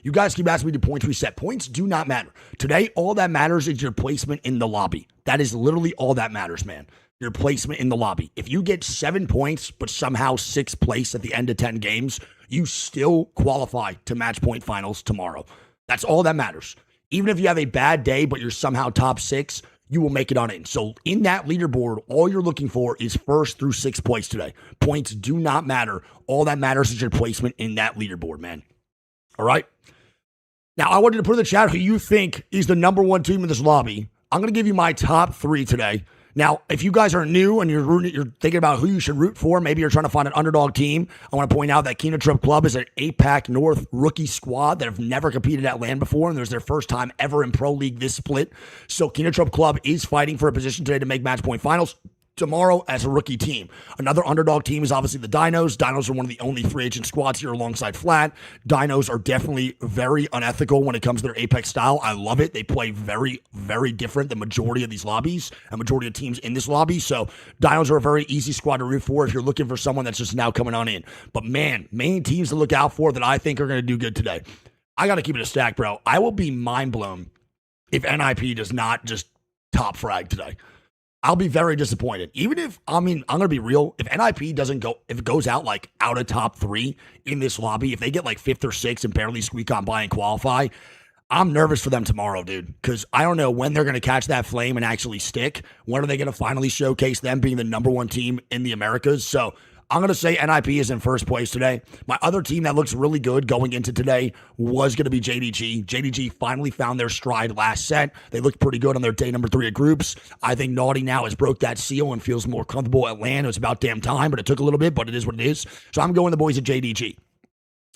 You guys keep asking me to points reset. Points do not matter. Today, all that matters is your placement in the lobby. That is literally all that matters, man. Your placement in the lobby. If you get 7 points, but somehow 6th place at the end of 10 games, you still qualify to match point finals tomorrow. That's all that matters. Even if you have a bad day, but you're somehow top 6, you will make it on in. So in that leaderboard, all you're looking for is 1st through 6th place today. Points do not matter. All that matters is your placement in that leaderboard, man. All right? Now, I want you to put in the chat who you think is the number 1 team in this lobby. I'm going to give you my top 3 today. Now, if you guys are new and you're thinking about who you should root for, maybe you're trying to find an underdog team, I want to point out that Keenotrup Club is an APAC North rookie squad that have never competed at LAN before, and there's their first time ever in Pro League this split. So Keenotrup Club is fighting for a position today to make match point finals tomorrow as a rookie team. Another underdog team is obviously the Dinos. Dinos are one of the only free agent squads here alongside Flat. Dinos are definitely very unethical when it comes to their Apex style. I love it. They play very, very different than majority of these lobbies and majority of teams in this lobby. So Dinos are a very easy squad to root for if you're looking for someone that's just now coming on in. But man, main teams to look out for that I think are going to do good today. I got to keep it a stack, bro. I will be mind blown if NIP does not just top frag today. I'll be very disappointed. Even if, I'm going to be real, if NIP doesn't go, if it goes out like out of top 3 in this lobby, if they get like 5th or 6th and barely squeak on by and qualify, I'm nervous for them tomorrow, dude, because I don't know when they're going to catch that flame and actually stick. When are they going to finally showcase them being the number 1 team in the Americas? So I'm going to say NIP is in first place today. My other team that looks really good going into today was going to be JDG. JDG finally found their stride last set. They looked pretty good on their day number 3 of groups. I think Naughty now has broke that seal and feels more comfortable at LAN. It was about damn time, but it took a little bit, but it is what it is. So I'm going the boys at JDG.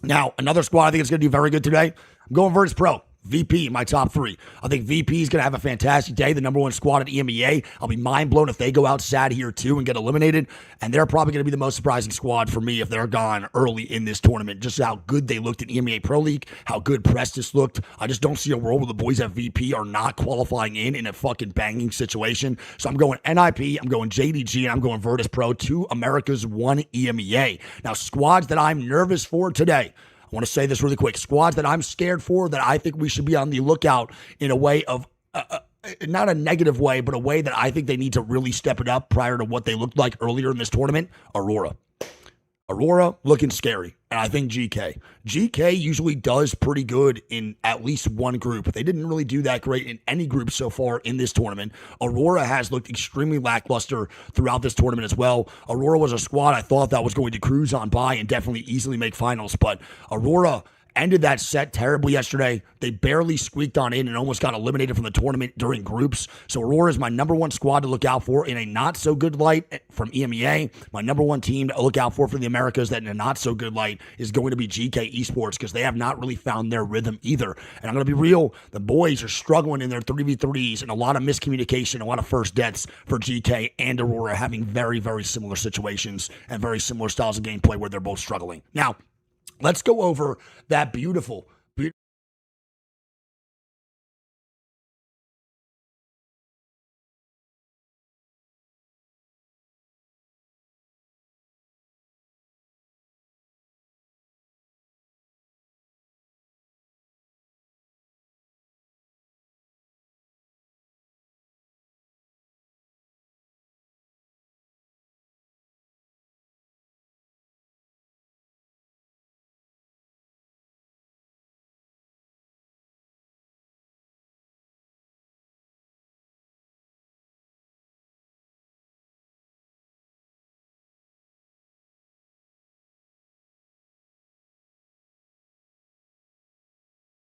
Now, another squad I think is going to do very good today. I'm going Virtus Pro. VP, my top 3. I think VP is going to have a fantastic day. The number 1 squad at EMEA. I'll be mind blown if they go out sad here too and get eliminated. And they're probably going to be the most surprising squad for me if they're gone early in this tournament. Just how good they looked in EMEA Pro League, how good Prestis looked. I just don't see a world where the boys at VP are not qualifying in a fucking banging situation. So I'm going NIP, I'm going JDG, and I'm going Virtus Pro, 2 Americas, 1 EMEA. Now, squads that I'm nervous for today. I want to say this really quick. Squads that I'm scared for that I think we should be on the lookout in a way of, not a negative way, but a way that I think they need to really step it up prior to what they looked like earlier in this tournament. Aurora. Aurora looking scary. And I think GK. GK usually does pretty good in at least one group. They didn't really do that great in any group so far in this tournament. Aurora has looked extremely lackluster throughout this tournament as well. Aurora was a squad I thought that was going to cruise on by and definitely easily make finals. But Aurora ended that set terribly yesterday. They barely squeaked on in and almost got eliminated from the tournament during groups. So Aurora is my number 1 squad to look out for in a not-so-good light from EMEA. My number 1 team to look out for the Americas that in a not-so-good light is going to be GK Esports because they have not really found their rhythm either. And I'm going to be real, the boys are struggling in their 3v3s and a lot of miscommunication, a lot of first deaths for GK and Aurora having very, very similar situations and very similar styles of gameplay where they're both struggling. Now, let's go over that beautiful.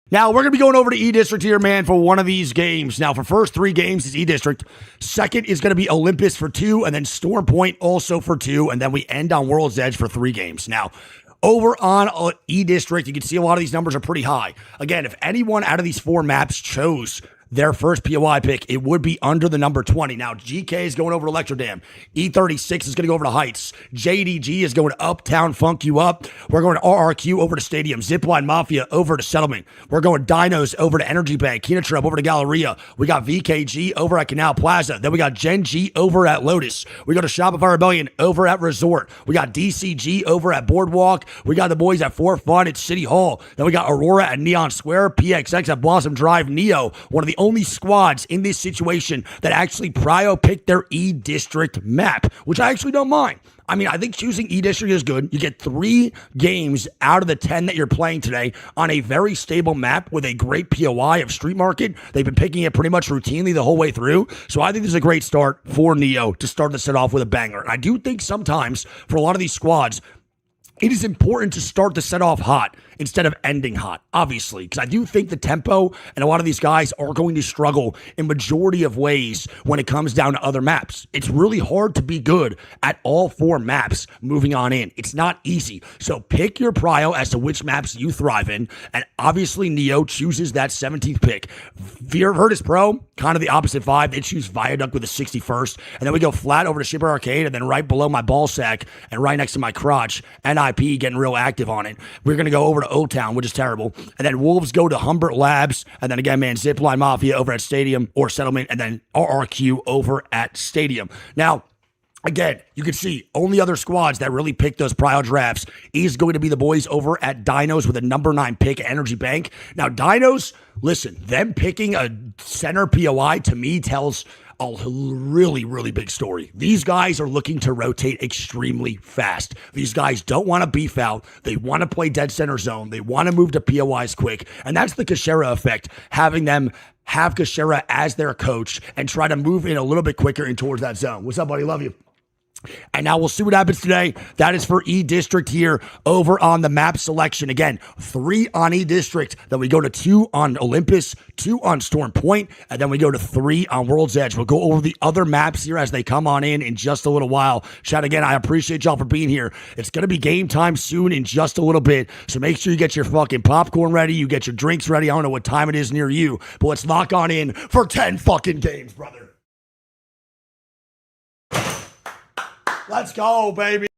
Now, we're going to be going over to E-District here, man, for one of these games. Now, for first 3 games is E-District. Second is going to be Olympus for 2, and then Storm Point also for 2, and then we end on World's Edge for 3 games. Now, over on E-District, you can see a lot of these numbers are pretty high. Again, if anyone out of these 4 maps chose their first POI pick, it would be under the number 20. Now, GK is going over to Electrodam. E36 is going to go over to Heights. JDG is going to Uptown Funk You Up. We're going to RRQ over to Stadium. Zipline Mafia over to Settlement. We're going Dinos over to Energy Bank. Kinatrub over to Galleria. We got VKG over at Canal Plaza. Then we got Gen G over at Lotus. We go to Shopify Rebellion over at Resort. We got DCG over at Boardwalk. We got the boys at For Fun at City Hall. Then we got Aurora at Neon Square. PXX at Blossom Drive. Neo, one of the only squads in this situation that actually prio picked their E-District map, which I actually don't mind. I mean, I think choosing E-District is good. You get 3 games out of the 10 that you're playing today on a very stable map with a great POI of Street Market. They've been picking it pretty much routinely the whole way through. So I think this is a great start for Neo to start the set off with a banger. And I do think sometimes for a lot of these squads, it is important to start the set off hot instead of ending hot, obviously, because I do think the tempo and a lot of these guys are going to struggle in majority of ways when it comes down to other maps. It's really hard to be good at all 4 maps moving on in. It's not easy. So pick your prio as to which maps you thrive in, and obviously Neo chooses that 17th pick. Fear of Virtus Pro, kind of the opposite vibe. They choose Viaduct with the 61st, and then we go flat over to Shipper Arcade, and then right below my ball sack and right next to my crotch, NIP getting real active on it. We're going to go over to O-Town, which is terrible. And then Wolves go to Humbert Labs. And then again, man, Zipline Mafia over at Stadium or Settlement. And then RRQ over at Stadium. Now, again, you can see only other squads that really pick those prio drafts is going to be the boys over at Dinos with a number 9 pick at Energy Bank. Now, Dinos, listen, them picking a center POI to me tells a really, really big story. These guys are looking to rotate extremely fast. These guys don't want to beef out. They want to play dead center zone. They want to move to POIs quick. And that's the Kashera effect, having them have Kashera as their coach and try to move in a little bit quicker in towards that zone. What's up, buddy? Love you. And now we'll see what happens today. That is for E-District here over on the map selection. Again, 3 on E-District. Then we go to 2 on Olympus, 2 on Storm Point, and then we go to 3 on World's Edge. We'll go over the other maps here as they come on in just a little while. Chat, again, I appreciate y'all for being here. It's going to be game time soon in just a little bit, so make sure you get your fucking popcorn ready. You get your drinks ready. I don't know what time it is near you, but let's lock on in for 10 fucking games, brother. Let's go, baby.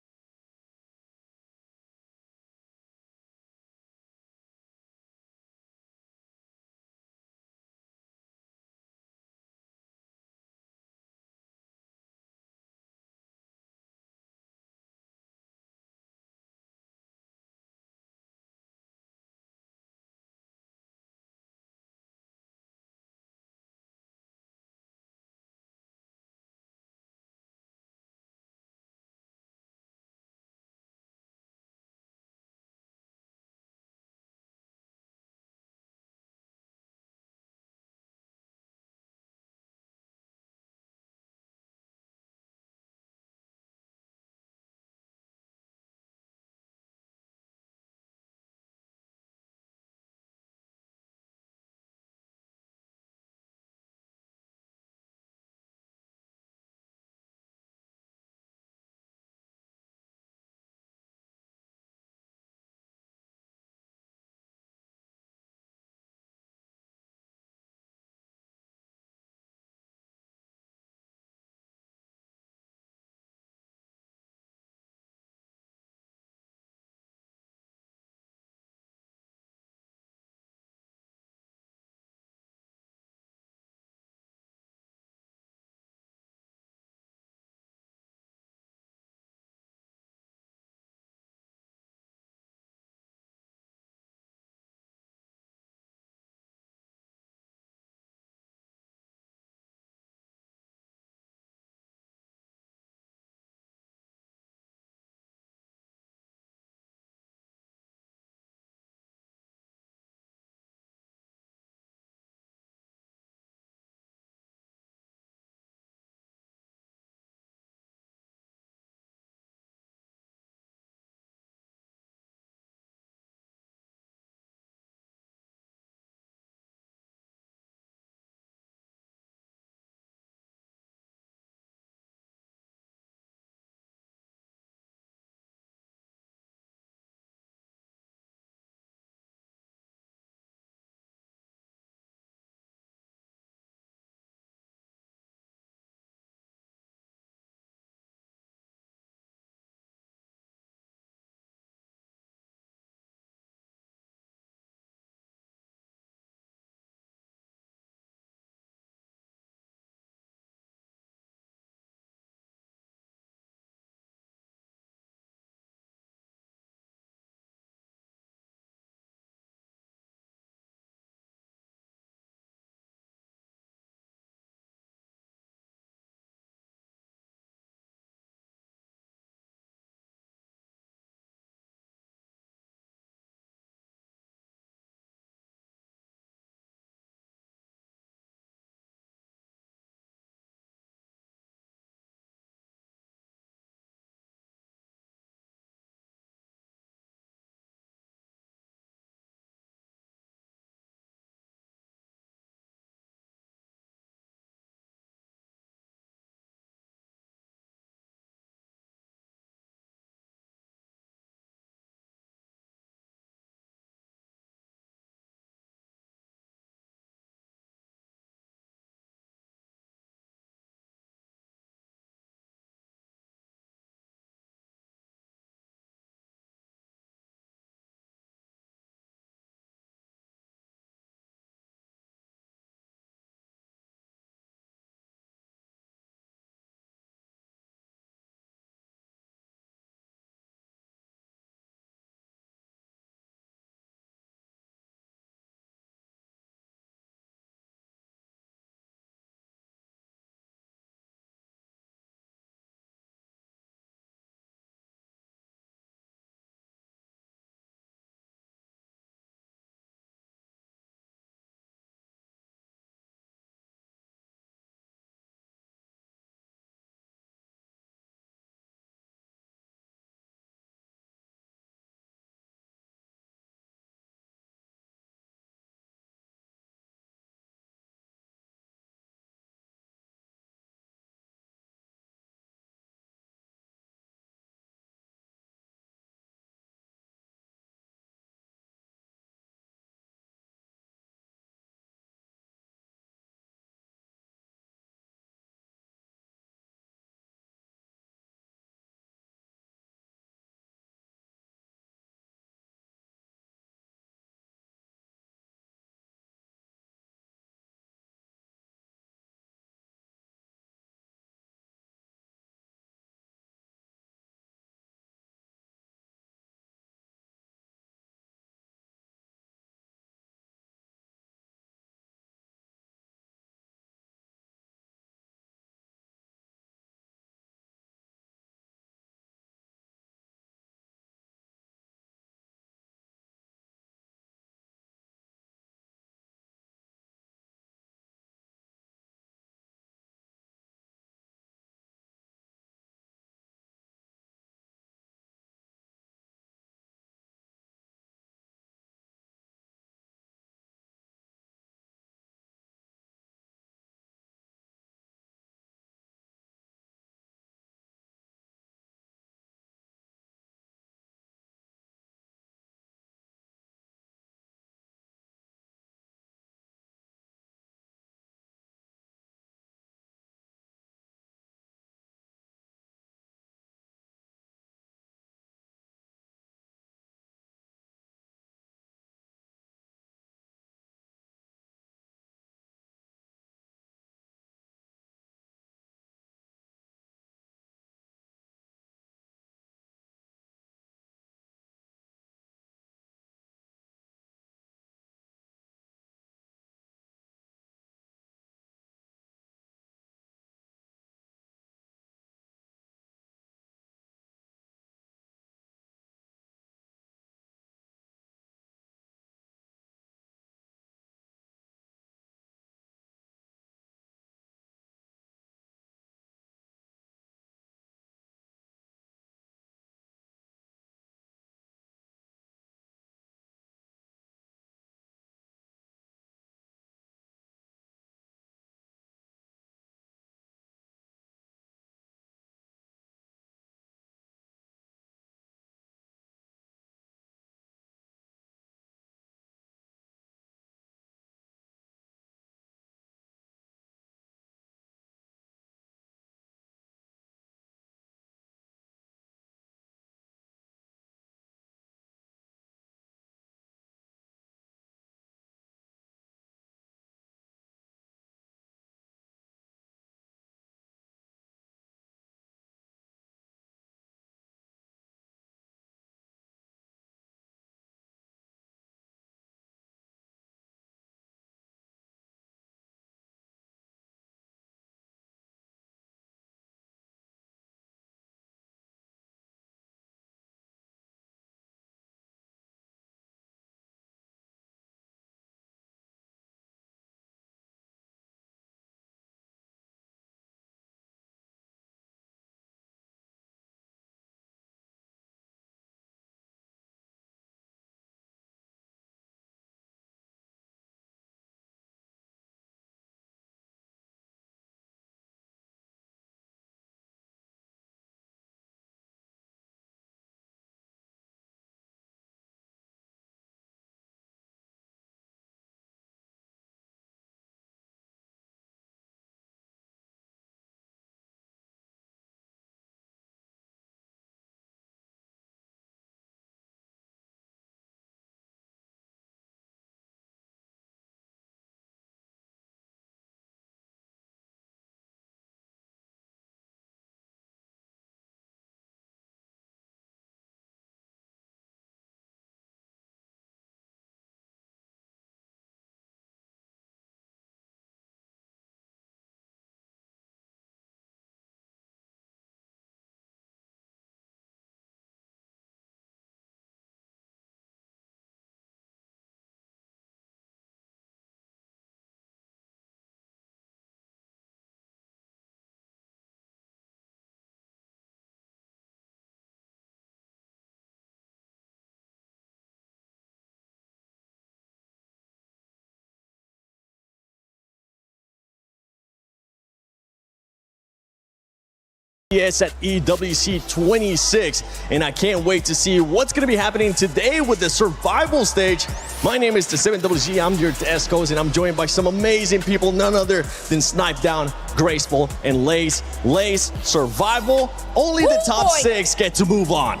Yes, at EWC 26, and I can't wait to see what's going to be happening today with the survival stage. My name is the 7WG. I'm your desk host, and I'm joined by some amazing people, none other than Snipe Down, Graceful, and Lace. Lace, survival, only the top 6 get to move on.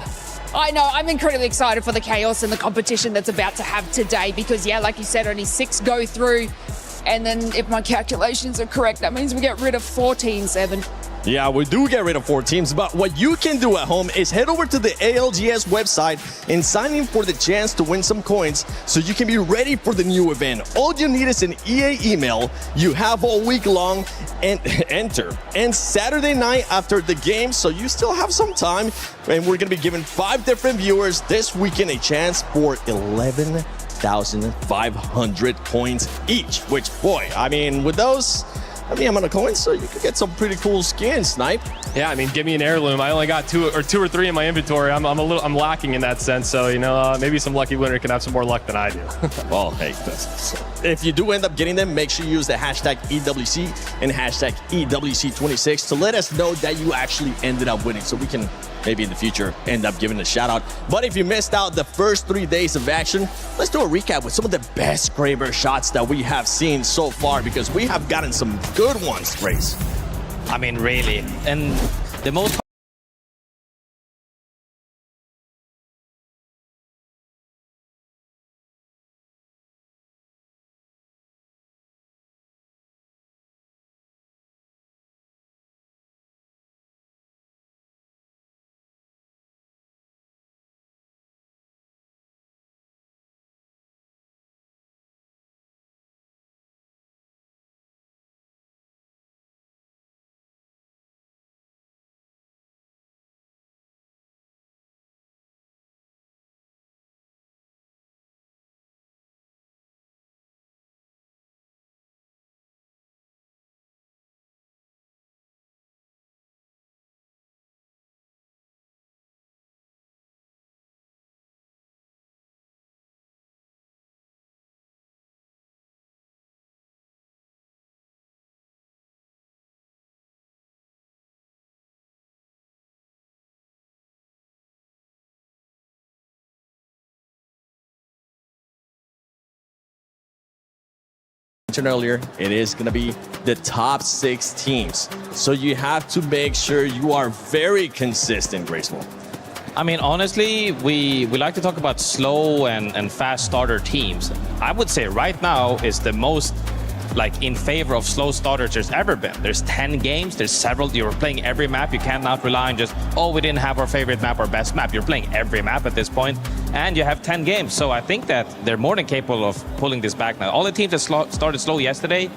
I know, I'm incredibly excited for the chaos and the competition that's about to have today because, yeah, like you said, only 6 go through. And then if my calculations are correct, that means we get rid of 14, 7. Yeah, we do get rid of 4 teams, but what you can do at home is head over to the ALGS website and sign in for the chance to win some coins so you can be ready for the new event. All you need is an EA email. You have all week long and enter. And Saturday night after the game, so you still have some time. And we're going to be giving 5 different viewers this weekend a chance for 11,500 coins each, which, boy, I mean, with those... the amount of coins, so you could get some pretty cool skins, Snipe. Yeah, I mean, give me an heirloom. I only got two or three in my inventory. I'm lacking in that sense. So maybe some lucky winner can have some more luck than I do. Well, hey, if you do end up getting them, make sure you use the hashtag EWC and hashtag EWC26 to let us know that you actually ended up winning, so we can maybe in the future end up giving a shout out. But if you missed out the first 3 days of action, let's do a recap with some of the best Graver shots that we have seen so far, because we have gotten some good ones, Grace. I mean, really. And the most earlier, it is going to be the top 6 teams, so you have to make sure you are very consistent, Graceful. I mean, honestly, we like to talk about slow and fast starter teams. I would say right now is the most in favor of slow starters there's ever been. There's 10 games, there's several, you're playing every map. You cannot rely on just, we didn't have our favorite map or best map. You're playing every map at this point, and you have 10 games. So I think that they're more than capable of pulling this back now. All the teams that started slow yesterday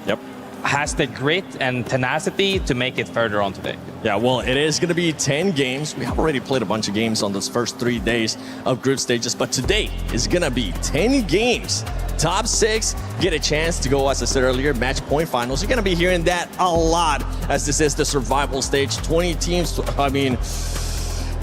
has the grit and tenacity to make it further on today. Yeah, well, it is going to be 10 games. We have already played a bunch of games on those first 3 days of group stages, but today is going to be 10 games. Top 6 get a chance to go, as I said earlier, match point finals. You're going to be hearing that a lot, as this is the survival stage. 20 teams, I mean,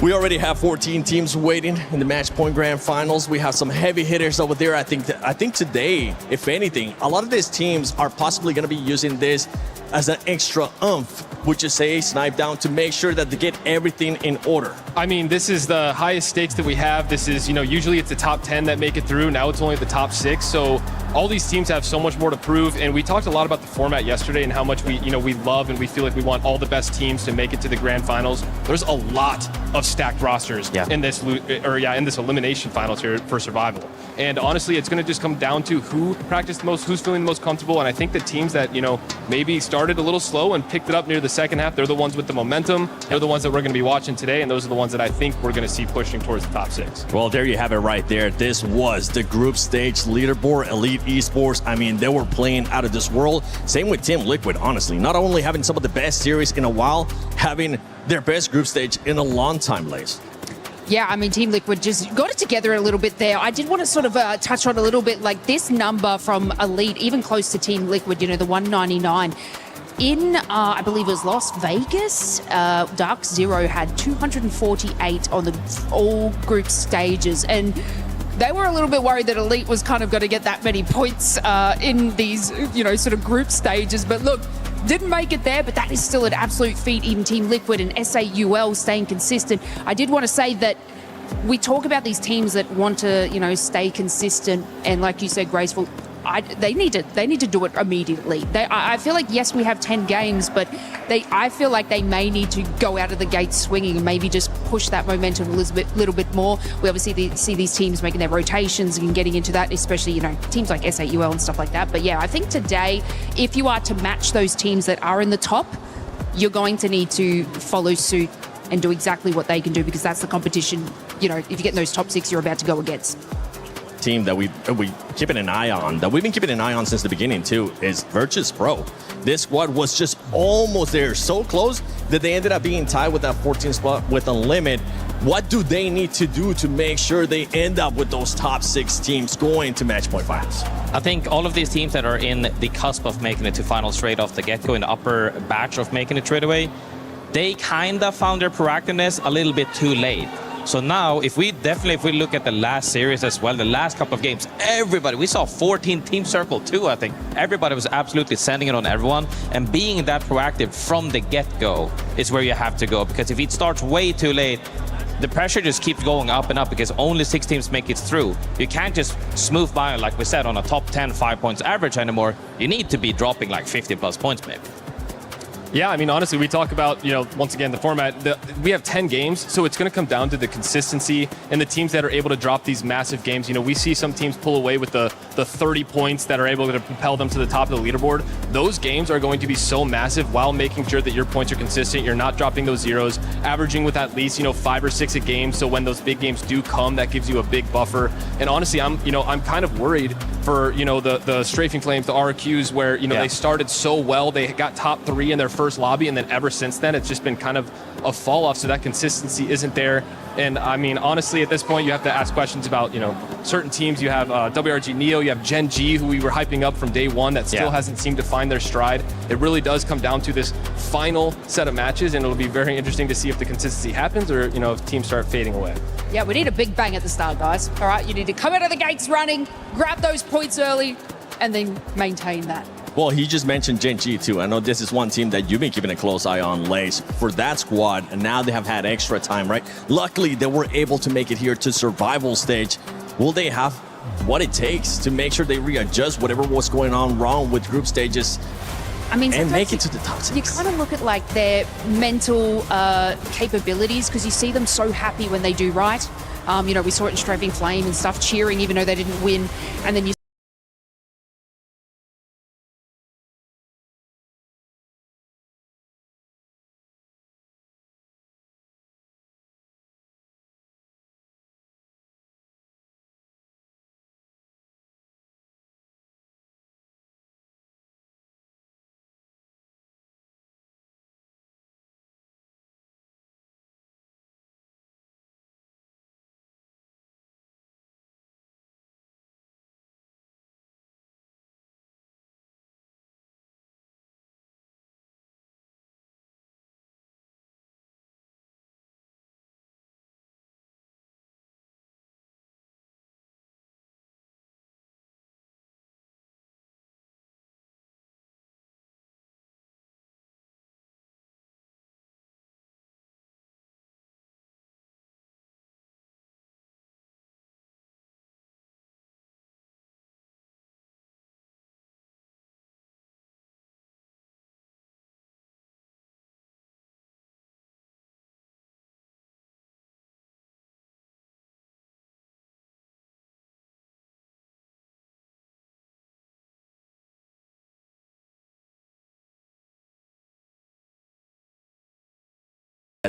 we already have 14 teams waiting in the match point grand finals. We have some heavy hitters over there. I think today, if anything, a lot of these teams are possibly going to be using this as an extra oomph, would you say, Snipe Down, to make sure that they get everything in order? I mean, this is the highest stakes that we have. This is, usually it's the top 10 that make it through. Now it's only the top 6. So all these teams have so much more to prove. And we talked a lot about the format yesterday and how much we love and we feel like we want all the best teams to make it to the grand finals. There's a lot of stacked rosters in this elimination finals here for survival. And honestly, it's going to just come down to who practiced the most, who's feeling the most comfortable. And I think the teams that, maybe started a little slow and picked it up near the second half, they're the ones with the momentum. They're the ones that we're going to be watching today. And those are the ones that I think we're going to see pushing towards the top 6. Well, there you have it right there. This was the group stage leaderboard. Elite Esports, I mean, they were playing out of this world. Same with Team Liquid, honestly. Not only having some of the best series in a while, having their best group stage in a long time, Lace. Yeah, I mean, Team Liquid just got it together a little bit there. I did want to sort of touch on a little bit, like this number from Elite, even close to Team Liquid, the 199. In, I believe it was Las Vegas, Dark Zero had 248 on the all group stages. And they were a little bit worried that Elite was kind of going to get that many points in these, sort of group stages. But look, didn't make it there, but that is still an absolute feat. Even Team Liquid and SAUL staying consistent. I did want to say that we talk about these teams that want to, stay consistent, and like you said, Graceful, they need to do it immediately. I feel like, yes, we have 10 games, but I feel like they may need to go out of the gate swinging and maybe just push that momentum a little bit more. We obviously see these teams making their rotations and getting into that, especially, teams like SAUL and stuff like that. But yeah, I think today, if you are to match those teams that are in the top, you're going to need to follow suit and do exactly what they can do, because that's the competition. If you get in those top 6, you're about to go against. Team that we keeping an eye on, that we've been keeping an eye on since the beginning too, is Virtus Pro. This squad was just almost there, so close that they ended up being tied with that 14th spot with Unlimit. What do they need to do to make sure they end up with those top 6 teams going to match point finals? I think all of these teams that are in the cusp of making it to finals straight off the get-go, in the upper batch of making it straight away, they kind of found their proactiveness a little bit too late. So now, if we look at the last series as well, the last couple of games, we saw 14 team circle too, I think. Everybody was absolutely sending it on everyone, and being that proactive from the get-go is where you have to go, because if it starts way too late, the pressure just keeps going up and up, because only 6 teams make it through. You can't just smooth by, like we said, on a top 10, 5 points average anymore. You need to be dropping like 50 plus points maybe. Yeah, I mean, honestly, we talk about, once again, the format. We have 10 games, so it's going to come down to the consistency and the teams that are able to drop these massive games. We see some teams pull away with the 30 points that are able to propel them to the top of the leaderboard. Those games are going to be so massive while making sure that your points are consistent. You're not dropping those zeros, averaging with at least, 5 or 6 a game. So when those big games do come, that gives you a big buffer. And honestly, I'm kind of worried for, the Strafing Flames, the RQs, where, they started so well. They got top 3 in their first lobby, and then ever since then it's just been kind of a fall off, so that consistency isn't there. And I mean, honestly, at this point you have to ask questions about certain teams. You have WRG Neo, you have Gen G, who we were hyping up from day one, that still hasn't seemed to find their stride. It really does come down to this final set of matches, and it'll be very interesting to see if the consistency happens, or if teams start fading away. Yeah, we need a big bang at the start, guys. All right, you need to come out of the gates running, grab those points early, and then maintain that. Well, he just mentioned Gen G too. I know this is one team that you've been keeping a close eye on, Lace, for that squad, and now they have had extra time, right? Luckily, they were able to make it here to survival stage. Will they have what it takes to make sure they readjust whatever was going on wrong with group stages? I mean, and make it to the top 6. You kind of look at like their mental capabilities, because you see them so happy when they do right. We saw it in Strafing Flame and stuff, cheering even though they didn't win, and then you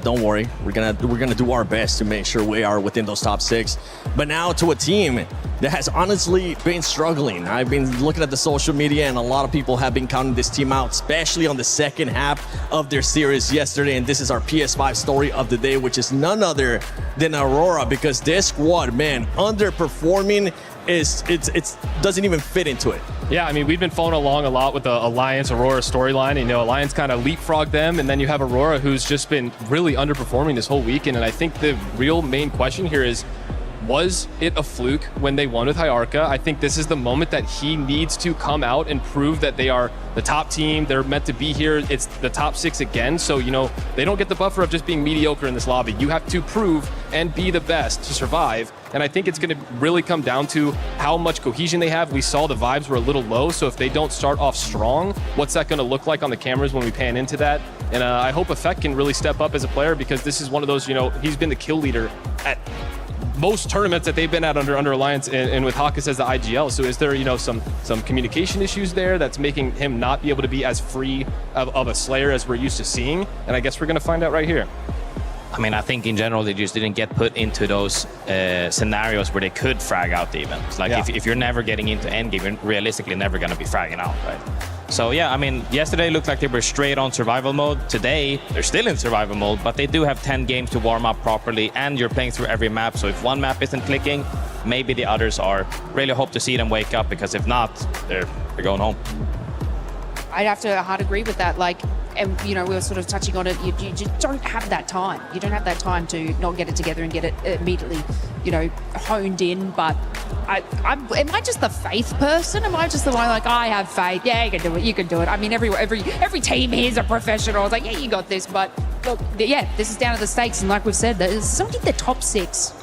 Don't worry, we're gonna do our best to make sure we are within those top 6. But now to a team that has honestly been struggling. I've been looking at the social media, and a lot of people have been counting this team out, especially on the second half of their series yesterday. And this is our PS5 story of the day, which is none other than Aurora, because this squad, man, underperforming it doesn't even fit into it. Yeah, I mean, we've been following along a lot with the Alliance Aurora storyline. Alliance kind of leapfrogged them, and then you have Aurora, who's just been really underperforming this whole weekend. And I think the real main question here is, was it a fluke when they won with Hyarka? I think this is the moment that he needs to come out and prove that they are the top team. They're meant to be here. It's the top 6 again. So, they don't get the buffer of just being mediocre in this lobby. You have to prove and be the best to survive. And I think it's going to really come down to how much cohesion they have. We saw the vibes were a little low. So if they don't start off strong, what's that going to look like on the cameras when we pan into that? And I hope Effect can really step up as a player, because this is one of those, he's been the kill leader at most tournaments that they've been at under Alliance, and with Hawkus as the IGL. So is there, some communication issues there that's making him not be able to be as free of a Slayer as we're used to seeing? And I guess we're going to find out right here. I mean, I think in general, they just didn't get put into those scenarios where they could frag out the event. Like, if you're never getting into endgame, you're realistically never going to be fragging out, right? So, yeah, I mean, yesterday looked like they were straight on survival mode. Today, they're still in survival mode, but they do have 10 games to warm up properly, and you're playing through every map. So if one map isn't clicking, maybe the others are. Really hope to see them wake up, because if not, they're going home. I'd have to hard agree with that. And we were sort of touching on it. You just don't have that time. You don't have that time to not get it together and get it immediately, honed in. But am I just the faith person? Am I just the one I have faith? Yeah, you can do it. You can do it. I mean, every team here is a professional. It's like, yeah, you got this. But look, yeah, this is down to the stakes. And like we've said, it's only the top 6.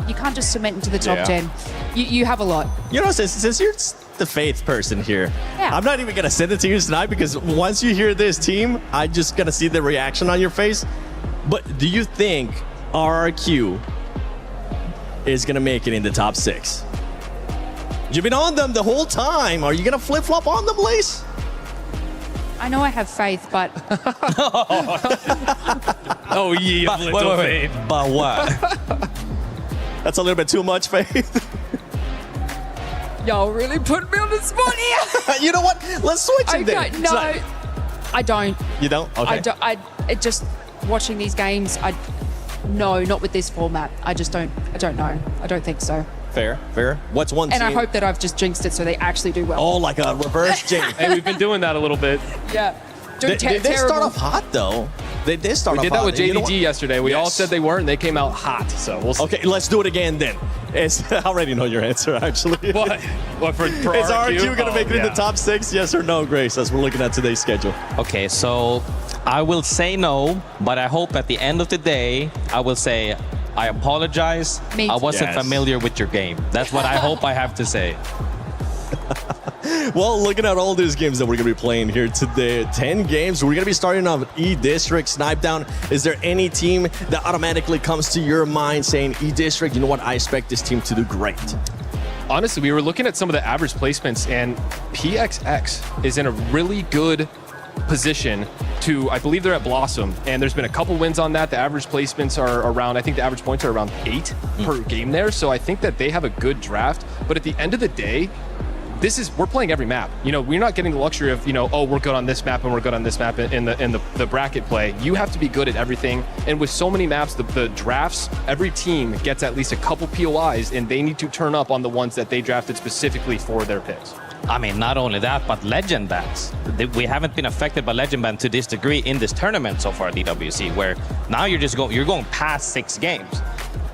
You can't just cement into the top 10. You have a lot. Since you're the faith person here, I'm not even going to send it to you tonight, because once you hear this team, I'm just going to see the reaction on your face. But do you think RRQ is going to make it in the top 6? You've been on them the whole time. Are you going to flip-flop on them, Blaze? I know I have faith, but... Oh, yeah, little faith. But what? That's a little bit too much faith. Y'all really put me on the spot here. You know what? Let's switch it then. No, I don't. You don't? Okay. It just watching these games, no, not with this format. I don't know. I don't think so. Fair. What's one team? And I hope that I've just jinxed it so they actually do well. Oh, like a reverse jinx. Hey, we've been doing that a little bit. Yeah. They start off hot, though. They did start off hot. We did that with JDG yesterday. We all said they weren't, and they came out hot. So we'll see. Okay, let's do it again then. I already know your answer, actually. What for Is RRQ? RRQ going to make it in the top 6? Yes or no, Grace, as we're looking at today's schedule? Okay, so I will say no, but I hope at the end of the day, I will say, I apologize. I wasn't familiar with your game. That's what I hope I have to say. Well, looking at all these games that we're going to be playing here today, 10 games. We're going to be starting off with E-District, Snipe Down. Is there any team that automatically comes to your mind saying, E-District, you know what, I expect this team to do great? Honestly, we were looking at some of the average placements, and PXX is in a really good position to, I believe they're at Blossom, and there's been a couple wins on that. The average placements are around, I think the average points are around 8 per game there. So I think that they have a good draft. But at the end of the day, we're playing every map. We're not getting the luxury of, oh, we're good on this map and we're good on this map in the bracket play. You have to be good at everything. And with so many maps, the drafts, every team gets at least a couple POIs, and they need to turn up on the ones that they drafted specifically for their picks. I mean, not only that, but legend bans. We haven't been affected by legend ban to this degree in this tournament so far at EWC, where now you're going past 6 games.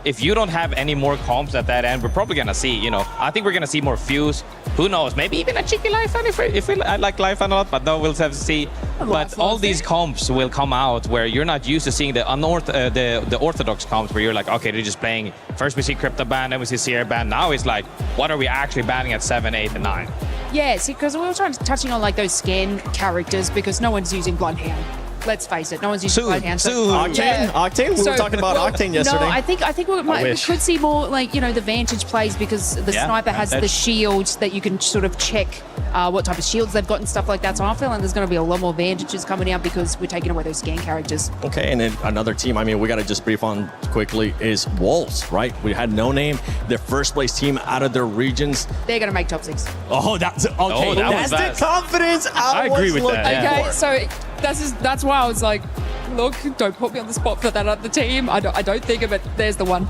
If you don't have any more comps at that end, we're probably going to see, I think we're going to see more Fuse. Who knows? Maybe even a cheeky Lifan I like Lifan a lot, but no, we'll have to see. But all these comps will come out where you're not used to seeing the orthodox comps where you're like, okay, they're just playing. First we see Crypto ban, then we see Sierra ban. Now it's like, what are we actually banning at 7, 8, and 9? Yeah, see, because we were touching on those scan characters, because no one's using Bloodhound. Let's face it, no one's using Bloodhound. Octane? We were talking about Octane yesterday. No, I think we could see more the Vantage plays, because the sniper has the shields that you can sort of check what type of shields they've got and stuff like that. So I'm feeling there's going to be a lot more Vantages coming out, because we're taking away those scan characters. Okay, and then another team, we got to just brief on quickly, is Wolves, right? We had No Name, their first place team out of their regions. They're going to make top 6. Oh, that's okay. Oh, that's the confidence I agree with that. Okay, so that's why I was like, look, don't put me on the spot for that other team. I don't think of it. There's the one.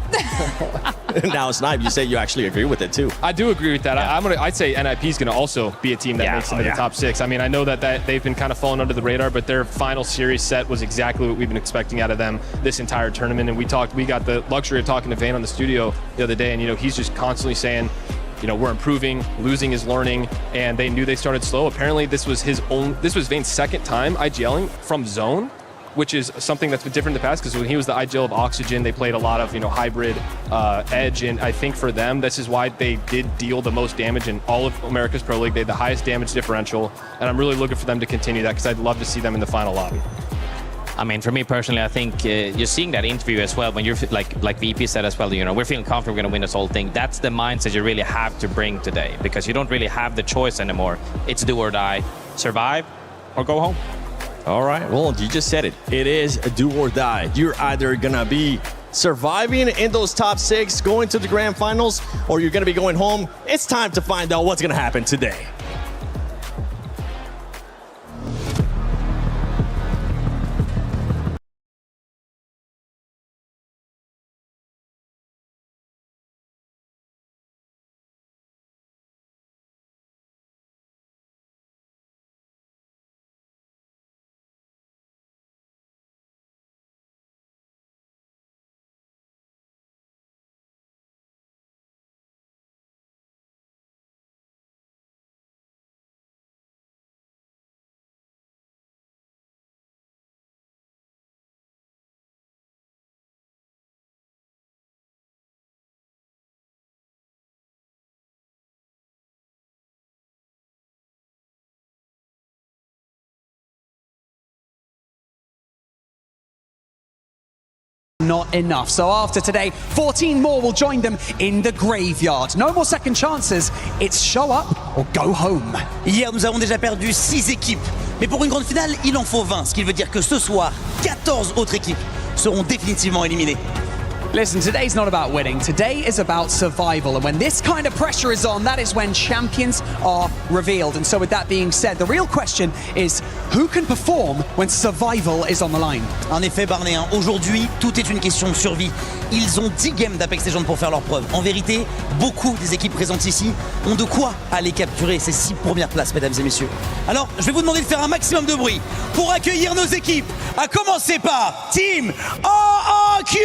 Now, Snipe, you say you actually agree with it too. I do agree with that. Yeah. I'd say NIP is going to also be a team that makes it into the top 6. I mean, I know that they've been kind of falling under the radar, but their final series set was exactly what we've been expecting out of them this entire tournament. And we got the luxury of talking to Vayne on the studio the other day, and he's just constantly saying, we're improving, losing is learning, and they knew they started slow. Apparently, this was Vayne's second time IGLing from zone, which is something that's been different in the past, because when he was the IGL of Oxygen, they played a lot of hybrid edge, and I think for them, this is why they did deal the most damage in all of America's Pro League. They had the highest damage differential, and I'm really looking for them to continue that, because I'd love to see them in the final lobby. I mean, for me personally, I think you're seeing that interview as well when you're like VP said as well, we're feeling confident we're going to win this whole thing. That's the mindset you really have to bring today, because you don't really have the choice anymore. It's do or die, survive or go home. All right, well, you just said it. It is a do or die. You're either going to be surviving in those top 6, going to the grand finals, or you're going to be going home. It's time to find out what's going to happen today. Not enough. So after today, 14 more will join them in the graveyard. No more second chances. It's show up or go home. Hier, nous avons déjà perdu 6 équipes. Mais pour une grande finale, il en faut 20. Ce qui veut dire que ce soir, 14 autres équipes seront définitivement éliminées. Listen, today's not about winning. Today is about survival. And when this kind of pressure is on, that is when champions are revealed. And so with that being said, the real question is who can perform when survival is on the line? En effet, Barney, aujourd'hui, tout est une question de survie. Ils ont 10 games d'Apex Legends pour faire leur preuve. En vérité, beaucoup des équipes présentes ici ont de quoi aller capturer ces 6 premières places, mesdames et messieurs. Alors, je vais vous demander de faire un maximum de bruit pour accueillir nos équipes, à commencer par Team AAQ!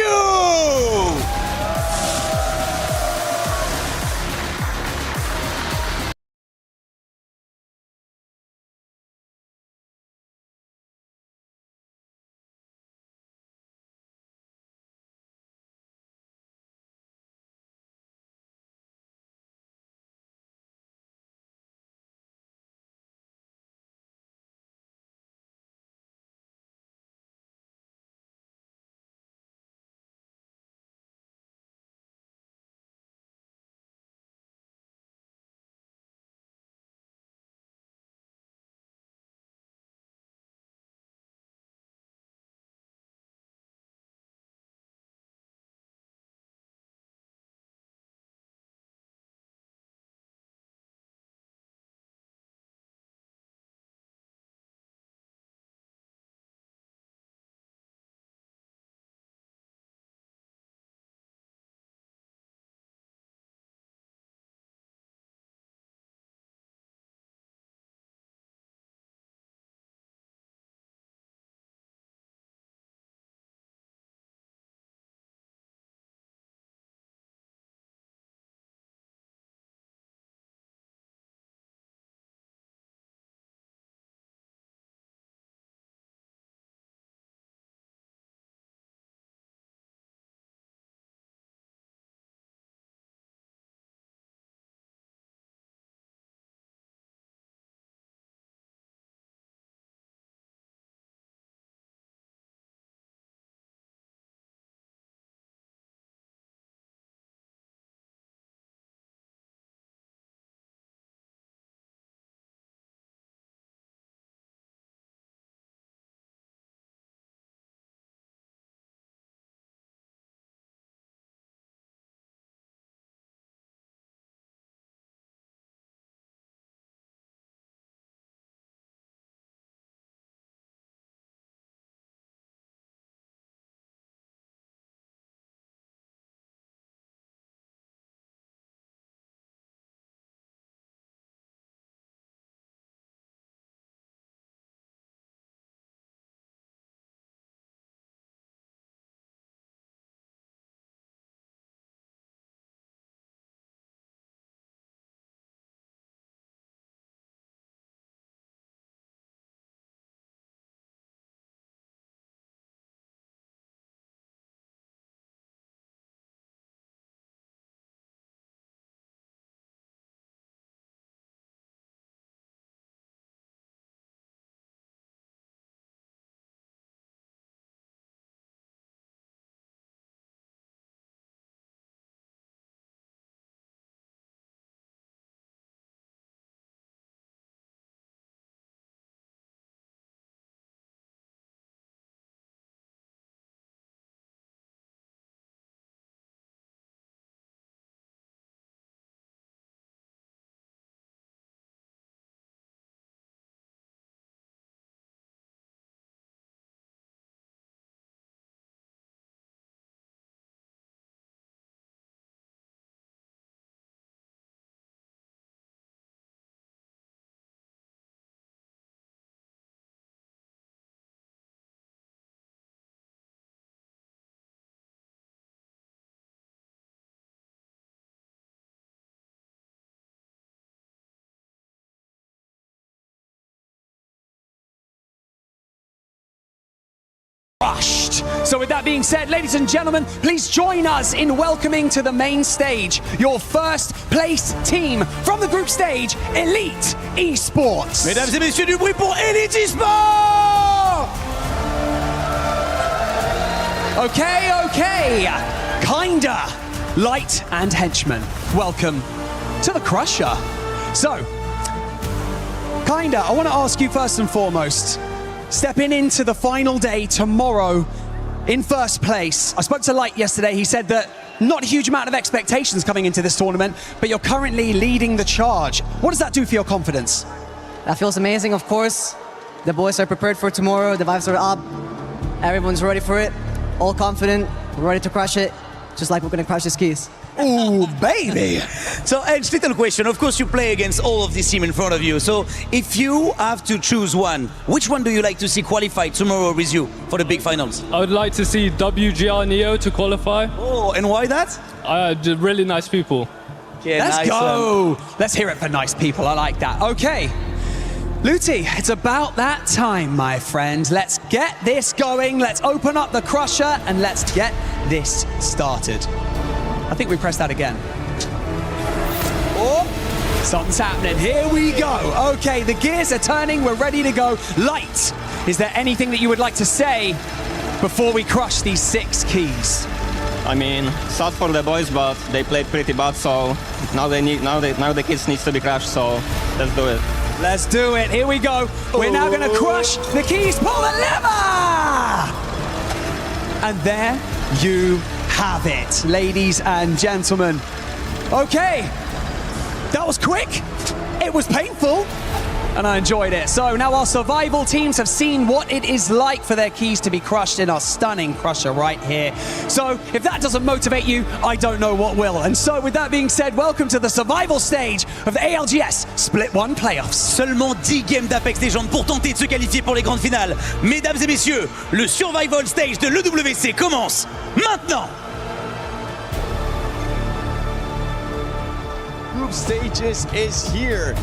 So with that being said, ladies and gentlemen, please join us in welcoming to the main stage your first place team from the group stage, Elite Esports. Mesdames et messieurs, du bruit pour Elite Esports! Okay. Kinda, Light and Henchman. Welcome to the Crusher. So, Kinda, I want to ask you first and foremost, stepping into the final day tomorrow in first place. I spoke to Light yesterday. He said that not a huge amount of expectations coming into this tournament, but you're currently leading the charge. What does that do for your confidence? That feels amazing, of course. The boys are prepared for tomorrow. The vibes are up. Everyone's ready for it. All confident. We're ready to crush it. Just like we're going to crush the skis. Ooh, baby. So, Edge, little question. Of course, you play against all of this team in front of you. So, if you have to choose one, which one do you like to see qualify tomorrow with you for the big finals? I would like to see WGR Neo to qualify. Oh, and why that? Really nice people. Yeah, Let's nice go. Let's hear it for nice people. I like that. Okay. Luti, it's about that time, my friend. Let's get this going. Let's open up the Crusher and let's get this started. I think we pressed that again. Oh, something's happening. Here we go. Okay, the gears are turning. We're ready to go. Light, is there anything that you would like to say before we crush these 6 keys? I mean, sad for the boys, but they played pretty bad, so now the kids needs to be crushed, so let's do it. Let's do it. Here we go. We're now going to crush the keys. Pull the lever! And there you have it, ladies and gentlemen. Okay, that was quick. It was painful. And I enjoyed it. So now our survival teams have seen what it is like for their keys to be crushed in our stunning Crusher right here. So if that doesn't motivate you, I don't know what will. And so with that being said, welcome to the survival stage of the ALGS Split 1 playoffs. Seulement 10 games d'Apex Legends pour tenter de se qualifier pour les grandes finales. Mesdames et messieurs, le survival stage de l'EWC commence maintenant. Group stages is here.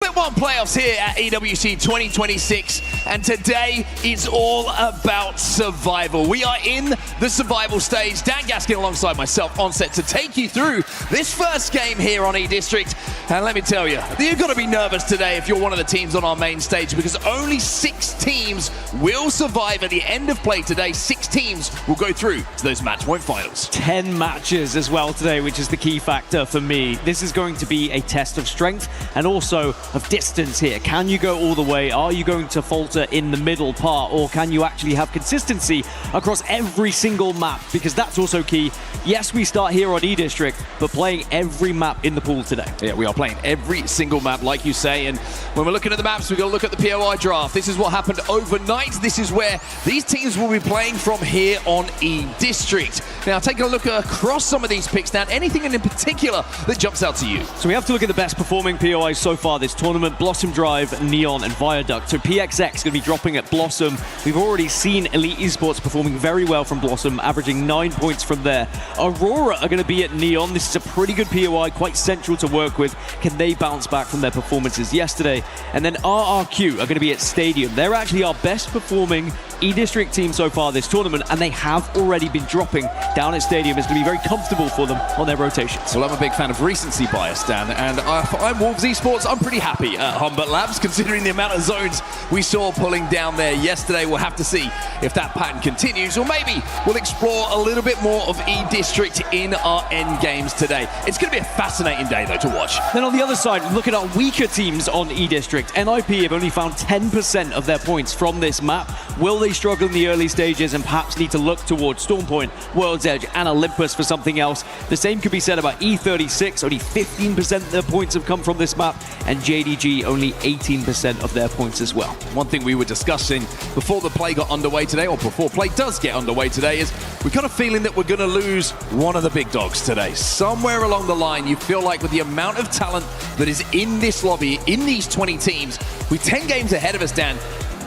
Split 1 playoffs here at EWC 2026, and today is all about survival. We are in the survival stage. Dan Gaskin alongside myself on set to take you through this first game here on E-District. And let me tell you, you've got to be nervous today if you're one of the teams on our main stage, because only 6 teams will survive at the end of play today. 6 teams will go through to those match point finals. 10 matches as well today, which is the key factor for me. This is going to be a test of strength and also of of distance here? Can you go all the way? Are you going to falter in the middle part? Or can you actually have consistency across every single map? Because that's also key. Yes, we start here on E-District, but playing every map in the pool today. Yeah, we are playing every single map, like you say. And when we're looking at the maps, we've got to look at the POI draft. This is what happened overnight. This is where these teams will be playing from here on E-District. Now, taking a look across some of these picks, Dan, anything in particular that jumps out to you? So we have to look at the best performing POIs so far this tournament: Blossom Drive, Neon, and Viaduct. So PXX going to be dropping at Blossom. We've already seen Elite Esports performing very well from Blossom, averaging 9 points from there. Aurora are going to be at Neon. This is a pretty good POI, quite central to work with. Can they bounce back from their performances yesterday? And then RRQ are going to be at Stadium. They're actually our best performing E-District team so far this tournament, and they have already been dropping down at Stadium. It's going to be very comfortable for them on their rotations. Well, I'm a big fan of recency bias, Dan, and I'm Wolves Esports. I'm pretty happy at Humbert Labs, considering the amount of zones we saw pulling down there yesterday. We'll have to see if that pattern continues, or maybe we'll explore a little bit more of E-District in our end games today. It's going to be a fascinating day, though, to watch. Then on the other side, look at our weaker teams on E-District. NIP have only found 10% of their points from this map. Will they struggle in the early stages and perhaps need to look towards Stormpoint, World's Edge, and Olympus for something else? The same could be said about E36. Only 15% of their points have come from this map, and JDG only 18% of their points as well. One thing we were discussing before the play got underway today, or before play does get underway today, is we're kind of feeling that we're going to lose one of the big dogs today. Somewhere along the line, you feel like with the amount of talent that is in this lobby, in these 20 teams, with 10 games ahead of us, Dan,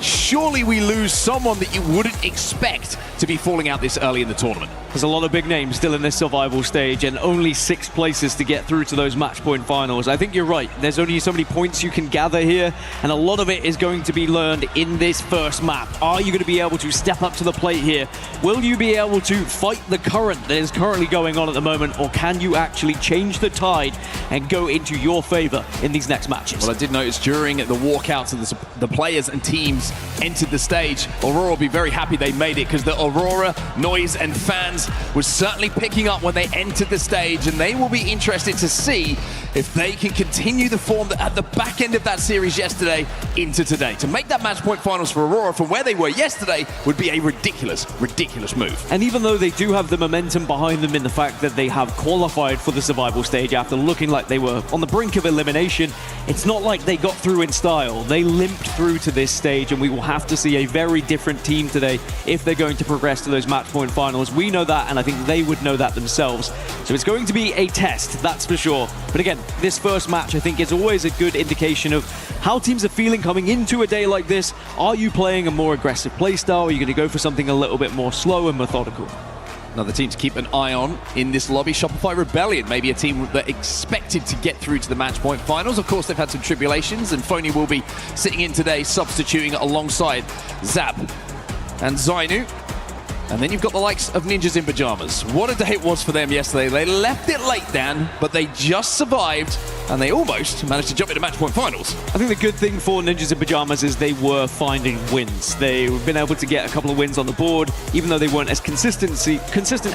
surely we lose someone that you wouldn't expect to be falling out this early in the tournament. There's a lot of big names still in this survival stage, and only 6 places to get through to those match point finals. I think you're right. There's only so many points you can gather here, and a lot of it is going to be learned in this first map. Are you going to be able to step up to the plate here? Will you be able to fight the current that is currently going on at the moment, or can you actually change the tide and go into your favor in these next matches? Well, I did notice during the walkouts of the players and teams entered the stage, Aurora will be very happy they made it, because the Aurora noise and fans was certainly picking up when they entered the stage, and they will be interested to see if they can continue the form that at the back end of that series yesterday into today. To make that match point finals for Aurora from where they were yesterday would be a ridiculous, ridiculous move. And even though they do have the momentum behind them in the fact that they have qualified for the survival stage after looking like they were on the brink of elimination, it's not like they got through in style. They limped through to this stage, and we will have to see a very different team today if they're going to progress to those match point finals. We know that, and I think they would know that themselves. So it's going to be a test, that's for sure. But again, this first match, I think, is always a good indication of how teams are feeling coming into a day like this. Are you playing a more aggressive playstyle? Are you going to go for something a little bit more slow and methodical? Another team to keep an eye on in this lobby, Shopify Rebellion, maybe a team that expected to get through to the match point finals. Of course, they've had some tribulations, and Phony will be sitting in today, substituting alongside Zap and Zainu. And then you've got the likes of Ninjas in Pajamas. What a day it was for them yesterday. They left it late, Dan, but they just survived, and they almost managed to jump into match point finals. I think the good thing for Ninjas in Pajamas is they were finding wins. They've been able to get a couple of wins on the board, even though they weren't as consistent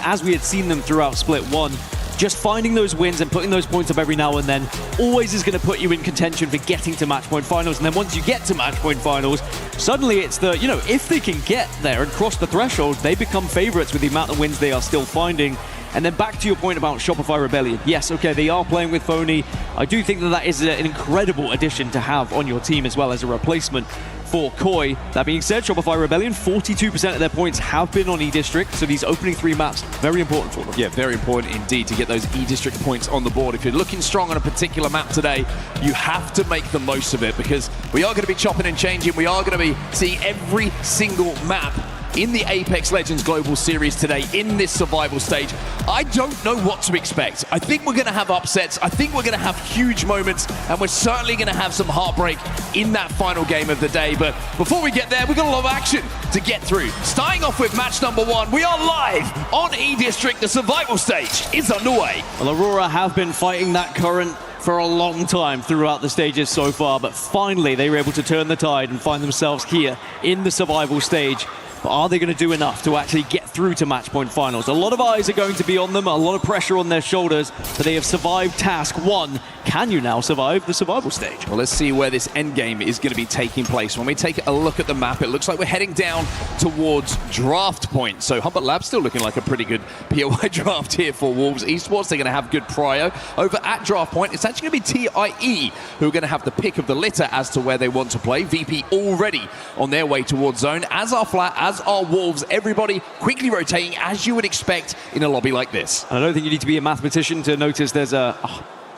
as we had seen them throughout Split 1. Just finding those wins and putting those points up every now and then always is going to put you in contention for getting to match point finals. And then once you get to match point finals, suddenly it's the, if they can get there and cross the threshold, they become favorites with the amount of wins they are still finding. And then back to your point about Shopify Rebellion. Yes, okay, they are playing with Phony. I do think that is an incredible addition to have on your team as well as a replacement for Koi. That being said, Shopify Rebellion, 42% of their points have been on E-District, so these opening 3 maps, very important for them. Yeah, very important indeed to get those E-District points on the board. If you're looking strong on a particular map today, you have to make the most of it, because we are going to be chopping and changing. We are going to be seeing every single map in the Apex Legends Global Series today in this survival stage. I don't know what to expect. I think we're going to have upsets. I think we're going to have huge moments, and we're certainly going to have some heartbreak in that final game of the day. But before we get there, we've got a lot of action to get through. Starting off with match number 1, we are live on E-District. The survival stage is underway. Well, Aurora have been fighting that current for a long time throughout the stages so far, but finally they were able to turn the tide and find themselves here in the survival stage. But are they going to do enough to actually get through through to match point finals. A lot of eyes are going to be on them, a lot of pressure on their shoulders, but they have survived task 1. Can you now survive the survival stage? Well, let's see where this end game is going to be taking place. When we take a look at the map, it looks like we're heading down towards draft point. So Humbert Labs still looking like a pretty good POI draft here for Wolves Esports. They're going to have good prio. Over at draft point, it's actually going to be TIE who are going to have the pick of the litter as to where they want to play. VP already on their way towards zone, as are Flat, as are Wolves. Everybody quickly rotating as you would expect in a lobby like this. I don't think you need to be a mathematician to notice there's a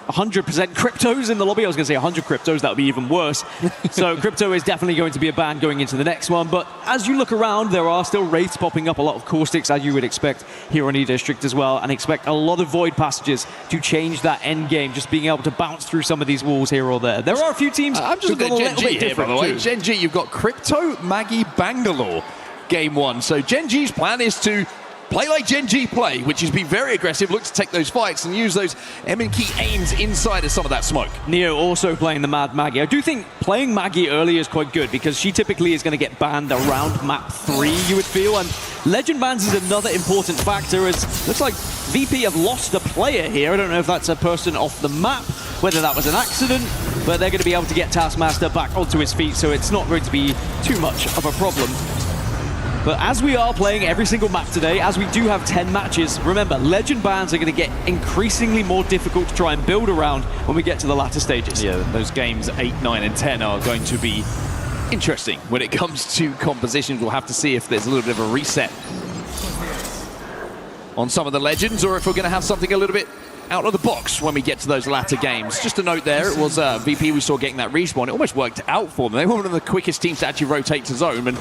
100% cryptos in the lobby. I was going to say 100 cryptos, that would be even worse. So crypto is definitely going to be a ban going into the next one. But as you look around, there are still wraiths popping up, a lot of caustics as you would expect here on E-District as well, and expect a lot of void passages to change that end game, just being able to bounce through some of these walls here or there. There are a few teams I'm just looking at Gen G here, by the way. Gen G, you've got Crypto, Maggie, Bangalore, game 1. So Gen G's plan is to play like Gen G play, which is be very aggressive, look to take those fights and use those key aims inside of some of that smoke. Neo also playing the Mad Maggie. I do think playing Maggie early is quite good because she typically is going to get banned around map 3, you would feel, and Legend bans is another important factor as looks like VP have lost a player here. I don't know if that's a person off the map, whether that was an accident, but they're going to be able to get Taskmaster back onto his feet, so it's not going to be too much of a problem. But as we are playing every single map today, as we do have 10 matches, remember, Legend bans are going to get increasingly more difficult to try and build around when we get to the latter stages. Yeah, those games 8, 9, and 10 are going to be interesting when it comes to compositions. We'll have to see if there's a little bit of a reset on some of the Legends, or if we're going to have something a little bit out of the box when we get to those latter games. Just a note there, it was VP we saw getting that respawn. It almost worked out for them. They were one of the quickest teams to actually rotate to zone, and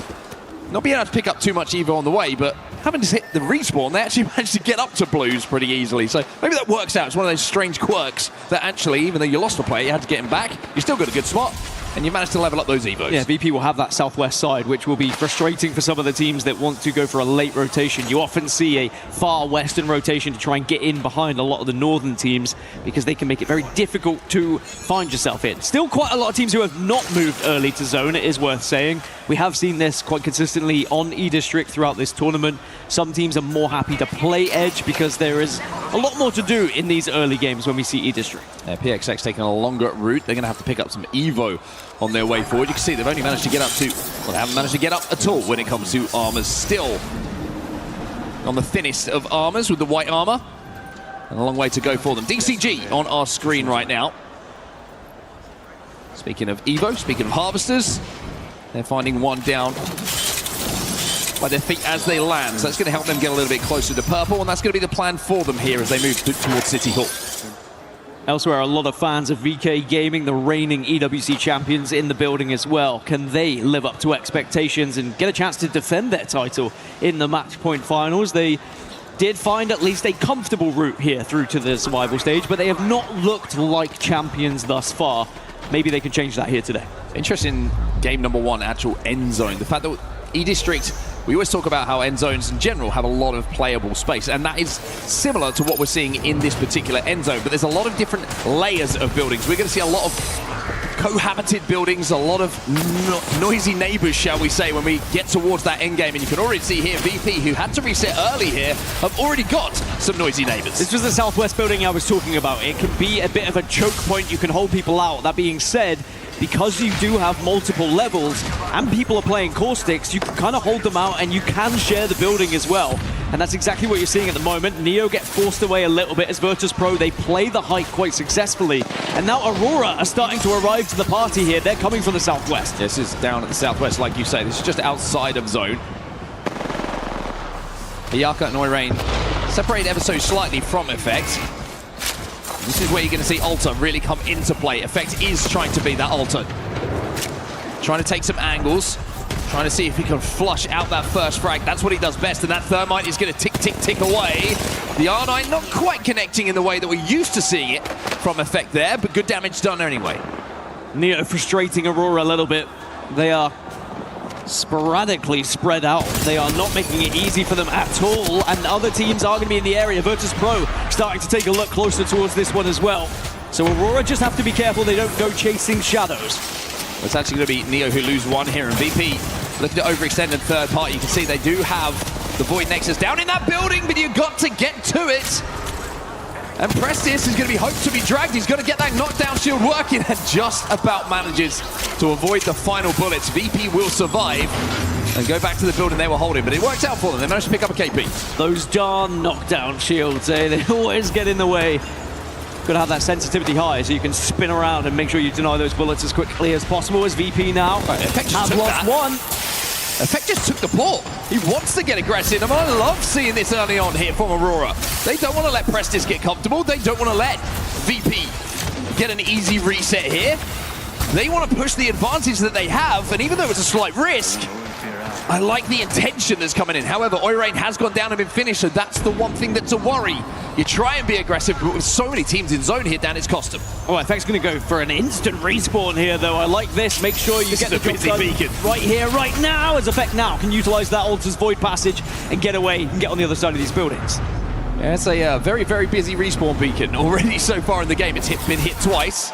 not being able to pick up too much Evo on the way, but having to hit the respawn, they actually managed to get up to blues pretty easily. So maybe that works out. It's one of those strange quirks that actually, even though you lost a player, you had to get him back, you still got a good spot, and you managed to level up those Evos. Yeah, VP will have that southwest side, which will be frustrating for some of the teams that want to go for a late rotation. You often see a far western rotation to try and get in behind a lot of the northern teams because they can make it very difficult to find yourself in. Still quite a lot of teams who have not moved early to zone, it is worth saying. We have seen this quite consistently on E-District throughout this tournament. Some teams are more happy to play edge because there is a lot more to do in these early games when we see E-District. PXX taking a longer route. They're going to have to pick up some Evo on their way forward. You can see they've only managed to get up to, well, they haven't managed to get up at all when it comes to armors. Still on the thinnest of armors with the white armor. And a long way to go for them. DCG on our screen right now. Speaking of Evo, speaking of harvesters, they're finding one down by their feet as they land. So that's going to help them get a little bit closer to purple, and that's going to be the plan for them here as they move towards City Hall. Elsewhere, a lot of fans of VK Gaming, the reigning EWC champions, in the building as well. Can they live up to expectations and get a chance to defend their title in the match point finals? They did find at least a comfortable route here through to the survival stage, but they have not looked like champions thus far. Maybe they can change that here today. Interesting game number 1, actual end zone. The fact that E-District, we always talk about how end zones in general have a lot of playable space, and that is similar to what we're seeing in this particular end zone, but there's a lot of different layers of buildings. We're going to see a lot of cohabited buildings, a lot of noisy neighbors, shall we say, when we get towards that end game. And you can already see here VP, who had to reset early here, have already got some noisy neighbors. This was the southwest building I was talking about. It can be a bit of a choke point. You can hold people out. That being said, because you do have multiple levels and people are playing caustics, you can kind of hold them out and you can share the building as well. And that's exactly what you're seeing at the moment. Neo get forced away a little bit as Virtus Pro. They play the height quite successfully. And now Aurora are starting to arrive to the party here. They're coming from the southwest. This is down at the southwest, like you say. This is just outside of zone. Iyaka and Oirain separate ever so slightly from Effect. This is where you're going to see Alta really come into play. Effect is trying to be that Alta. Trying to take some angles. Trying to see if he can flush out that first frag. That's what he does best, and that Thermite is going to tick, tick, tick away. The R9 not quite connecting in the way that we're used to seeing it from Effect there, but good damage done anyway. Neo frustrating Aurora a little bit. They are sporadically spread out. They are not making it easy for them at all, and other teams are going to be in the area. Virtus Pro starting to take a look closer towards this one as well. So Aurora just have to be careful they don't go chasing shadows. It's actually going to be Neo who lose one here, and VP looking to overextend in third party. You can see they do have The Void Nexus down in that building, but you got to get to it. And Prestis is going to be hoped to be dragged. He's going to get that knockdown shield working and just about manages to avoid the final bullets. VP will survive and go back to the building they were holding, but it worked out for them. They managed to pick up a KP. Those darn knockdown shields, they always get in the way. Got to have that sensitivity high so you can spin around and make sure you deny those bullets as quickly as possible. As VP now has lost one. Effect just took the ball. He wants to get aggressive. I love seeing this early on here from Aurora. They don't want to let Prestis get comfortable. They don't want to let VP get an easy reset here. They want to push the advantage that they have, and even though it's a slight risk, I like the intention that's coming in. However, Oirain has gone down and been finished, so that's the one thing that's a worry. You try and be aggressive, but with so many teams in zone here, Dan, it's cost them. Oh, Effect's going to go for an instant respawn here, though. I like this. Make sure you get the job done beacon right here, right now, as Effect now can utilize that Altar's Void Passage and get away and get on the other side of these buildings. Yeah, it's a very, very busy respawn beacon already so far in the game. It's been hit twice.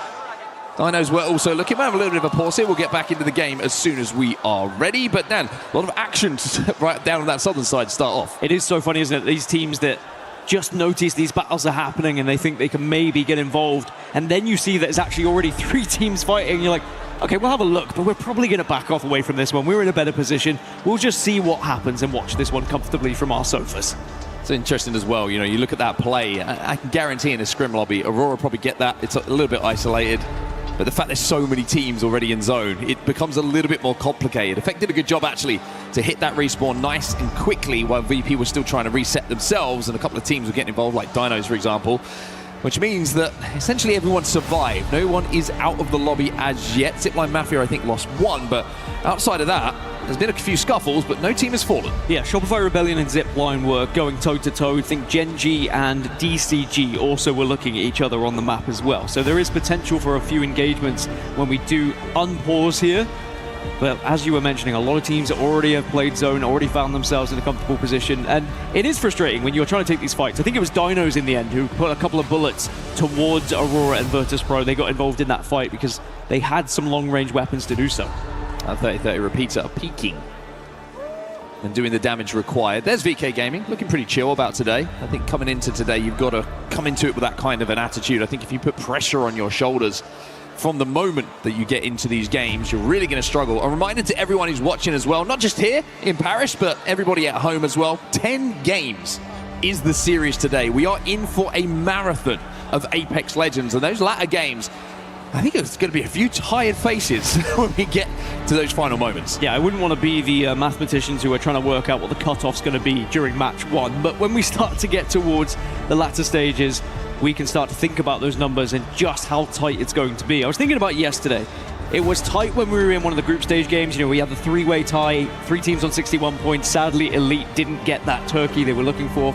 Dinos were also looking. We'll have a little bit of a pause here. We'll get back into the game as soon as we are ready. But Dan, a lot of action right down on that southern side to start off. It is so funny, isn't it? These teams that just notice these battles are happening and they think they can maybe get involved. And then you see that it's actually already 3 teams fighting. You're like, okay, we'll have a look, but we're probably going to back off away from this one. We're in a better position. We'll just see what happens and watch this one comfortably from our sofas. It's interesting as well. You know, you look at that play. I can guarantee in a scrim lobby, Aurora probably get that. It's a little bit isolated. But the fact there's so many teams already in zone, it becomes a little bit more complicated. Effect did a good job, actually, to hit that respawn nice and quickly while VP was still trying to reset themselves, and a couple of teams were getting involved, like Dinos, for example, which means that essentially everyone survived. No one is out of the lobby as yet. Zipline Mafia, I think, lost 1, but outside of that, there's been a few scuffles, but no team has fallen. Yeah, Shopify Rebellion and Zipline were going toe-to-toe. I think Gen.G and DCG also were looking at each other on the map as well. So there is potential for a few engagements when we do unpause here. But as you were mentioning, a lot of teams already have played zone, already found themselves in a comfortable position. And it is frustrating when you're trying to take these fights. I think it was Dinos in the end who put a couple of bullets towards Aurora and Virtus Pro. They got involved in that fight because they had some long-range weapons to do so. 30-30 repeater peaking and doing the damage required. There's VK Gaming, looking pretty chill about today. I think coming into today, you've got to come into it with that kind of an attitude. I think if you put pressure on your shoulders from the moment that you get into these games, you're really going to struggle. A reminder to everyone who's watching as well, not just here in Paris, but everybody at home as well. 10 games is the series today. We are in for a marathon of Apex Legends, and those latter games, I think it's going to be a few tired faces when we get to those final moments. Yeah, I wouldn't want to be the mathematicians who are trying to work out what the cutoff's going to be during match 1. But when we start to get towards the latter stages, we can start to think about those numbers and just how tight it's going to be. I was thinking about yesterday. It was tight when we were in one of the group stage games. You know, we had the 3-way tie, 3 teams on 61 points. Sadly, Elite didn't get that turkey they were looking for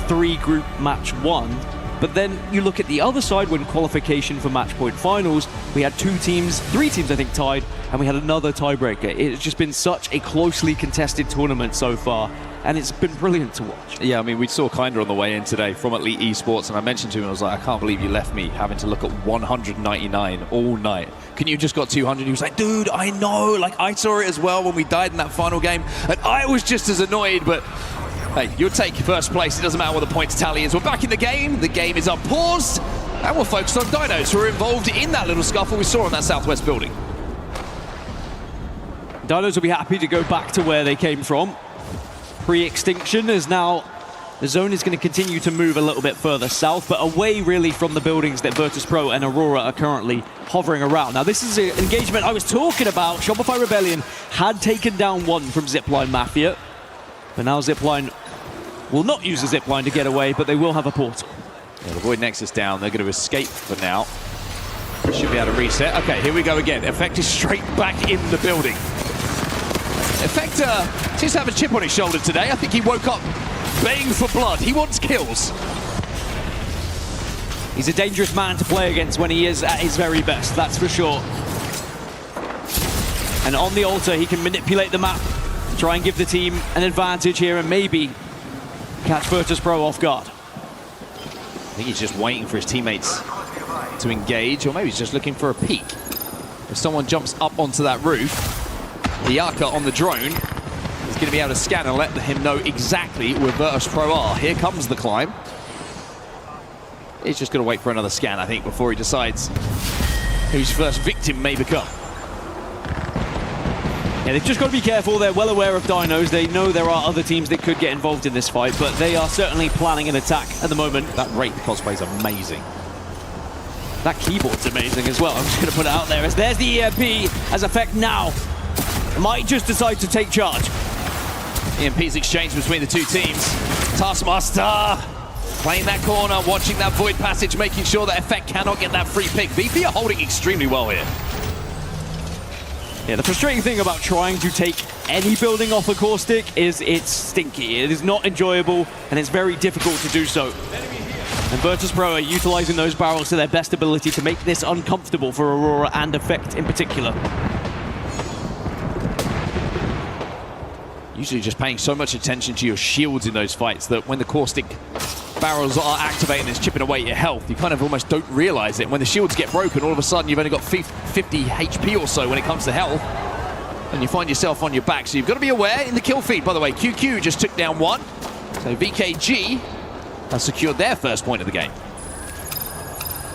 3 group match 1. But then you look at the other side when qualification for match point finals, we had 3 teams I think tied, and we had another tiebreaker. It's just been such a closely contested tournament so far, and it's been brilliant to watch. Yeah, I mean, we saw Kinder on the way in today from Elite Esports, and I mentioned to him, I was like, I can't believe you left me having to look at 199 all night. Can you just got 200? He was like, dude, I know, like I saw it as well when we died in that final game, and I was just as annoyed, but hey, you'll take first place. It doesn't matter what the points tally is. We're back in the game. The game is unpaused. And we're focused on Dinos, who are involved in that little scuffle we saw on that southwest building. Dinos will be happy to go back to where they came from. Pre-extinction is now... The zone is going to continue to move a little bit further south, but away really from the buildings that Virtus Pro and Aurora are currently hovering around. Now, this is an engagement I was talking about. Shopify Rebellion had taken down 1 from Zipline Mafia. But now Zipline will not use the zipline to get away, but they will have a portal. Yeah, the Void Nexus down. They're going to escape for now. Should be able to reset. Okay, here we go again. Effect is straight back in the building. Effect seems to have a chip on his shoulder today. I think he woke up baying for blood. He wants kills. He's a dangerous man to play against when he is at his very best, that's for sure. And on the altar, he can manipulate the map, try and give the team an advantage here, and maybe catch Virtus Pro off guard. I think he's just waiting for his teammates to engage, or maybe he's just looking for a peek. If someone jumps up onto that roof, the Yaka on the drone is going to be able to scan and let him know exactly where Virtus Pro are. Here comes the climb. He's just going to wait for another scan, I think, before he decides whose first victim may become. Yeah, they've just got to be careful. They're well aware of Dinos. They know there are other teams that could get involved in this fight, but they are certainly planning an attack at the moment. That Wraith cosplay is amazing. That keyboard's amazing as well. I'm just going to put it out there. As there's the EMP as effect now. Might just decide to take charge. EMP's exchange between the two teams. Taskmaster playing that corner, watching that void passage, making sure that Effect cannot get that free pick. VP are holding extremely well here. Yeah, the frustrating thing about trying to take any building off a caustic is it's stinky. It is not enjoyable, and it's very difficult to do so. And Virtus Pro are utilizing those barrels to their best ability to make this uncomfortable for Aurora and Effect in particular. Usually just paying so much attention to your shields in those fights that when the caustic barrels are activating and it's chipping away at your health, you kind of almost don't realize it. When the shields get broken, all of a sudden you've only got 50 HP or so when it comes to health, and you find yourself on your back. So you've got to be aware in the kill feed. By the way, QQ just took down one, so VKG has secured their first point of the game.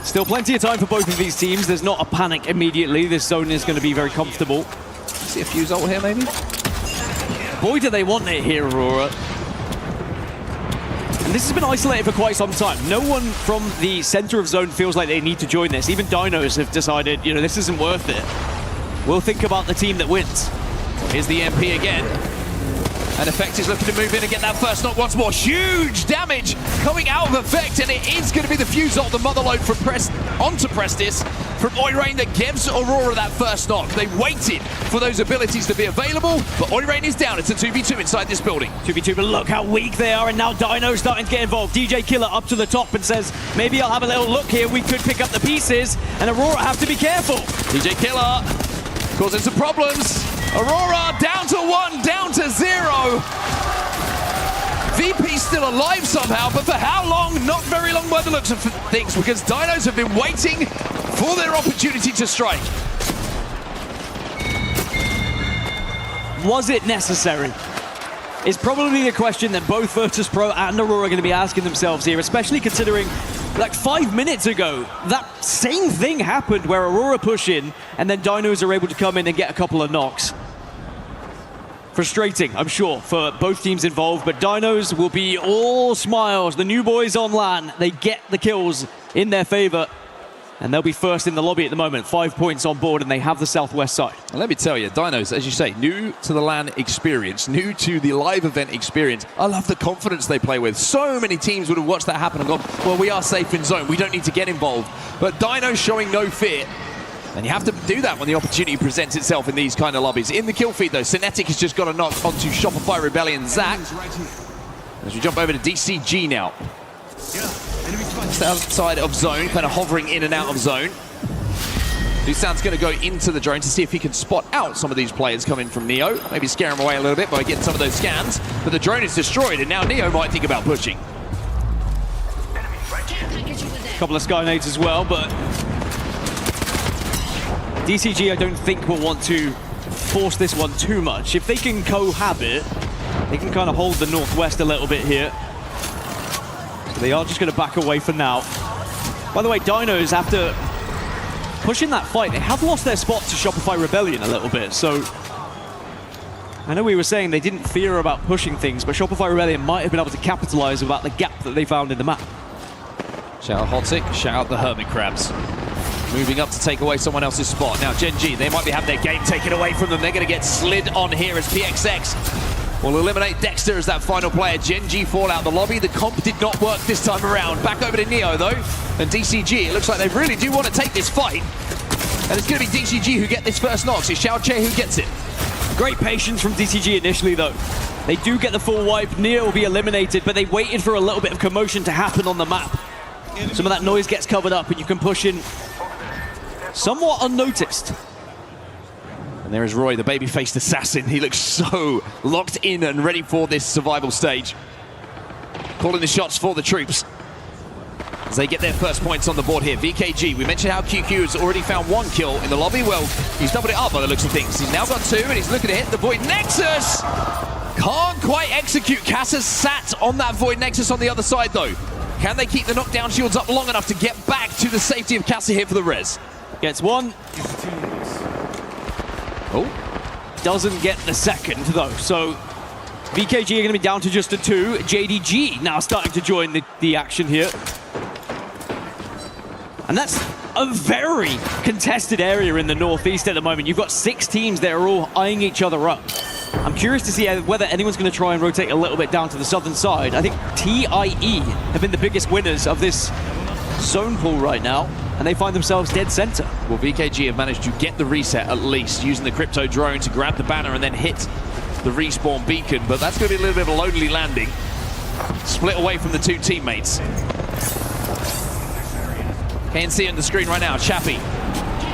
Still plenty of time for both of these teams. There's not a panic immediately. This zone is going to be very comfortable. See a fuse ult here, maybe? Boy, do they want it here, Aurora. And this has been isolated for quite some time. No one from the center of zone feels like they need to join this. Even Dinos have decided, you know, this isn't worth it. We'll think about the team that wins. Here's the MP again. And Effect is looking to move in and get that first knock once more. Huge damage coming out of Effect, and it is going to be the fuse ult, the motherload from onto Prestis from Oirain that gives Aurora that first knock. They waited for those abilities to be available, but Oirain is down. It's a 2v2 inside this building. 2v2, but look how weak they are, and now Dino's starting to get involved. DJ Killer up to the top and says, maybe I'll have a little look here. We could pick up the pieces, and Aurora have to be careful. DJ Killer causing some problems. Aurora down to 1, down to 0. VP still alive somehow, but for how long? Not very long by the looks of things, because Dinos have been waiting for their opportunity to strike. Was it necessary? Is probably the question that both Virtus Pro and Aurora are going to be asking themselves here, especially considering like 5 minutes ago, that same thing happened where Aurora push in and then Dinos are able to come in and get a couple of knocks. Frustrating, I'm sure, for both teams involved, but Dinos will be all smiles. The new boys on LAN, they get the kills in their favor, and they'll be first in the lobby at the moment. 5 points on board, and they have the southwest side. And let me tell you, Dinos, as you say, new to the LAN experience, new to the live event experience. I love the confidence they play with. So many teams would have watched that happen and gone, well, we are safe in zone. We don't need to get involved. But Dinos showing no fear. And you have to do that when the opportunity presents itself in these kind of lobbies. In the kill feed, though, Synetic has just got a knock onto Shopify Rebellion Zach. As we jump over to DCG now. Just outside of zone, kind of hovering in and out of zone. Dusan's going to go into the drone to see if he can spot out some of these players coming from Neo. Maybe scare him away a little bit by getting some of those scans. But the drone is destroyed, and now Neo might think about pushing. A couple of Skynades as well, but DCG, I don't think, will want to force this one too much. If they can cohabit, they can kind of hold the northwest a little bit here. So they are just going to back away for now. By the way, Dinos, after pushing that fight, they have lost their spot to Shopify Rebellion a little bit. So I know we were saying they didn't fear about pushing things, but Shopify Rebellion might have been able to capitalize about the gap that they found in the map. Shout out Hotic, shout out the Hermit Crabs. Moving up to take away someone else's spot. Now Gen G, they might be having their game taken away from them. They're going to get slid on here as PXX will eliminate Dexter as that final player. Gen G fall out the lobby. The comp did not work this time around. Back over to Neo though. And DCG, it looks like they really do want to take this fight. And it's going to be DCG who get this first knock. So Xiao Che who gets it. Great patience from DCG initially though. They do get the full wipe. Neo will be eliminated, but they waited for a little bit of commotion to happen on the map. Some of that noise gets covered up and you can push in somewhat unnoticed. And there is Roy, the baby-faced assassin. He looks so locked in and ready for this survival stage. Calling the shots for the troops as they get their first points on the board here. VKG, we mentioned how QQ has already found 1 kill in the lobby. Well, he's doubled it up by the looks of things. He's now got 2, and he's looking to hit the Void Nexus. Can't quite execute. Cassa's sat on that Void Nexus on the other side, though. Can they keep the knockdown shields up long enough to get back to the safety of Cassa here for the res? Gets one. Oh. Doesn't get the second, though. So VKG are going to be down to just a 2. JDG now starting to join the action here. And that's a very contested area in the Northeast at the moment. You've got 6 teams that are all eyeing each other up. I'm curious to see whether anyone's going to try and rotate a little bit down to the southern side. I think TIE have been the biggest winners of this zone pool right now, and they find themselves dead center. Well, VKG have managed to get the reset at least, using the crypto drone to grab the banner and then hit the respawn beacon, but that's going to be a little bit of a lonely landing. Split away from the 2 teammates. Can't see it on the screen right now. Chappie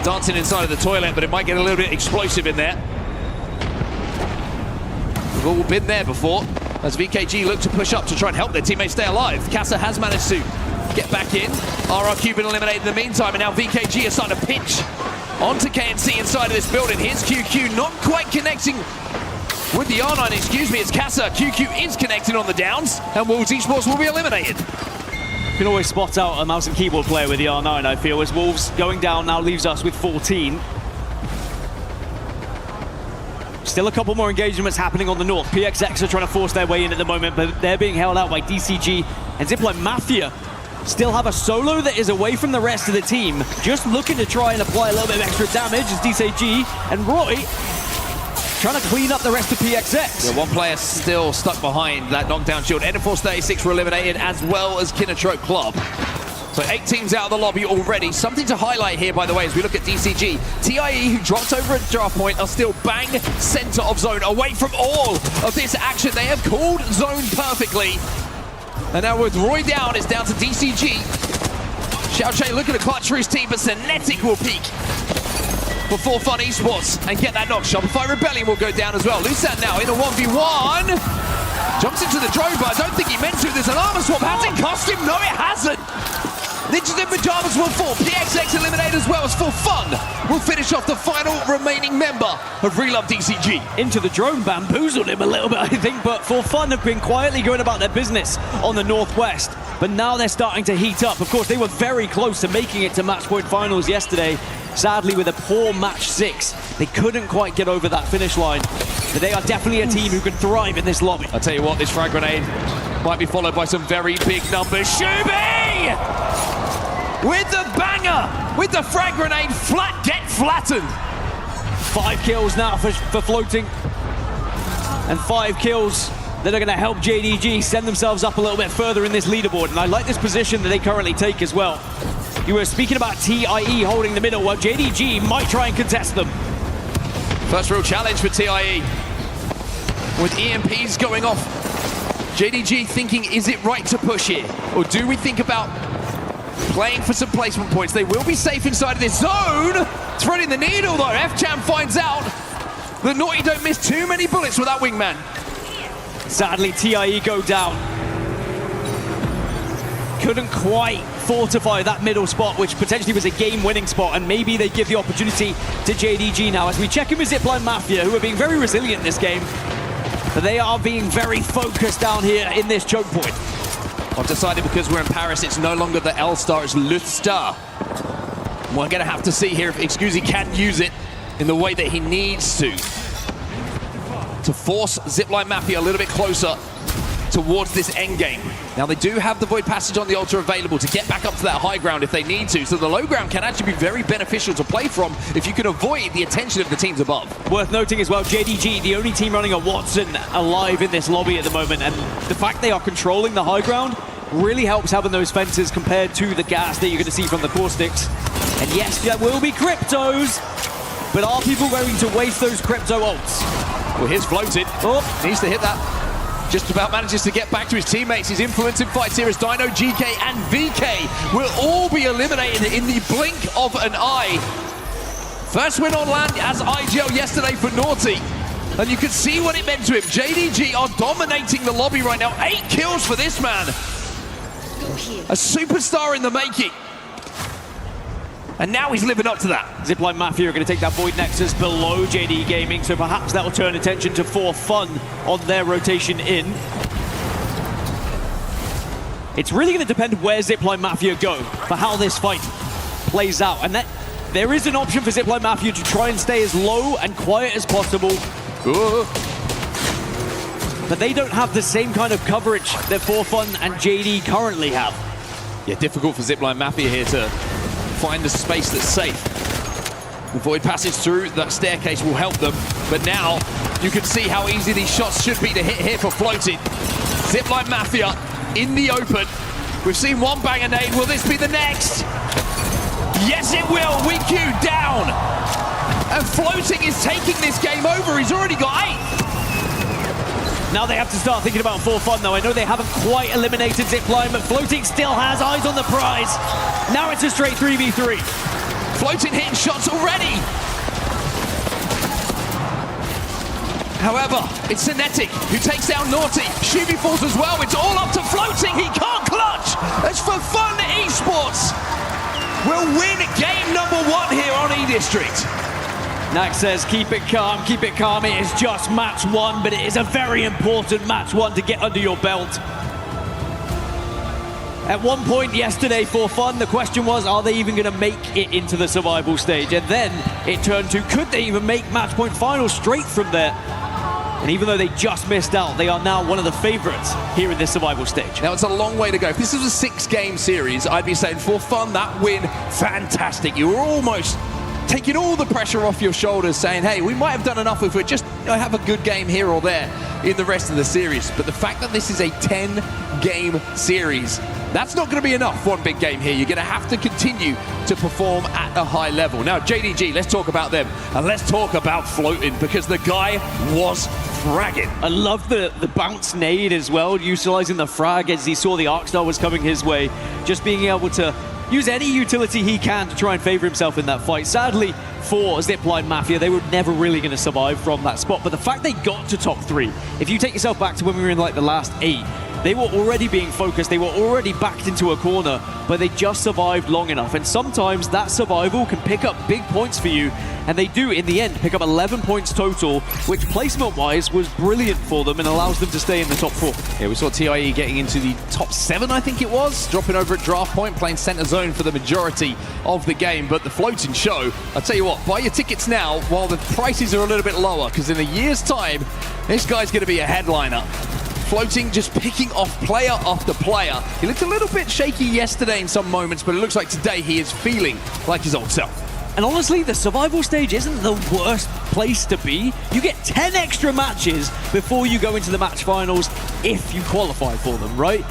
dancing inside of the toilet, but it might get a little bit explosive in there. We've all been there before, as VKG look to push up to try and help their teammates stay alive. Cassa has managed to get back in. RRQ been eliminated in the meantime, and now VKG is starting to pinch onto KNC inside of this building. Here's QQ not quite connecting with the R9, excuse me, it's Cassa. QQ is connecting on the downs, and Wolves Esports will be eliminated. You can always spot out a mouse and keyboard player with the R9, I feel, as Wolves going down now leaves us with 14. Still a couple more engagements happening on the north. PXX are trying to force their way in at the moment, but they're being held out by DCG and Zipline Mafia. Still have a solo that is away from the rest of the team, just looking to try and apply a little bit of extra damage as DCG and Roy trying to clean up the rest of PXX. Yeah, one player still stuck behind that knockdown shield. Enderforce 36 were eliminated, as well as Kinnetrope Club. So 8 teams out of the lobby already. Something to highlight here, by the way, as we look at DCG. TIE, who dropped over at draft point, are still bang center of zone, away from all of this action. They have called zone perfectly. And now with Roy down, it's down to DCG. Xiaoche looking to clutch for his team, but Senetic will peak before Fun Esports and get that knock. Shopify Rebellion will go down as well. Lusan now in a 1v1. Jumps into the drone, but I don't think he meant to. There's an armor swap. Has it cost him? No, it hasn't. Ninjas in Pajamas will fall. PXX eliminated as well as For Fun will finish off the final remaining member of Relove DCG. Into the drone, bamboozled him a little bit, I think, but For Fun have been quietly going about their business on the northwest. But now they're starting to heat up. Of course, they were very close to making it to match point finals yesterday. Sadly, with a poor match 6, they couldn't quite get over that finish line. But they are definitely a team who can thrive in this lobby. I'll tell you what, this frag grenade might be followed by some very big numbers. Shubi! With the banger! With the frag grenade, flat get flattened. 5 kills now for floating. And 5 kills that are going to help JDG send themselves up a little bit further in this leaderboard. And I like this position that they currently take as well. You were speaking about TIE holding the middle, while JDG might try and contest them. First real challenge for TIE. With EMPs going off. JDG thinking, is it right to push here? Or do we think about playing for some placement points? They will be safe inside of this zone. Threading the needle though. F-Champ finds out that Naughty don't miss too many bullets with that wingman. Sadly, TIE go down. Couldn't quite fortify that middle spot, which potentially was a game-winning spot, and maybe they give the opportunity to JDG now. As we check in with Zipline Mafia, who are being very resilient this game, but they are being very focused down here in this choke point. I've decided because we're in Paris, it's no longer the L-Star, it's Le Star. We're going to have to see here if Excusey can use it in the way that he needs to force Zipline Mafia a little bit closer towards this end game. Now they do have the Void Passage on the altar available to get back up to that high ground if they need to, so the low ground can actually be very beneficial to play from if you can avoid the attention of the teams above. Worth noting as well, JDG, the only team running a Watson alive in this lobby at the moment, and the fact they are controlling the high ground really helps having those fences compared to the gas that you're going to see from the Caustics. And yes, there will be cryptos, but are people going to waste those crypto ults? Well, here's Floated. Oh, needs to hit that. Just about manages to get back to his teammates. His influencing fights here as Dino, GK, and VK will all be eliminated in the blink of an eye. First win on land as IGL yesterday for Naughty. And you can see what it meant to him. JDG are dominating the lobby right now. 8 kills for this man. A superstar in the making. And now he's living up to that. Zipline Mafia are going to take that Void Nexus below JD Gaming, so perhaps that will turn attention to For Fun on their rotation in. It's really going to depend where Zipline Mafia go for how this fight plays out. And that there is an option for Zipline Mafia to try and stay as low and quiet as possible. But they don't have the same kind of coverage that For Fun and JD currently have. Yeah, difficult for Zipline Mafia here to find a space that's safe. The Void passage through that staircase will help them, but now you can see how easy these shots should be to hit here for Floating. Zipline Mafia in the open. We've seen one banger nade. Will this be the next? Yes, it will. WeQ down. And Floating is taking this game over. He's already got 8. Now they have to start thinking about For Fun, though. I know they haven't quite eliminated Zipline, but Floating still has eyes on the prize. Now it's a straight 3v3. Floating hitting shots already. However, it's Cinetic who takes down Naughty. Shuby falls as well. It's all up to Floating. He can't clutch. As For Fun Esports will win game number 1 here on E-District. Nax says, keep it calm, keep it calm. It is just match 1, but it is a very important match 1 to get under your belt. At one point yesterday, For Fun, the question was, are they even going to make it into the survival stage? And then it turned to, could they even make match point finals straight from there? And even though they just missed out, they are now one of the favorites here in this survival stage. Now, it's a long way to go. If this was a 6-game series, I'd be saying For Fun, that win, fantastic. You were almost taking all the pressure off your shoulders, saying, hey, we might have done enough if we just have a good game here or there in the rest of the series. But the fact that this is a 10-game series, that's not going to be enough one big game here. You're going to have to continue to perform at a high level. Now, JDG, let's talk about them. And let's talk about Floating, because the guy was fragging. I love the bounce nade as well, utilizing the frag as he saw the Arcstar was coming his way. Just being able to use any utility he can to try and favor himself in that fight. Sadly, for Zipline Mafia, they were never really going to survive from that spot. But the fact they got to top 3, if you take yourself back to when we were in like the last 8, they were already being focused, they were already backed into a corner, but they just survived long enough. And sometimes that survival can pick up big points for you, and they do, in the end, pick up 11 points total, which placement-wise was brilliant for them and allows them to stay in the top 4. Yeah, we saw TIE getting into the top 7, I think it was, dropping over at draft point, playing center zone for the majority of the game. But the Floating show, I'll tell you what, buy your tickets now while the prices are a little bit lower, because in a year's time, this guy's going to be a headliner. Floating just picking off player after player. He looked a little bit shaky yesterday in some moments, but it looks like today he is feeling like his old self. And honestly, the survival stage isn't the worst place to be. You get 10 extra matches before you go into the match finals if you qualify for them, right?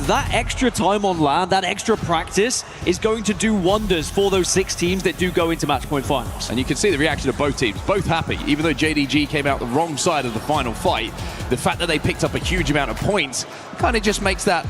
That extra time on land, that extra practice is going to do wonders for those 6 teams that do go into match point finals. And you can see the reaction of both teams, both happy. Even though JDG came out the wrong side of the final fight, the fact that they picked up a huge amount of points kind of just makes that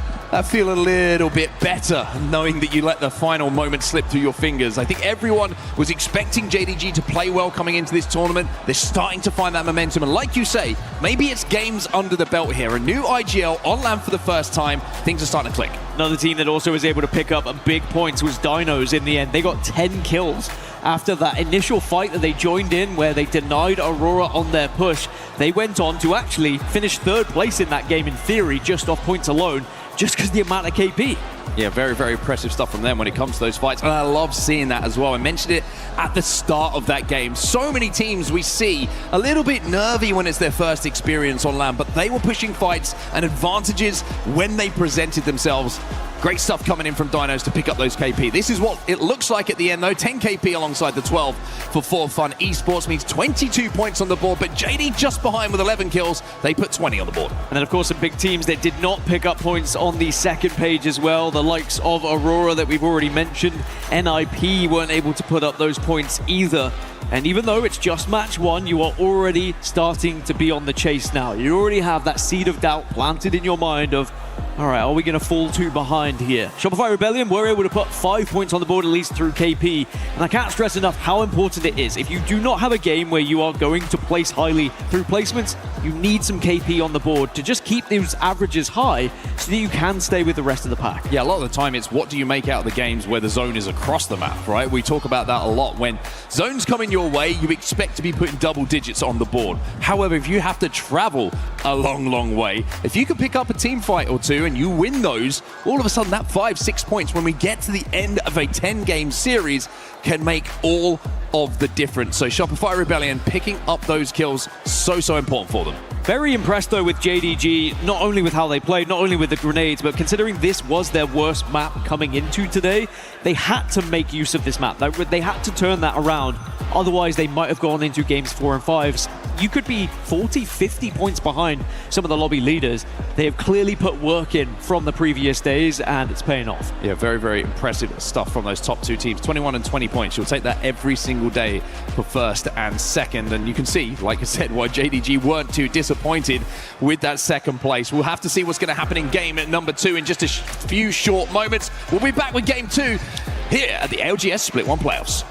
feel a little bit better, knowing that you let the final moment slip through your fingers. I think everyone was expecting JDG to play well coming into this tournament. They're starting to find that momentum, and like you say, maybe it's games under the belt here. A new IGL on land for the first time. Things are starting to click. Another team that also was able to pick up big points was Dinos in the end. They got 10 kills. After that initial fight that they joined in where they denied Aurora on their push, they went on to actually finish 3rd place in that game in theory, just off points alone, just because the amount of KP. Yeah, very, very impressive stuff from them when it comes to those fights. And I love seeing that as well. I mentioned it at the start of that game. So many teams we see a little bit nervy when it's their first experience on land, but they were pushing fights and advantages when they presented themselves. Great stuff coming in from Dinos to pick up those KP. This is what it looks like at the end, though. 10 KP alongside the 12 for Fun Esports means 22 points on the board, but JD just behind with 11 kills. They put 20 on the board. And then, of course, some big teams that did not pick up points on the second page as well. The likes of Aurora that we've already mentioned. NIP weren't able to put up those points either. And even though it's just match 1, you are already starting to be on the chase now. You already have that seed of doubt planted in your mind of, All right, are we going to fall too behind here? Shopify Rebellion were able to put 5 points on the board at least through KP, and I can't stress enough how important it is. If you do not have a game where you are going to place highly through placements, you need some KP on the board to just keep those averages high so that you can stay with the rest of the pack. Yeah, a lot of the time it's what do you make out of the games where the zone is across the map, right? We talk about that a lot. When zones coming your way, you expect to be putting double digits on the board. However, if you have to travel a long way, if you can pick up a team fight or two and you win those, all of a sudden that 5-6 points when we get to the end of a 10-game series can make all of the difference. So Shopify Rebellion picking up those kills, so important for them. Very impressed though with JDG, not only with how they played, not only with the grenades, but considering this was their worst map coming into today, they had to make use of this map. They had to turn that around. Otherwise, they might have gone into games 4 and 5s. You could be 40, 50 points behind some of the lobby leaders. They have clearly put work in from the previous days, and it's paying off. Yeah, very impressive stuff from those top two teams. 21 and 20 points. You'll take that every single day for first and second. And you can see, like I said, why JDG weren't too disappointed with that second place. We'll have to see what's going to happen in game at number 2 in just a few short moments. We'll be back with game 2 here at the ALGS Split 1 playoffs.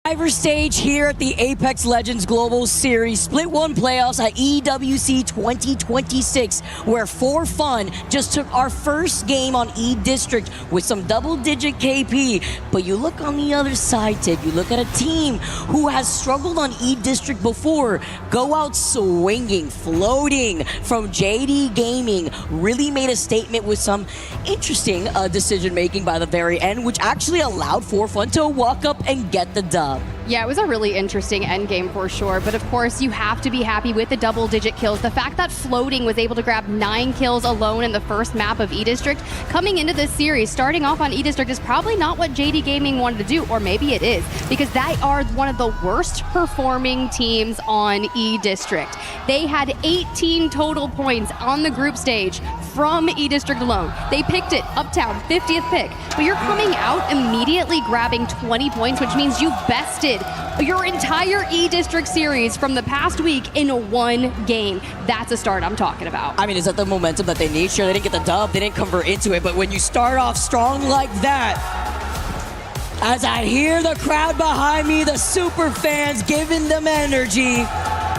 Survivor stage here at the Apex Legends Global Series Split 1 playoffs at EWC 2026, where For Fun just took our first game on E District with some double-digit KP. But you look on the other side, Tig, you look at a team who has struggled on E District before, go out swinging, floating from JD Gaming, really made a statement with some interesting decision-making by the very end, which actually allowed For Fun to walk up and get the dub. Yeah, it was a really interesting end game for sure, but of course you have to be happy with the double-digit kills. The fact that Floating was able to grab 9 kills alone in the first map of E-District coming into this series, starting off on E-District, is probably not what JD Gaming wanted to do, or maybe it is, because they are one of the worst performing teams on E-District. They had 18 total points on the group stage from E-District alone. They picked it, Uptown, 50th pick, but you're coming out immediately grabbing 20 points, which means you've bested your entire E-District series from the past week in one game. That's a start I'm talking about. I mean, is that the momentum that they need? Sure, they didn't get the dub, they didn't convert into it, but when you start off strong like that, as I hear the crowd behind me, the super fans giving them energy,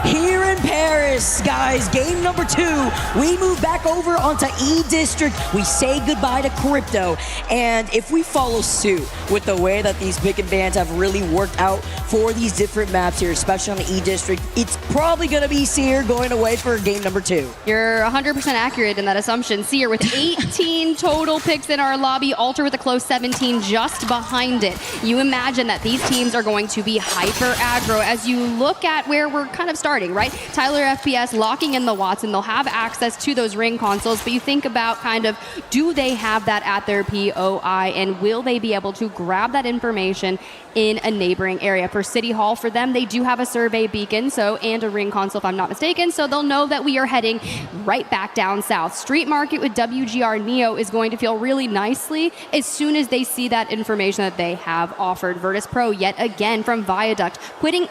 here in Paris, this, guys. Game number 2. We move back over onto E-District. We say goodbye to Crypto. And if we follow suit with the way that these pick and bans have really worked out for these different maps here, especially on the E-District, it's probably going to be Seer going away for game number 2. You're 100% accurate in that assumption. Seer with 18 total picks in our lobby, Alter with a close 17 just behind it. You imagine that these teams are going to be hyper aggro as you look at where we're kind of starting, right? Tyler FPS locking in the Watson. They'll have access to those ring consoles, but you think about kind of, do they have that at their POI, and will they be able to grab that information in a neighboring area? For City Hall, for them, they do have a survey beacon, and a ring console, if I'm not mistaken, so they'll know that we are heading right back down south. Street Market with WGR Neo is going to feel really nicely as soon as they see that information that they have offered. Virtus Pro, yet again from Viaduct,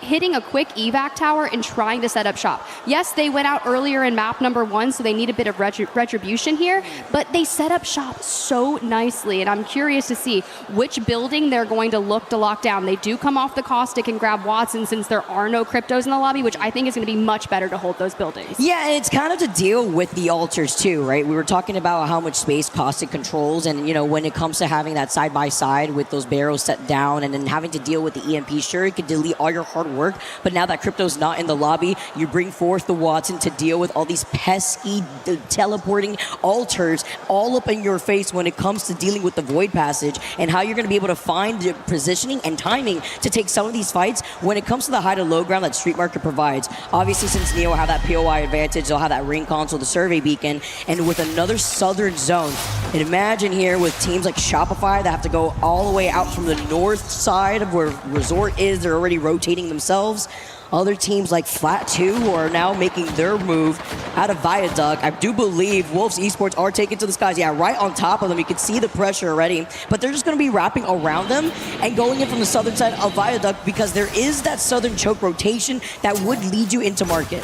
hitting a quick evac tower and trying to set up shop. Yes, they went out earlier in map number 1, so they need a bit of retribution here, but they set up shop so nicely, and I'm curious to see which building they're going to look to lock down. They do come off the caustic and grab Watson since there are no cryptos in the lobby, which I think is going to be much better to hold those buildings. Yeah, and it's kind of to deal with the altars too, right? We were talking about how much space caustic controls, and when it comes to having that side by side with those barrels set down and then having to deal with the EMP, sure, it could delete all your hard work, but now that crypto's not in the lobby, you bring forth the Watson to deal with all these pesky teleporting altars all up in your face when it comes to dealing with the void passage, and how you're going to be able to find the positioning and timing to take some of these fights when it comes to the high to low ground that Street Market provides. Obviously, since Neo will have that POI advantage, they'll have that ring console, the survey beacon, and with another southern zone. And imagine here with teams like Shopify that have to go all the way out from the north side of where Resort is, they're already rotating themselves. Other teams like Flat 2 are now making their move out of Viaduct. I do believe Wolves Esports are taken to the skies. Yeah, right on top of them. You can see the pressure already. But they're just going to be wrapping around them and going in from the southern side of Viaduct because there is that southern choke rotation that would lead you into market.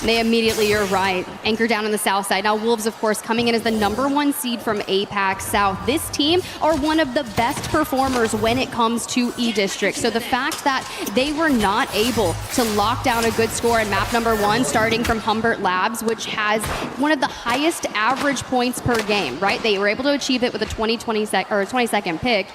They immediately, you're right, anchor down on the south side. Now Wolves, of course, coming in as the #1 seed from APAC South. This team are one of the best performers when it comes to E-District. So the fact that they were not able to lock down a good score in map #1, starting from Humbert Labs, which has one of the highest average points per game, right? They were able to achieve it with a 22nd pick.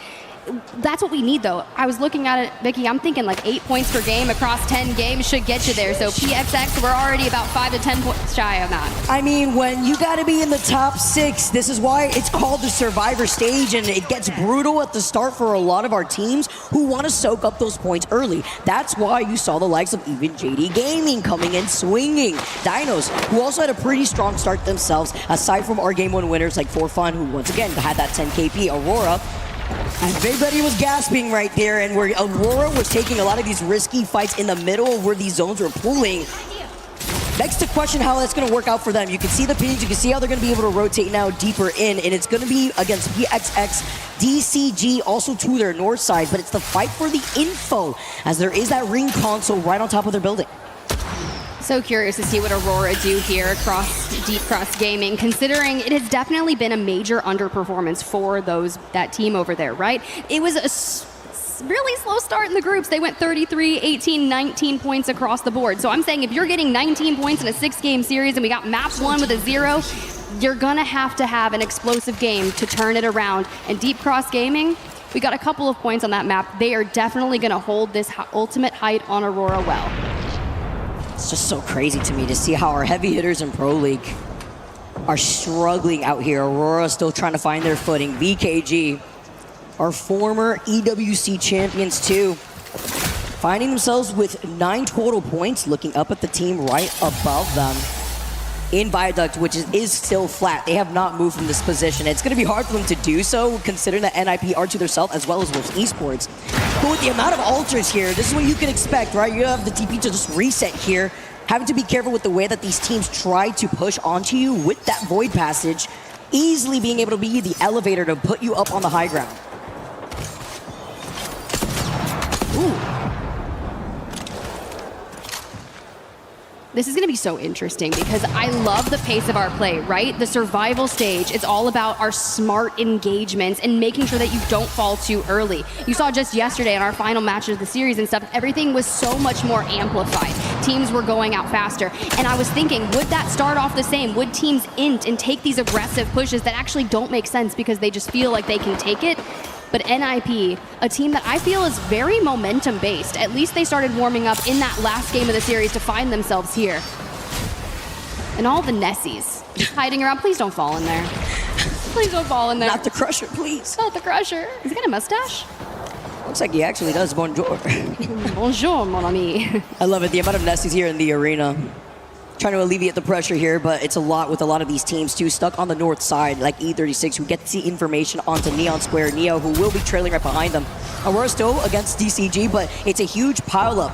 That's what we need, though. I was looking at it, Vicky, I'm thinking like 8 points per game across 10 games should get you there. So PXX, we're already about 5 to 10 points shy of that. I mean, when you got to be in the top 6, this is why it's called the Survivor stage, and it gets brutal at the start for a lot of our teams who want to soak up those points early. That's why you saw the likes of even JD Gaming coming in swinging. Dinos, who also had a pretty strong start themselves, aside from our Game 1 winners like For Fun, who once again had that 10 KP, Aurora. And everybody was gasping right there, and where Aurora was taking a lot of these risky fights in the middle of where these zones were pooling. Begs to question how that's going to work out for them. You can see the pins, you can see how they're going to be able to rotate now deeper in, and it's going to be against PXX, DCG, also to their north side, but it's the fight for the info, as there is that ring console right on top of their building. So curious to see what Aurora do here across Deep Cross Gaming, considering it has definitely been a major underperformance for that team over there, right? It was a really slow start in the groups. They went 33, 18, 19 points across the board. So I'm saying if you're getting 19 points in a 6-game series and we got map 1 with a 0, you're gonna have to have an explosive game to turn it around. And Deep Cross Gaming, we got a couple of points on that map. They are definitely gonna hold this ultimate height on Aurora well. It's just so crazy to me to see how our heavy hitters in Pro League are struggling out here. Aurora still trying to find their footing. VKG, our former EWC champions too, finding themselves with 9 total points, looking up at the team right above them in Viaduct, which is still flat. They have not moved from this position. It's going to be hard for them to do so, considering that NIP are to their south as well as Wolves Esports. But with the amount of altars here, this is what you can expect, right? You have the TP to just reset here. Having to be careful with the way that these teams try to push onto you with that void passage, easily being able to be the elevator to put you up on the high ground. Ooh. This is going to be so interesting because I love the pace of our play, right? The survival stage, it's all about our smart engagements and making sure that you don't fall too early. You saw just yesterday in our final matches of the series and stuff, everything was so much more amplified. teams were going out faster. And I was thinking, would that start off the same? Would teams int and take these aggressive pushes that actually don't make sense because they just feel like they can take it? But NIP, a team that I feel is very momentum-based. At least they started warming up in that last game of the series to find themselves here. And all the Nessies hiding around. Please don't fall in there. Please don't fall in there. Not the Crusher, please. Not the Crusher. Has he got a mustache? Looks like he actually does. Bonjour. Bonjour, mon ami. I love it. The amount of Nessies here in the arena. Trying to alleviate the pressure here, but it's a lot with a lot of these teams too. Stuck on the north side, like E36, who get to see information onto Neon Square. Neo, who will be trailing right behind them. Aurora still against DCG, but it's a huge pileup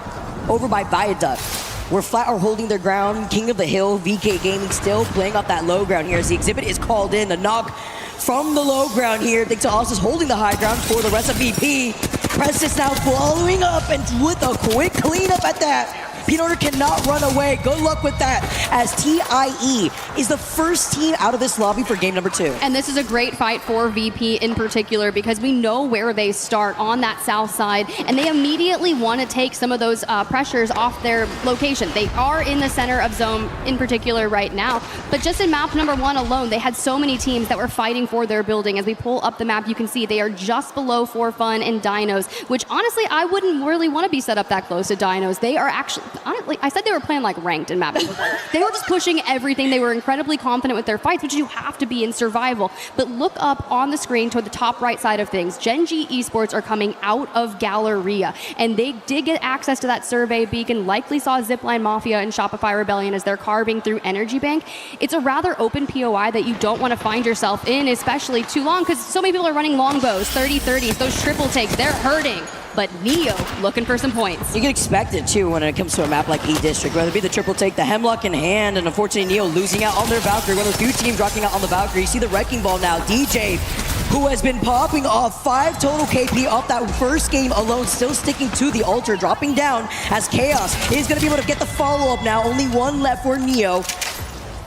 over by Viaduct. Where Flat are holding their ground. King of the Hill, VK Gaming still playing off that low ground here as the exhibit is called in. The knock from the low ground here. Dictaos is holding the high ground for the rest of VP. Prestis now following up and with a quick cleanup at that. P-Order cannot run away. Good luck with that, as TIE is the first team out of this lobby for game number 2. And this is a great fight for VP in particular because we know where they start on that south side, and they immediately want to take some of those pressures off their location. They are in the center of zone in particular right now, but just in map number 1 alone, they had so many teams that were fighting for their building. As we pull up the map, you can see they are just below For Fun and Dinos, which honestly, I wouldn't really want to be set up that close to Dinos. They are actually... Honestly, I said they were playing like ranked in map. They were just pushing everything. They were incredibly confident with their fights, which you have to be in survival. But look up on the screen toward the top right side of things. Gen G Esports are coming out of Galleria, and they did get access to that survey beacon, likely saw Zipline Mafia and Shopify Rebellion as they're carving through Energy Bank. It's a rather open POI that you don't want to find yourself in, especially too long, because so many people are running longbows, 30-30s, those triple takes, they're hurting. But Neo looking for some points. You can expect it too when it comes to a map like E-District, whether it be the triple take, the Hemlock in hand, and unfortunately Neo losing out on their Valkyrie. One of the few teams rocking out on the Valkyrie. You see the Wrecking Ball now. DJ, who has been popping off 5 total KP off that first game alone, still sticking to the altar, dropping down as Chaos is going to be able to get the follow-up now. Only one left for Neo.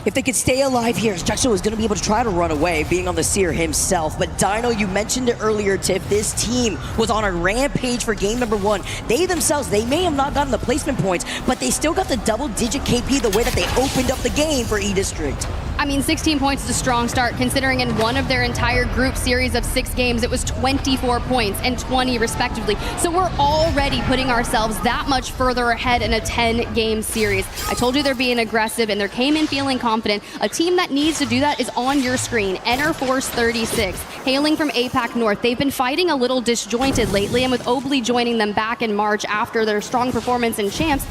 If they could stay alive here, Structure is going to be able to try to run away, being on the Seer himself. But Dino, you mentioned it earlier, Tiff, this team was on a rampage for game number 1. They themselves, they may have not gotten the placement points, but they still got the double-digit KP the way that they opened up the game for E-District. I mean, 16 points is a strong start, considering in one of their entire group series of 6 games, it was 24 points and 20 respectively. So we're already putting ourselves that much further ahead in a 10-game series. I told you they're being aggressive, and they came in feeling confident. A team that needs to do that is on your screen. Enter Force 36, hailing from APAC North. They've been fighting a little disjointed lately, and with Obley joining them back in March after their strong performance in Champs,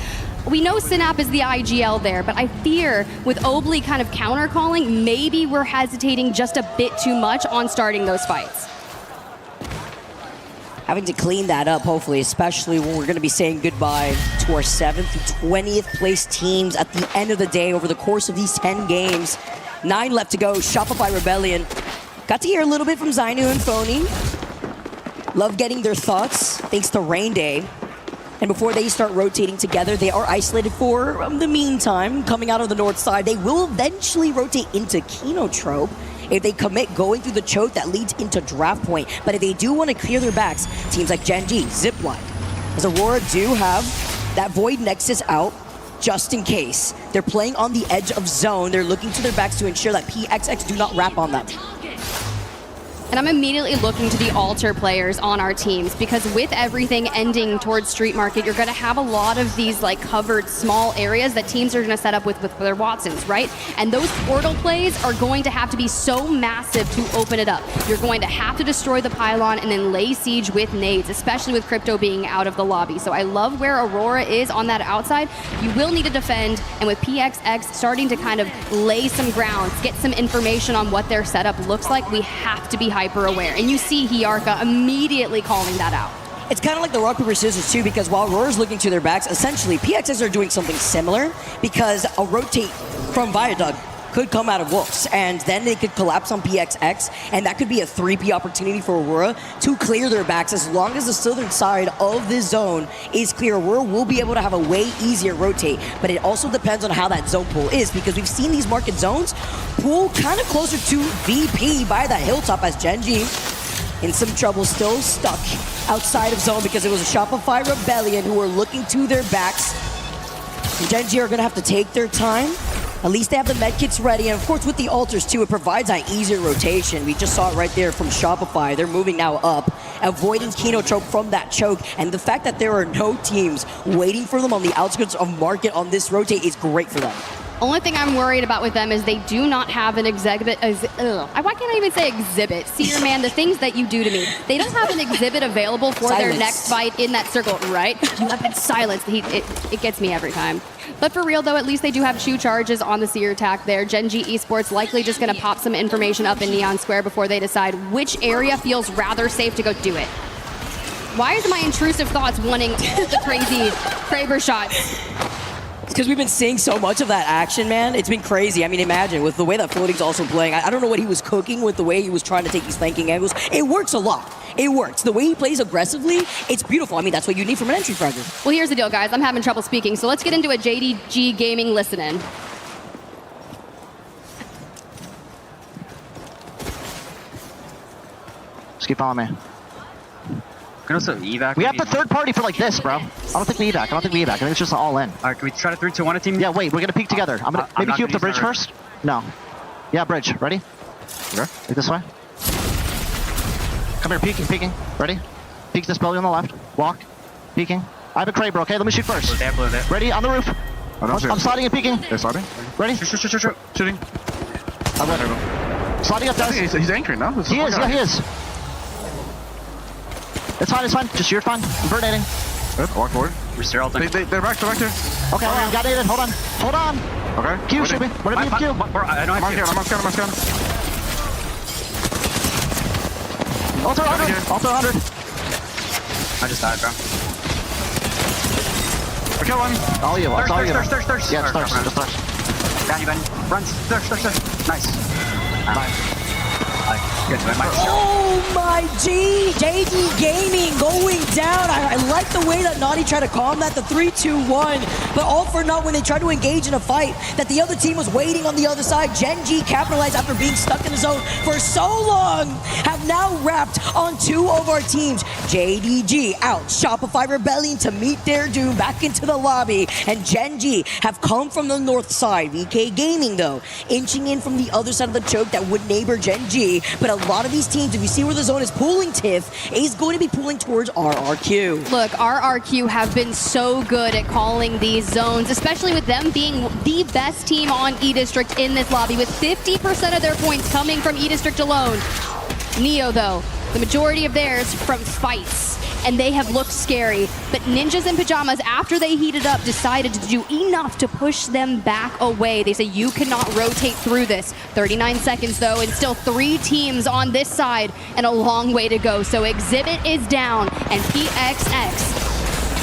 we know Synap is the IGL there, but I fear with Obley kind of counter-calling, maybe we're hesitating just a bit too much on starting those fights. Having to clean that up, hopefully, especially when we're going to be saying goodbye to our 7th to 20th place teams at the end of the day over the course of these 10 games. 9 left to go. Shopify Rebellion. Got to hear a little bit from Zainu and Phony. Love getting their thoughts, thanks to Rain Day. And before they start rotating together, they are isolated for the meantime. Coming out of the north side, they will eventually rotate into Kinotrope if they commit going through the choke that leads into draft point. But if they do want to clear their backs, teams like Gen G, Zipline, as Aurora do have that Void Nexus out just in case. They're playing on the edge of zone. They're looking to their backs to ensure that PXX do not wrap on them. And I'm immediately looking to the altar players on our teams, because with everything ending towards Street Market, you're going to have a lot of these like covered small areas that teams are going to set up with their Watsons, right? And those portal plays are going to have to be so massive to open it up. You're going to have to destroy the pylon and then lay siege with nades, especially with Crypto being out of the lobby. So I love where Aurora is on that outside. You will need to defend, and with PXX starting to kind of lay some ground, get some information on what their setup looks like, we have to be hyper aware. And you see Hiarka immediately calling that out. It's kind of like the rock, paper, scissors too, because while Aurora's looking to their backs, essentially PXX are doing something similar, because a rotate from Viaduct could come out of Wolves, and then they could collapse on PXX, and that could be a 3P opportunity for Aurora to clear their backs. As long as the southern side of this zone is clear, Aurora will be able to have a way easier rotate, but it also depends on how that zone pool is, because we've seen these market zones pool kind of closer to VP by that hilltop, as Gen G in some trouble, still stuck outside of zone because it was a Shopify Rebellion who were looking to their backs. Gen G are going to have to take their time. At least they have the medkits ready, and of course with the altars too, it provides that easier rotation. We just saw it right there from Shopify. They're moving now up, avoiding Kino Choke from that choke, and the fact that there are no teams waiting for them on the outskirts of market on this rotate is great for them. Only thing I'm worried about with them is they do not have an exhibit. Why can't I even say exhibit? Seer man, the things that you do to me. They don't have an exhibit available for their next fight in that circle, right? You have been silenced. It gets me every time. But for real, though, at least they do have 2 charges on the Seer attack there. Gen G Esports likely just going to pop some information up in Neon Square before they decide which area feels rather safe to go do it. Why is my intrusive thoughts wanting the crazy Kraber shots? Because we've been seeing so much of that action, man. It's been crazy. I mean, imagine with the way that Floating's also playing. I don't know what he was cooking with the way he was trying to take these flanking angles. It works a lot. It works. The way he plays aggressively, it's beautiful. I mean, that's what you need from an entry fragger. Well, here's the deal, guys. I'm having trouble speaking, so let's get into a JDG Gaming listen-in. Just keep following me. We have the third party for like this, bro. I don't think we evac. I think it's just all in. Alright, can we try to 3-2-1 a team? Yeah, wait, we're gonna peek together. I'm gonna maybe queue up the bridge first. No. Yeah, bridge. Ready? Like this way. Come here, peeking. Ready? Peek this building on the left. Walk. Peeking. I have a Kraber, okay? Let me shoot first. Ready? On the roof. I'm sliding and peeking. They're sliding. Ready? Shoot. Shooting. I'm ready. Sliding up, guys. He's anchoring now. He is. It's fine. Just you're fine. I'm burnating. Walk forward. They're back here. Okay, I got it. Hold on. Okay. Q should be. What did we Q? I don't have Q. I'm on scan. Alter 100. I just died, bro. Okay, one. All you. Thirst. Yeah, just thirst. Down you, Ben. Runs. Thirst. Nice. Oh my G! JD Gaming going down. I like the way that Naughty tried to calm that, the 3-2-1. But all for naught when they tried to engage in a fight that the other team was waiting on the other side. Gen G capitalized after being stuck in the zone for so long. Have now wrapped on 2 of our teams. JDG out. Shopify Rebellion to meet their doom back into the lobby. And Gen G have come from the north side. VK Gaming, though, inching in from the other side of the choke that would neighbor Gen G. But a lot of these teams, if you see where the zone is pulling, Tiff, is going to be pulling towards RRQ. Look, RRQ have been so good at calling these zones, especially with them being the best team on E-District in this lobby, with 50% of their points coming from E-District alone. Neo, though, the majority of theirs from fights, and they have looked scary. But Ninjas in Pajamas, after they heated up, decided to do enough to push them back away. They say you cannot rotate through this. 39 seconds, though, and still 3 teams on this side, and a long way to go. So Exhibit is down, and PXX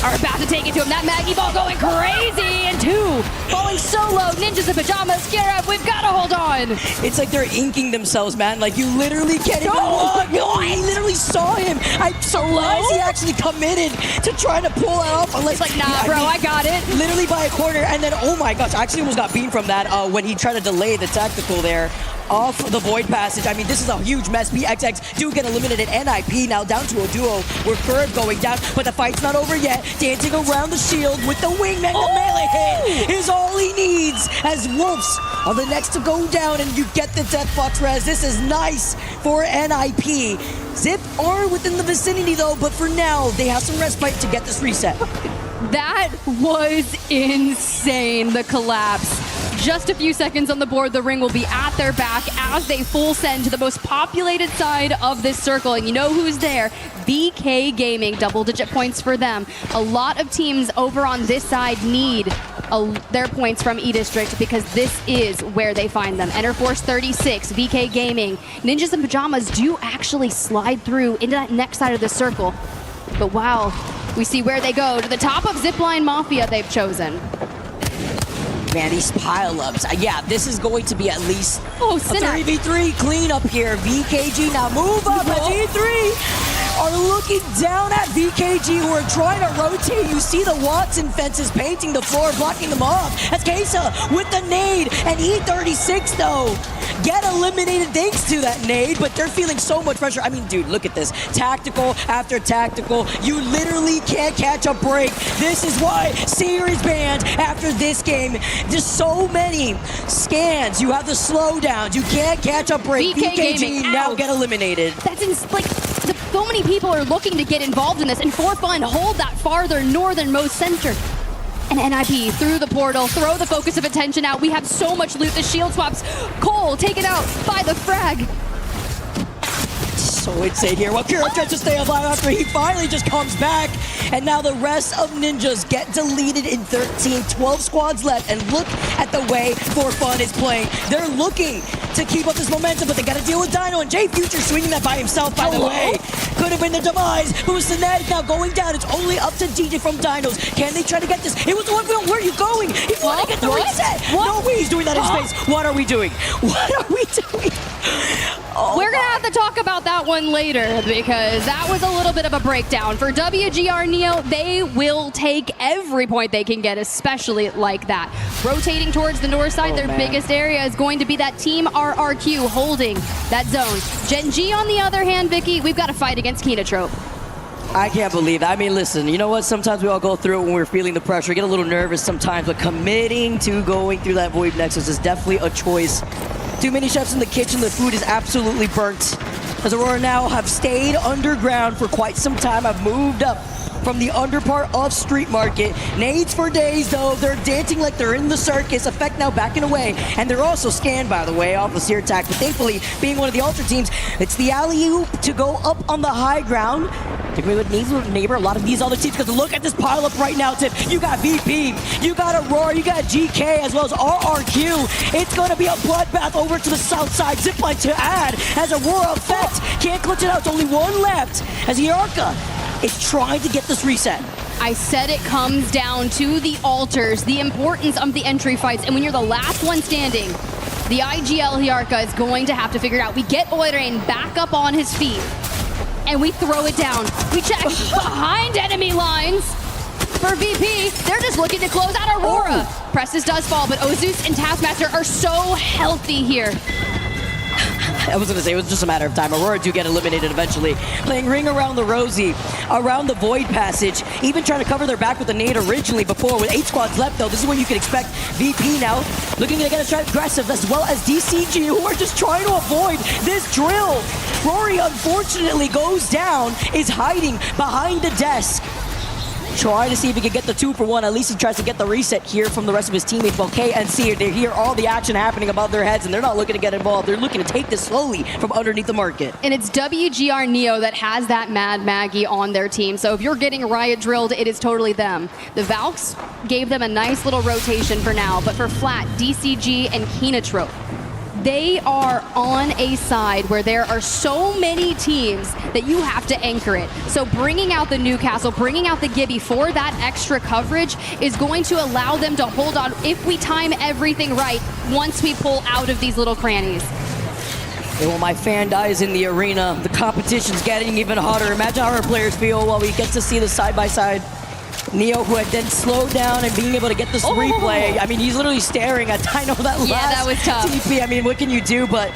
are about to take it to him. That Maggie ball going crazy, and 2 falling solo. Ninjas in Pajamas, Scarab, we've got to hold on. It's like they're inking themselves, man. Like, you literally can't even walk. I literally saw him. I'm surprised he actually committed to trying to pull it off. It's like, nah, bro, I got it. Literally by a corner, and then, oh my gosh, I actually almost got beamed from that when he tried to delay the tactical there off the Void Passage. I mean, this is a huge mess. PXX do get eliminated. NIP now down to a duo. We're Curve going down, but the fight's not over yet. Dancing around the shield with the wingman. The melee hit is all he needs, as Wolves are the next to go down, and you get the Death Box res. This is nice for NIP. Zip are within the vicinity, though, but for now, they have some respite to get this reset. That was insane, the collapse. Just a few seconds on the board, the ring will be at their back as they full send to the most populated side of this circle. And you know who's there? VK Gaming, double-digit points for them. A lot of teams over on this side need their points from E-District because this is where they find them. Enterforce 36, VK Gaming. Ninjas in Pajamas do actually slide through into that next side of the circle. But wow, we see where they go. To the top of Zipline Mafia they've chosen. Man, these pile-ups. Yeah, this is going to be at least a Synapse. 3v3 cleanup here. VKG now move up as E3 are looking down at VKG, who are trying to rotate. You see the Watson fences painting the floor, blocking them off. That's Kesa with the nade, and E36 though get eliminated thanks to that nade, but they're feeling so much pressure. I mean, dude, look at this. Tactical after tactical. You literally can't catch a break. This is why series banned after this game. There's so many scans. You have the slowdowns. You can't catch a break. VKG now get eliminated. That's like, so many people are looking to get involved in this, and For Fun hold that farther northernmost center. And NIP through the portal, throw the focus of attention out. We have so much loot. The shield swaps. Cole taken out by the frag. So insane here. Well, Kira tries to stay alive after he finally just comes back. And now the rest of Ninjas get deleted in 13. 12 squads left. And look at the way For Fun is playing. They're looking to keep up this momentum, but they got to deal with Dino. And Jay Future swinging that by himself, by the way. Could have been the demise, but with Fnatic now going down, it's only up to DJ from Dinos. Can they try to get this? It was the one. Where are you going? He wanted to get the reset. No way he's doing that in space. What are we doing? What are we doing? Oh, we're going to have to talk about that one later, because that was a little bit of a breakdown. For WGR Neo, they will take every point they can get, especially like that. Rotating towards the north side, their biggest area is going to be that Team RRQ holding that zone. Gen G, on the other hand, Vicky, we've got to fight against Kenotrope. I can't believe that. I mean, listen, you know what? Sometimes we all go through it when we're feeling the pressure, get a little nervous sometimes, but committing to going through that Void Nexus is definitely a choice. Too many chefs in the kitchen, the food is absolutely burnt. As Aurora now have stayed underground for quite some time, have moved up from the underpart of Street Market. Nades for days, though. They're dancing like they're in the circus. Effect now backing away. And they're also scanned, by the way, off the Seer attack. But thankfully, being one of the Ultra teams, it's the alley-oop to go up on the high ground. Particularly with Neighbor, a lot of these other teams, because look at this pile-up right now, Tip. You got VP, you got Aurora, you got GK, as well as RRQ. It's going to be a bloodbath over to the south side. Zipline to add as Aurora Effect can't clutch it out. It's only one left as Yarka is trying to get this reset. I said it comes down to the altars, the importance of the entry fights, and when you're the last one standing, the IGL Yarka is going to have to figure it out. We get Oirain back up on his feet, and we throw it down. We check behind enemy lines. For VP, they're just looking to close out Aurora. Prestis does fall, but Ozus and Taskmaster are so healthy here. I was going to say, it was just a matter of time. Aurora do get eliminated eventually. Playing ring around the Rosie, around the Void Passage, even trying to cover their back with the nade originally before. With 8 squads left, though, this is when you can expect VP now looking to get a strike aggressive, as well as DCG, who are just trying to avoid this drill. Rory, unfortunately, goes down, is hiding behind the desk. Trying to see if he can get the 2-for-1. At least he tries to get the reset here from the rest of his teammates. While KNC, they hear all the action happening above their heads, and they're not looking to get involved. They're looking to take this slowly from underneath the market. And it's WGR Neo that has that Mad Maggie on their team. So if you're getting Riot drilled, it is totally them. The Valks gave them a nice little rotation for now, but for Flat, DCG, and Kenotrope, they are on a side where there are so many teams that you have to anchor it. So bringing out the Newcastle, bringing out the Gibby for that extra coverage is going to allow them to hold on if we time everything right once we pull out of these little crannies. And when my fan dies in the arena, the competition's getting even hotter. Imagine how our players feel while we get to see the side-by-side. Neo, who had then slowed down and being able to get this replay. I mean, he's literally staring at Dino that last that was tough. TP. I mean, what can you do? But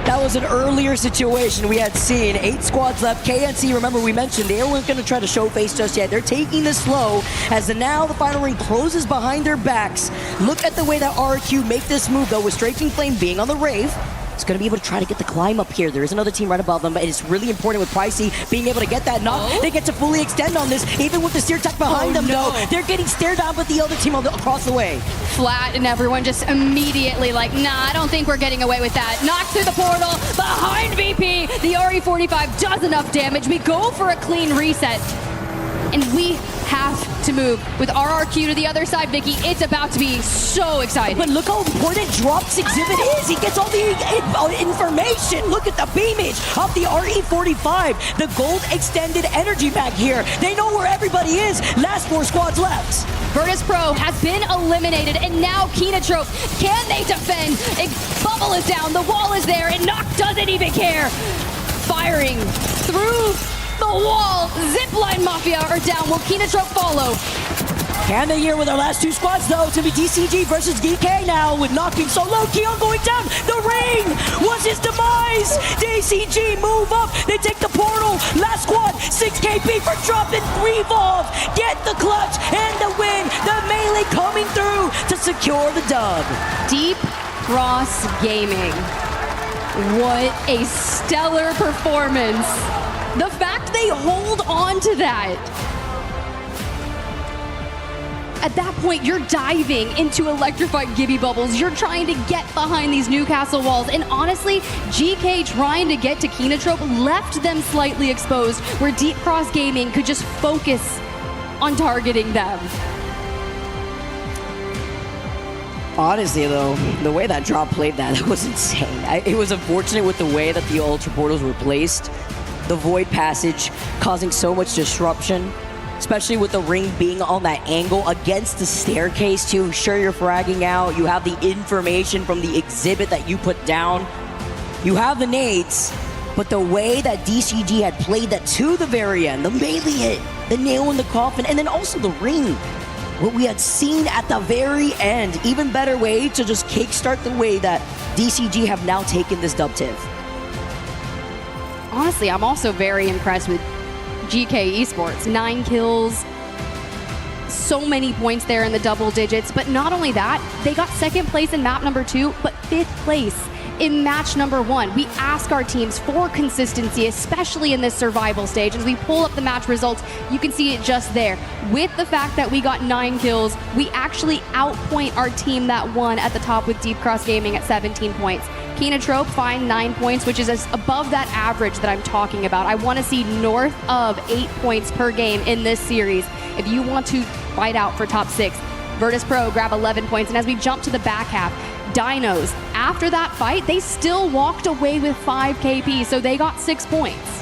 that was an earlier situation we had seen. 8 squads left. KNC, remember we mentioned, they weren't going to try to show face just yet. They're taking this slow as now the final ring closes behind their backs. Look at the way that RQ make this move, though, with Strafing Flame being on the Rave. It's going to be able to try to get the climb up here. There is another team right above them, but it's really important with Pricey being able to get that knock. They get to fully extend on this, even with the steer tech behind them, though. They're getting stared down with the other team across the way. Flat and everyone just immediately like, nah, I don't think we're getting away with that. Knocked through the portal, behind VP. The RE45 does enough damage. We go for a clean reset, and we have to move. With RRQ to the other side, Vicky, it's about to be so exciting. But look how important Drop's exhibit is. He gets all the information. Look at the beamage of the RE45. The gold extended energy bag here. They know where everybody is. Last 4 squads left. Virtus Pro has been eliminated, and now Kenotrope, can they defend? Bubble is down, the wall is there, and Nock doesn't even care. Firing through The wall, Zipline Mafia are down. Will Kinatrope follow? Can they here with our last 2 squads though? To be DCG versus DK now with knocking so low. Keon going down. The ring was his demise. DCG move up. They take the portal. Last squad, 6 KP for dropping 3 Volv. Get the clutch and the win. The melee coming through to secure the dub. Deep Cross Gaming. What a stellar performance. The fact they hold on to that. At that point, you're diving into electrified Gibby Bubbles. You're trying to get behind these Newcastle walls. And honestly, GK trying to get to Kinatrope left them slightly exposed, where Deep Cross Gaming could just focus on targeting them. Honestly, though, the way that drop played that was insane. It was unfortunate with the way that the Ultra Portals were placed. The Void Passage causing so much disruption, especially with the ring being on that angle against the staircase too. Sure, you're fragging out. You have the information from the exhibit that you put down. You have the nades, but the way that DCG had played that to the very end, the melee hit, the nail in the coffin, and then also the ring. What we had seen at the very end, even better way to just kickstart the way that DCG have now taken this dub TIV. Honestly, I'm also very impressed with GK Esports. 9 kills, so many points there in the double digits. But not only that, they got 2nd place in map number 2, but 5th place in match number 1. We ask our teams for consistency, especially in this survival stage. As we pull up the match results, you can see it just there. With the fact that we got 9 kills, we actually outpoint our team that won at the top with Deep Cross Gaming at 17 points. Kinatrope find 9 points, which is above that average that I'm talking about. I want to see north of 8 points per game in this series if you want to fight out for top 6. Virtus Pro grab 11 points, and as we jump to the back half, Dinos, after that fight, they still walked away with 5 KP, so they got 6 points.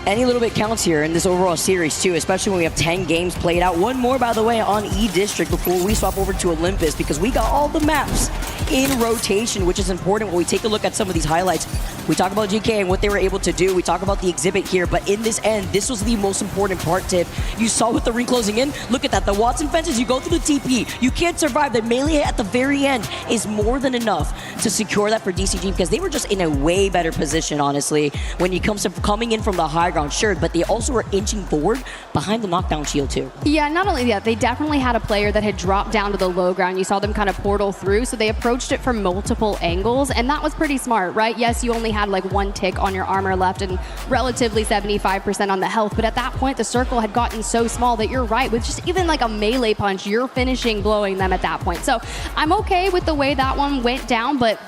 Any little bit counts here in this overall series too, especially when we have 10 games played out. One more, by the way, on E-District before we swap over to Olympus, because we got all the maps in rotation, which is important when we take a look at some of these highlights. We talk about GK and what they were able to do. We talk about the exhibit here, but in this end, this was the most important part, Tip. You saw with the ring closing in, look at that. The Watson fences, you go through the TP. You can't survive. The melee at the very end is more than enough to secure that for DCG, because they were just in a way better position, honestly, when it comes to coming in from the high ground, sure, but they also were inching forward behind the knockdown shield too. Yeah, not only that, they definitely had a player that had dropped down to the low ground. You saw them kind of portal through, so they approached it from multiple angles, and that was pretty smart, right? Yes, you only had like 1 tick on your armor left and relatively 75% on the health, but at that point, the circle had gotten so small that you're right, with just even like a melee punch, you're finishing blowing them at that point. So I'm okay with the way that one went down, but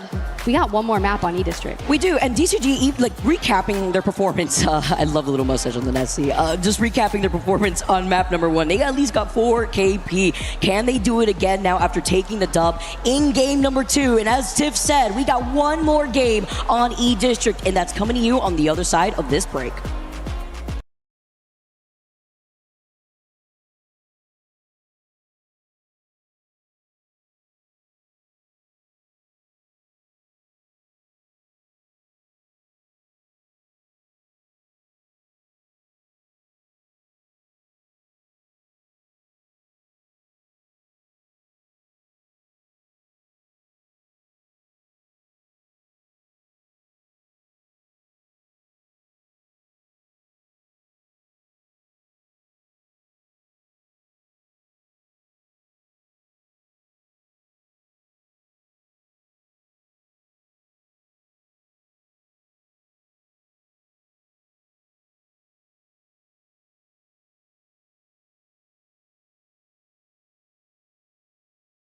we got one more map on E-District. We do, and DCG, like, recapping their performance. I love the little mustache on the Nessie. Just recapping their performance on map number 1. They at least got 4 KP. Can they do it again now after taking the dub in game number 2? And as Tiff said, we got one more game on E-District, and that's coming to you on the other side of this break.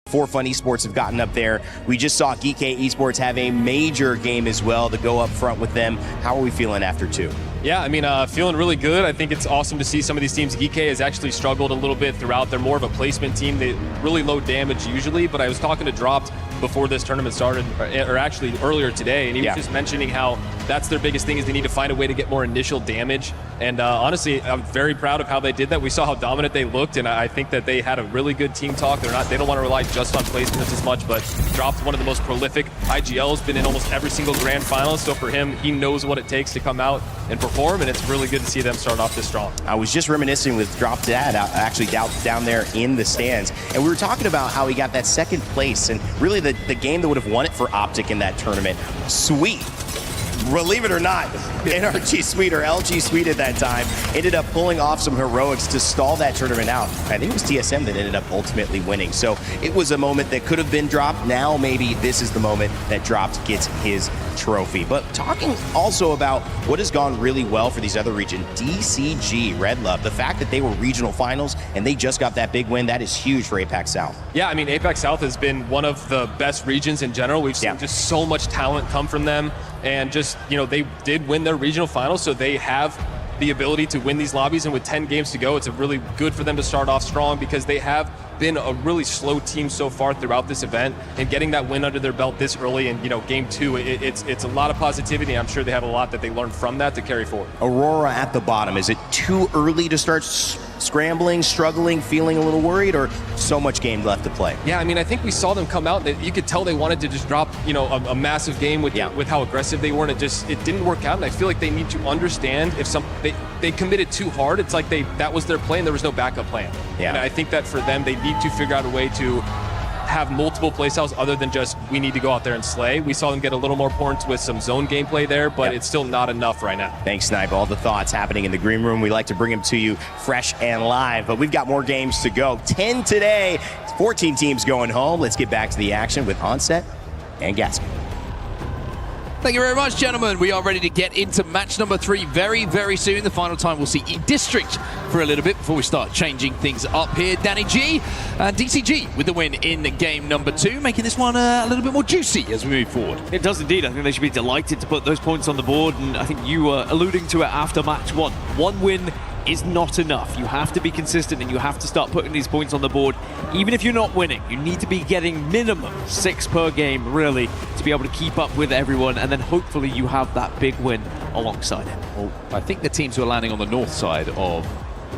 For Fun Esports have gotten up there. We just saw GK Esports have a major game as well to go up front with them. How are we feeling after 2? Yeah, I mean, feeling really good. I think it's awesome to see some of these teams. GK has actually struggled a little bit throughout. They're more of a placement team. They really low damage usually, but I was talking to Dropped before this tournament started, or actually earlier today, and he was just mentioning how that's their biggest thing, is they need to find a way to get more initial damage. And honestly, I'm very proud of how they did that. We saw how dominant they looked, and I think that they had a really good team talk. They don't want to rely just on placements as much, but Dropped, one of the most prolific IGLs, been in almost every single grand final. So for him, he knows what it takes to come out and perform perform, and it's really good to see them start off this strong. I was just reminiscing with Drop Dad, actually down there in the stands, and we were talking about how he got that second place, and really the game that would have won it for Optic in that tournament. Sweet. Believe it or not, NRG Sweet or LG Sweet at that time ended up pulling off some heroics to stall that tournament out. I think it was TSM that ended up ultimately winning. So it was a moment that could have been Dropped. Now maybe this is the moment that Dropped gets his trophy. But talking also about what has gone really well for these other regions, DCG, Red Love, the fact that they were regional finals and they just got that big win, that is huge for APAC South. Yeah, I mean, APAC South has been one of the best regions in general. We've seen just so much talent come from them. And just, you know, they did win their regional finals, so they have the ability to win these lobbies. And with 10 games to go, it's really good for them to start off strong because they have been a really slow team so far throughout this event, and getting that win under their belt this early in, you know, game 2, it's a lot of positivity. I'm sure they have a lot that they learned from that to carry forward. Aurora at the bottom, is it too early to start scrambling, struggling, feeling a little worried, or so much game left to play? Yeah, I mean, I think we saw them come out that you could tell they wanted to just drop, you know, a massive game with how aggressive they were, and it didn't work out. And I feel like they need to understand if they committed too hard. It's like that was their plan. There was no backup plan. Yeah. And I think that for them, they need to figure out a way to have multiple playstyles other than just we need to go out there and slay. We saw them get a little more points with some zone gameplay there, but it's still not enough right now. Thanks, Snipe. All the thoughts happening in the green room. We like to bring them to you fresh and live, but we've got more games to go. 10 today, 14 teams going home. Let's get back to the action with Onset and Gaskin. Thank you very much, gentlemen. We are ready to get into match number 3 very, very soon. The final time we'll see E-District for a little bit before we start changing things up here. Danny G and DCG with the win in game number 2, making this one a little bit more juicy as we move forward. It does indeed. I think they should be delighted to put those points on the board, and I think you were alluding to it after match 1. One win is not enough. You have to be consistent and you have to start putting these points on the board. Even if you're not winning, you need to be getting minimum 6 per game, really, to be able to keep up with everyone, and then hopefully you have that big win alongside it. Well, I think the teams who are landing on the north side of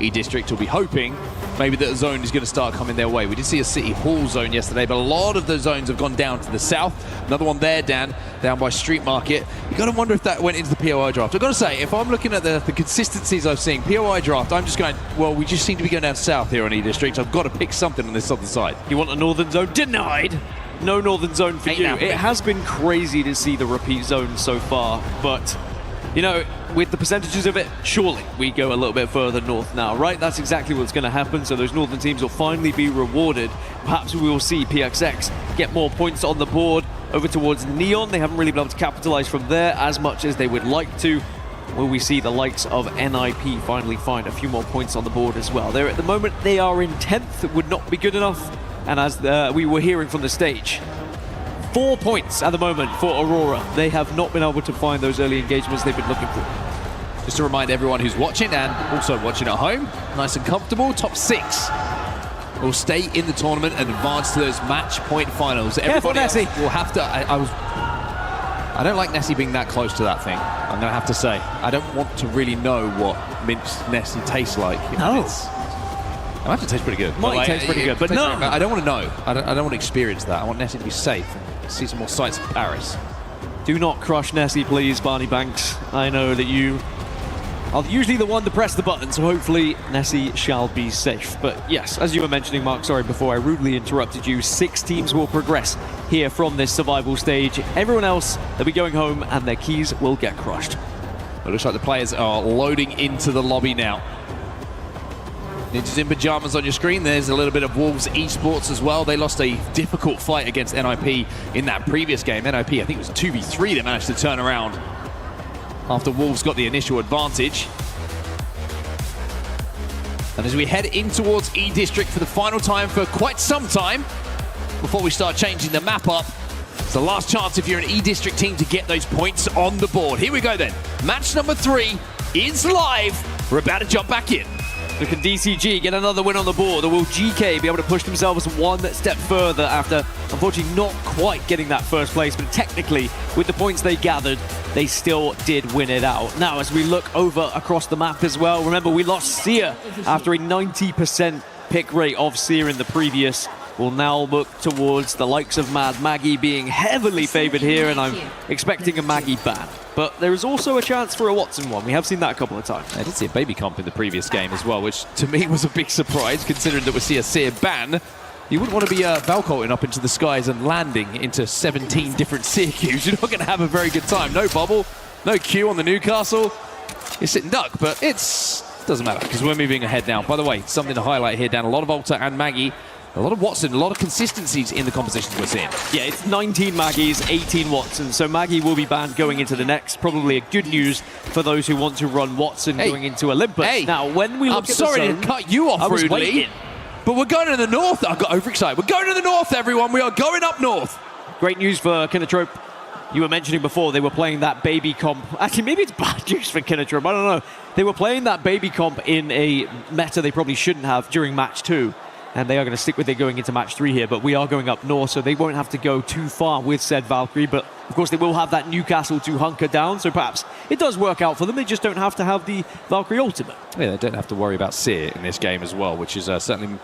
E-District will be hoping maybe that a zone is going to start coming their way. We did see a City Hall zone yesterday, but a lot of the zones have gone down to the south. Another one there, Dan, down by Street Market. You got to wonder if that went into the POI draft. I've got to say, if I'm looking at the consistencies I've seen, POI draft, I'm just going, well, we just seem to be going down south here on E-District. I've got to pick something on this other side. You want a northern zone? Denied. No northern zone for you. It has been crazy to see the repeat zone so far, but you know, with the percentages of it, surely we go a little bit further north now, right? That's exactly what's going to happen. So those northern teams will finally be rewarded. Perhaps we will see PXX get more points on the board over towards Neon. They haven't really been able to capitalize from there as much as they would like to. Will we see the likes of NIP finally find a few more points on the board as well? There at the moment, they are in 10th. It would not be good enough. And as we were hearing from the stage, 4 points at the moment for Aurora. They have not been able to find those early engagements they've been looking for. Just to remind everyone who's watching and also watching at home, nice and comfortable, top 6 will stay in the tournament and advance to those match point finals. Careful, Nessie. Will have to. I don't like Nessie being that close to that thing. I'm going to have to say. I don't want to really know what minced Nessie tastes like. No. It might taste pretty good. Might taste pretty good, but no. I don't want to know. I don't want to experience that. I want Nessie to be safe and see some more sights of Paris. Do not crush Nessie, please, Barney Banks. I know that you are usually the one to press the button, so hopefully Nessie shall be safe. But yes, as you were mentioning, Mark, sorry, before I rudely interrupted you, 6 teams will progress here from this survival stage. Everyone else, they'll be going home and their keys will get crushed. It looks like the players are loading into the lobby now. Ninjas in Pajamas on your screen. There's a little bit of Wolves Esports as well. They lost a difficult fight against NIP in that previous game. NIP, I think it was 2v3 they managed to turn around after Wolves got the initial advantage. And as we head in towards E-District for the final time for quite some time, before we start changing the map up, it's the last chance if you're an E-District team to get those points on the board. Here we go then. Match number 3 is live. We're about to jump back in. So can DCG get another win on the board, or will GK be able to push themselves one step further after, unfortunately, not quite getting that first place, but technically, with the points they gathered, they still did win it out. Now, as we look over across the map as well, remember we lost Seer after a 90% pick rate of Seer in the previous will now look towards the likes of Mad Maggie being heavily favored here, and I'm expecting a Maggie ban. But there is also a chance for a Watson one. We have seen that a couple of times. I did see a baby comp in the previous game as well, which to me was a big surprise, considering that we see a Seer ban. You wouldn't want to be Valcolting up into the skies and landing into 17 different Seer queues. You're not going to have a very good time. No bubble, no queue on the Newcastle. You're sitting duck, but doesn't matter because we're moving ahead now. By the way, something to highlight here, Dan. A lot of Alta and Maggie. A lot of Watson, a lot of consistencies in the compositions we're seeing. Yeah, it's 19 Maggies, 18 Watsons. So Maggie will be banned going into the next. Probably a good news for those who want to run Watson going into Olympus. Hey, now, when we look I'm sorry to cut you off rudely, but we're going to the north. I got overexcited. We're going to the north, everyone. We are going up north. Great news for Kinatrope. You were mentioning before they were playing that baby comp. Actually, maybe it's bad news for Kinatrope. I don't know. They were playing that baby comp in a meta they probably shouldn't have during match 2. And they are going to stick with it going into match 3 here. But we are going up north, so they won't have to go too far with said Valkyrie. But, of course, they will have that Newcastle to hunker down. So perhaps it does work out for them. They just don't have to have the Valkyrie ultimate. Yeah, they don't have to worry about Seer in this game as well, which is certainly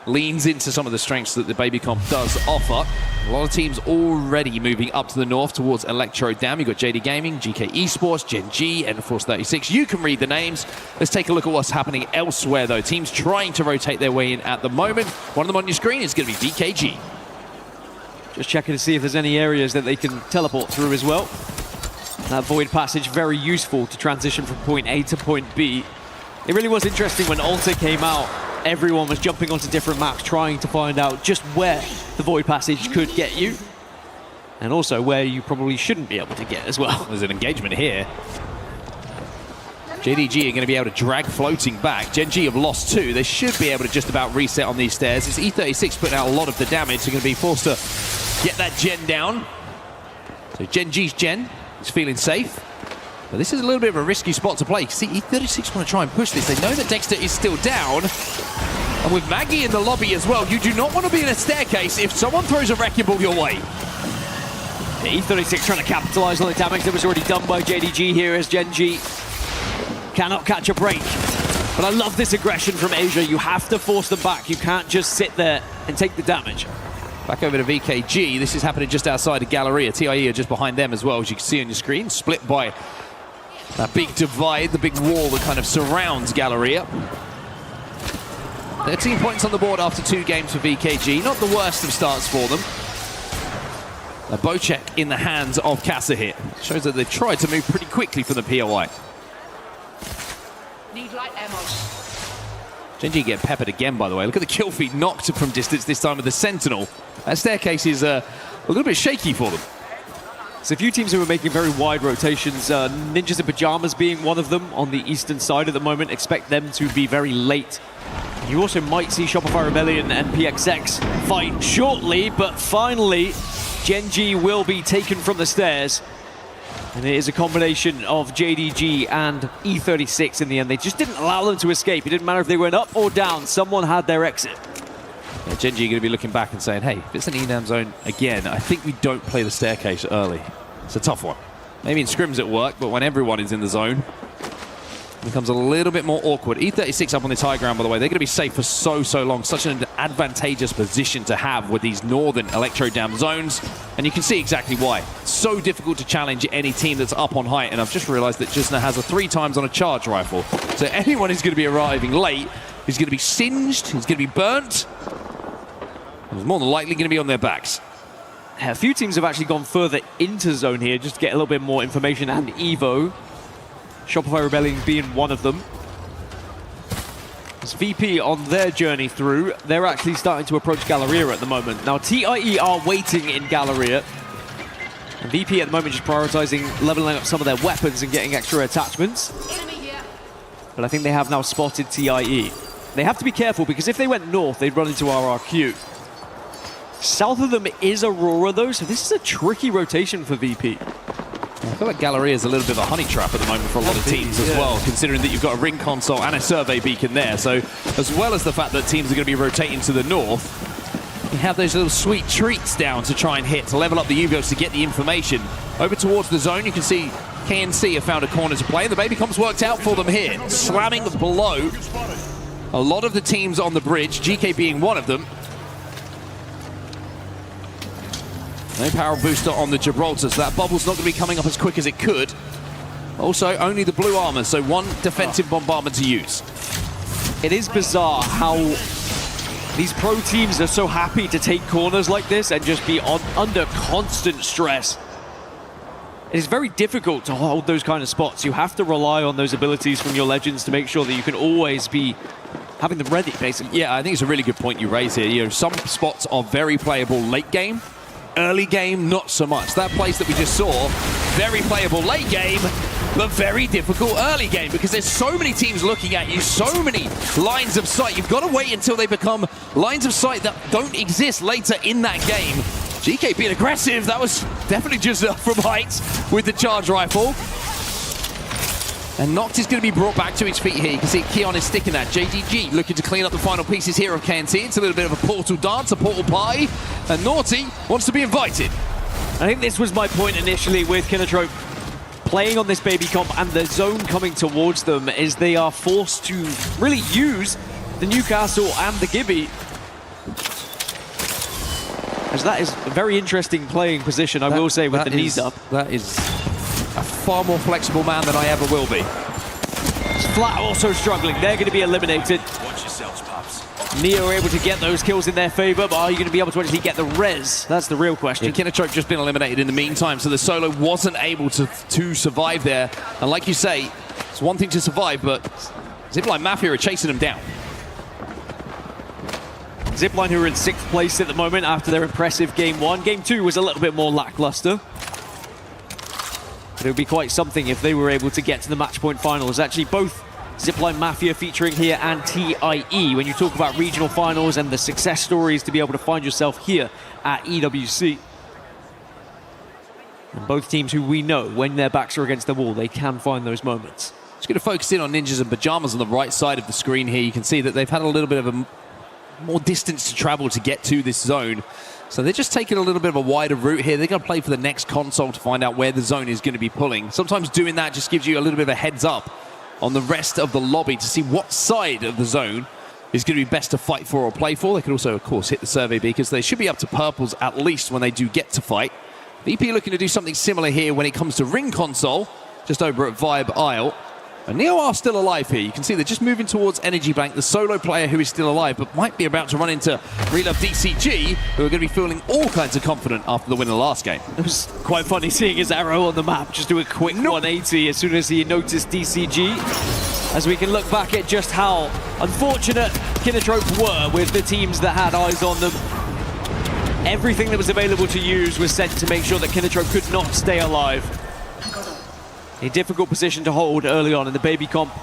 leans into some of the strengths that the baby comp does offer. A lot of teams already moving up to the north towards Electro Dam. You've got JD Gaming, GK Esports, Gen G, and Force 36. You can read the names. Let's take a look at what's happening elsewhere, though. Teams trying to rotate their way in at the moment. One of them on your screen is going to be VKG. Just checking to see if there's any areas that they can teleport through as well. That void passage, very useful to transition from point A to point B. It really was interesting when Alta came out. Everyone was jumping onto different maps trying to find out just where the void passage could get you, and also where you probably shouldn't be able to get as well. There's an engagement here. JDG are going to be able to drag floating back. Gen G have lost 2. They should be able to just about reset on these stairs. It's E36 putting out a lot of the damage. They're going to be forced to get that Gen down. So Gen G's Gen is feeling safe. But this is a little bit of a risky spot to play. See, E36 want to try and push this. They know that Dexter is still down. And with Maggie in the lobby as well, you do not want to be in a staircase if someone throws a wrecking ball your way. E36 trying to capitalize on the damage that was already done by JDG here as Gen G cannot catch a break. But I love this aggression from Asia. You have to force them back. You can't just sit there and take the damage. Back over to VKG. This is happening just outside of Galleria. TIE are just behind them as well, as you can see on your screen. Split by that big divide, the big wall that kind of surrounds Galleria. 13 points on the board after 2 games for VKG. Not the worst of starts for them. A bow check in the hands of Casa here. Shows that they've tried to move pretty quickly from the POI. Need light ammo. Gen G get peppered again, by the way. Look at the kill feed knocked from distance this time with the Sentinel. That staircase is a little bit shaky for them. So a few teams who are making very wide rotations, Ninjas in Pajamas being one of them on the eastern side at the moment. Expect them to be very late. You also might see Shopify Rebellion and PXX fight shortly, but finally, Gen G will be taken from the stairs. And it is a combination of JDG and E36 in the end. They just didn't allow them to escape. It didn't matter if they went up or down. Someone had their exit. Yeah, Gen G are going to be looking back and saying, hey, if it's an ENAM zone again, I think we don't play the staircase early. It's a tough one. Maybe in scrims it worked, but when everyone is in the zone, it becomes a little bit more awkward. E36 up on this high ground, by the way. They're going to be safe for so long. Such an advantageous position to have with these northern Electro Dam zones. And you can see exactly why. So difficult to challenge any team that's up on height. And I've just realized that Jisna has a 3 times on a charge rifle. So anyone who's going to be arriving late is going to be singed, he's going to be burnt, and is more than likely going to be on their backs. A few teams have actually gone further into zone here just to get a little bit more information and Evo. Shopify Rebellion being one of them. As VP on their journey through, they're actually starting to approach Galleria at the moment. Now TIE are waiting in Galleria. And VP at the moment just prioritizing leveling up some of their weapons and getting extra attachments. But I think they have now spotted TIE. They have to be careful because if they went north, they'd run into RRQ. South of them is Aurora though, so this is a tricky rotation for VP. I feel like Galleria is a little bit of a honey trap at the moment for a lot of teams as well, considering that you've got a ring console and a survey beacon there. So as well as the fact that teams are going to be rotating to the north, you have those little sweet treats down to try and hit, to level up the UVOs to get the information. Over towards the zone, you can see KNC have found a corner to play. The baby comp's worked out for them here, slamming below a lot of the teams on the bridge, GK being one of them. No power booster on the Gibraltar, so that bubble's not going to be coming up as quick as it could. Also, only the blue armor, so one defensive bombardment to use. It is bizarre how these pro teams are so happy to take corners like this and just be under constant stress. It is very difficult to hold those kind of spots. You have to rely on those abilities from your legends to make sure that you can always be having them ready, basically. Yeah, I think it's a really good point you raise here. You know, some spots are very playable late game. Early game, not so much. That place that we just saw, very playable late game, but very difficult early game because there's so many teams looking at you, so many lines of sight. You've got to wait until they become lines of sight that don't exist later in that game. GK being aggressive, that was definitely just from height with the charge rifle. And Noct is going to be brought back to his feet here. You can see Keon is sticking that. JGG looking to clean up the final pieces here of KNT. It's a little bit of a portal dance, a portal pie. And Naughty wants to be invited. I think this was my point initially with Kinatrope playing on this baby comp and the zone coming towards them is they are forced to really use the Newcastle and the Gibby. As that is a very interesting playing position, I will say, with the knees up. That is a far more flexible man than I ever will be. Flat also struggling. They're going to be eliminated. Watch yourselves, Pops. Neo are able to get those kills in their favor, but are you going to be able to actually get the res? That's the real question. Yeah, Kinatrope just been eliminated in the meantime, so the solo wasn't able to survive there. And like you say, it's one thing to survive, but Zipline Mafia are chasing him down. Zipline, who are in 6th place at the moment after their impressive Game 1. Game 2 was a little bit more lackluster. But it would be quite something if they were able to get to the match point finals. Actually, both Zipline Mafia featuring here and TIE. When you talk about regional finals and the success stories to be able to find yourself here at EWC. And both teams who we know, when their backs are against the wall, they can find those moments. Just going to focus in on Ninjas and Pajamas on the right side of the screen here. You can see that they've had a little bit of a more distance to travel to get to this zone. So they're just taking a little bit of a wider route here. They're going to play for the next console to find out where the zone is going to be pulling. Sometimes doing that just gives you a little bit of a heads up on the rest of the lobby to see what side of the zone is going to be best to fight for or play for. They can also, of course, hit the survey because they should be up to purples at least when they do get to fight. VP looking to do something similar here when it comes to ring console, just over at Vibe Isle. And Neo are still alive here. You can see they're just moving towards Energy Bank, the solo player who is still alive, but might be about to run into Relove DCG, who are going to be feeling all kinds of confident after the win of the last game. It was quite funny seeing his arrow on the map just do a quick 180 as soon as he noticed DCG. As we can look back at just how unfortunate Kinatrope were with the teams that had eyes on them. Everything that was available to use was sent to make sure that Kinatrope could not stay alive. A difficult position to hold early on in the baby comp.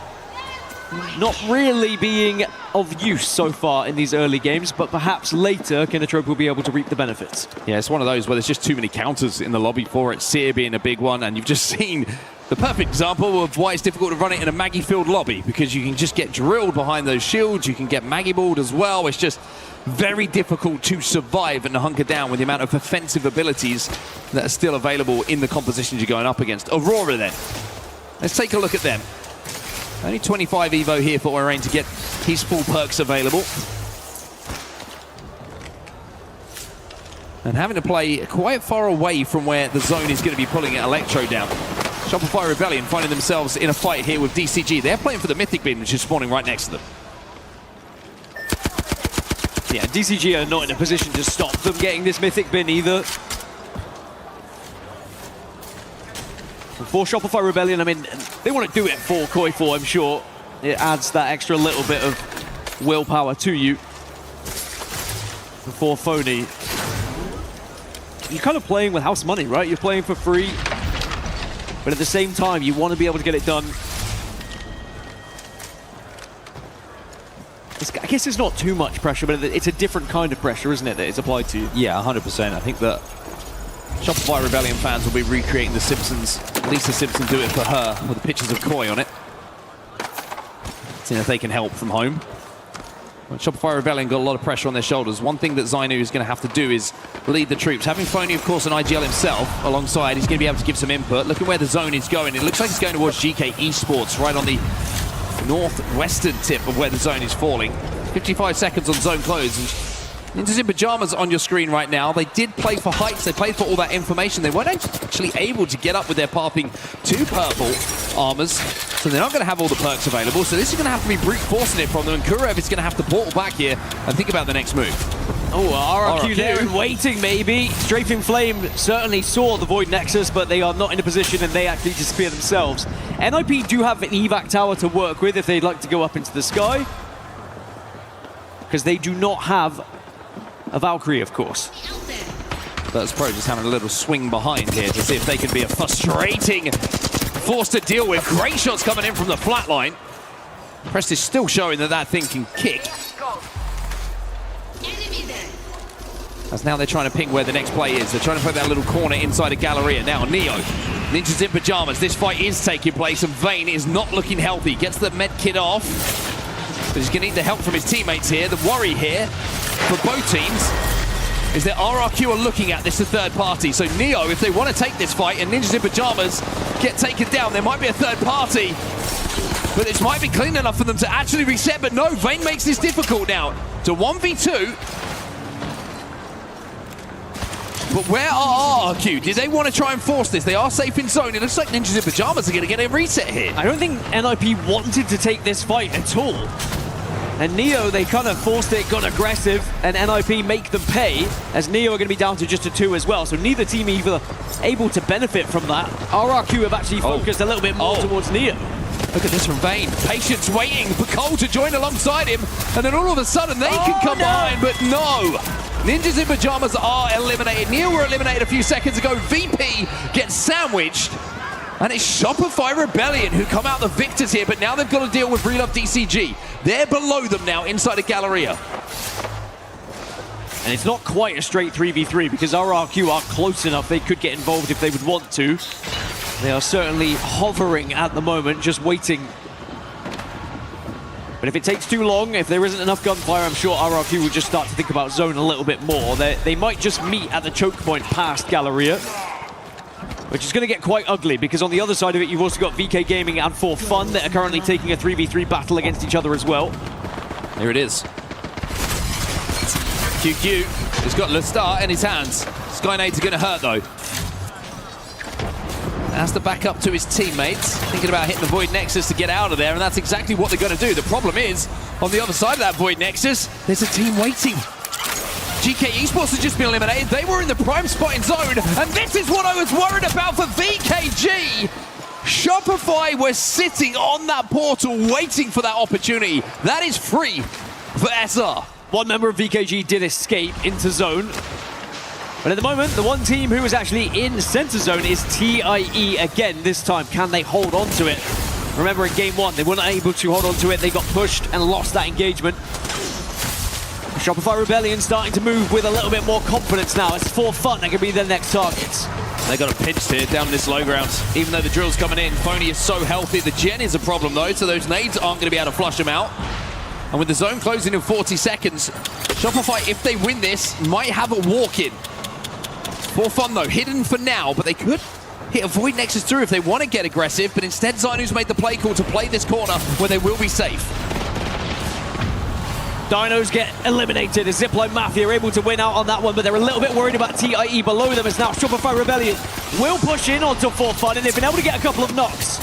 Not really being of use so far in these early games, but perhaps later Kinatrope will be able to reap the benefits. Yeah, it's one of those where there's just too many counters in the lobby for it. Seer being a big one, and you've just seen the perfect example of why it's difficult to run it in a Maggie-filled lobby, because you can just get drilled behind those shields, you can get Maggie-balled as well. It's just very difficult to survive and hunker down with the amount of offensive abilities that are still available in the compositions you're going up against. Aurora then. Let's take a look at them. Only 25 Evo here for Orain to get his full perks available. And having to play quite far away from where the zone is going to be pulling Electro down. Shopify Rebellion finding themselves in a fight here with DCG. They're playing for the Mythic Beam, which is spawning right next to them. Yeah, DCG are not in a position to stop them getting this Mythic Bin either. For Shopify Rebellion, I mean, they want to do it for Koi4, I'm sure. It adds that extra little bit of willpower to you. For Phony, you're kind of playing with house money, right? You're playing for free, but at the same time, you want to be able to get it done. I guess it's not too much pressure, but it's a different kind of pressure, isn't it, that is applied to you? Yeah, 100%. I think that Shopify Rebellion fans will be recreating The Simpsons. Lisa Simpson do it for her with the pictures of Koi on it. Seeing if they can help from home. Well, Shopify Rebellion got a lot of pressure on their shoulders. One thing that Zainu is going to have to do is lead the troops. Having Phony, of course, an IGL himself alongside, he's going to be able to give some input. Look at where the zone is going. It looks like it's going towards GK Esports, right on the northwestern tip of where the zone is falling. 55 seconds on zone close. And Ninjas in Pajamas on your screen right now. They did play for heights. They played for all that information. They weren't actually able to get up with their pathing to purple armors, so they're not going to have all the perks available. So this is going to have to be brute forcing it from them, and Kurev is going to have to portal back here and think about the next move. Oh, RRQ there and waiting, maybe. Strafing Flame certainly saw the Void Nexus, but they are not in a position and they actually disappear themselves. NIP do have an evac tower to work with if they'd like to go up into the sky, because they do not have a Valkyrie, of course. Virtus Pro just having a little swing behind here to see if they can be a frustrating force to deal with. Great shots coming in from the flat line. Prest is still showing that that thing can kick. As now they're trying to ping where the next play is. They're trying to put that little corner inside a Galleria. Now Neo, Ninjas in Pajamas. This fight is taking place and Vayne is not looking healthy. Gets the med kit off. But he's going to need the help from his teammates here. The worry here for both teams is that RRQ are looking at this, a third party. So Neo, if they want to take this fight and Ninjas in Pajamas get taken down, there might be a third party. But this might be clean enough for them to actually reset. But no, Vayne makes this difficult now to 1v2. But where are RRQ? Did they want to try and force this? They are safe in zone. It looks like Ninjas in Pajamas are going to get a reset here. I don't think NIP wanted to take this fight at all. And Neo, they kind of forced it, got aggressive, and NIP make them pay, as Neo are going to be down to just a 2 as well. So neither team either able to benefit from that. RRQ have actually focused a little bit more towards Neo. Look at this from Vayne. Patience waiting for Cole to join alongside him. And then all of a sudden they can come behind, but no. Ninjas in Pajamas are eliminated. Neo were eliminated a few seconds ago. VP gets sandwiched. And it's Shopify Rebellion who come out the victors here, but now they've got to deal with Relove DCG. They're below them now inside of Galleria. And it's not quite a straight 3v3 because RRQ are close enough. They could get involved if they would want to. They are certainly hovering at the moment, just waiting. But if it takes too long, if there isn't enough gunfire, I'm sure RRQ will just start to think about zone a little bit more. They might just meet at the choke point past Galleria, which is going to get quite ugly because on the other side of it, you've also got VK Gaming and For Fun that are currently taking a 3v3 battle against each other as well. Here it is. QQ has got Lestar in his hands. Skynade's going to hurt though. Has to back up to his teammates, thinking about hitting the Void Nexus to get out of there, and that's exactly what they're going to do. The problem is, on the other side of that Void Nexus, there's a team waiting. GK Esports has just been eliminated. They were in the prime spot in zone, and this is what I was worried about for VKG. Shopify were sitting on that portal waiting for that opportunity. That is free for SR. One member of VKG did escape into zone. But at the moment, the one team who is actually in center zone is TIE again this time. Can they hold on to it? Remember in game 1, they weren't able to hold on to it. They got pushed and lost that engagement. Shopify Rebellion starting to move with a little bit more confidence now. It's For Fun that could be their next targets. They got a pinch here down this low ground. Even though the drill's coming in, Phony is so healthy. The gen is a problem though, so those nades aren't going to be able to flush him out. And with the zone closing in 40 seconds, Shopify, if they win this, might have a walk-in. For Fun though, hidden for now, but they could hit a Void Nexus through if they want to get aggressive, but instead Zainu's made the play call to play this corner where they will be safe. Dinos get eliminated. The Zipline Mafia are able to win out on that one, but they're a little bit worried about TIE below them as now Shopify Rebellion will push in onto For Fun, and they've been able to get a couple of knocks.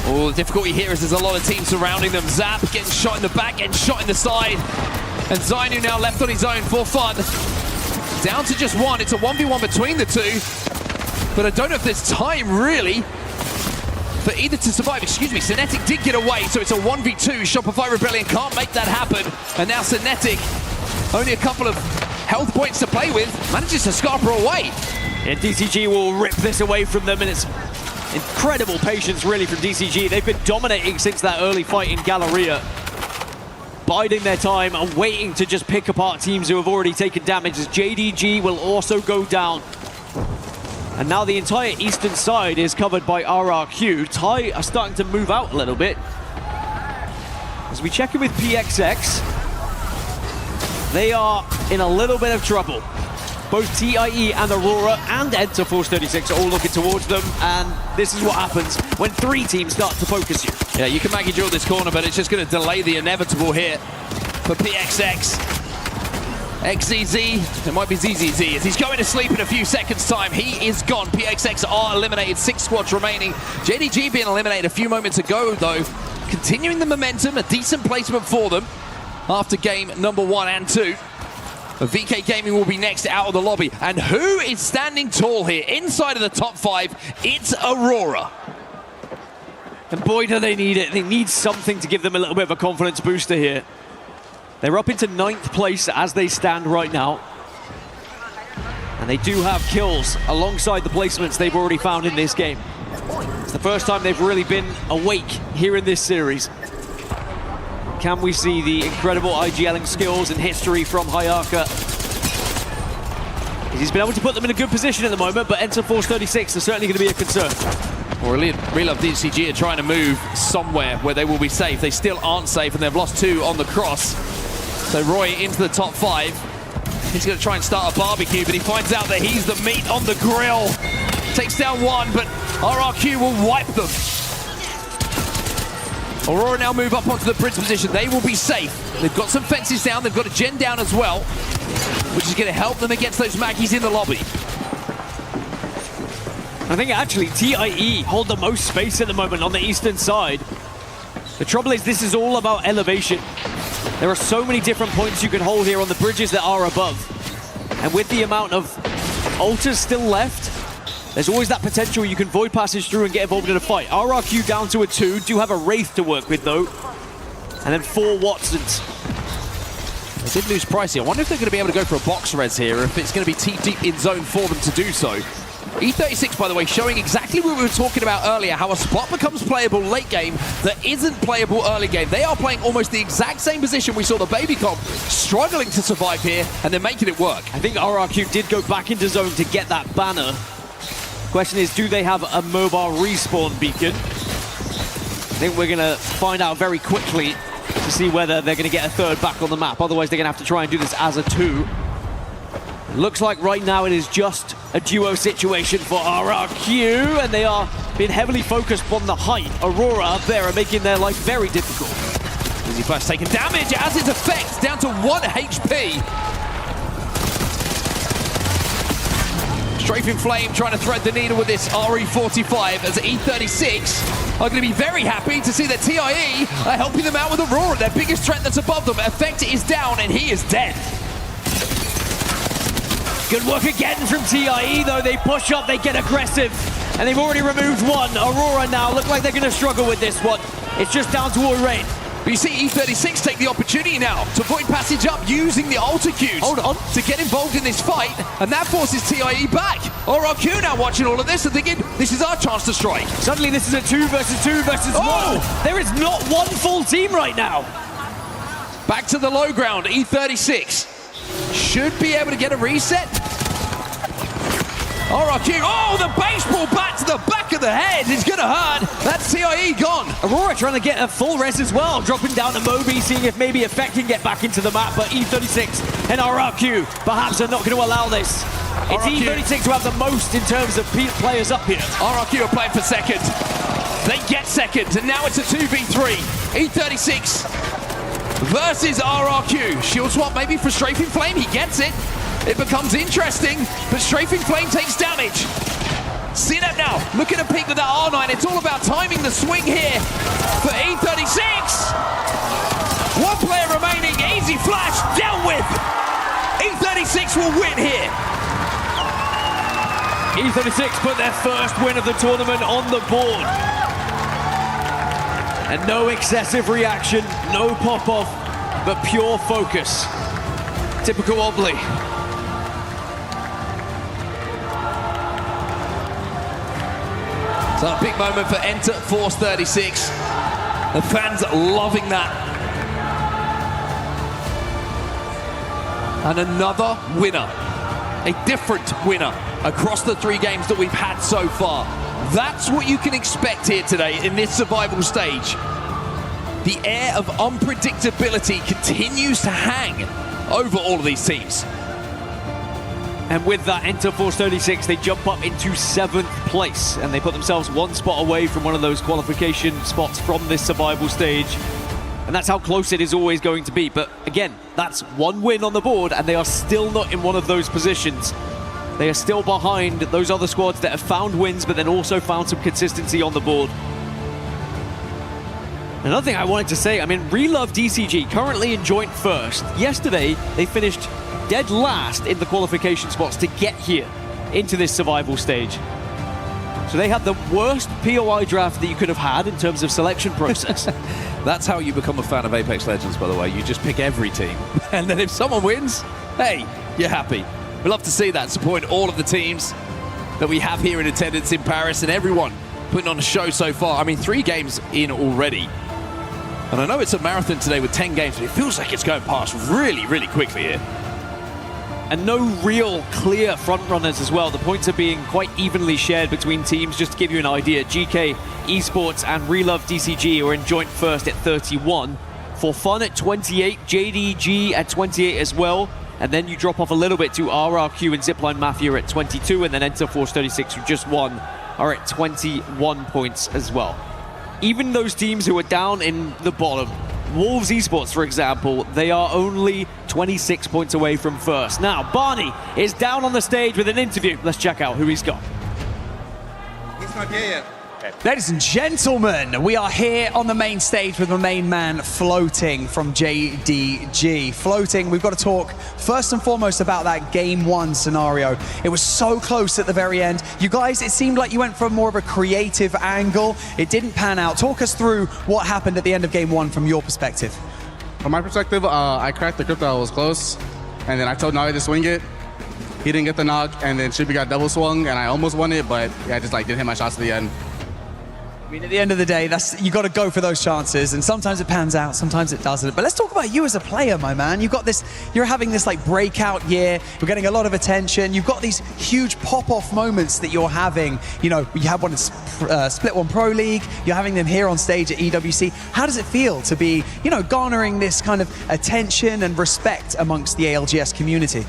Oh, the difficulty here is there's a lot of teams surrounding them. Zap getting shot in the back, getting shot in the side. And Zainu now left on his own. For Fun down to just one. It's a 1v1 between the two. But I don't know if there's time, really, for either to survive. Excuse me, Synetic did get away, so it's a 1v2. Shopify Rebellion can't make that happen. And now Synetic, only a couple of health points to play with, manages to scarper away. And DCG will rip this away from them, and it's incredible patience, really, from DCG. They've been dominating since that early fight in Galleria, biding their time and waiting to just pick apart teams who have already taken damage, as JDG will also go down. And now the entire eastern side is covered by RRQ. TIE are starting to move out a little bit. As we check in with PXX, they are in a little bit of trouble. Both TIE and Aurora and Enter Force 36 are all looking towards them, and this is what happens when 3 teams start to focus you. Yeah, you can Maggie drill this corner, but it's just going to delay the inevitable here for PXX. XZZ, it might be ZZZ, as he's going to sleep in a few seconds' time. He is gone. PXX are eliminated, 6 squads remaining. JDG being eliminated a few moments ago, though. Continuing the momentum, a decent placement for them after game number 1 and 2. VK Gaming will be next out of the lobby. And who is standing tall here inside of the top 5? It's Aurora. And boy, do they need it. They need something to give them a little bit of a confidence booster here. They're up into 9th place as they stand right now. And they do have kills alongside the placements they've already found in this game. It's the first time they've really been awake here in this series. Can we see the incredible IGLing skills and history from Hayaka? He's been able to put them in a good position at the moment, but Enter Force 36 is certainly going to be a concern. Well, Real Love DCG are trying to move somewhere where they will be safe. They still aren't safe, and they've lost 2 on the cross. So Roy into the top 5. He's going to try and start a barbecue, but he finds out that he's the meat on the grill. Takes down 1, but RRQ will wipe them. Aurora now move up onto the bridge position. They will be safe. They've got some fences down. They've got a gen down as well, which is going to help them against those Mackies in the lobby. I think actually TIE hold the most space at the moment on the eastern side. The trouble is this is all about elevation. There are so many different points you can hold here on the bridges that are above. And with the amount of altars still left, there's always that potential you can void passage through and get involved in a fight. RRQ down to a 2, do have a Wraith to work with though. And then 4 Watsons. They did lose Pricey. I wonder if they're going to be able to go for a box res here, or if it's going to be too deep in zone for them to do so. E36, by the way, showing exactly what we were talking about earlier, how a spot becomes playable late game that isn't playable early game. They are playing almost the exact same position we saw the Baby Comp struggling to survive here, and they're making it work. I think RRQ did go back into zone to get that banner. Question is, do they have a mobile respawn beacon? I think we're going to find out very quickly to see whether they're going to get a 3rd back on the map. Otherwise, they're going to have to try and do this as a 2. Looks like right now it is just a duo situation for RRQ, and they are being heavily focused on the height. Aurora up there are making their life very difficult. Easy Flash taking damage as its effect down to 1 HP. Strafing Flame trying to thread the needle with this RE45 as E36 are going to be very happy to see that TIE are helping them out with Aurora, their biggest threat that's above them. Effect is down and he is dead. Good work again from TIE though. They push up, they get aggressive, and they've already removed 1. Aurora now look like they're going to struggle with this one. It's just down to a raid. But you see E36 take the opportunity now to void passage up using the alter cues. Hold on. To get involved in this fight, and that forces TIE back. RRQ now watching all of this and thinking, this is our chance to strike. Suddenly this is a 2 versus 2 versus 1. There is not one full team right now. Back to the low ground, E36 should be able to get a reset. RRQ, oh, the baseball bat to the back of the head is going to hurt. That's TIE gone. Aurora trying to get a full res as well, dropping down to Moby, seeing if maybe Effect can get back into the map, but E36 and RRQ perhaps are not going to allow this. It's E36 who have the most in terms of players up here. RRQ are playing for second. They get second, and now it's a 2v3. E36 versus RRQ. Shield swap maybe for Strafing Flame, he gets it. It becomes interesting, but Strafing Flame takes damage. CNEP now, looking to peek with that R9. It's all about timing the swing here for E36. 1 player remaining, Easy Flash, dealt with. E36 will win here. E36 put their first win of the tournament on the board. And no excessive reaction, no pop-off, but pure focus. Typical Obley. So a big moment for Enter Force 36. The fans loving that. And another winner. A different winner across the 3 games that we've had so far. That's what you can expect here today in this survival stage. The air of unpredictability continues to hang over all of these teams. And with that, Enter Force 36, they jump up into 7th place, and they put themselves 1 spot away from one of those qualification spots from this survival stage. And that's how close it is always going to be. But again, that's one win on the board, and they are still not in one of those positions. They are still behind those other squads that have found wins, but then also found some consistency on the board. Another thing I wanted to say, I mean, Relove DCG currently in joint first. Yesterday, they finished dead last in the qualification spots to get here into this survival stage. So they had the worst POI draft that you could have had in terms of selection process. That's how you become a fan of Apex Legends, by the way. You just pick every team. And then if someone wins, hey, you're happy. We love to see that, supporting all of the teams that we have here in attendance in Paris, and everyone putting on a show so far. I mean, 3 games in already. And I know it's a marathon today with 10 games, but it feels like it's going past really, really quickly here. And no real clear front runners as well. The points are being quite evenly shared between teams. Just to give you an idea, GK Esports and Relove DCG are in joint first at 31. For Fun at 28, JDG at 28 as well. And then you drop off a little bit to RRQ and Zipline Mafia at 22, and then Enter Force 36, who just won, are at 21 points as well. Even those teams who are down in the bottom, Wolves Esports, for example, they are only 26 points away from first. Now, Barney is down on the stage with an interview. Let's check out who he's got. He's not here yet. Ladies and gentlemen, we are here on the main stage with the main man, Floating, from JDG. Floating, we've got to talk first and foremost about that Game 1 scenario. It was so close at the very end. You guys, it seemed like you went for more of a creative angle. It didn't pan out. Talk us through what happened at the end of Game 1 from your perspective. From my perspective, I cracked the crypto. I was close, and then I told Nari to swing it. He didn't get the knock, and then Shippy got double swung, and I almost won it, but yeah, I just didn't hit my shots at the end. I mean, at the end of the day, you got to go for those chances, and sometimes it pans out, sometimes it doesn't. But let's talk about you as a player, my man. You're having this breakout year. You're getting a lot of attention. You've got these huge pop-off moments that you're having. You know, you had one in Split 1 Pro League. You're having them here on stage at EWC. How does it feel to be, garnering this kind of attention and respect amongst the ALGS community?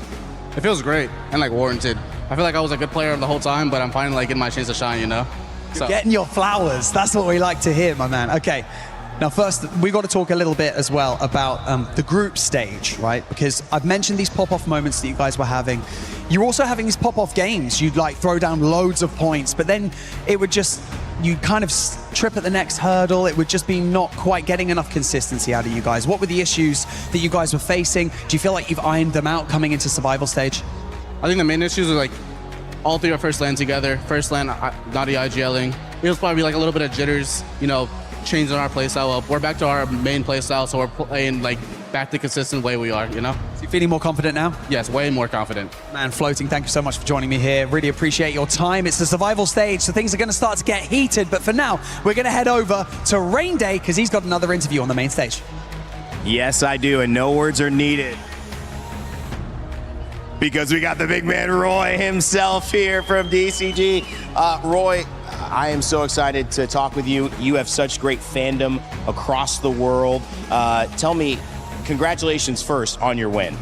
It feels great and warranted. I feel like I was a good player the whole time, but I'm finally getting my chance to shine, You're getting your flowers. That's what we like to hear, my man. Okay. Now, first, we've got to talk a little bit as well about the group stage, right? Because I've mentioned these pop-off moments that you guys were having. You're also having these pop-off games. You'd throw down loads of points, but then it would you'd kind of trip at the next hurdle. It would just be not quite getting enough consistency out of you guys. What were the issues that you guys were facing? Do you feel like you've ironed them out coming into survival stage? I think the main issues are all 3 are first land together. First land, Naughty IGLing. It was probably a little bit of jitters, changing our playstyle up. We're back to our main playstyle, so we're playing back the consistent way we are, So you feeling more confident now? Yes, way more confident. Man, Floating, thank you so much for joining me here. Really appreciate your time. It's the survival stage, so things are going to start to get heated. But for now, we're going to head over to Rain Day because he's got another interview on the main stage. Yes, I do, and no words are needed. Because we got the big man Roy himself here from DCG. Roy, I am so excited to talk with you. You have such great fandom across the world. Tell me, congratulations first on your win.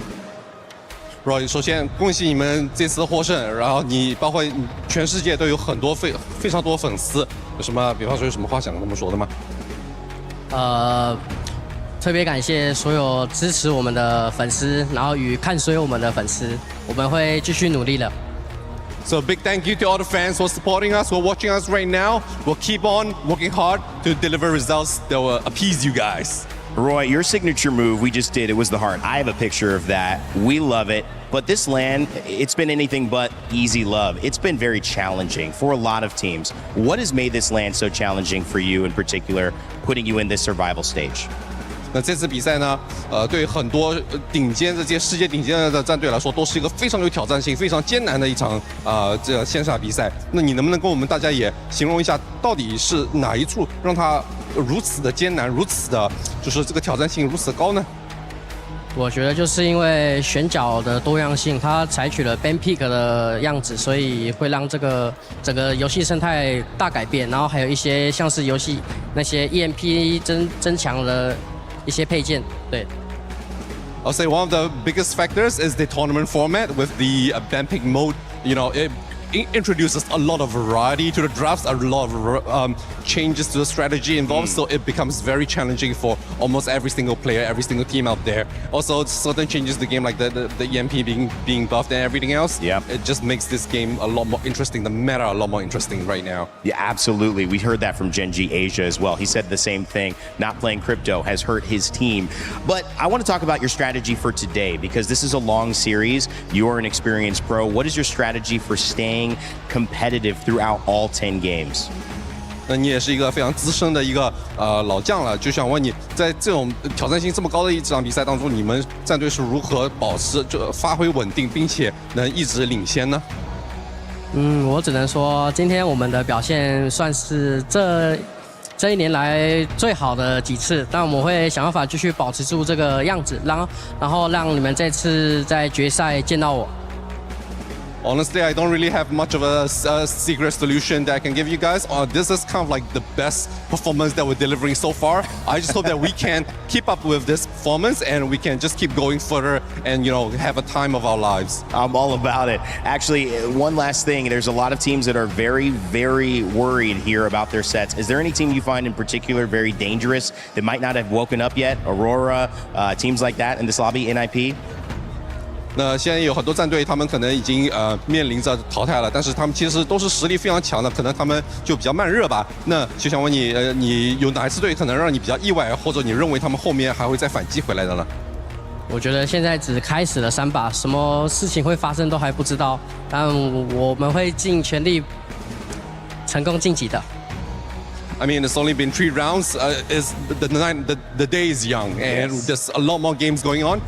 Roy, 首先恭喜你们这次获胜，然后你包括全世界都有很多非常多粉丝，有什么，比方说有什么话想跟他们说的吗？特别感谢所有支持我们的粉丝，然后与看衰我们的粉丝，我们会继续努力的。So big thank you to all the fans who are supporting us, who are watching us right now. We'll keep on working hard to deliver results that will appease you guys. Roy, your signature move we just did, it was the heart. I have a picture of that. We love it. But this LAN, it's been anything but easy love. It's been very challenging for a lot of teams. What has made this LAN so challenging for you in particular, putting you in this survival stage? 那这次比赛呢，对很多顶尖这些世界顶尖的战队来说，都是一个非常有挑战性、非常艰难的一场这线下比赛。那你能不能跟我们大家也形容一下，到底是哪一处让它如此的艰难，如此的，就是这个挑战性如此高呢？我觉得就是因为选角的多样性，它采取了 ban pick 的样子，所以会让这个整个游戏生态大改变。然后还有一些像是游戏那些 EMP 增强的。一些配件，对。I'll say one of the biggest factors is the tournament format with the ban pick mode. introduces a lot of variety to the drafts, a lot of changes to the strategy involved, so it becomes very challenging for almost every single player, every single team out there. Also, certain changes to the game, like the EMP being buffed and everything else, it just makes this game a lot more interesting, the meta a lot more interesting right now. Yeah, absolutely. We heard that from Genji Asia as well. He said the same thing. Not playing crypto has hurt his team. But I want to talk about your strategy for today, because this is a long series. You're an experienced pro. What is your strategy for staying competitive throughout all 10 games? 那你也是一个非常资深的一个老将了，就想问你，在这种挑战性这么高的一场比赛当中，你们战队是如何保持发挥稳定，并且能一直领先呢？我只能说，今天我们的表现算是这一年来最好的几次，但我们会想办法继续保持住这个样子，然后让你们这次在决赛见到我。Honestly, I don't really have much of a secret solution that I can give you guys. This is kind of like the best performance that we're delivering so far. I just hope that we can keep up with this performance and we can just keep going further and, have a time of our lives. I'm all about it. Actually, one last thing. There's a lot of teams that are very, very worried here about their sets. Is there any team you find in particular very dangerous that might not have woken up yet? Aurora, teams like that in this lobby, NIP? 那现在有很多战队，他们可能已经面临着淘汰了，但是他们其实都是实力非常强的，可能他们就比较慢热吧。那就想问你，你有哪一支队可能让你比较意外，或者你认为他们后面还会再反击回来的呢？我觉得现在只开始了3把，什么事情会发生都还不知道，但我们会尽全力成功晋级的。I mean, it's only been 3 rounds. The day is young, and there's a lot more games going on.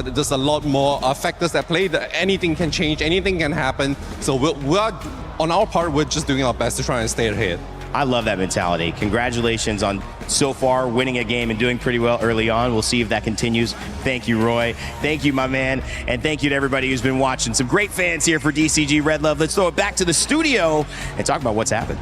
There's a lot more factors at play. Anything can change, anything can happen. So we're on our part, we're just doing our best to try and stay ahead. I love that mentality. Congratulations on so far winning a game and doing pretty well early on. We'll see if that continues. Thank you, Roy. Thank you, my man. And thank you to everybody who's been watching. Some great fans here for DCG Red Love. Let's throw it back to the studio and talk about what's happened.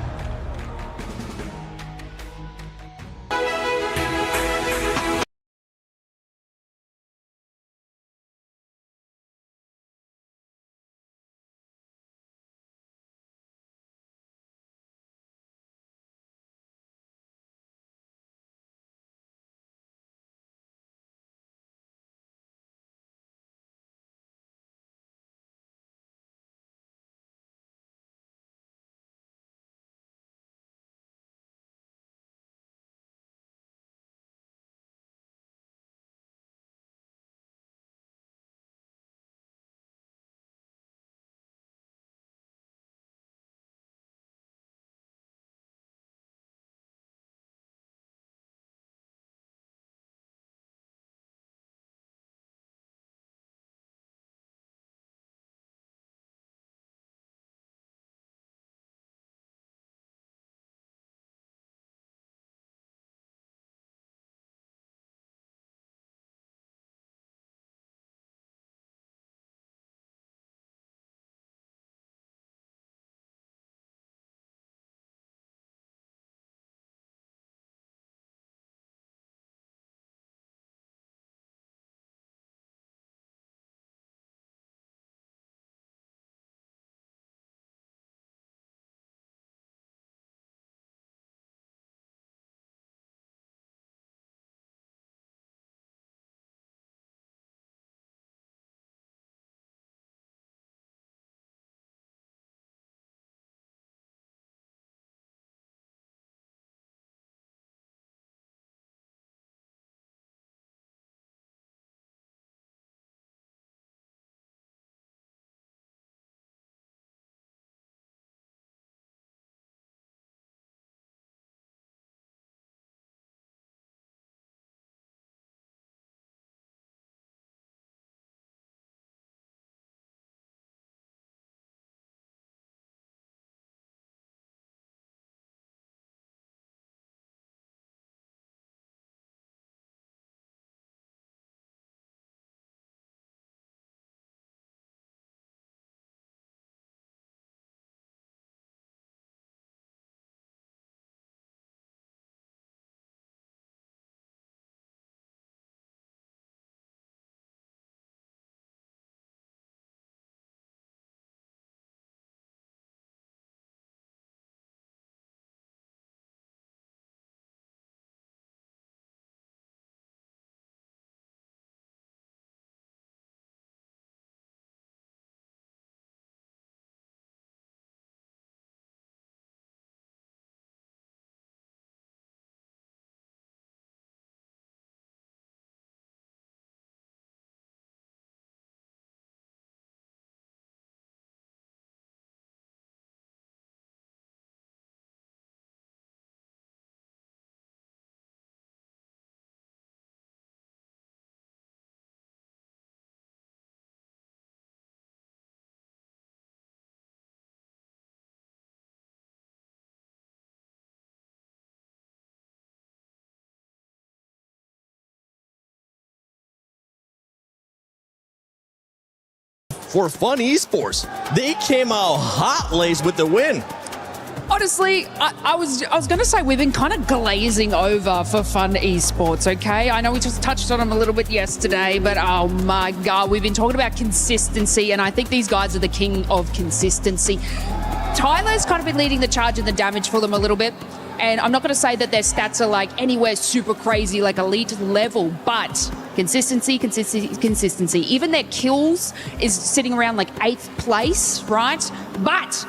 for Fun Esports. They came out hot, Lace, with the win. Honestly, I was going to say we've been kind of glazing over for Fun Esports, okay? I know we just touched on them a little bit yesterday, but oh my God, we've been talking about consistency, and I think these guys are the king of consistency. Tyler's kind of been leading the charge in the damage for them a little bit, and I'm not going to say that their stats are like anywhere super crazy, like elite level, but consistency. Even their kills is sitting around like 8th place, right? But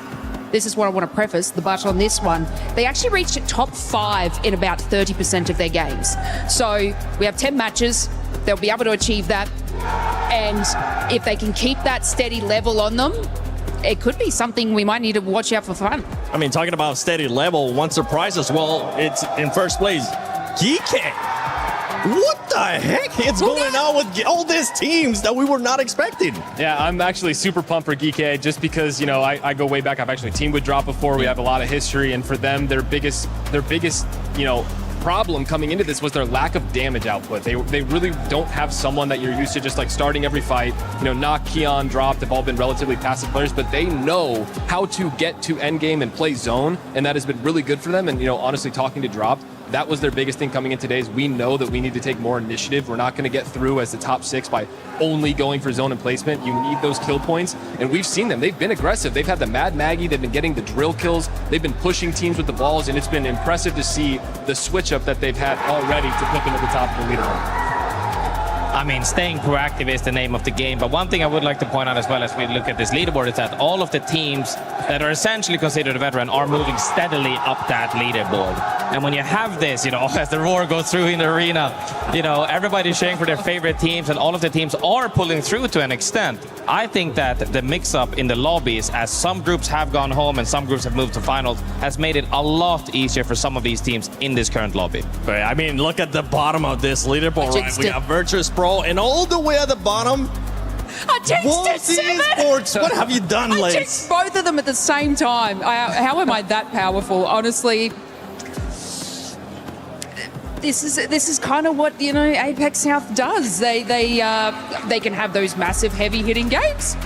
this is what I want to preface, the but on this one. They actually reached top 5 in about 30% of their games. So we have 10 matches. They'll be able to achieve that. And if they can keep that steady level on them, it could be something we might need to watch out for fun. I mean, talking about steady level, one surprise as well, it's in first place, GK. What the heck is going on with all these teams that we were not expecting? Yeah, I'm actually super pumped for GK just because, you know, I go way back. I've actually teamed with Drop before. We have a lot of history, and for them, their biggest, you know, problem coming into this was their lack of damage output. They really don't have someone that you're used to just like starting every fight. You know, Knock, Keon, Drop have all been relatively passive players, but they know how to get to endgame and play zone, and that has been really good for them. And, you know, honestly, talking to Drop, that was their biggest thing coming in today is we know that we need to take more initiative. We're not going to get through as the top 6 by only going for zone and placement. You need those kill points, and we've seen them. They've been aggressive. They've had the Mad Maggie. They've been getting the drill kills. They've been pushing teams with the balls, and it's been impressive to see the switch up that they've had already to put them at the top of the leaderboard. I mean, staying proactive is the name of the game. But one thing I would like to point out as well as we look at this leaderboard is that all of the teams that are essentially considered a veteran are moving steadily up that leaderboard. And when you have this, you know, as the roar goes through in the arena, you know, everybody's cheering for their favorite teams and all of the teams are pulling through to an extent. I think that the mix-up in the lobbies, as some groups have gone home and some groups have moved to finals, has made it a lot easier for some of these teams in this current lobby. But, I mean, look at the bottom of this leaderboard, right? We have Virtus Pro, and all the way at the bottom, I jinxed it, Esports. What have you done, Lace? I jinxed both of them at the same time. How am I that powerful? Honestly, this is kind of what, you know, Apex South does. They can have those massive heavy hitting games,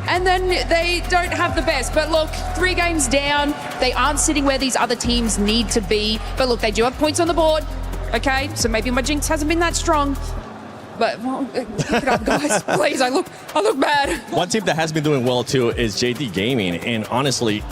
and then they don't have the best. But look, 3 games down, they aren't sitting where these other teams need to be. But look, they do have points on the board. Okay, so maybe my jinx hasn't been that strong. But well, keep it up, guys. Please, I look bad. One team that has been doing well too is JD Gaming, and honestly,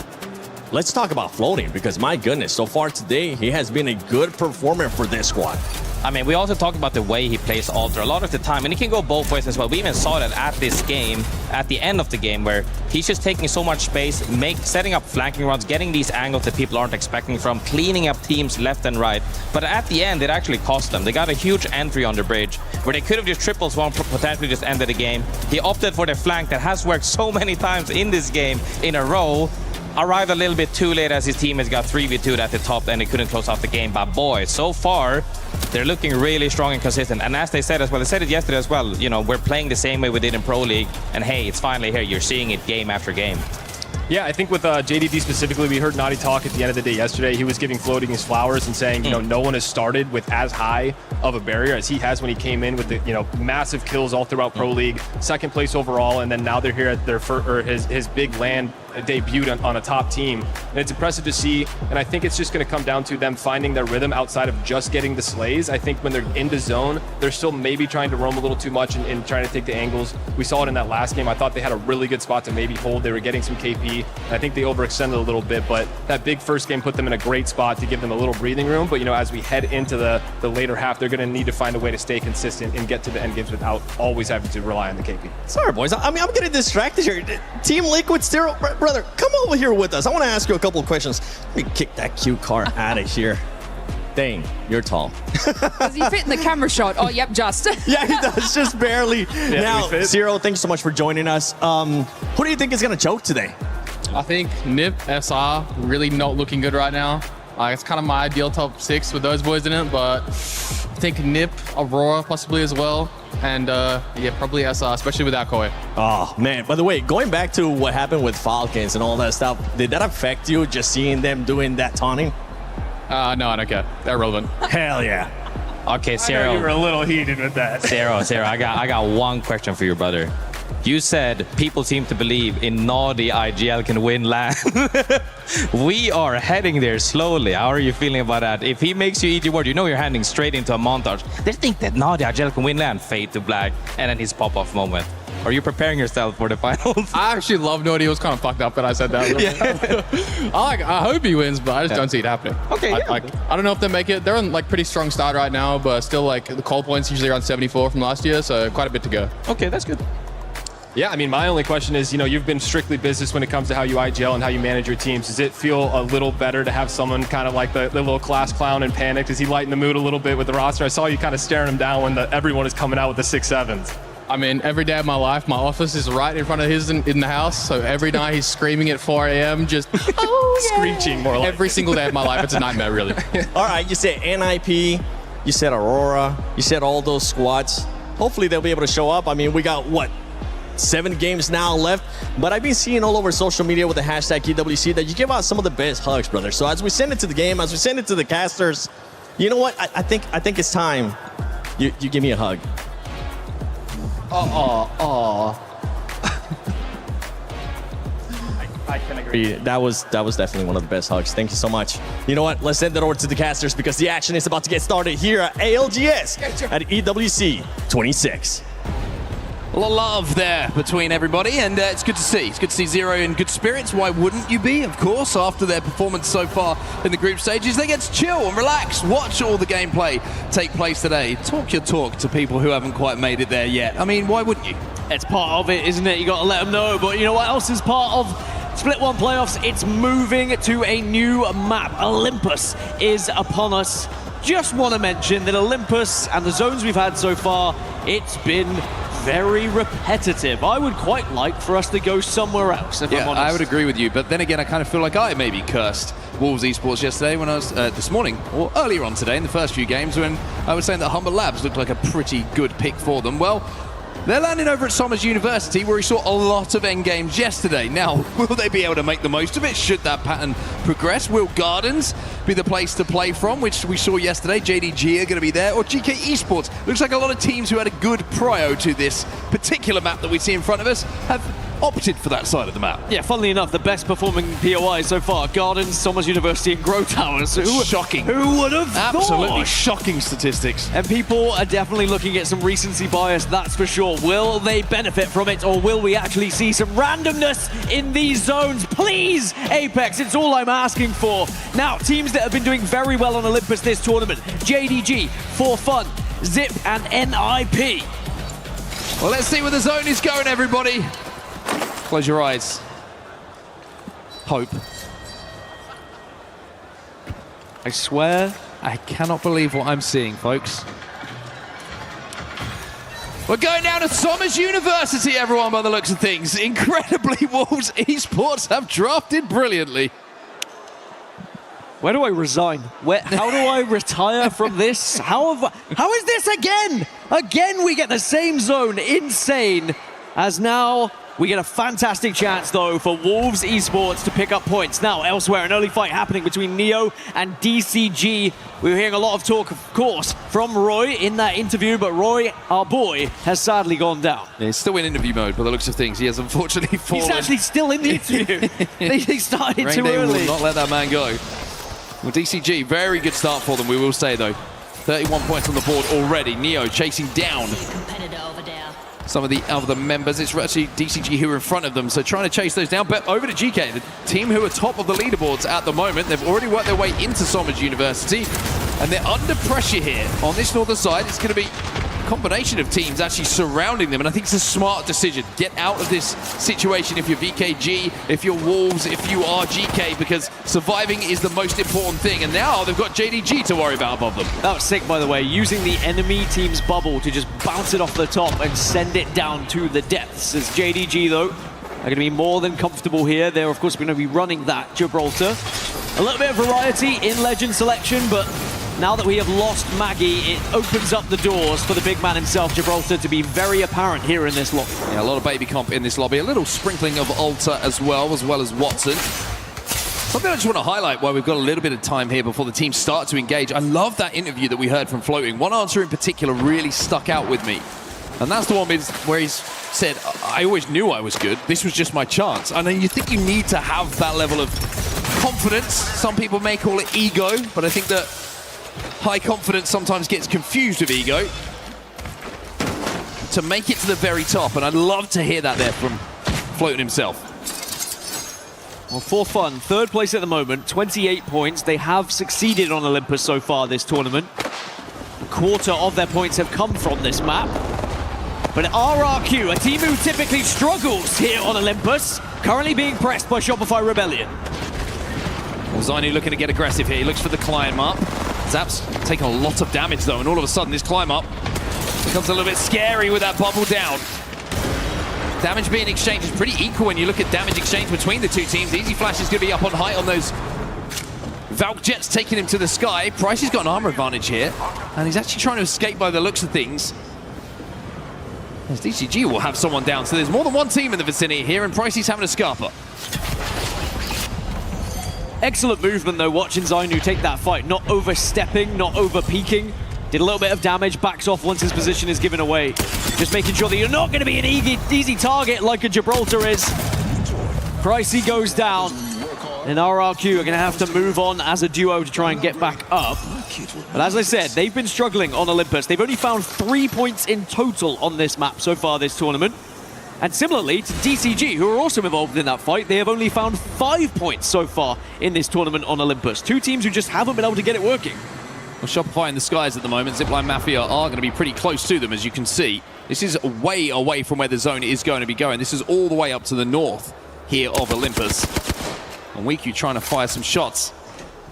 let's talk about floating, because my goodness, so far today he has been a good performer for this squad. I mean, we also talked about the way he plays Alter a lot of the time, and he can go both ways as well. We even saw that at this game, at the end of the game, where he's just taking so much space, setting up flanking runs, getting these angles that people aren't expecting from, cleaning up teams left and right. But at the end, it actually cost them. They got a huge entry on the bridge, where they could have just triple swung, potentially just ended the game. He opted for the flank that has worked so many times in this game in a row. Arrived a little bit too late as his team has got 3v2'd at the top, and they couldn't close out the game. But boy, so far, they're looking really strong and consistent. And as they said as well, they said it yesterday as well, you know, we're playing the same way we did in Pro League. And hey, it's finally here. You're seeing it game after game. Yeah, I think with JDD specifically, we heard Naughty talk at the end of the day yesterday. He was giving floating his flowers and saying, you know, no one has started with as high of a barrier as he has when he came in with the, you know, massive kills all throughout Pro League, 2nd place overall, and then now they're here at their his big LAN debut on a top team. And it's impressive to see, and I think it's just going to come down to them finding their rhythm outside of just getting the slays. I think when they're into zone, they're still maybe trying to roam a little too much and trying to take the angles. We saw it in that last game. I thought they had a really good spot to maybe hold. They were getting some KP, and I think they overextended a little bit, but that big first game put them in a great spot to give them a little breathing room. But, you know, as we head into the later half, they're going to need to find a way to stay consistent and get to the end games without always having to rely on the KP. Sorry, boys. I mean, I'm getting distracted here. Team Liquid Stereo, brother, come over here with us. I want to ask you a couple of questions. Let me kick that cute car out of here. Dang, you're tall. Does he fit in the camera shot? Oh, yep, just. Yeah, he does, just barely. Yeah, now, Zero, thanks so much for joining us. Who do you think is going to choke today? I think Nip, SR, really not looking good right now. It's kind of my ideal top 6 with those boys in it, but I think Nip, Aurora possibly as well, and yeah, probably SR, especially with Akoi. Oh, man. By the way, going back to what happened with Falcons and all that stuff, did that affect you, just seeing them doing that taunting? No, I don't care. They're irrelevant. Hell yeah. Okay, Zero. You were a little heated with that. Zero, I got one question for you, brother. You said people seem to believe in naughty IGL can win LAN. We are heading there slowly. How are you feeling about that? If he makes you eat your word, you know you're heading straight into a montage. They think that naughty IGL can win LAN, fade to black, and then his pop-off moment. Are you preparing yourself for the finals? I actually love Naughty. It was kind of fucked up that I said that. Yeah. I hope he wins, but I just don't see it happening. Okay. I don't know if they make it. They're on like pretty strong start right now, but still like the call points usually around 74 from last year, so quite a bit to go. Okay, that's good. Yeah, I mean, my only question is, you've been strictly business when it comes to how you IGL and how you manage your teams. Does it feel a little better to have someone kind of like the little class clown and Panic? Does he lighten the mood a little bit with the roster? I saw you kind of staring him down when everyone is coming out with the 6-7s. I mean, every day of my life, my office is right in front of his in the house. So every night he's screaming at 4 a.m. just Screeching more like every single day of my life. It's a nightmare, really. All right, you said NIP, you said Aurora, you said all those squads. Hopefully they'll be able to show up. I mean, we got, 7 games now left, but I've been seeing all over social media with the hashtag EWC that you give out some of the best hugs, brother. So as we send it to the game, as we send it to the casters, you know what? I think it's time you give me a hug. I can agree. That was definitely one of the best hugs. Thank you so much. You know what? Let's send it over to the casters because the action is about to get started here at ALGS at EWC 26. A lot of love there between everybody, and it's good to see. It's good to see Zero in good spirits. Why wouldn't you be, of course, after their performance so far in the group stages? They get to chill and relax, watch all the gameplay take place today. Talk your talk to people who haven't quite made it there yet. I mean, why wouldn't you? It's part of it, isn't it? You got to let them know. But you know what else is part of Split 1 playoffs? It's moving to a new map. Olympus is upon us. Just want to mention that Olympus and the zones we've had so far, it's been very repetitive. I would quite like for us to go somewhere else, if I'm honest. I would agree with you, but then again, I kind of feel like I maybe cursed Wolves Esports yesterday when I was, this morning, or earlier on today in the first few games when I was saying that Humber Labs looked like a pretty good pick for them. Well, they're landing over at Somers University, where we saw a lot of endgames yesterday. Now, will they be able to make the most of it? Should that pattern progress? Will Gardens be the place to play from, which we saw yesterday? JDG are going to be there, or GK Esports? Looks like a lot of teams who had a good prio to this particular map that we see in front of us have opted for that side of the map. Yeah, funnily enough, the best performing POIs so far, Gardens, Somers University and Grow Towers. Shocking. Who would have Absolutely thought? shocking statistics. And people are definitely looking at some recency bias, that's for sure. Will they benefit from it, or will we actually see some randomness in these zones? Please, Apex, it's all I'm asking for. Now, teams that have been doing very well on Olympus this tournament, JDG, For Fun, Zip and NIP. Well, let's see where the zone is going, everybody. Close your eyes. Hope. I swear, I cannot believe what I'm seeing, folks. We're going down to Somers University, everyone, by the looks of things. Incredibly, Wolves Esports have drafted brilliantly. Where do I resign? How do I retire from this? How is this again? Again, we get the same zone. Insane. As now, we get a fantastic chance, though, for Wolves Esports to pick up points. Now, elsewhere, an early fight happening between Neo and DCG. We were hearing a lot of talk, of course, from Roy in that interview, but Roy, our boy, has sadly gone down. Yeah, he's still in interview mode by the looks of things. He has unfortunately fallen. He's actually still in the interview. They started Rain too Day early. will not let that man go. Well, DCG, very good start for them, we will say, though. 31 points on the board already. Neo chasing down some of the other members. It's actually DCG who are in front of them, so trying to chase those down. But over to GK, the team who are top of the leaderboards at the moment. They've already worked their way into Somers University, and they're under pressure here. On this northern side, it's going to be a combination of teams actually surrounding them, and I think it's a smart decision. Get out of this situation if you're VKG, if you're Wolves, if you are GK, because surviving is the most important thing, and now they've got JDG to worry about above them. That was sick, by the way, using the enemy team's bubble to just bounce it off the top and send it down to the depths. As JDG, though, are going to be more than comfortable here. They're, of course, going to be running that Gibraltar. A little bit of variety in Legend selection, but now that we have lost Maggie, it opens up the doors for the big man himself, Gibraltar, to be very apparent here in this lobby. Yeah, a lot of baby comp in this lobby. A little sprinkling of Alta as well as Watson. Something I just want to highlight while we've got a little bit of time here before the teams start to engage. I love that interview that we heard from Floating. One answer in particular really stuck out with me. And that's the one where he's said, I always knew I was good. This was just my chance. And then you think you need to have that level of confidence. Some people may call it ego, but I think that high confidence sometimes gets confused with ego. To make it to the very top, and I'd love to hear that there from Floating himself. Well, for fun, third place at the moment, 28 points. They have succeeded on Olympus so far this tournament. A quarter of their points have come from this map. But RRQ, a team who typically struggles here on Olympus, currently being pressed by Shopify Rebellion. Well, Zainu looking to get aggressive here. He looks for the climb up. Zap's taking a lot of damage though, and all of a sudden this climb up becomes a little bit scary with that bubble down. Damage being exchanged is pretty equal when you look at damage exchange between the two teams. Easy Flash is going to be up on height on those Valk Jets taking him to the sky. Price has got an armor advantage here, and he's actually trying to escape by the looks of things. As DCG will have someone down, so there's more than one team in the vicinity here, and Pricey's having a scarper. Excellent movement though, watching Zainu take that fight, not overstepping, not over-peaking. Did a little bit of damage, backs off once his position is given away. Just making sure that you're not going to be an easy target like a Gibraltar is. Pricey goes down, and RRQ are going to have to move on as a duo to try and get back up. But as I said, they've been struggling on Olympus. They've only found 3 points in total on this map so far this tournament. And similarly to DCG, who are also involved in that fight, they have only found 5 points so far in this tournament on Olympus. Two teams who just haven't been able to get it working. Well, Shopify in the skies at the moment. Zipline Mafia are going to be pretty close to them, as you can see. This is way away from where the zone is going to be going. This is all the way up to the north here of Olympus. And WeQ trying to fire some shots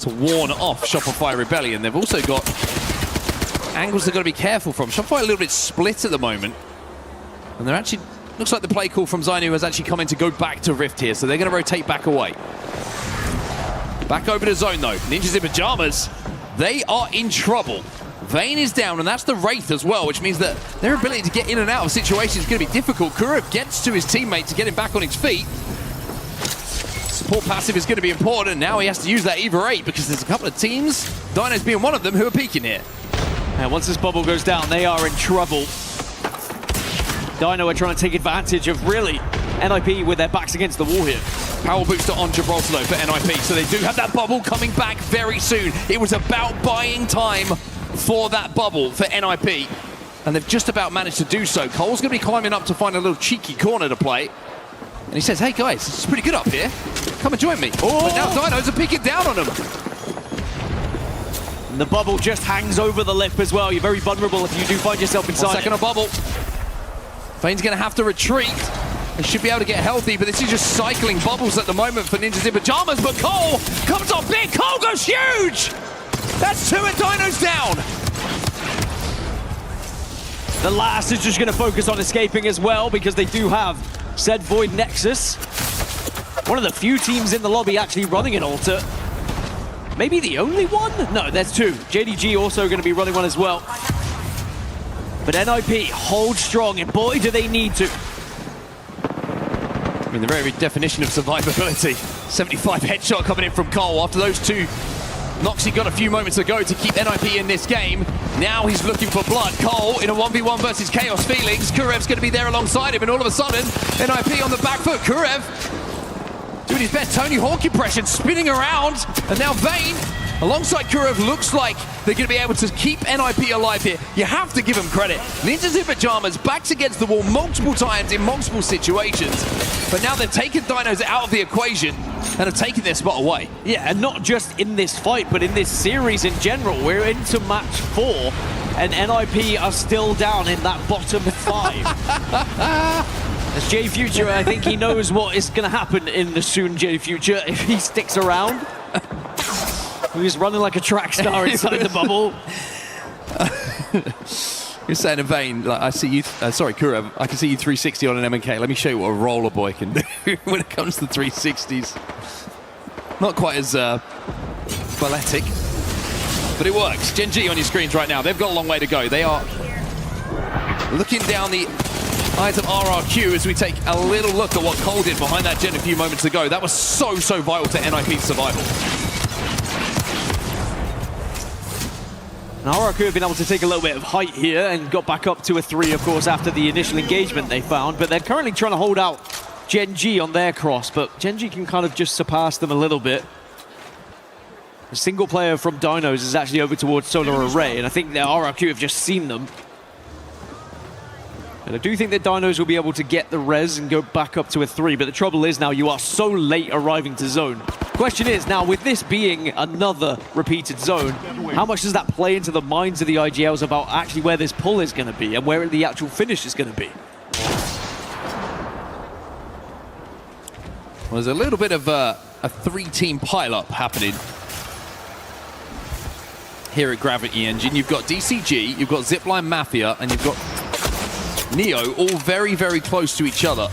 to warn off Shopify Rebellion. They've also got angles they've got to be careful from. Shopify a little bit split at the moment. And they're actually, looks like the play call from Zainu has actually come in to go back to Rift here. So they're going to rotate back away. Back over to zone though. Ninjas in Pajamas, they are in trouble. Vayne is down, and that's the Wraith as well, which means that their ability to get in and out of situations is going to be difficult. Kurev gets to his teammate to get him back on his feet. Support passive is going to be important, and now he has to use that Eva 8 because there's a couple of teams, Dino's being one of them, who are peeking here. And once this bubble goes down, they are in trouble. Dino are trying to take advantage of, really, NIP with their backs against the wall here. Power booster on Gibraltar though for NIP, so they do have that bubble coming back very soon. It was about buying time for that bubble for NIP, and they've just about managed to do so. Cole's going to be climbing up to find a little cheeky corner to play, and he says, hey guys, this is pretty good up here. Come and join me. Oh. But now Dinos are peeking down on him. And the bubble just hangs over the lip as well. You're very vulnerable if you do find yourself inside. 1 second of bubble. Vayne's going to have to retreat. They should be able to get healthy, but this is just cycling bubbles at the moment for Ninjas in Pajamas. But Cole comes on big. Cole goes huge. That's 2 and Dino's down. The last is just going to focus on escaping as well because they do have said Void Nexus. One of the few teams in the lobby actually running an altar. Maybe the only one? No, there's 2. JDG also going to be running one as well. But NIP hold strong, and boy, do they need to. I mean, the very definition of survivability. 75 headshot coming in from Cole after those 2 knocks he got a few moments ago to keep NIP in this game. Now he's looking for blood. Cole in a 1v1 versus Chaos Feelings. Kurev's going to be there alongside him, and all of a sudden, NIP on the back foot. Kurev doing his best Tony Hawk impression, spinning around, and now Vayne alongside Kurev looks like they're going to be able to keep NIP alive here. You have to give them credit. Ninjas in Pajamas, backs against the wall multiple times in multiple situations, but now they've taken Dinos out of the equation and have taken their spot away. Yeah, and not just in this fight, but in this series in general. We're into match 4, and NIP are still down in that bottom 5. As J Future, I think he knows what is going to happen in the soon J Future if he sticks around. He's running like a track star inside the bubble. You're saying in Vayne, like, I see you, sorry, Kurev, I can see you 360 on an MK. Let me show you what a roller boy can do when it comes to 360s. Not quite as balletic, but it works. Gen G on your screens right now. They've got a long way to go. They are looking down the eyes of RRQ as we take a little look at what Cole did behind that gen a few moments ago. That was so vital to NIP's survival. And RRQ have been able to take a little bit of height here and got back up to a 3, of course, after the initial engagement they found. But they're currently trying to hold out Gen G on their cross, but Gen G can kind of just surpass them a little bit. A single player from Dinos is actually over towards Solar Array, and I think that RRQ have just seen them. And I do think that Dinos will be able to get the res and go back up to a 3, but the trouble is now you are so late arriving to zone. Question is, now with this being another repeated zone, how much does that play into the minds of the IGLs about actually where this pull is going to be and where the actual finish is going to be? Well, there's a little bit of a 3-team pile-up happening here at Gravity Engine. You've got DCG, you've got Zipline Mafia, and you've got Neo, all very, very close to each other.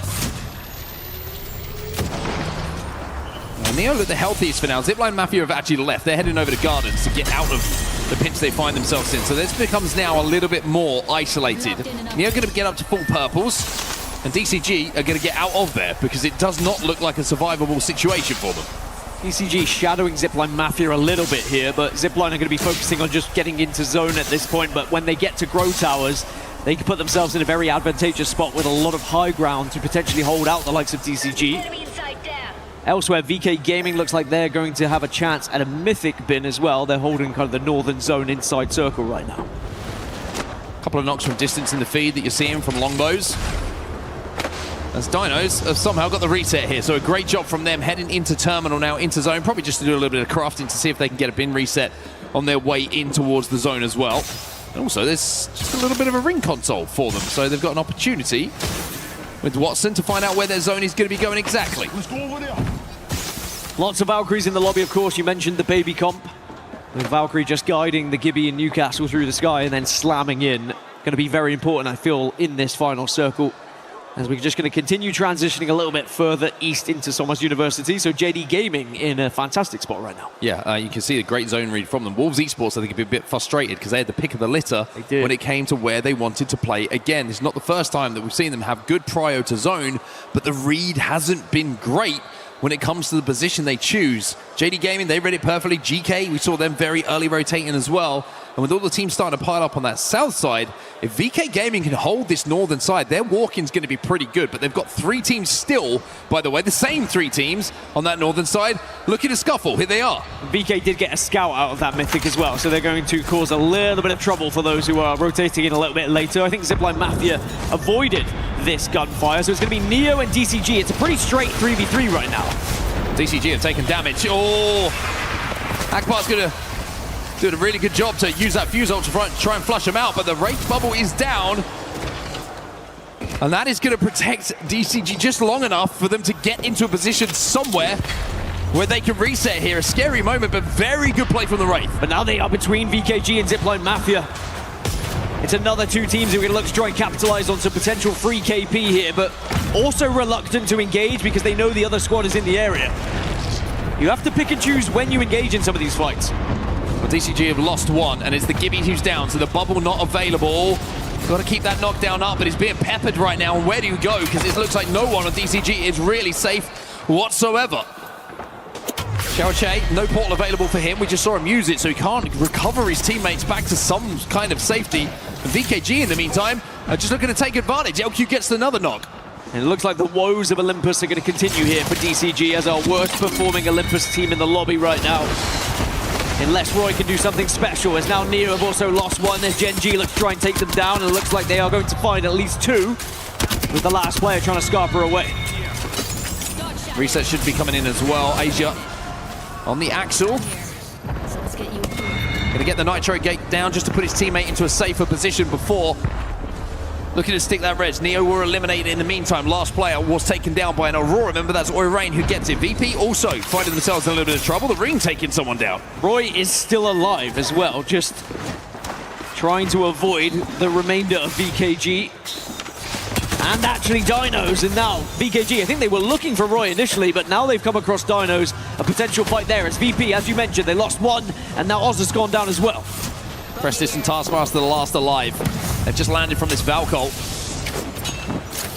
Well, Neo look the healthiest for now. Zipline Mafia have actually left. They're heading over to Gardens to get out of the pinch they find themselves in. So this becomes now a little bit more isolated. Neo going to get up to full purples, and DCG are going to get out of there because it does not look like a survivable situation for them. DCG shadowing Zipline Mafia a little bit here, but Zipline are going to be focusing on just getting into zone at this point. But when they get to Grow Towers, they can put themselves in a very advantageous spot with a lot of high ground to potentially hold out the likes of DCG. Elsewhere, VK Gaming looks like they're going to have a chance at a Mythic bin as well. They're holding kind of the northern zone inside circle right now. A couple of knocks from distance in the feed that you're seeing from longbows. As Dinos have somehow got the reset here, so a great job from them heading into terminal now, into zone, probably just to do a little bit of crafting to see if they can get a bin reset on their way in towards the zone as well. And also, there's just a little bit of a ring console for them, so they've got an opportunity with Watson to find out where their zone is going to be going exactly. Lots of Valkyries in the lobby, of course. You mentioned the baby comp. With Valkyrie just guiding the Gibby and Newcastle through the sky and then slamming in. Going to be very important, I feel, in this final circle. As we're just going to continue transitioning a little bit further east into Somos University. So JD Gaming in a fantastic spot right now. Yeah, you can see a great zone read from them. Wolves Esports, I think, have been a bit frustrated because they had the pick of the litter when it came to where they wanted to play again. It's not the first time that we've seen them have good prio to zone, but the read hasn't been great when it comes to the position they choose. JD Gaming, they read it perfectly. GK, we saw them very early rotating as well. And with all the teams starting to pile up on that south side, if VK Gaming can hold this northern side, their walk-in's going to be pretty good. But they've got 3 teams still, by the way, the same 3 teams on that northern side, looking to scuffle. Here they are. VK did get a scout out of that Mythic as well, so they're going to cause a little bit of trouble for those who are rotating in a little bit later. I think Zipline Mafia avoided this gunfire, so it's going to be Neo and DCG. It's a pretty straight 3v3 right now. DCG have taken damage. Oh, Akbar's going to do a really good job to use that fuse ult to try and flush him out, but the Wraith bubble is down. And that is going to protect DCG just long enough for them to get into a position somewhere where they can reset here. A scary moment, but very good play from the Wraith. But now they are between VKG and Zipline Mafia. It's another 2 teams who are going to look to try and capitalize on some potential free KP here, but also reluctant to engage because they know the other squad is in the area. You have to pick and choose when you engage in some of these fights. Well, DCG have lost 1, and it's the Gibby who's down, so the bubble not available. Got to keep that knockdown up, but he's being peppered right now. And where do you go? Because it looks like no one on DCG is really safe whatsoever. Xiaoche, no portal available for him. We just saw him use it, so he can't recover his teammates back to some kind of safety. VKG, in the meantime, are just looking to take advantage. LQ gets another knock. And it looks like the woes of Olympus are going to continue here for DCG as our worst performing Olympus team in the lobby right now. Unless Roy can do something special, as now Neo have also lost 1 as Gen G looks to try and take them down, and it looks like they are going to find at least 2, with the last player trying to scarper away. Reset should be coming in as well. Asia on the Axel. Gonna get the Nitro Gate down just to put his teammate into a safer position before looking to stick that res. Neo were eliminated in the meantime. Last player was taken down by an Aurora. Remember, that's Oirain who gets it. VP also finding themselves in a little bit of trouble. The Ring taking someone down. Roy is still alive as well, just trying to avoid the remainder of VKG. And actually Dinos, and now VKG, I think they were looking for Roy initially, but now they've come across Dinos. A potential fight there as VP, as you mentioned, they lost 1, and now Oz has gone down as well. Prestis and Taskmaster the last alive. They've just landed from this Valcult.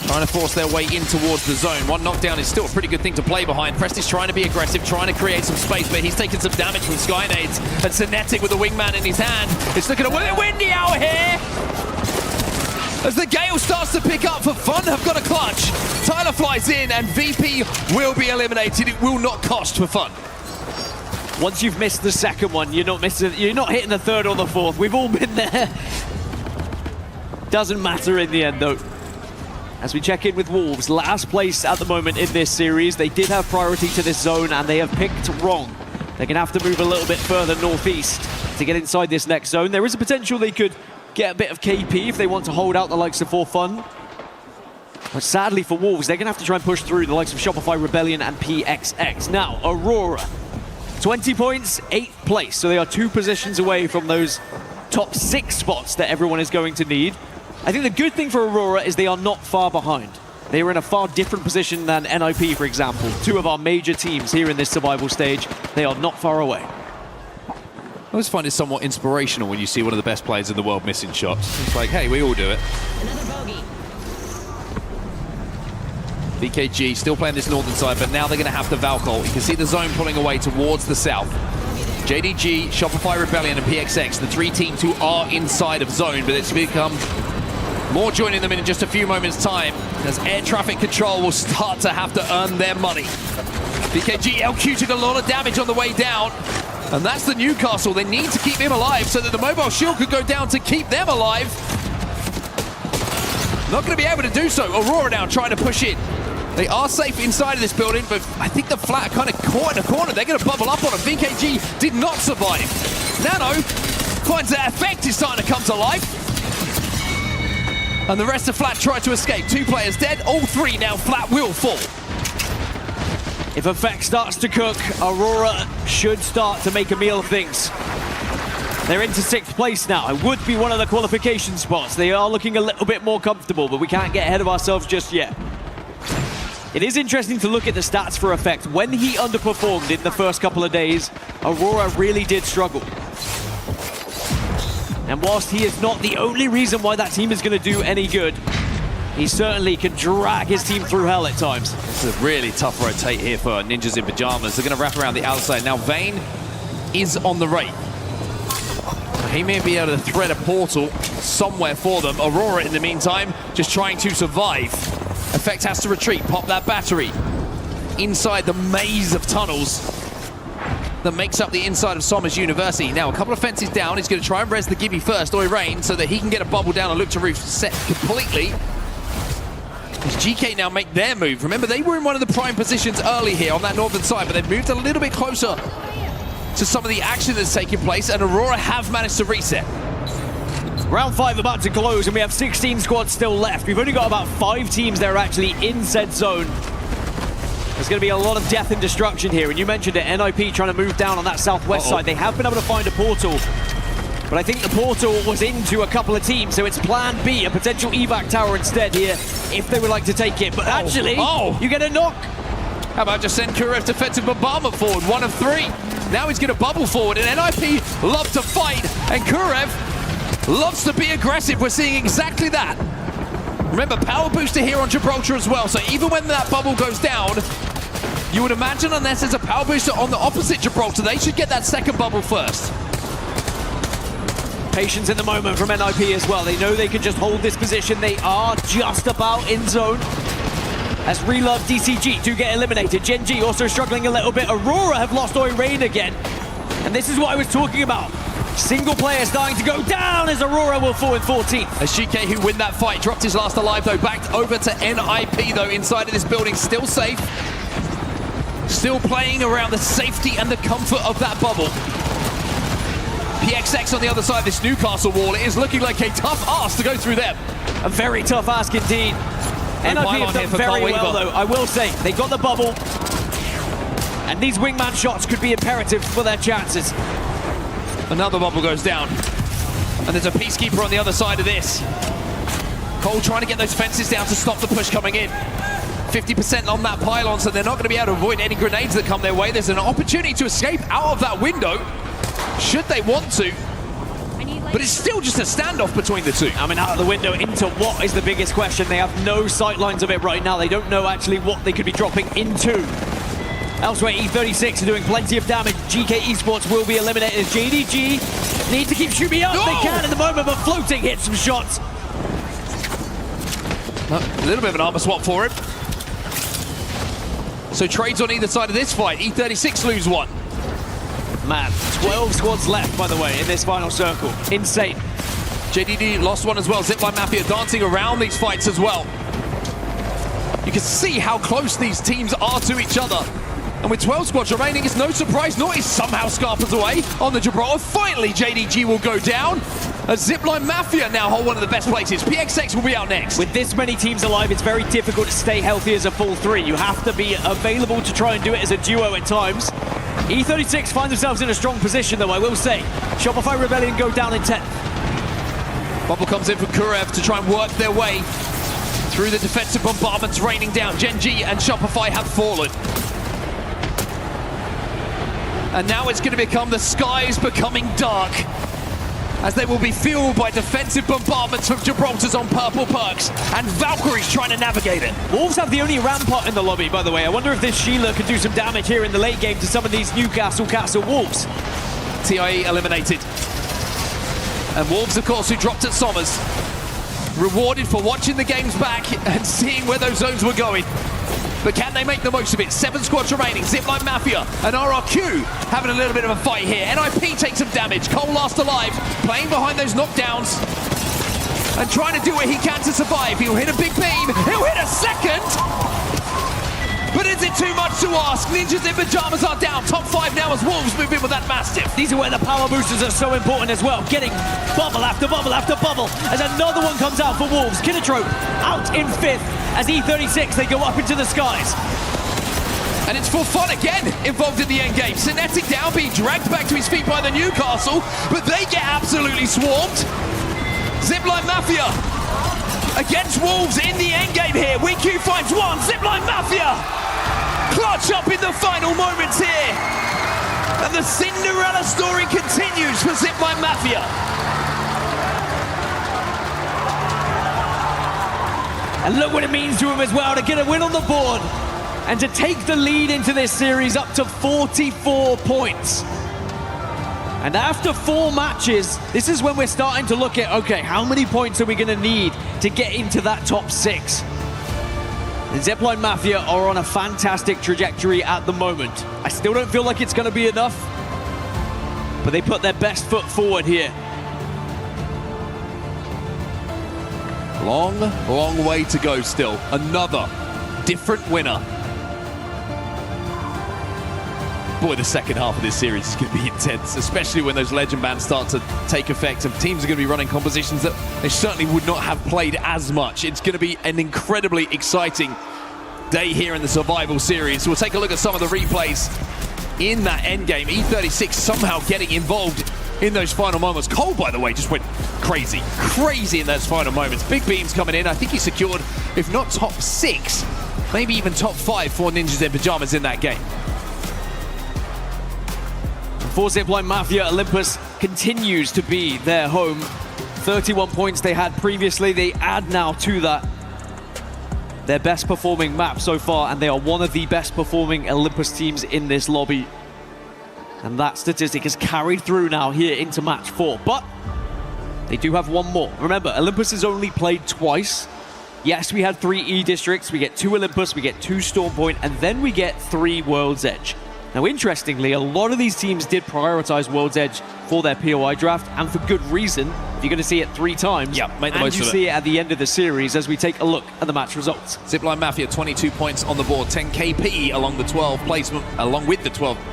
trying to force their way in towards the zone. One knockdown is still a pretty good thing to play behind. Presti's trying to be aggressive, trying to create some space, but he's taking some damage from Skynades. And Cinetic with the wingman in his hand. It's looking a bit windy out here. As the gale starts to pick up, for Fun have got a clutch. Tyler flies in and VP will be eliminated. It will not cost for Fun. Once you've missed the second one, you're not hitting the third or the fourth. We've all been there. Doesn't matter in the end, though. As we check in with Wolves, last place at the moment in this series. They did have priority to this zone, and they have picked wrong. They're going to have to move a little bit further northeast to get inside this next zone. There is a potential they could get a bit of KP if they want to hold out the likes of For Fun. But sadly for Wolves, they're going to have to try and push through the likes of Shopify Rebellion and PXX. Now, Aurora, 20 points, 8th place. So they are 2 positions away from those top 6 spots that everyone is going to need. I think the good thing for Aurora is they are not far behind. They are in a far different position than NIP, for example. 2 of our major teams here in this survival stage. They are not far away. I always find it somewhat inspirational when you see one of the best players in the world missing shots. It's like, hey, we all do it. BKG still playing this northern side, but now they're going to have the Valkyrie. You can see the zone pulling away towards the south. JDG, Shopify Rebellion, and PXX, the 3 teams who are inside of zone, but it's become more joining them in just a few moments' time as air traffic control will start to have to earn their money. BKG LQ took a lot of damage on the way down, and that's the Newcastle. They need to keep him alive so that the mobile shield could go down to keep them alive. Not going to be able to do so. Aurora now trying to push in. They are safe inside of this building, but I think the Flat are kind of caught in a corner. They're going to bubble up on him. VKG did not survive. Nano finds that effect is starting to come to life. And the rest of Flat try to escape. 2 players dead, all 3 now. Flat will fall. If Effect starts to cook, Aurora should start to make a meal of things. They're into 6th place now. It would be one of the qualification spots. They are looking a little bit more comfortable, but we can't get ahead of ourselves just yet. It is interesting to look at the stats for Effect. When he underperformed in the first couple of days, Aurora really did struggle. And whilst he is not the only reason why that team is going to do any good, he certainly can drag his team through hell at times. It's a really tough rotate here for Ninjas in Pajamas. They're going to wrap around the outside. Now Vayne is on the right. He may be able to thread a portal somewhere for them. Aurora, in the meantime, just trying to survive. Effect has to retreat, pop that battery inside the maze of tunnels that makes up the inside of Somers University. Now, a couple of fences down. He's going to try and res the Gibby first, Rain, so that he can get a bubble down and look to roof set completely. As GK now make their move. Remember, they were in one of the prime positions early here on that northern side, but they've moved a little bit closer to some of the action that's taking place, and Aurora have managed to reset. Round 5 about to close, and we have 16 squads still left. We've only got about 5 teams that are actually in said zone. There's going to be a lot of death and destruction here, and you mentioned it, NIP trying to move down on that southwest side. They have been able to find a portal, but I think the portal was into a couple of teams, so it's plan B, a potential evac tower instead here, if they would like to take it. But actually, you get a knock. How about just send Kurev defensive bombardment forward, 1 of 3. Now he's going to bubble forward, and NIP love to fight, and Kurev loves to be aggressive. We're seeing exactly that. Remember, power booster here on Gibraltar as well, so even when that bubble goes down, you would imagine unless there's a power booster on the opposite Gibraltar, they should get that second bubble first. Patience in the moment from NIP as well. They know they can just hold this position. They are just about in zone. As Relove DCG do get eliminated. Gen G also struggling a little bit. Aurora have lost Rain again. And this is what I was talking about. Single player starting to go down as Aurora will fall in 14th. As GK, who win that fight, dropped his last alive though, back over to NIP though, inside of this building, still safe. Still playing around the safety and the comfort of that bubble. PXX on the other side of this Newcastle wall. It is looking like a tough ask to go through them. A very tough ask indeed. NIP have done very well though, I will say. They got the bubble. And these wingman shots could be imperative for their chances. Another bubble goes down. And there's a Peacekeeper on the other side of this. Cole trying to get those fences down to stop the push coming in. 50% on that pylon, so they're not going to be able to avoid any grenades that come their way. There's an opportunity to escape out of that window, should they want to. but it's still just a standoff between the two. I mean, out of the window into what is the biggest question. They have no sight lines of it right now. They don't know actually what they could be dropping into. Elsewhere, E36 are doing plenty of damage. GK Esports will be eliminated. JDG need to keep shooting up. They can at the moment, but Floating hits some shots. A little bit of an armor swap for him. So trades on either side of this fight. E36 lose one. Man, 12 squads left, by the way, in this final circle. Insane. JDD lost one as well. Zipline Mafia dancing around these fights as well. You can see how close these teams are to each other. And with 12 squads remaining, it's no surprise Naughty somehow scarpers away on the Gibraltar. Finally, JDG will go down. As Zipline Mafia now hold one of the best places. PXX will be out next. With this many teams alive, it's very difficult to stay healthy as a full three. You have to be available to try and do it as a duo at times. E36 find themselves in a strong position, though, I will say. Shopify Rebellion go down in 10th. Bubble comes in for Kurev to try and work their way through the defensive bombardments raining down. Gen G and Shopify have fallen. And now it's going to become the skies becoming dark, as they will be fueled by defensive bombardments from Gibraltar's on purple perks, and Valkyrie's trying to navigate it. Wolves have the only rampart in the lobby, by the way. I wonder if this Sheila could do some damage here in the late game to some of these Newcastle Castle Wolves. TIE eliminated. And Wolves, of course, who dropped at Sommers, rewarded for watching the games back and seeing where those zones were going. But can they make the most of it? 7 squads remaining. Zipline Mafia and RRQ having a little bit of a fight here. NIP takes some damage. Cole last alive, playing behind those knockdowns and trying to do what he can to survive. He'll hit a big beam. He'll hit a second. But is it too much to ask? Ninjas in Pajamas are down. Top 5 now as Wolves move in with that Mastiff. These are where the power boosters are so important as well. Getting bubble after bubble after bubble as another one comes out for Wolves. Kinnetrope out in 5th as E36, they go up into the skies. And it's for fun again, involved in the end game. Cinetic down, being dragged back to his feet by the Newcastle, but they get absolutely swarmed. Zipline Mafia against Wolves in the end game here. WinQ finds one, Zipline Mafia clutch up in the final moments here. And the Cinderella story continues for Zipline Mafia. And look what it means to him as well to get a win on the board and to take the lead into this series up to 44 points. And after 4 matches, this is when we're starting to look at, okay, how many points are we going to need to get into that top 6? The Zipline Mafia are on a fantastic trajectory at the moment. I still don't feel like it's going to be enough, but they put their best foot forward here. Long, long way to go still. Another different winner. Boy, the second half of this series is going to be intense, especially when those legend bans start to take effect and teams are going to be running compositions that they certainly would not have played as much. It's going to be an incredibly exciting day here in the Survival Series. So we'll take a look at some of the replays in that endgame. E36 somehow getting involved in those final moments. Cole, by the way, just went crazy in those final moments. Big beams coming in. I think he secured, if not top 6, maybe even top 5 for Ninjas in Pajamas in that game. For Zipline Mafia, Olympus continues to be their home. 31 points they had previously. They add now to that their best performing map so far, and they are one of the best performing Olympus teams in this lobby. And that statistic is carried through now here into match 4. But they do have one more. Remember, Olympus has only played twice. Yes, we had 3 E districts. We get 2 Olympus, we get 2 Storm Point, and then we get 3 World's Edge. Now, interestingly, a lot of these teams did prioritize World's Edge for their POI draft, and for good reason. You're going to see it 3 times, make the most of it. And you see it at the end of the series as we take a look at the match results. Zipline Mafia, 22 points on the board, 10 KP along with the 12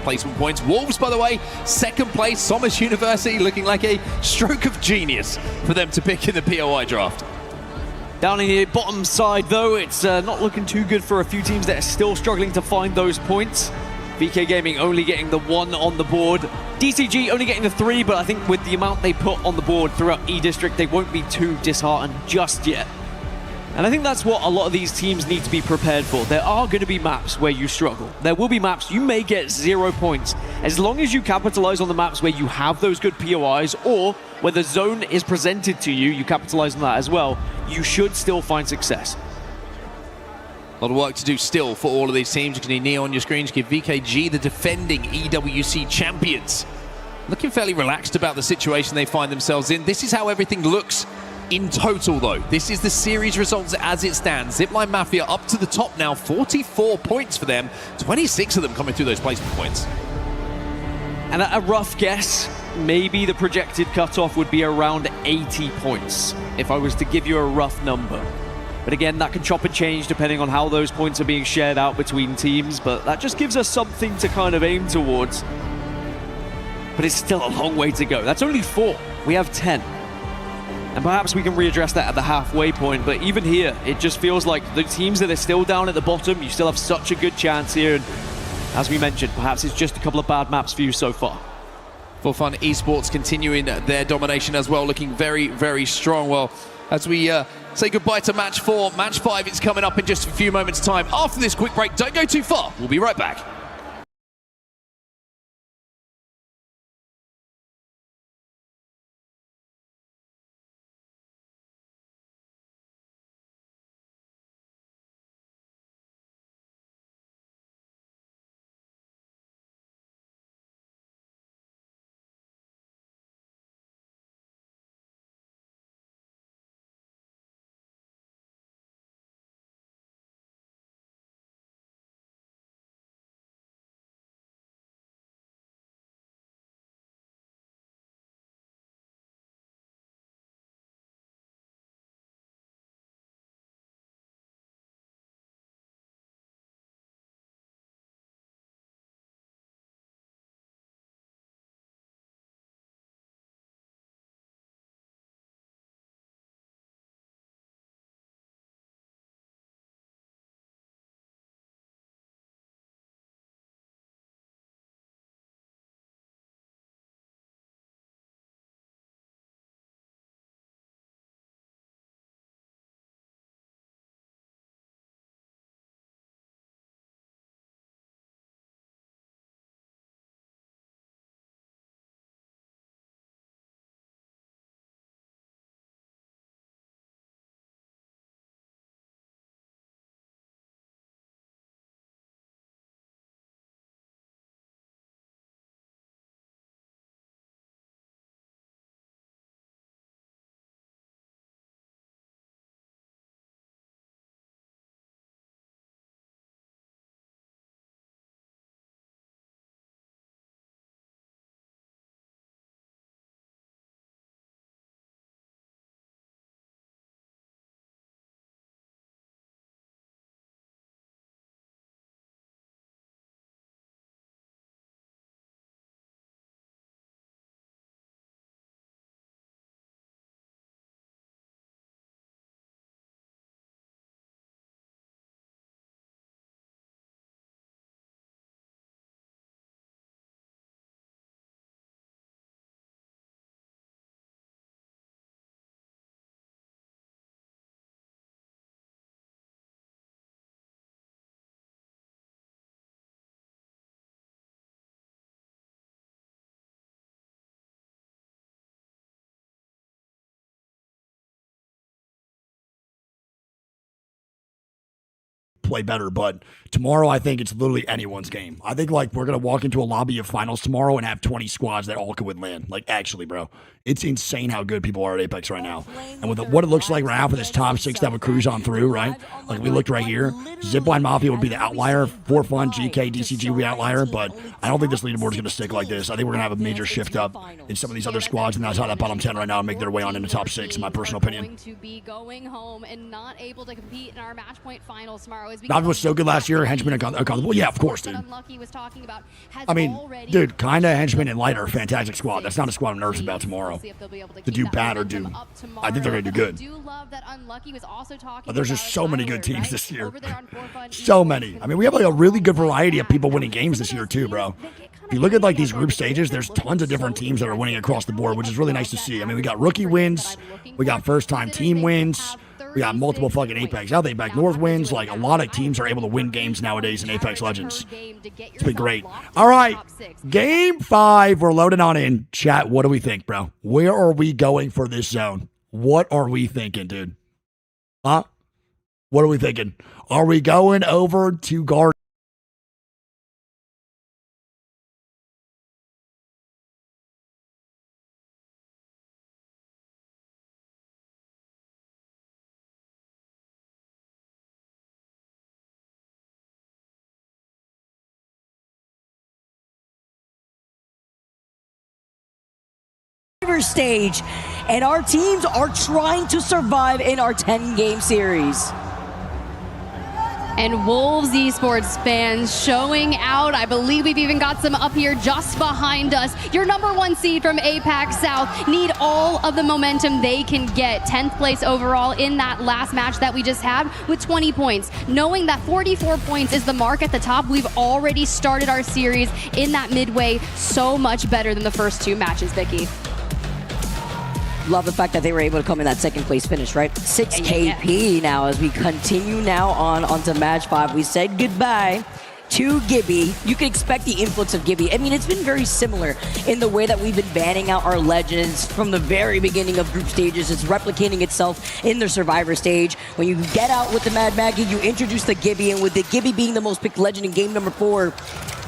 placement points. Wolves, by the way, 2nd place. Somers University looking like a stroke of genius for them to pick in the POI draft. Down in the bottom side, though, it's not looking too good for a few teams that are still struggling to find those points. VK Gaming only getting the 1 on the board. DCG only getting the 3, but I think with the amount they put on the board throughout E-District, they won't be too disheartened just yet. And I think that's what a lot of these teams need to be prepared for. There are going to be maps where you struggle. There will be maps you may get 0 points. As long as you capitalize on the maps where you have those good POIs, or where the zone is presented to you, you capitalize on that as well, you should still find success. A lot of work to do still for all of these teams. You can see Neo on your screen. You can give VKG, the defending EWC champions, looking fairly relaxed about the situation they find themselves in. This is how everything looks in total, though. This is the series results as it stands. Zipline Mafia up to the top now, 44 points for them, 26 of them coming through those placement points. And at a rough guess, maybe the projected cutoff would be around 80 points, if I was to give you a rough number. But again, that can chop and change depending on how those points are being shared out between teams, but that just gives us something to kind of aim towards. But it's still a long way to go. That's only 4. We have 10. And perhaps we can readdress that at the halfway point, but even here, it just feels like the teams that are still down at the bottom, you still have such a good chance here, and as we mentioned, perhaps it's just a couple of bad maps for you so far. For Fun Esports continuing their domination as well, looking very, very strong. Well, as we say goodbye to Match 4, Match 5 is coming up in just a few moments' time. After this quick break, don't go too far. We'll be right back. Play better, but tomorrow I think it's literally anyone's game. I think like we're gonna walk into a lobby of finals tomorrow and have 20 squads that all could win LAN. Like actually, bro, it's insane how good people are at Apex right now. And with what it looks like right now for this top 6 that would cruise on through, right? Like we looked right here, Zipline Mafia would be the outlier. For Fun, GK, DCG would be outlier, but I don't think this leaderboard is gonna stick like this. I think we're gonna have a major shift up in some of these other squads, and that's how that bottom 10 right now make their way on into top 6, in my personal opinion. To be going home and not able to compete in our match point finals tomorrow is Mafia was so good last year. Henchman accountable. Yeah, of course, dude. I mean, dude, kind of Henchman and Lighter, fantastic squad. That's not a squad I'm nervous about tomorrow. To do bad or do, I think they're going to do good. But there's just so many good teams this year. So many. I mean, we have like a really good variety of people winning games this year too, bro. If you look at like these group stages, there's tons of different teams that are winning across the board, which is really nice to see. I mean, we got rookie wins, we got first-time team wins. We got multiple fucking Apex. Now Apex North wins. Like, a lot of teams are able to win games nowadays in Apex Legends. It's been great. All right. Game 5. We're loading on in. Chat, what do we think, bro? Where are we going for this zone? What are we thinking, dude? Huh? What are we thinking? Are we going over to guard? Stage, and our teams are trying to survive in our 10-game series. And Wolves Esports fans showing out. I believe we've even got some up here just behind us. Your #1 seed from APAC South need all of the momentum they can get. 10th place overall in that last match that we just had with 20 points. Knowing that 44 points is the mark at the top, we've already started our series in that midway so much better than the first 2 matches, Vicky. Love the fact that they were able to come in that second place finish, right? 6 KP now as we continue now onto match 5. We said goodbye to Gibby. You can expect the influx of Gibby. I mean, it's been very similar in the way that we've been banning out our legends from the very beginning of group stages. It's replicating itself in the survivor stage. When you get out with the Mad Maggie, you introduce the Gibby, and with the Gibby being the most picked legend in game number 4,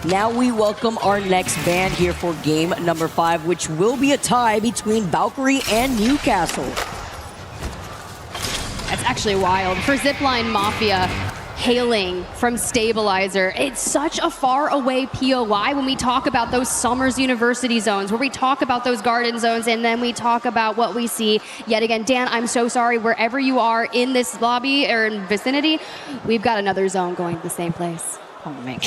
now we welcome our next ban here for game number 5, which will be a tie between Valkyrie and Newcastle. That's actually wild. For Zipline Mafia, hailing from Stabilizer, it's such a far away POI when we talk about those Summers University zones, where we talk about those garden zones, and then we talk about what we see yet again. Dan, I'm so sorry, wherever you are in this lobby or in vicinity, we've got another zone going to the same place. Oh man.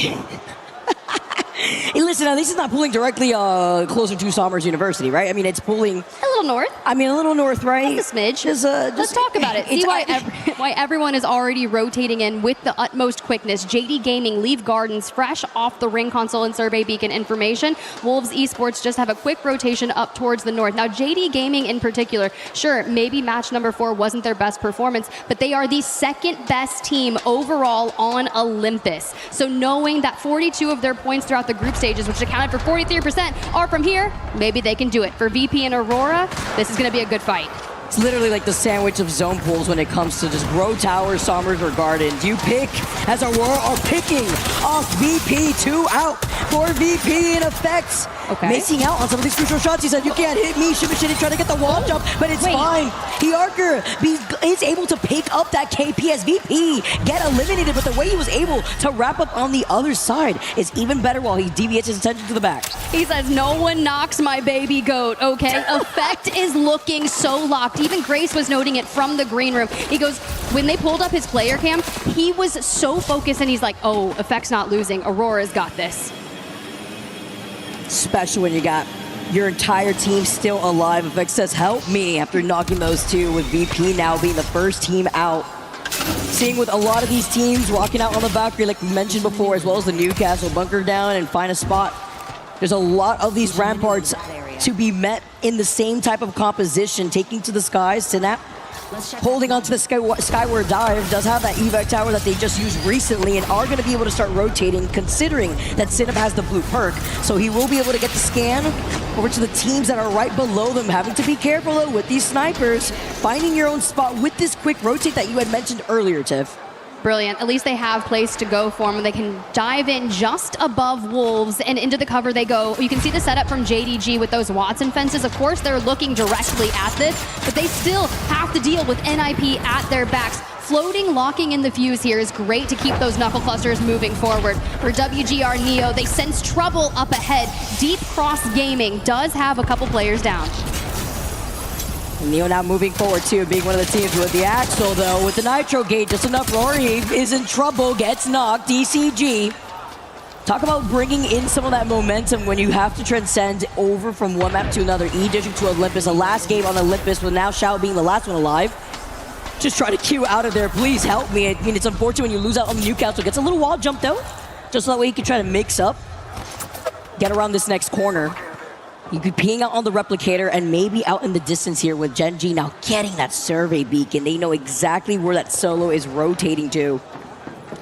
Hey, listen, at least it's not pulling directly closer to Summers University, right? I mean, it's pulling a little north. I mean, a little north, right? Just a smidge. Let's talk about it. See why everyone is already rotating in with the utmost quickness. JD Gaming leave gardens fresh off the ring console and survey beacon information. Wolves Esports just have a quick rotation up towards the north. Now, JD Gaming in particular, sure, maybe match number 4 wasn't their best performance, but they are the 2nd best team overall on Olympus. So knowing that 42 of their points throughout the group stages, which accounted for 43%, are from here, maybe they can do it. For VP and Aurora, this is going to be a good fight. It's literally like the sandwich of zone pools when it comes to just row towers, Summers, or gardens. You pick, as Aurora are picking off VP. 2 out for VP in effect. Okay. Missing out on some of these crucial shots. He said, you can't hit me. Shimmy trying to get the wall jump, but it's fine. Hierker is able to pick up that KP as VP get eliminated, but the way he was able to wrap up on the other side is even better while he deviates his attention to the back. He says, no one knocks my baby goat, okay? Effect is looking so locked. Even Grace was noting it from the green room. He goes, when they pulled up his player cam, he was so focused and he's like, oh, Effect's not losing. Aurora's got this. Especially when you got your entire team still alive. Effect says, help me, after knocking those 2, with VP now being the first team out. Seeing with a lot of these teams walking out on the Valkyrie, like we mentioned before, as well as the Newcastle, bunker down and find a spot. There's a lot of these ramparts to be met in the same type of composition, taking to the skies. Synap holding onto the skyward dive does have that evac tower that they just used recently and are going to be able to start rotating, considering that Synap has the blue perk. So he will be able to get the scan over to the teams that are right below them, having to be careful though with these snipers, finding your own spot with this quick rotate that you had mentioned earlier, Tiff. Brilliant. At least they have place to go for them. They can dive in just above Wolves and into the cover they go. You can see the setup from JDG with those Watson fences. Of course, they're looking directly at this, but they still have to deal with NIP at their backs. Floating, locking in the fuse here is great to keep those knuckle clusters moving forward. For WGR Neo, they sense trouble up ahead. Deep Cross Gaming does have a couple players down. Neo now moving forward too, being one of the teams with the Axel though, with the Nitro Gate, just enough. Rory is in trouble, gets knocked, DCG. Talk about bringing in some of that momentum when you have to transcend over from one map to another. E-District to Olympus, the last game on Olympus, with now Shao being the last one alive. Just try to queue out of there, please help me. I mean, it's unfortunate when you lose out on the Newcastle. Gets a little wall jump though, just so that way you can try to mix up, get around this next corner. You could ping out on the replicator and maybe out in the distance here with Gen G now getting that survey beacon. They know exactly where that solo is rotating to.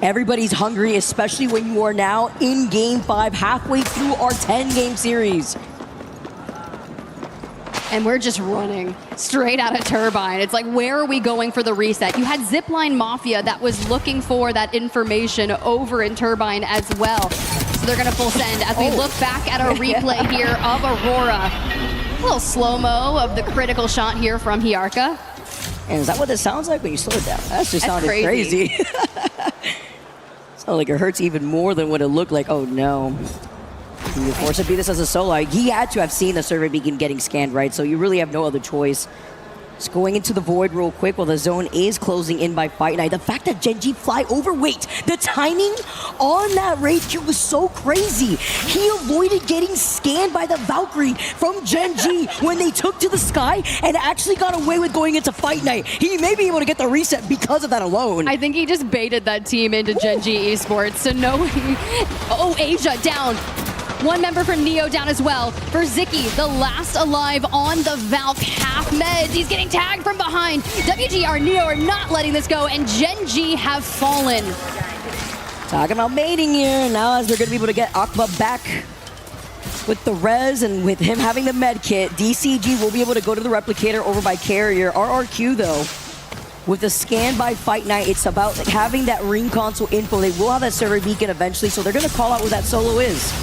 Everybody's hungry, especially when you are now in Game 5, halfway through our 10-game series. And we're just running straight out of Turbine. It's like, where are we going for the reset? You had Zipline Mafia that was looking for that information over in Turbine as well. So they're going to full send as we look back at our replay here of Aurora. A little slow-mo of the critical shot here from Hiarka. And is that what this sounds like when you slow it down? That just sounded crazy. Sounded like it hurts even more than what it looked like. Oh no. You force to beat this as a solo. He had to have seen the survey beacon getting scanned, right? So you really have no other choice. Just going into the void real quick while the zone is closing in by Fight Night. The fact that Gen G fly over, wait, the timing on that raid Q was so crazy. He avoided getting scanned by the Valkyrie from Gen G when they took to the sky and actually got away with going into Fight Night. He may be able to get the reset because of that alone. I think he just baited that team into Gen G Esports. So no, oh, Asia down. One member for Neo down as well. For Ziki, the last alive on the Valk, half meds. He's getting tagged from behind. WGR Neo are not letting this go, and Gen G have fallen. Talking about mating here. Now as they're going to be able to get Aqua back with the res and with him having the med kit, DCG will be able to go to the replicator over by Carrier. RRQ though, with the scan by Fight Night, it's about having that ring console info. They will have that server beacon eventually, so they're going to call out where that solo is.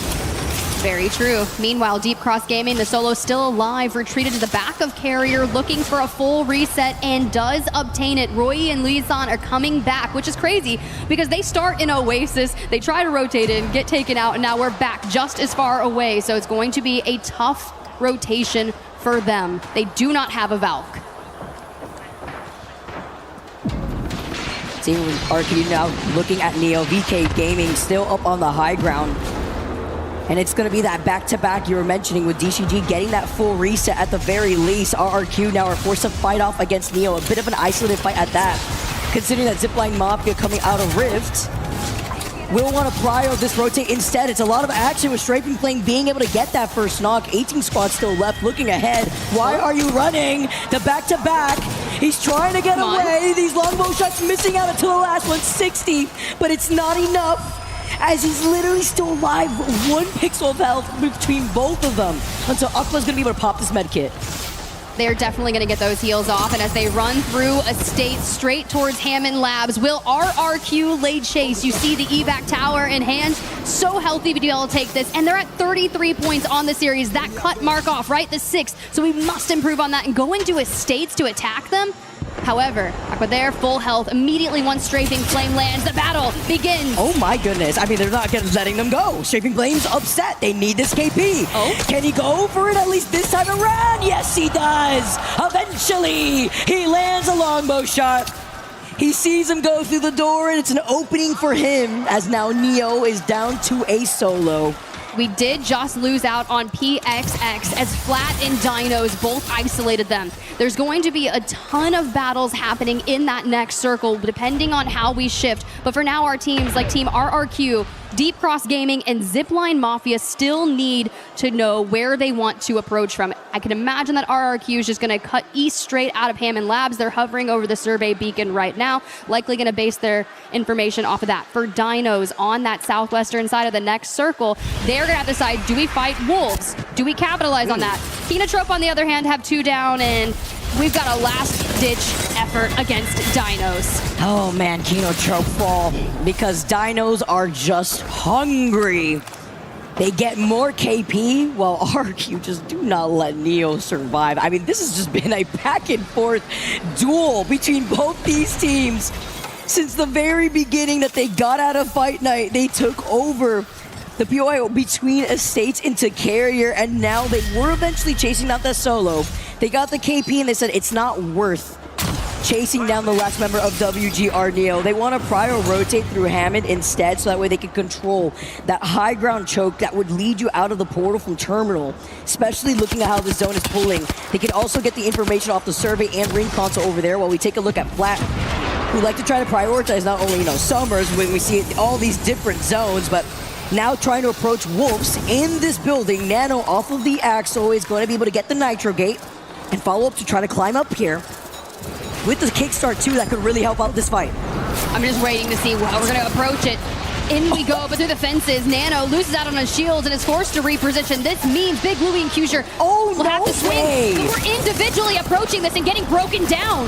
Very true. Meanwhile, Deep Cross Gaming, the solo still alive, retreated to the back of Carrier, looking for a full reset, and does obtain it. Roy and Lizan are coming back, which is crazy because they start in Oasis, they try to rotate in, get taken out, and now we're back just as far away. So it's going to be a tough rotation for them. They do not have a Valk. Team RQ now looking at Neo. VK Gaming still up on the high ground. And it's going to be that back-to-back you were mentioning with DCG getting that full reset at the very least. RRQ now are forced to fight off against Neo. A bit of an isolated fight at that. Considering that Zipline Mafia coming out of Rift will want to prio this rotate instead. It's a lot of action with Strafing playing, being able to get that first knock. 18 squad still left, looking ahead. Why are you running? The back-to-back. He's trying to get away. These longbow shots missing out until the last one, 60. But it's not enough, as he's literally still alive. 1 pixel of health between both of them until Aqua's gonna be able to pop this med kit. They're definitely going to get those heals off, and as they run through Estate straight towards Hammond Labs, will RRQ lay chase? You see the evac tower in hand, so healthy to be able to take this, and they're at 33 points on the series. That cut mark off, right? The 6th, so we must improve on that, and going to Estates to attack them. However, Aqua there, full health, immediately once Strafing Flame lands, the battle begins. Oh my goodness, I mean, they're not letting them go. Strafing Flame's upset, they need this KP. Oh, can he go for it at least this time around? Yes, he does. Eventually, he lands a longbow shot. He sees him go through the door, and it's an opening for him, as now Neo is down to a solo. We did just lose out on PXX as Flat and Dinos both isolated them. There's going to be a ton of battles happening in that next circle, depending on how we shift. But for now, our teams like Team RRQ, Deep Cross Gaming, and Zipline Mafia still need to know where they want to approach from. I can imagine that RRQ is just going to cut east straight out of Hammond Labs. They're hovering over the survey beacon right now, likely going to base their information off of that. For Dinos on that southwestern side of the next circle, they're going to have to decide, do we fight Wolves? Do we capitalize on that? Kinotrope, on the other hand, have 2 down, and we've got a last-ditch effort against Dinos. Oh man, Kinotrope fall, because Dinos are just hungry. They get more KP, while RQ just do not let Neo survive. I mean, this has just been a back-and-forth duel between both these teams. Since the very beginning that they got out of Fight Night, they took over the POI between Estates into Carrier, and now they were eventually chasing out that solo. They got the KP and they said it's not worth chasing down the last member of WGR Neo. They want to prior rotate through Hammond instead, so that way they can control that high ground choke that would lead you out of the portal from Terminal, especially looking at how the zone is pulling. They can also get the information off the survey and ring console over there, while we take a look at Flat, who like to try to prioritize not only, Summers when we see all these different zones, but now trying to approach Wolves in this building. Nano off of the Axel is going to be able to get the Nitro Gate and follow up to try to climb up here. With the kickstart too, that could really help out this fight. I'm just waiting to see how we're going to approach it. In we go, but through the fences, Nano loses out on his shields and is forced to reposition. This means Big Louie and Kuser will have to swing. But we're individually approaching this and getting broken down.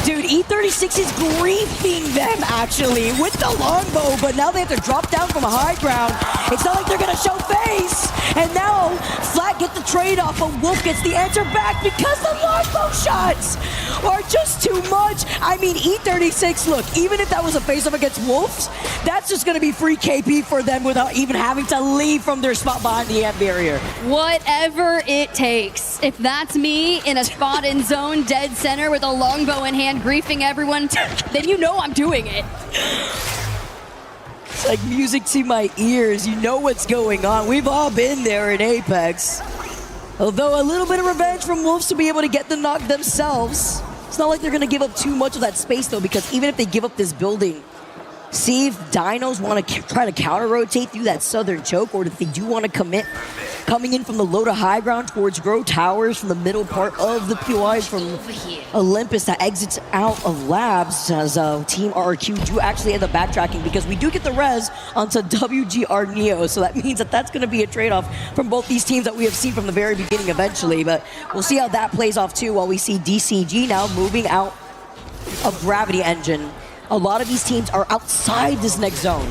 Dude, E36 is griefing them, actually, with the longbow, but now they have to drop down from a high ground. It's not like they're going to show face. And now, Flat gets the trade-off, but Wolf gets the answer back because the longbow shots are just too much. I mean, E36, look, even if that was a face-off against Wolves, that's just going to be free KP for them without even having to leave from their spot behind the amp barrier. Whatever it takes. If that's me in a spot in zone, dead center with a longbow in hand, griefing everyone, then you know I'm doing it. It's like music to my ears. You know what's going on. We've all been there in Apex. Although a little bit of revenge from Wolves to be able to get the knock themselves. It's not like they're going to give up too much of that space, though, because even if they give up this building, see if Dinos want to try to counter-rotate through that southern choke, or if they do want to commit coming in from the low to high ground towards Grow Towers from the middle part of the POI from Olympus that exits out of Labs, as Team RRQ do actually end up backtracking because we do get the res onto WGR Neo, so that means that that's going to be a trade-off from both these teams that we have seen from the very beginning eventually, but we'll see how that plays off too while we see DCG now moving out of Gravity Engine. A lot of these teams are outside this next zone.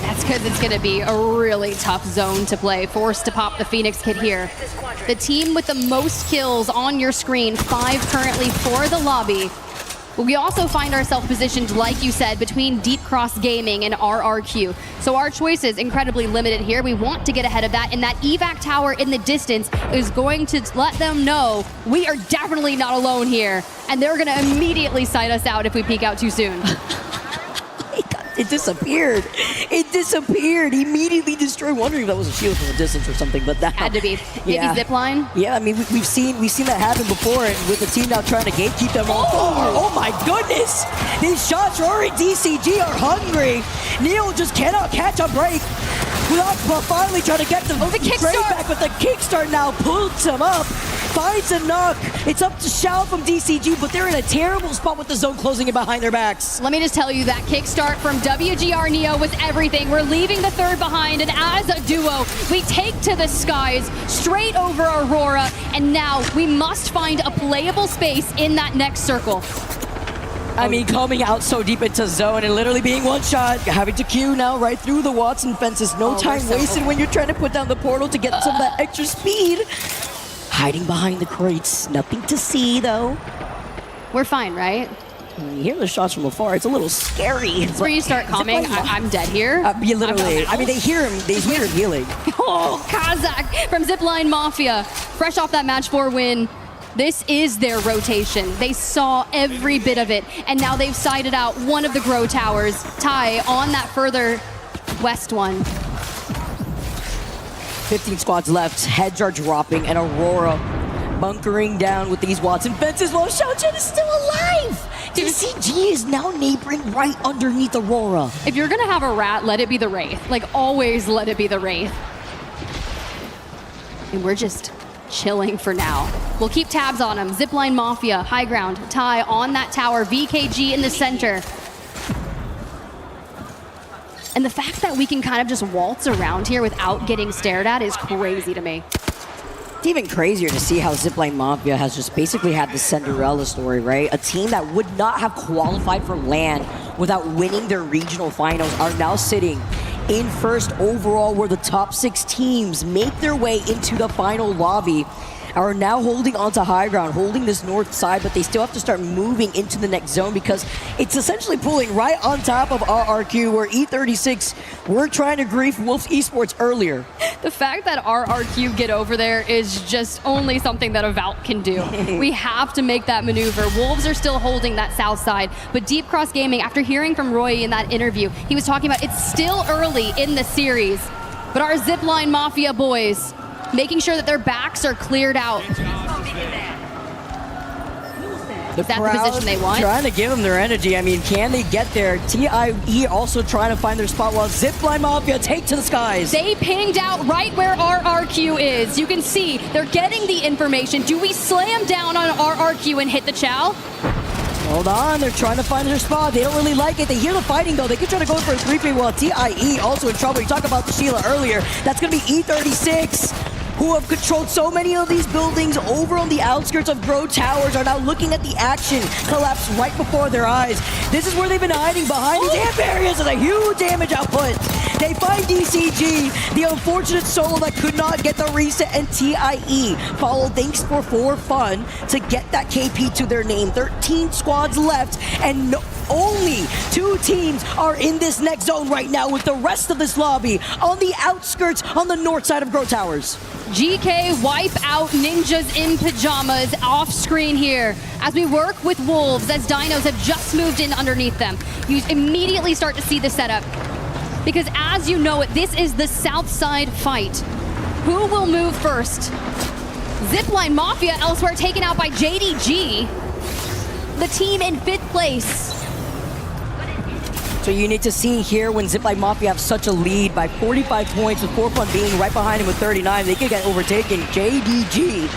That's because it's going to be a really tough zone to play. Forced to pop the Phoenix kit here. The team with the most kills on your screen, 5 currently for the lobby. But we also find ourselves positioned, like you said, between Deep Cross Gaming and RRQ. So our choice is incredibly limited here. We want to get ahead of that, and that evac tower in the distance is going to let them know we are definitely not alone here, and they're going to immediately sight us out if we peek out too soon. It disappeared. It disappeared. Immediately destroyed. Wondering if that was a shield from a distance or something, but that had to be. Maybe zipline. Yeah, I mean we've seen that happen before, and with the team now trying to gatekeep them all. Oh my goodness! These shots are already DCG are hungry. Neil just cannot catch a break. Without finally trying to get the trade back, but the kickstart now pulls him up. Finds a knock. It's up to Shao from DCG, but they're in a terrible spot with the zone closing in behind their backs. Let me just tell you, that kickstart from WGR Neo was everything. We're leaving the third behind, and as a duo, we take to the skies, straight over Aurora, and now we must find a playable space in that next circle. I mean, coming out so deep into zone and literally being one shot, having to queue now right through the Watson fences. No time wasted when you're trying to put down the portal to get some of that extra speed. Hiding behind the crates. Nothing to see, though. We're fine, right? You hear the shots from afar. It's a little scary. It's where you start calming. I'm dead here. Literally. I mean, they hear him. They hear him healing. Oh, Kazakh from Zipline Mafia. Fresh off that match 4 win. This is their rotation. They saw every bit of it, and now they've sighted out one of the Grow Towers. Ty on that further west one. 15 squads left. Heads are dropping, and Aurora bunkering down with these Watson fences while Xiaochen is still alive. DCG is now neighboring right underneath Aurora. If you're gonna have a rat, let it be the Wraith. Like, always let it be the Wraith. And we're just chilling for now. We'll keep tabs on him. Zipline Mafia, high ground, Ty on that tower, VKG in the center. And the fact that we can kind of just waltz around here without getting stared at is crazy to me. It's even crazier to see how Zipline Mafia has just basically had the Cinderella story, right? A team that would not have qualified for LAN without winning their regional finals are now sitting in first overall, where the top 6 teams make their way into the final lobby. Are now holding onto high ground, holding this north side, but they still have to start moving into the next zone because it's essentially pulling right on top of RRQ, where E36 were trying to grief Wolves Esports earlier. The fact that RRQ get over there is just only something that a Valk can do. We have to make that maneuver. Wolves are still holding that south side, but Deep Cross Gaming, after hearing from Roy in that interview, he was talking about it's still early in the series, but our Zipline Mafia boys making sure that their backs are cleared out. Is that the position they want? Trying to give them their energy. I mean, can they get there? TIE also trying to find their spot while Zipline Mafia take to the skies. They pinged out right where RRQ is. You can see they're getting the information. Do we slam down on RRQ and hit the chow? Hold on, they're trying to find their spot. They don't really like it. They hear the fighting though. They could try to go for a 3-3 while TIE also in trouble. We talked about the Sheila earlier. That's going to be E36. Who have controlled so many of these buildings over on the outskirts of Grow Towers are now looking at the action collapse right before their eyes. This is where they've been hiding behind these amp barriers with a huge damage output. They find DCG, the unfortunate solo that could not get the reset, and TIE follow thanks for fun to get that KP to their name. 13 squads left, and only 2 teams are in this next zone right now, with the rest of this lobby on the outskirts on the north side of Grow Towers. GK wipe out ninjas in pajamas off screen here as we work with Wolves, as Dinos have just moved in underneath them. You immediately start to see the setup, because as you know it, this is the south side fight. Who will move first? Zipline Mafia elsewhere taken out by JDG. The team in 5th place. So you need to see here when Zipline Mafia have such a lead by 45 points, with 4Fun being right behind him with 39. They could get overtaken. JDG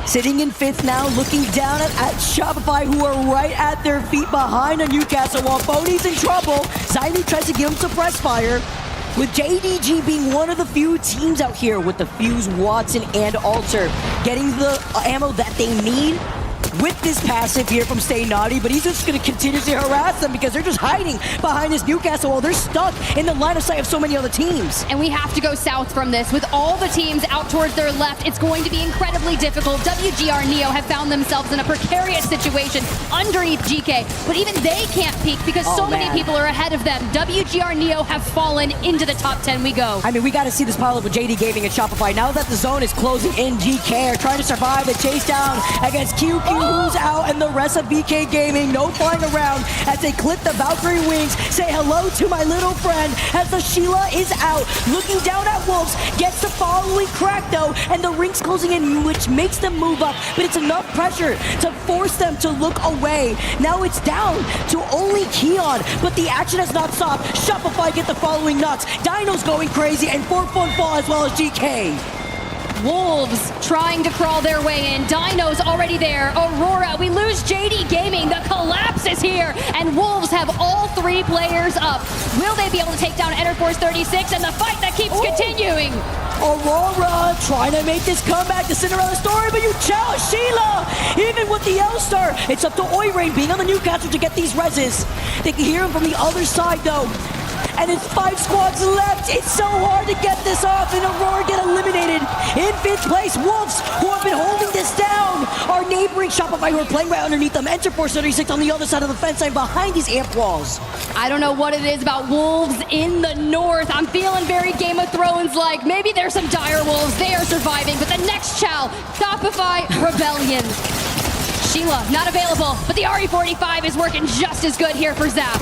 sitting in 5th now, looking down at Shopify, who are right at their feet behind a Newcastle, while Phony's in trouble. Zainu tries to give him suppress fire, with JDG being one of the few teams out here with the Fuse, Watson, and Alter getting the ammo that they need with this passive here from Stay Naughty, but he's just going to continuously harass them because they're just hiding behind this Newcastle while they're stuck in the line of sight of so many other teams. And we have to go south from this. With all the teams out towards their left, it's going to be incredibly difficult. WGR Neo have found themselves in a precarious situation underneath GK, but even they can't peek because so many people are ahead of them. WGR Neo have fallen into the top 10. We go. I mean, we got to see this pile up with JD Gaming and Shopify. Now that the zone is closing in, GK are trying to survive the chase down against QQ, who's out, and the rest of BK Gaming. No flying around as they clip the Valkyrie wings. Say hello to my little friend as the Sheila is out. Looking down at Wolves, gets the following crack though, and the ring's closing in, which makes them move up, but it's enough pressure to force them to look away. Now it's down to only Keon, but the action has not stopped. Shopify get the following knocks. Dino's going crazy, and 4Fun fall as well as GK. Wolves trying to crawl their way in. Dino's already there. Aurora, we lose JD Gaming. The collapse is here, and Wolves have all 3 players up. Will they be able to take down Enterforce 36 and the fight that keeps continuing? Aurora trying to make this comeback, the Cinderella story, but you challenge Sheila. Even with the L-Star, it's up to Oirain being on the Newcastle to get these reses. They can hear him from the other side though. And it's 5 squads left. It's so hard to get this off, and Aurora get eliminated. In 5th place, Wolves, who have been holding this down, are neighboring Shopify, who are playing right underneath them. Enterforce 36 on the other side of the fence line behind these amp walls. I don't know what it is about Wolves in the north. I'm feeling very Game of Thrones-like. Maybe there's some dire wolves. They are surviving, but the next chow, Shopify Rebellion. Sheila, not available, but the RE45 is working just as good here for Zap.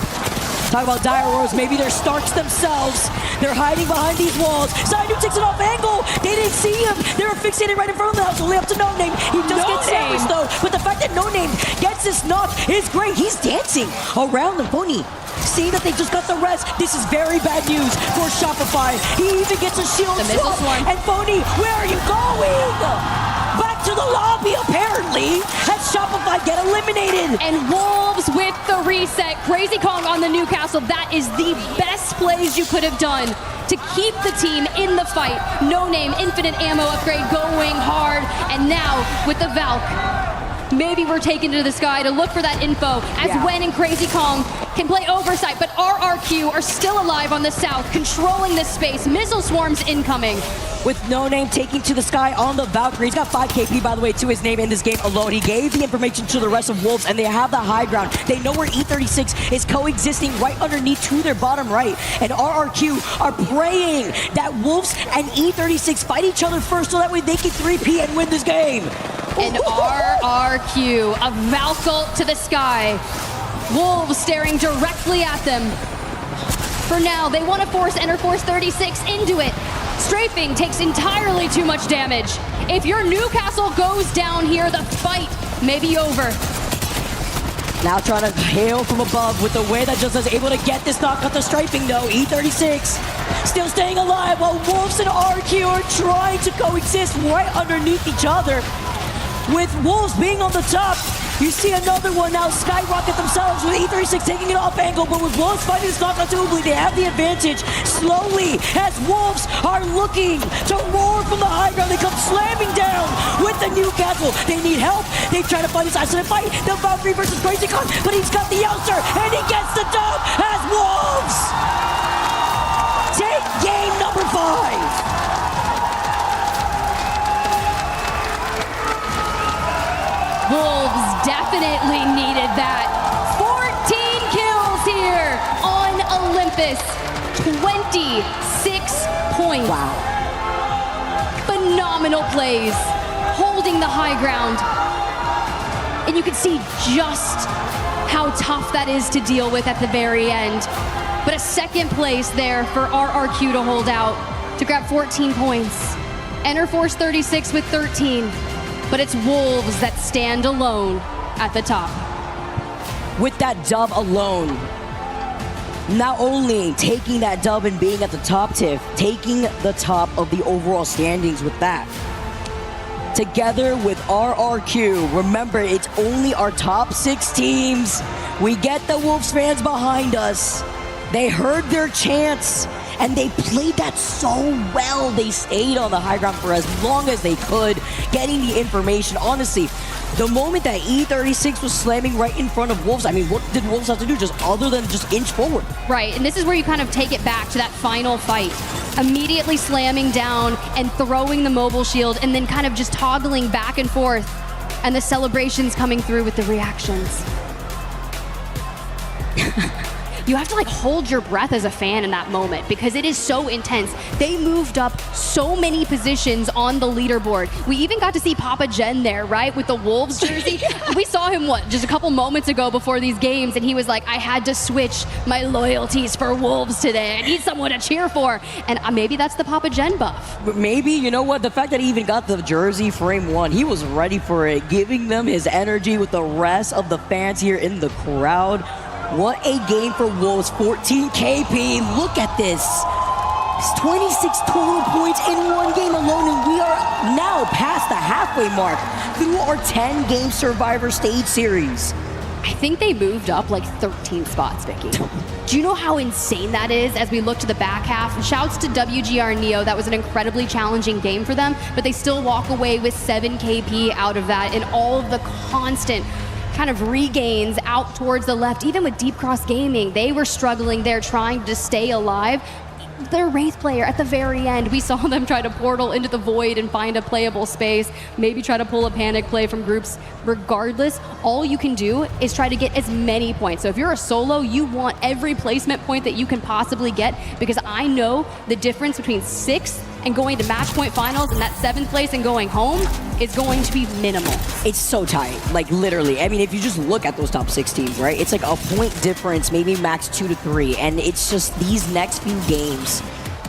Talk about dire wolves, maybe they're Starks themselves. They're hiding behind these walls. Zainu takes it off angle. They didn't see him. They were fixated right in front of the house. Only up to No Name. He just gets sandwiched though. But the fact that No Name gets this knock is great. He's dancing around the pony. Seeing that they just got the rest, this is very bad news for Shopify. He even gets a shield swap. And Phony, where are you going? Back to the lobby, apparently, as Shopify get eliminated. And Wolves with the reset. Crazy Kong on the Newcastle. That is the best plays you could have done to keep the team in the fight. No Name, infinite ammo upgrade going hard. And now with the Valk, maybe we're taken to the sky to look for that info as Wen and Crazy Kong can play oversight, but RRQ are still alive on the south, controlling this space. Missile swarms incoming. With No Name taking to the sky on the Valkyrie. He's got 5 KP, by the way, to his name in this game alone. He gave the information to the rest of Wolves, and they have the high ground. They know where E36 is coexisting right underneath to their bottom right. And RRQ are praying that Wolves and E36 fight each other first so that way they can 3P and win this game. And RRQ, a Valkyrie to the sky. Wolves staring directly at them. For now, they want to force Enterforce 36 into it. Strafing takes entirely too much damage. If your Newcastle goes down here, the fight may be over. Now trying to hail from above with the way that just is able to get this knock out the striping though. E36 still staying alive while Wolves and RQ are trying to coexist right underneath each other. With Wolves being on the top, you see another one now skyrocket themselves with E36 taking it off angle, but with Wolves fighting this knockout to Ubli, they have the advantage slowly as Wolves are looking to roar from the high ground. They come slamming down with the Newcastle. They need help. They try to find this isolated fight. The Valkyrie versus Crazy Con, but he's got the ouster and he gets the dub as Wolves take game number 5. Wolves definitely needed that. 14 kills here on Olympus. 26 points. Wow. Phenomenal plays, holding the high ground. And you can see just how tough that is to deal with at the very end. But a second place there for RRQ to hold out, to grab 14 points. Enter Force 36 with 13. But it's Wolves that stand alone at the top. With that dub alone, not only taking that dub and being at the top, Tiff, taking the top of the overall standings with that. Together with RRQ, remember it's only our top 6 teams. We get the Wolves fans behind us. They heard their chants and they played that so well. They stayed on the high ground for as long as they could, getting the information. Honestly, the moment that E36 was slamming right in front of Wolves, I mean, what did Wolves have to do just other than just inch forward? Right, and this is where you kind of take it back to that final fight. Immediately slamming down and throwing the mobile shield and then kind of just toggling back and forth, and the celebrations coming through with the reactions. You have to like hold your breath as a fan in that moment because it is so intense. They moved up so many positions on the leaderboard. We even got to see Papa Gen there, right? With the Wolves jersey. We saw him, just a couple moments ago before these games, and he was like, I had to switch my loyalties for Wolves today. I need someone to cheer for. And maybe that's the Papa Gen buff. But maybe, you know what? The fact that he even got the jersey frame 1, he was ready for it, giving them his energy with the rest of the fans here in the crowd. What a game for Wolves, 14 KP. Look at this. It's 26 total points in one game alone, and we are now past the halfway mark through our 10-game Survivor Stage series. I think they moved up like 13 spots, Vicky. Do you know how insane that is as we look to the back half? Shouts to WGR Neo. That was an incredibly challenging game for them, but they still walk away with 7 KP out of that, and all of the constant kind of regains out towards the left. Even with Deep Cross Gaming, they were struggling there trying to stay alive. Their Wraith player at the very end, we saw them try to portal into the void and find a playable space, maybe try to pull a panic play from groups. Regardless, all you can do is try to get as many points. So if you're a solo, you want every placement point that you can possibly get, because I know the difference between 6th and going to match point finals and that 7th place and going home is going to be minimal. It's so tight, like literally. I mean, if you just look at those top 6 teams, right? It's like a point difference, maybe max 2 to 3. And it's just these next few games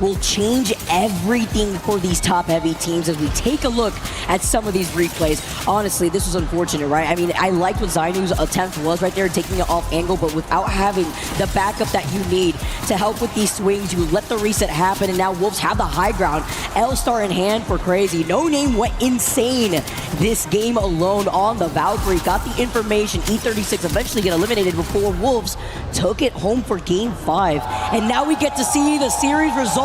will change everything for these top-heavy teams as we take a look at some of these replays. Honestly, this was unfortunate, right? I mean, I liked what Zainu's attempt was right there, taking it off angle, but without having the backup that you need to help with these swings, you let the reset happen, and now Wolves have the high ground. L-Star in hand for Crazy. No Name went insane this game alone on the Valkyrie. Got the information. E36 eventually get eliminated before Wolves took it home for Game 5. And now we get to see the series results.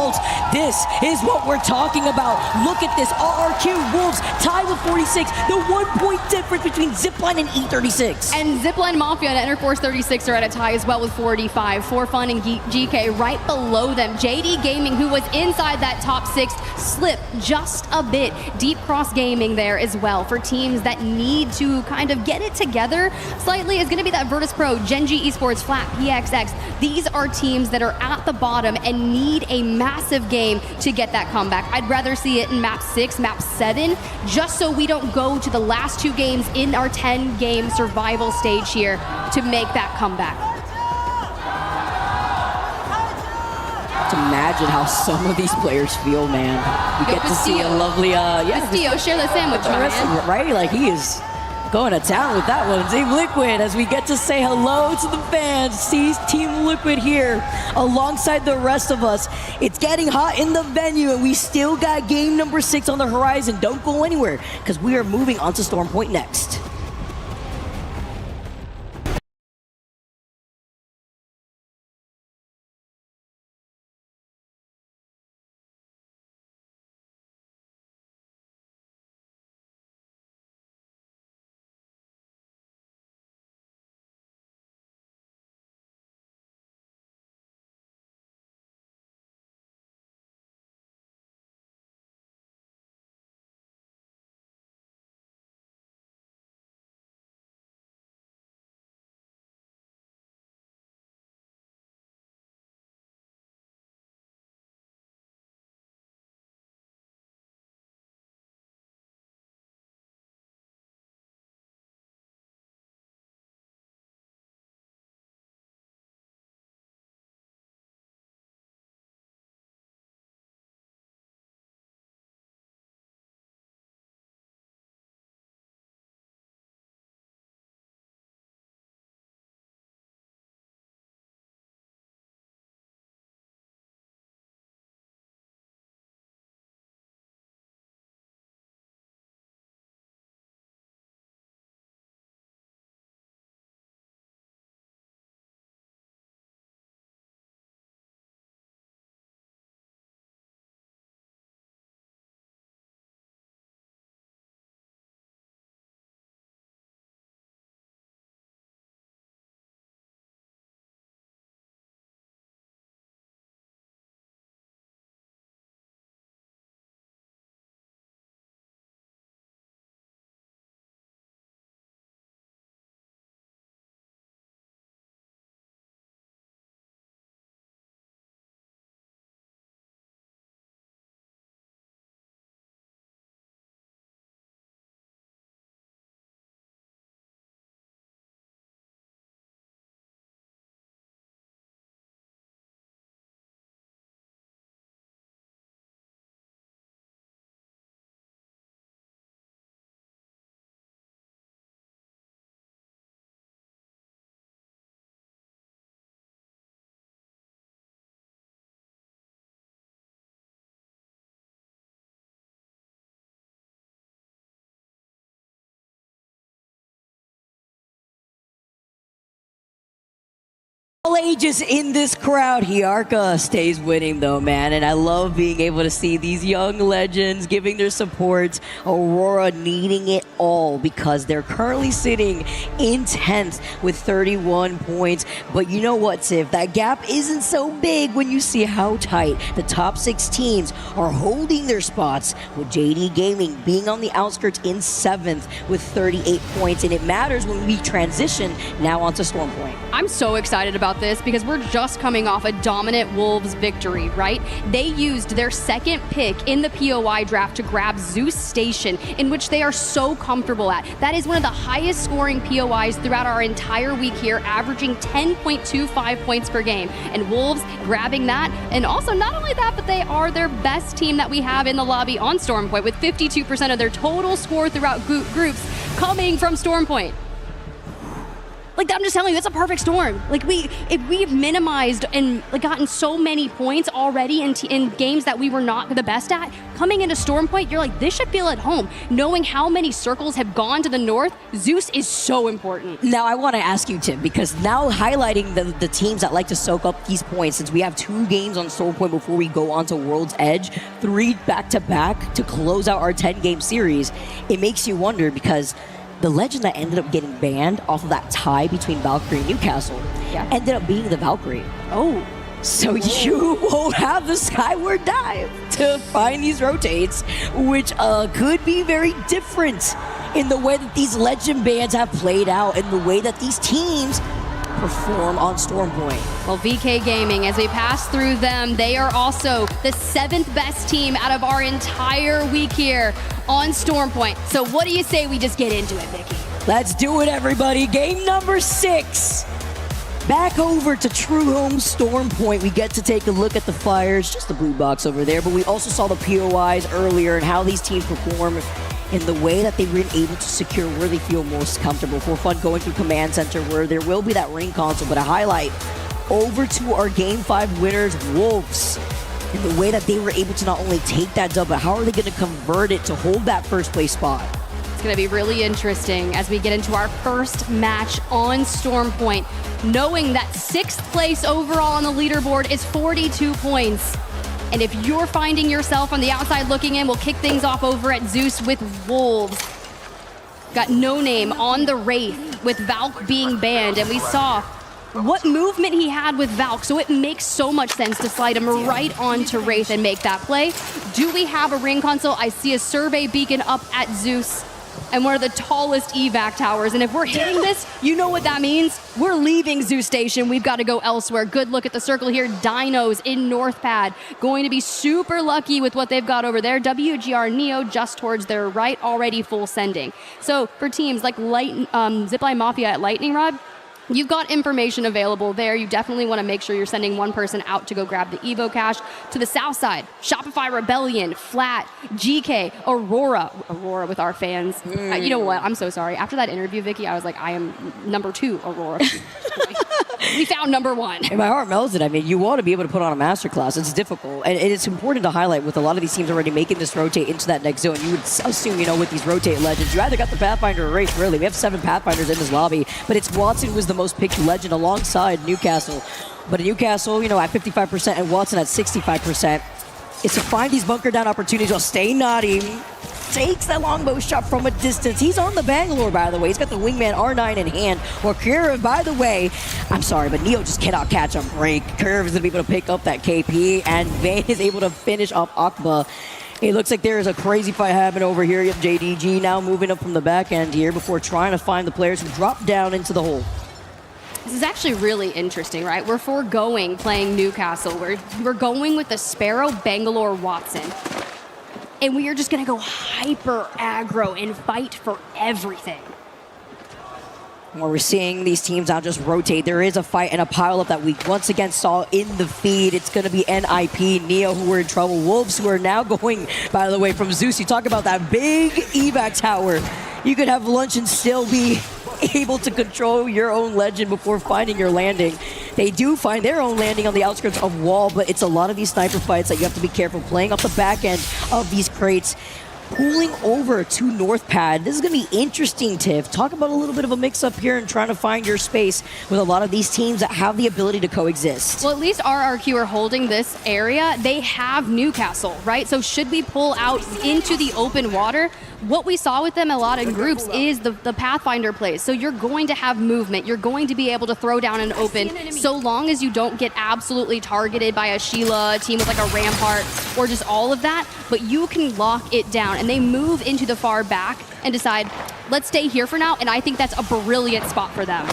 This is what we're talking about. Look at this. RRQ Wolves tied with 46. The 1 point difference between Zipline and E36. And Zipline Mafia and Enter Force 36 are at a tie as well with 45. For Fun and GK right below them. JD Gaming, who was inside that top 6, slipped just a bit. Deep Cross Gaming there as well for teams that need to kind of get it together slightly is going to be that Virtus Pro, Genji Esports, Flat, PXX. These are teams that are at the bottom and need a massive game to get that comeback. I'd rather see it in map 6, map 7, just so we don't go to the last 2 games in our 10-game survival stage here to make that comeback. To imagine how some of these players feel, man. We get to see a lovely, Castillo, share the sandwich, man. Right? Like, he is Going to town with that one, Team Liquid, as we get to say hello to the fans. See Team Liquid here alongside the rest of us. It's getting hot in the venue, and we still got game number 6 on the horizon. Don't go anywhere, because we are moving on to Storm Point next. All ages in this crowd. Hiarka stays winning though, man, and I love being able to see these young legends giving their support. Aurora needing it all because they're currently sitting in 10th with 31 points. But you know what, Tiff? That gap isn't so big when you see how tight the top 6 teams are holding their spots, with JD Gaming being on the outskirts in 7th with 38 points. And it matters when we transition now onto Storm Point. I'm so excited about this because we're just coming off a dominant Wolves victory, right? They used their second pick in the POI draft to grab Zeus Station, in which they are so comfortable at. That is one of the highest scoring POIs throughout our entire week here, averaging 10.25 points per game. And Wolves grabbing that, and also not only that, but they are their best team that we have in the lobby on Storm Point, with 52% of their total score throughout groups coming from Storm Point. Like, I'm just telling you, it's a perfect storm. Like, if we've minimized and gotten so many points already in games that we were not the best at, coming into Storm Point, you're like, this should feel at home. Knowing how many circles have gone to the north, Zeus is so important. Now, I want to ask you, Tim, because now highlighting the teams that like to soak up these points, since we have 2 games on Storm Point before we go on to World's Edge, 3 back-to-back to close out our 10-game series, it makes you wonder, because the legend that ended up getting banned off of that tie between Valkyrie and Newcastle ended up being the Valkyrie. Oh. So you won't have the Skyward Dive to find these rotates, which could be very different in the way that these legend bans have played out and the way that these teams perform on Storm Point. Well, VK Gaming, as we pass through them, they are also the 7th best team out of our entire week here on Storm Point. So what do you say we just get into it, Vicky? Let's do it, everybody. Game number 6. Back over to True Home Storm Point. We get to take a look at the Flyers, just the blue box over there, but we also saw the POIs earlier and how these teams perform in the way that they've been able to secure where they feel most comfortable. For fun, going through Command Center where there will be that ring console, but a highlight over to our Game 5 winners, Wolves, and the way that they were able to not only take that dub, but how are they going to convert it to hold that first place spot? It's going to be really interesting as we get into our first match on Storm Point, knowing that 6th place overall on the leaderboard is 42 points. And if you're finding yourself on the outside looking in, we'll kick things off over at Zeus with Wolves. Got No Name on the Wraith with Valk being banned, and we saw what movement he had with Valk, so it makes so much sense to slide him right onto Wraith and make that play. Do we have a ring console? I see a survey beacon up at Zeus and one of the tallest evac towers, and if we're hitting this, you know what that means. We're leaving Zeus Station. We've got to go elsewhere. Good look at the circle here. Dinos in North Pad, going to be super lucky with what they've got over there. WGR Neo just towards their right, already full sending. So for teams like Zipline Mafia at Lightning Rod, you've got information available there. You definitely want to make sure you're sending one person out to go grab the Evo cash. To the south side, Shopify Rebellion, Flat, GK, Aurora with our fans. You know what? I'm so sorry. After that interview, Vicky, I was like, I am number 2 Aurora. We found number 1. And my heart melted. I mean, you want to be able to put on a masterclass. It's difficult. And it's important to highlight with a lot of these teams already making this rotate into that next zone. You would assume, with these rotate legends, you either got the Pathfinder or Wraith, really. We have 7 Pathfinders in this lobby, but it's Watson was the most picked legend alongside Newcastle. But Newcastle, at 55% and Watson at 65%. It's to find these bunker down opportunities while staying naughty. Takes that longbow shot from a distance. He's on the Bangalore, by the way. He's got the wingman R9 in hand. Well, Curve, by the way, I'm sorry, but Neo just cannot catch a break. Curve is going to be able to pick up that KP, and Vayne is able to finish off Akba. It looks like there is a crazy fight happening over here. You have JDG now moving up from the back end here before trying to find the players who drop down into the hole. This is actually really interesting, right? We're foregoing playing Newcastle. We're going with the Sparrow, Bangalore, Watson. And we are just going to go hyper aggro and fight for everything. Where we're seeing these teams now just rotate. There is a fight and a pileup that we once again saw in the feed. It's going to be NIP, Neo, who are in trouble. Wolves, who are now going, by the way, from Zeus. You talk about that big evac tower. You could have lunch and still be able to control your own legend before finding your landing. They do find their own landing on the outskirts of Wall, but it's a lot of these sniper fights that you have to be careful playing off the back end of these crates. Pulling over to North Pad. This is going to be interesting, Tiff. Talk about a little bit of a mix-up here and trying to find your space with a lot of these teams that have the ability to coexist. Well, at least RRQ are holding this area. They have Newcastle, right? So should we pull out into the open water, what we saw with them a lot in groups is the Pathfinder plays. So you're going to have movement. You're going to be able to throw down an open so long as you don't get absolutely targeted by a Sheila, a team with like a Rampart, or just all of that. But you can lock it down. And they move into the far back and decide, let's stay here for now. And I think that's a brilliant spot for them.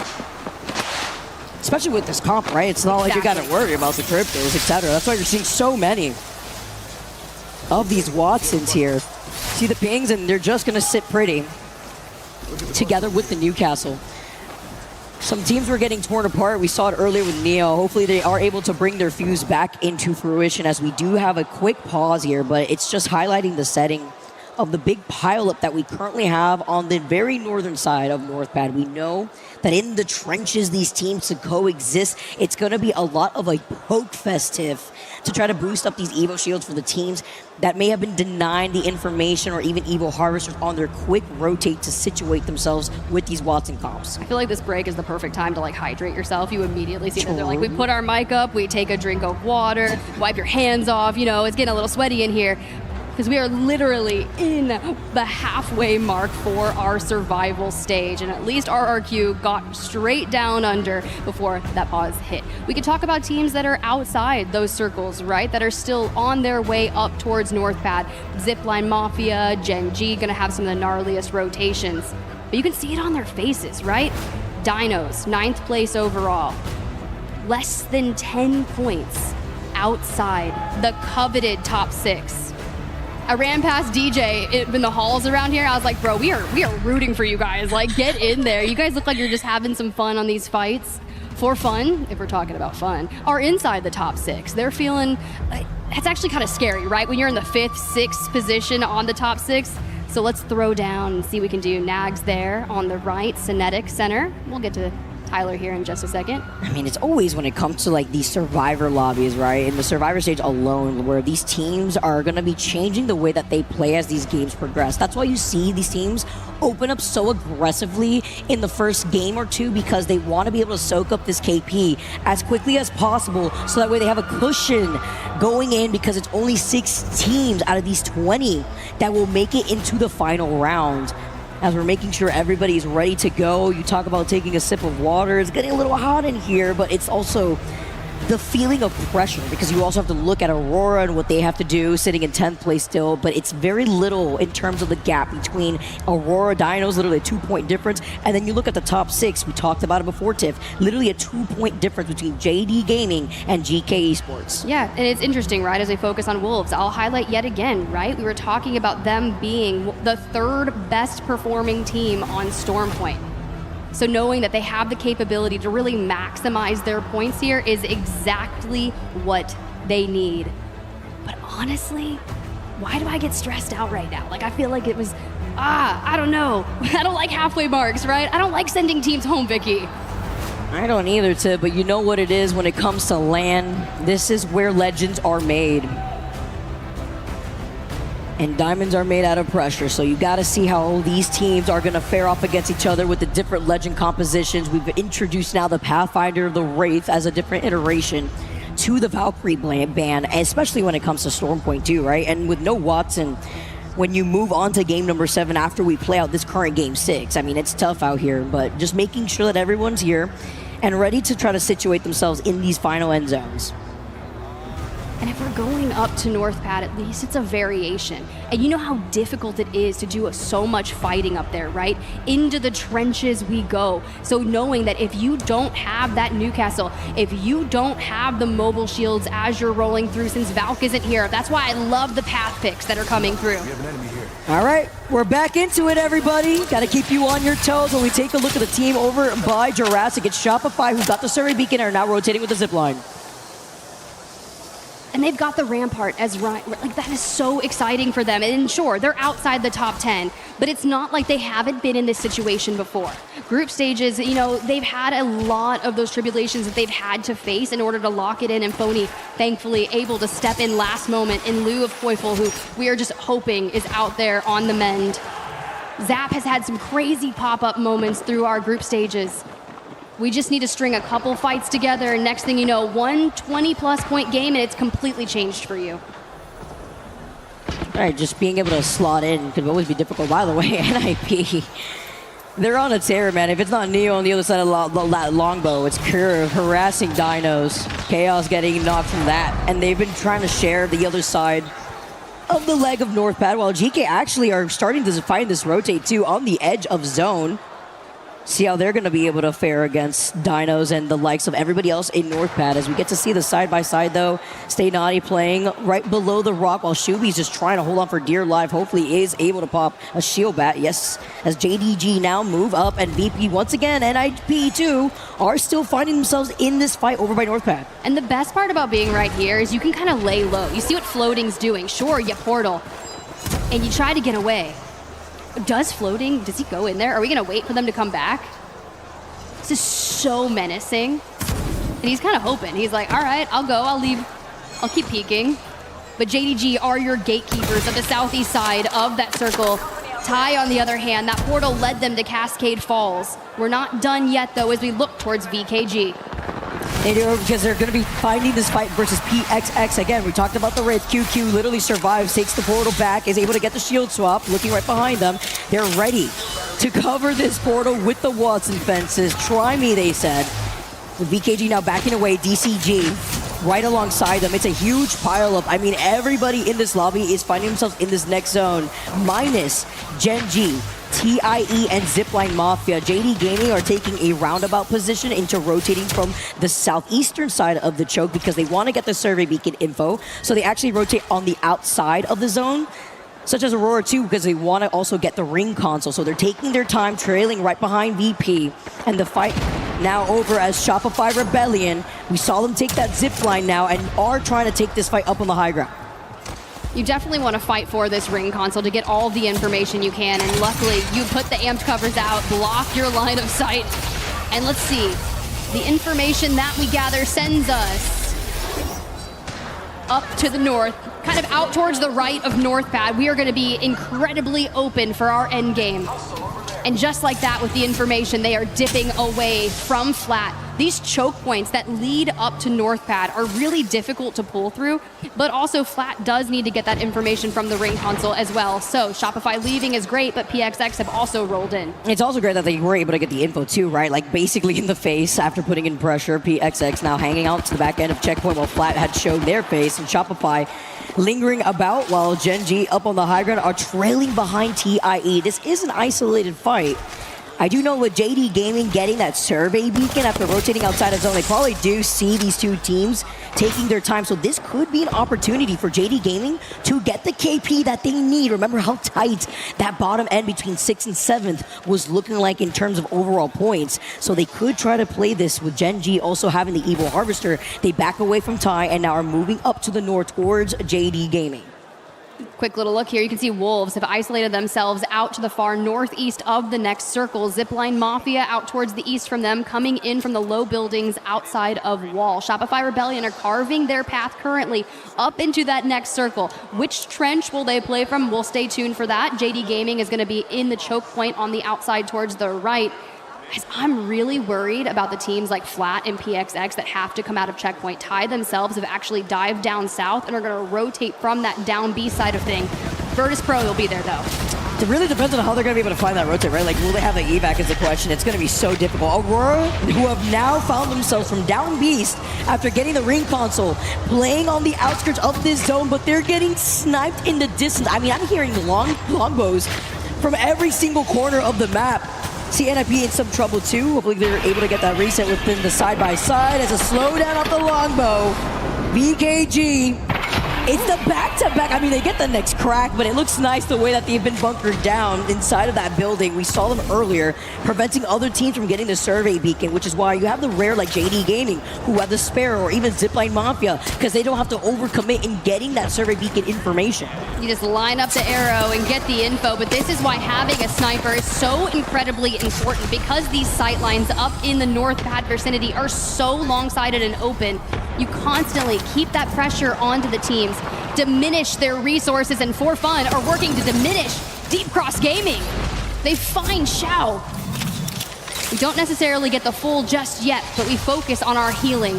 Especially with this comp, right? It's not like you got to worry about the cryptos, etc. That's why you're seeing so many of these Watsons here. See the pings, and they're just going to sit pretty together with the Newcastle. Some teams were getting torn apart. We saw it earlier with Neo. Hopefully they are able to bring their fuse back into fruition as we do have a quick pause here, but it's just highlighting the setting of the big pileup that we currently have on the very northern side of North Pad. We know that in the trenches, these teams to coexist, it's going to be a lot of a poke festive to try to boost up these Evo shields for the teams that may have been denied the information or even Evo harvesters on their quick rotate to situate themselves with these Watson comps. I feel like this break is the perfect time to like hydrate yourself. You immediately see that they're like, we put our mic up, we take a drink of water, wipe your hands off, it's getting a little sweaty in here. Because we are literally in the halfway mark for our survival stage. And at least RRQ got straight down under before that pause hit. We could talk about teams that are outside those circles, right? That are still on their way up towards North Pad. Zipline Mafia, Gen G, gonna have some of the gnarliest rotations. But you can see it on their faces, right? Dinos, 9th place overall. Less than 10 points outside the coveted top 6. I ran past DJ in the halls around here. I was like, bro, we are rooting for you guys. Like, get in there. You guys look like you're just having some fun on these fights. for fun, if we're talking about fun, are inside the top 6. They're feeling, it's actually kind of scary, right? When you're in the 5th, 6th position on the top 6. So let's throw down and see what we can do. Nags there on the right, Cinetic center. We'll get to Tyler here in just a second. I mean, it's always when it comes to like these survivor lobbies, right? In the survivor stage alone, where these teams are going to be changing the way that they play as these games progress. That's why you see these teams open up so aggressively in the first game or two, because they want to be able to soak up this KP as quickly as possible, so that way they have a cushion going in, because it's only 6 teams out of these 20 that will make it into the final round. As we're making sure everybody's ready to go. You talk about taking a sip of water. It's getting a little hot in here, but it's also the feeling of pressure, because you also have to look at Aurora and what they have to do, sitting in 10th place still, but it's very little in terms of the gap between Aurora Dinos, literally a 2-point difference, and then you look at the top 6, we talked about it before, Tiff, literally a 2-point difference between JD Gaming and GK Esports. Yeah, and it's interesting, right, as we focus on Wolves, I'll highlight yet again, right, we were talking about them being the 3rd best performing team on Stormpoint. So knowing that they have the capability to really maximize their points here is exactly what they need. But honestly, why do I get stressed out right now? Like, I feel like it was, I don't know. I don't like halfway marks, right? I don't like sending teams home, Vicky. I don't either, Tib, but you know what it is when it comes to LAN. This is where legends are made. And diamonds are made out of pressure, so you got to see how these teams are going to fare off against each other with the different legend compositions. We've introduced now the Pathfinder, the Wraith as a different iteration to the Valkyrie ban, especially when it comes to Stormpoint too, right? And with no Watson, when you move on to game number 7 after we play out this current game 6, I mean, it's tough out here, but just making sure that everyone's here and ready to try to situate themselves in these final end zones. And if we're going up to North Pad, at least it's a variation. And you know how difficult it is to do so much fighting up there, right? Into the trenches we go. So knowing that if you don't have that Newcastle, if you don't have the mobile shields as you're rolling through, since Valk isn't here, that's why I love the path picks that are coming through. All right, we're back into it, everybody. Got to keep you on your toes when we take a look at the team over by Jurassic. It's Shopify, who got the survey beacon and are now rotating with the zipline. And they've got the Rampart as Ryan. Like, that is so exciting for them. And sure, they're outside the top 10, but it's not like they haven't been in this situation before. Group stages, you know, they've had a lot of those tribulations that they've had to face in order to lock it in, and Phony, thankfully, able to step in last moment in lieu of Koifel, who we are just hoping is out there on the mend. Zap has had some crazy pop-up moments through our group stages. We just need to string a couple fights together, and next thing you know, 1 20-plus point game, and it's completely changed for you. All right, just being able to slot in could always be difficult. By the way, NIP, they're on a tear, man. If it's not Neo on the other side of that longbow, it's Curve harassing Dinos. Chaos getting knocked from that, and they've been trying to share the other side of the leg of North Pad, while GK actually are starting to find this rotate too on the edge of zone. See how they're going to be able to fare against Dinos and the likes of everybody else in North Pad. As we get to see the side-by-side, though, Stay Naughty playing right below the rock, while Shubi's just trying to hold on for dear life. Hopefully is able to pop a shield bat. Yes, as JDG now move up, and VP once again, NIP too, are still finding themselves in this fight over by North Pad. And the best part about being right here is you can kind of lay low. You see what Floating's doing. Sure, you portal, and you try to get away. Does Floating, does he go in there? Are we going to wait for them to come back? This is so menacing. And he's kind of hoping. He's like, all right, I'll go. I'll leave. I'll keep peeking. But JDG are your gatekeepers of the southeast side of that circle. Ty, on the other hand, that portal led them to Cascade Falls. We're not done yet, though, as we look towards VKG. They do, because they're going to be finding this fight versus PXX. Again, we talked about the Wraith. QQ literally survives, takes the portal back, is able to get the shield swap, looking right behind them. They're ready to cover this portal with the Watson fences. Try me, they said. With VKG now backing away, DCG right alongside them. It's a huge pileup. I mean, everybody in this lobby is finding themselves in this next zone, minus Gen G, TIE, and Zipline Mafia. JD Gaming are taking a roundabout position into rotating from the southeastern side of the choke, because they want to get the survey beacon info. So they actually rotate on the outside of the zone, such as Aurora 2, because they want to also get the ring console. So they're taking their time, trailing right behind VP, and the fight now over as Shopify Rebellion. We saw them take that zip line now and are trying to take this fight up on the high ground. You definitely want to fight for this ring console to get all the information you can, and luckily you put the amped covers out, block your line of sight, and let's see. The information that we gather sends us up to the north, kind of out towards the right of North Pad. We are going to be incredibly open for our end game. And just like that, with the information, they are dipping away from flat. These choke points that lead up to North Pad are really difficult to pull through, but also flat does need to get that information from the ring console as well. So Shopify leaving is great, but PXX have also rolled in. It's also great that they were able to get the info too, right? Like basically in the face after putting in pressure. PXX now hanging out to the back end of checkpoint while flat had shown their face, and Shopify lingering about while Gen G up on the high ground are trailing behind TIE. This is an isolated fight. I do know with JD Gaming getting that survey beacon after rotating outside of zone, they probably do see these two teams taking their time. So this could be an opportunity for JD Gaming to get the KP that they need. Remember how tight that bottom end between 6th and 7th was looking like in terms of overall points. So they could try to play this with Gen G also having the Evil Harvester. They back away from TIE and now are moving up to the north towards JD Gaming. Quick little look here. You can see Wolves have isolated themselves out to the far northeast of the next circle. Zipline Mafia out towards the east from them, coming in from the low buildings outside of Wall. Shopify Rebellion are carving their path currently up into that next circle. Which trench will they play from? We'll stay tuned for that. JD Gaming is going to be in the choke point on the outside towards the right. Guys, I'm really worried about the teams like Flat and PXX that have to come out of checkpoint. TIE themselves have actually dived down south and are going to rotate from that down B side of thing. Virtus Pro will be there though. It really depends on how they're going to be able to find that rotate, right? Like, will they have the evac is the question. It's going to be so difficult. Aurora, who have now found themselves from down beast after getting the ring console, playing on the outskirts of this zone, but they're getting sniped in the distance. I mean, I'm hearing longbows from every single corner of the map. See NIP in some trouble too. Hopefully they're able to get that reset within the side-by-side as a slowdown of the longbow. BKG. It's the back-to-back. I mean, they get the next crack, but it looks nice the way that they've been bunkered down inside of that building. We saw them earlier, preventing other teams from getting the survey beacon, which is why you have the rare like JD Gaming, who have the spare, or even Zipline Mafia, because they don't have to overcommit in getting that survey beacon information. You just line up the arrow and get the info, but this is why having a sniper is so incredibly important, because these sight lines up in the North Pad vicinity are so long-sided and open. You constantly keep that pressure onto the teams, diminish their resources, and for fun are working to diminish Deep Cross Gaming. They find Xiao. We don't necessarily get the full just yet, but we focus on our healing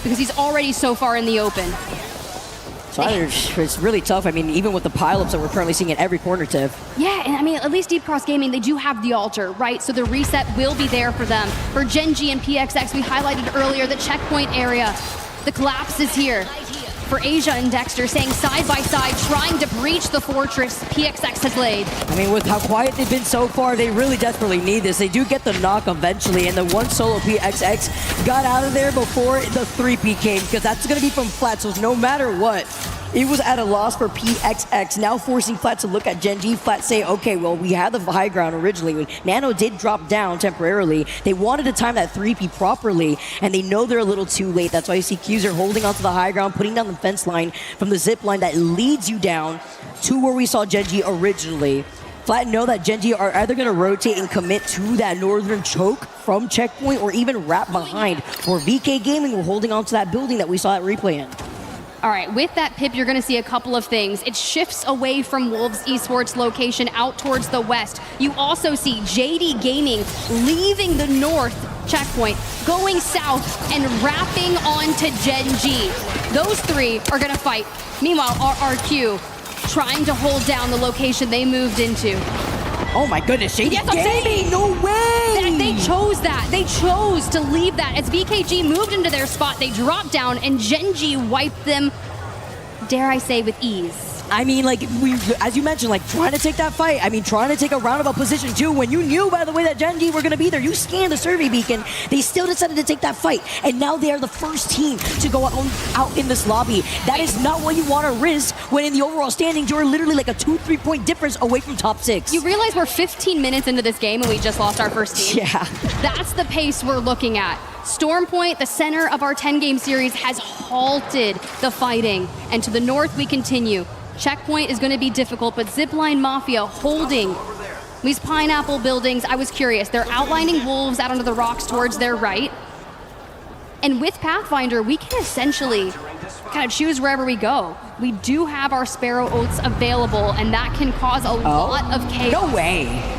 because he's already so far in the open. So it's really tough. I mean, even with the pileups that we're currently seeing in every corner, Tiff. Yeah, and I mean, at least Deep Cross Gaming, they do have the altar, right? So the reset will be there for them. For Gen G and PXX, we highlighted earlier the checkpoint area. The collapse is here. For Asia and Dexter, staying side by side, trying to breach the fortress PXX has laid. I mean, with how quiet they've been so far, they really desperately need this. They do get the knock eventually, and the one solo PXX got out of there before the 3P came, because that's going to be from Flat, so no matter what, it was at a loss for PXX, now forcing Flat to look at Gen G. Flat say, okay, well, we had the high ground originally. When Nano did drop down temporarily, they wanted to time that 3P properly, and they know they're a little too late. That's why you see Qzer holding onto the high ground, putting down the fence line from the zip line that leads you down to where we saw Gen G originally. Flat know that Gen G are either going to rotate and commit to that northern choke from checkpoint or even wrap behind, or VK Gaming were holding onto that building that we saw at replay in. All right, with that pip, you're going to see a couple of things. It shifts away from Wolves Esports location out towards the west. You also see JD Gaming leaving the north checkpoint, going south and wrapping onto Gen G. Those three are going to fight. Meanwhile, RRQ trying to hold down the location they moved into. Oh my goodness, JD yes, Gaming, no way! They chose that. They chose to leave that. As VKG moved into their spot, they dropped down, and Gen G wiped them, dare I say, with ease. I mean, like, as you mentioned, like, trying to take that fight. I mean, trying to take a roundabout position, too. When you knew, by the way, that Gen.G were going to be there, you scanned the survey beacon, they still decided to take that fight. And now they are the first team to go out in this lobby. That is not what you want to risk when in the overall standings, you're literally like a 2-3 point difference away from top 6. You realize we're 15 minutes into this game and we just lost our first team? Yeah. That's the pace we're looking at. Stormpoint, the center of our 10-game series, has halted the fighting. And to the north, we continue. Checkpoint is going to be difficult, but Zipline Mafia holding these pineapple buildings. I was curious. They're outlining wolves out onto the rocks towards their right. And with Pathfinder, we can essentially kind of choose wherever we go. We do have our Sparrow Oats available, and that can cause a lot of chaos. No way.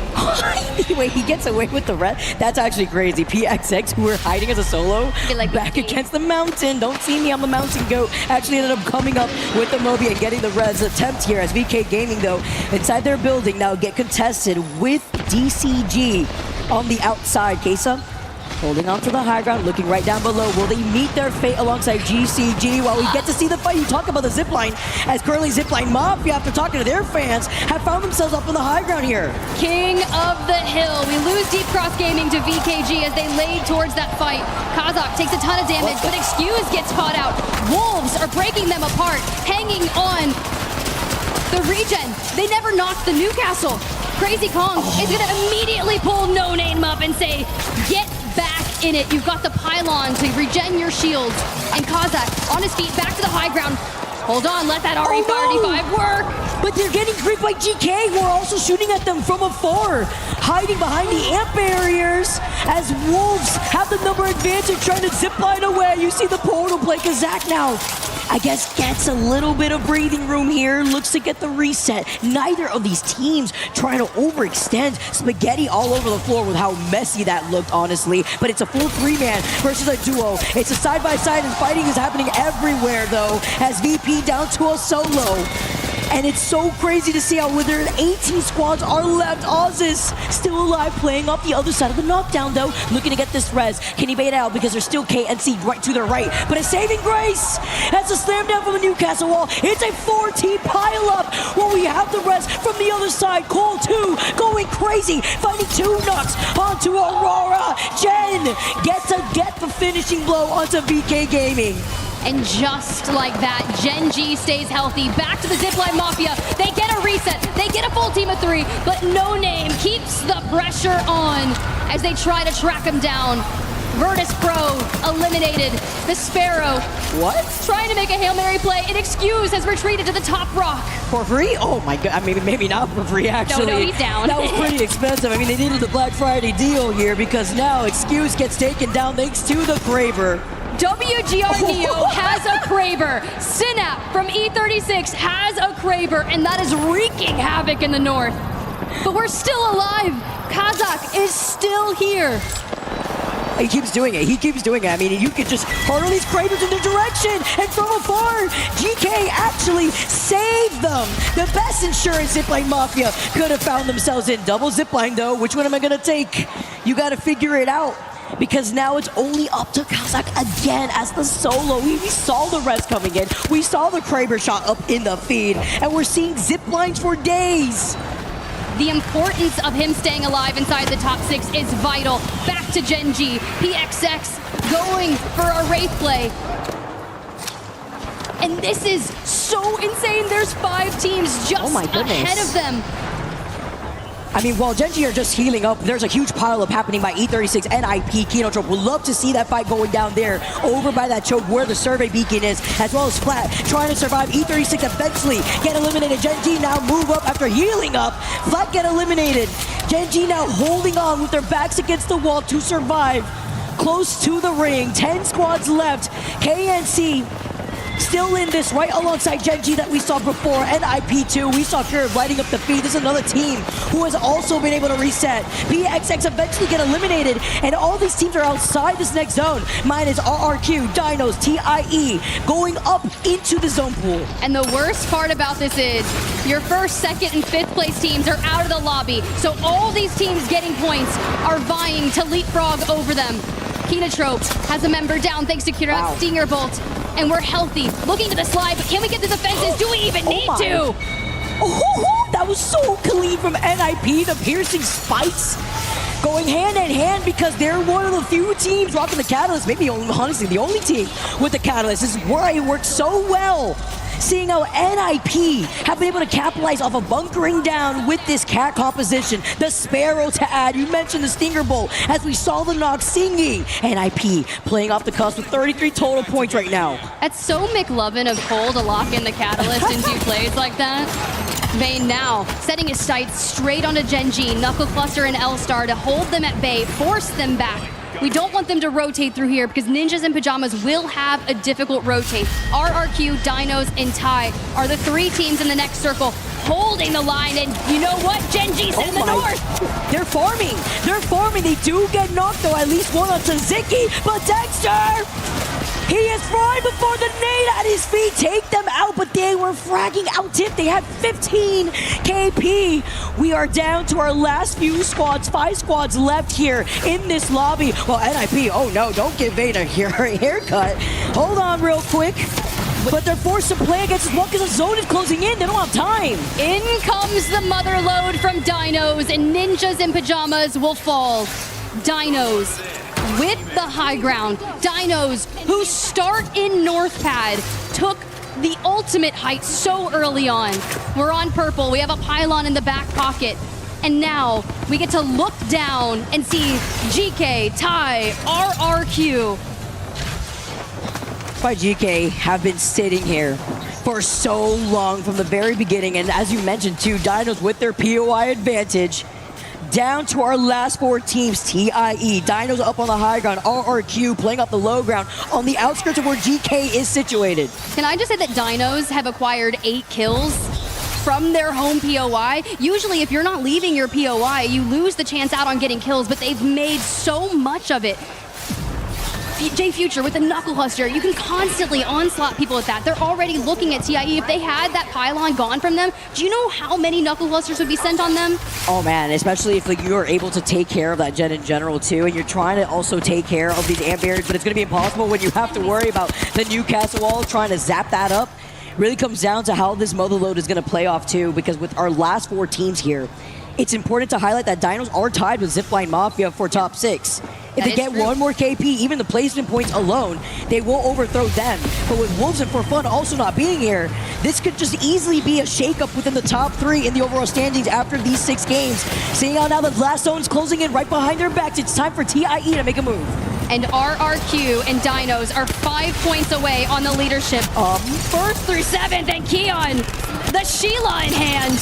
Wait, he gets away with the red? That's actually crazy. PXX, who were hiding as a solo, back against the mountain. Don't see me, I'm a mountain goat. Actually ended up coming up with the Moby and getting the res attempt here as VK Gaming, though, inside their building now get contested with DCG on the outside. Kesa holding on to the high ground, looking right down below. Will they meet their fate alongside GCG while we get to see the fight? You talk about the zipline, as currently Zipline Mafia, after talking to their fans, have found themselves up on the high ground here. King of the hill. We lose Deep Cross Gaming to VKG as they laid towards that fight. Kazakh takes a ton of damage, but Excuse gets caught out. Wolves are breaking them apart, hanging on the regen. They never knocked the Newcastle. Crazy Kong is gonna immediately pull No Name up and say, get back in it. You've got the pylon to regen your shields. And Kazakh on his feet, back to the high ground. Hold on, let that RE35 work. But they're getting creeped by GK, who are also shooting at them from afar, hiding behind the amp barriers as Wolves have the number advantage, trying to zipline away. You see the portal play. Kazakh now, I guess, gets a little bit of breathing room here, looks to get the reset. Neither of these teams trying to overextend. Spaghetti all over the floor with how messy that looked, honestly. But it's a full 3-man versus a duo. It's a side-by-side, and fighting is happening everywhere, though, as VP down to a solo. And it's so crazy to see how with their 18 squads are left. Oz's still alive, playing off the other side of the knockdown, though. Looking to get this res. Can he bait out? Because there's still KNC right to their right. But a saving grace. That's a slam down from the Newcastle wall. It's a 4-team pile-up. Well, we have the res from the other side. Cole, too, going crazy. Finding 2 knocks onto Aurora. Jen gets to get the finishing blow onto VK Gaming. And just like that, Gen.G stays healthy. Back to the Zipline Mafia. They get a reset. They get a full team of 3, but No Name keeps the pressure on as they try to track him down. Virtus Pro eliminated. The Sparrow. What? Trying to make a Hail Mary play. And Excuse has retreated to the top rock. For free? Oh my god. I mean, maybe not for free, actually. No, he's down. That was pretty expensive. I mean, they needed the Black Friday deal here because now Excuse gets taken down thanks to the Kraber. WGR Neo has a Kraber. Synap from E36 has a Kraber, and that is wreaking havoc in the north. But we're still alive. Kazakh is still here. He keeps doing it. He keeps doing it. I mean, you could just hurl these Kravers in their direction, and from afar, GK actually saved them. The best insurance Zipline Mafia could have found themselves in. Double zipline, though. Which one am I going to take? You got to figure it out. Because now it's only up to Kazakh again as the solo. We saw the res coming in. We saw the Kraber shot up in the feed. And we're seeing zip lines for days. The importance of him staying alive inside the top 6 is vital. Back to Gen.G. PXX going for a Wraith play. And this is so insane. There's 5 teams just ahead of them. I mean, while Gen.G are just healing up, there's a huge pileup happening by E36 and IP. Kinotrope would love to see that fight going down there, over by that choke where the survey beacon is, as well as Flat trying to survive. E36 eventually get eliminated. Gen.G now move up after healing up. Flat get eliminated. Gen.G now holding on with their backs against the wall to survive. Close to the ring, 10 squads left. KNC still in this right alongside Gen.G that we saw before, and IP2. We saw Curve lighting up the feed. This is another team who has also been able to reset. PXX eventually get eliminated, and all these teams are outside this next zone. Mine is RRQ, Dinos, TIE, going up into the zone pool. And the worst part about this is your 1st, 2nd, and 5th place teams are out of the lobby. So all these teams getting points are vying to leapfrog over them. Kinotrope has a member down thanks to Kira Stinger Bolt. and we're healthy. Looking to the slide, but can we get to the fences? Do we even need to? Oh, that was so clean from NIP, the piercing spikes. Going hand in hand because they're one of the few teams rocking the Catalyst, maybe honestly the only team with the Catalyst. This is where it worked so well. Seeing how NIP have been able to capitalize off of bunkering down with this cat composition. The Sparrow to add, you mentioned the Stinger Bolt, as we saw the knock singing. NIP playing off the cusp with 33 total points right now. That's so McLovin of Cole to lock in the Catalyst and do plays like that. Vayne now setting his sights straight onto Genji, Knuckle Cluster, and L-Star to hold them at bay, force them back. We don't want them to rotate through here because Ninjas in Pajamas will have a difficult rotate. RRQ, Dinos, and Tai are the 3 teams in the next circle holding the line. And you know what? Genji's in the north. They're farming. They're farming. They do get knocked though. At least one onto Ziki. But Dexter, he is fried before the nade at his feet. Take them out, but they were fragging out tip. They had 15 KP. We are down to our last few squads. 5 squads left here in this lobby. Well, NIP, oh no, don't give Vayne a haircut. Hold on real quick. But they're forced to play against as well because the zone is closing in. They don't have time. In comes the mother load from Dinos, and Ninjas in Pajamas will fall. Dinos with the high ground. Dinos, who start in North Pad, took the ultimate height so early on. We're on purple. We have a pylon in the back pocket. And now we get to look down and see GK, Tai, RRQ. By GK have been sitting here for so long from the very beginning. And as you mentioned too, Dinos with their POI advantage. Down to our last 4 teams, TIE, Dinos up on the high ground, RRQ playing up the low ground on the outskirts of where GK is situated. Can I just say that Dinos have acquired 8 kills from their home POI? Usually if you're not leaving your POI, you lose the chance out on getting kills, but they've made so much of it. J Future with the Knuckle Cluster, you can constantly onslaught people with that. They're already looking at TIE. If they had that pylon gone from them, do you know how many Knuckle Clusters would be sent on them? Oh man, especially if you are able to take care of that gen in general too, and you're trying to also take care of these amp barriers, but it's going to be impossible when you have to worry about the Newcastle wall trying to zap that up. Really comes down to how this mother load is going to play off too, because with our last 4 teams here, it's important to highlight that Dinos are tied with Zipline Mafia for top 6. If they get one more KP, even the placement points alone, they will overthrow them. But with Wolves and For Fun also not being here, this could just easily be a shakeup within the top 3 in the overall standings after these 6 games. Seeing how now the last zone's closing in right behind their backs, it's time for TIE to make a move. And RRQ and Dinos are 5 points away on the leadership. 1st through 7th, and Keon, the Sheila in hand.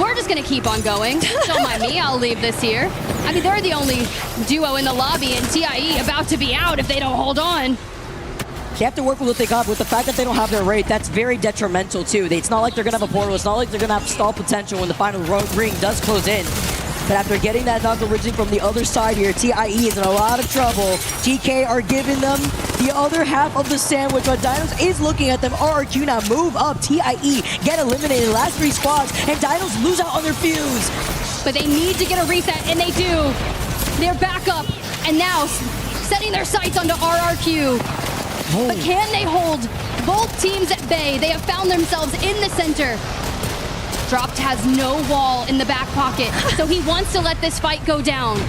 We're just gonna keep on going. Don't mind me, I'll leave this here. I mean, they're the only duo in the lobby, and TIE about to be out if they don't hold on. They have to work with what they got. With the fact that they don't have their rate, that's very detrimental too. It's not like they're gonna have a portal. It's not like they're gonna have stall potential when the final ring does close in. But after getting that knock origin from the other side here, TIE is in a lot of trouble. GK are giving them the other half of the sandwich, but Dinos is looking at them. RRQ now move up. TIE get eliminated. Last 3 squads, and Dinos lose out on their fuse. But they need to get a reset, and they do. They're back up, and now setting their sights onto RRQ. But can they hold both teams at bay? They have found themselves in the center. Dropped has no wall in the back pocket, so he wants to let this fight go down.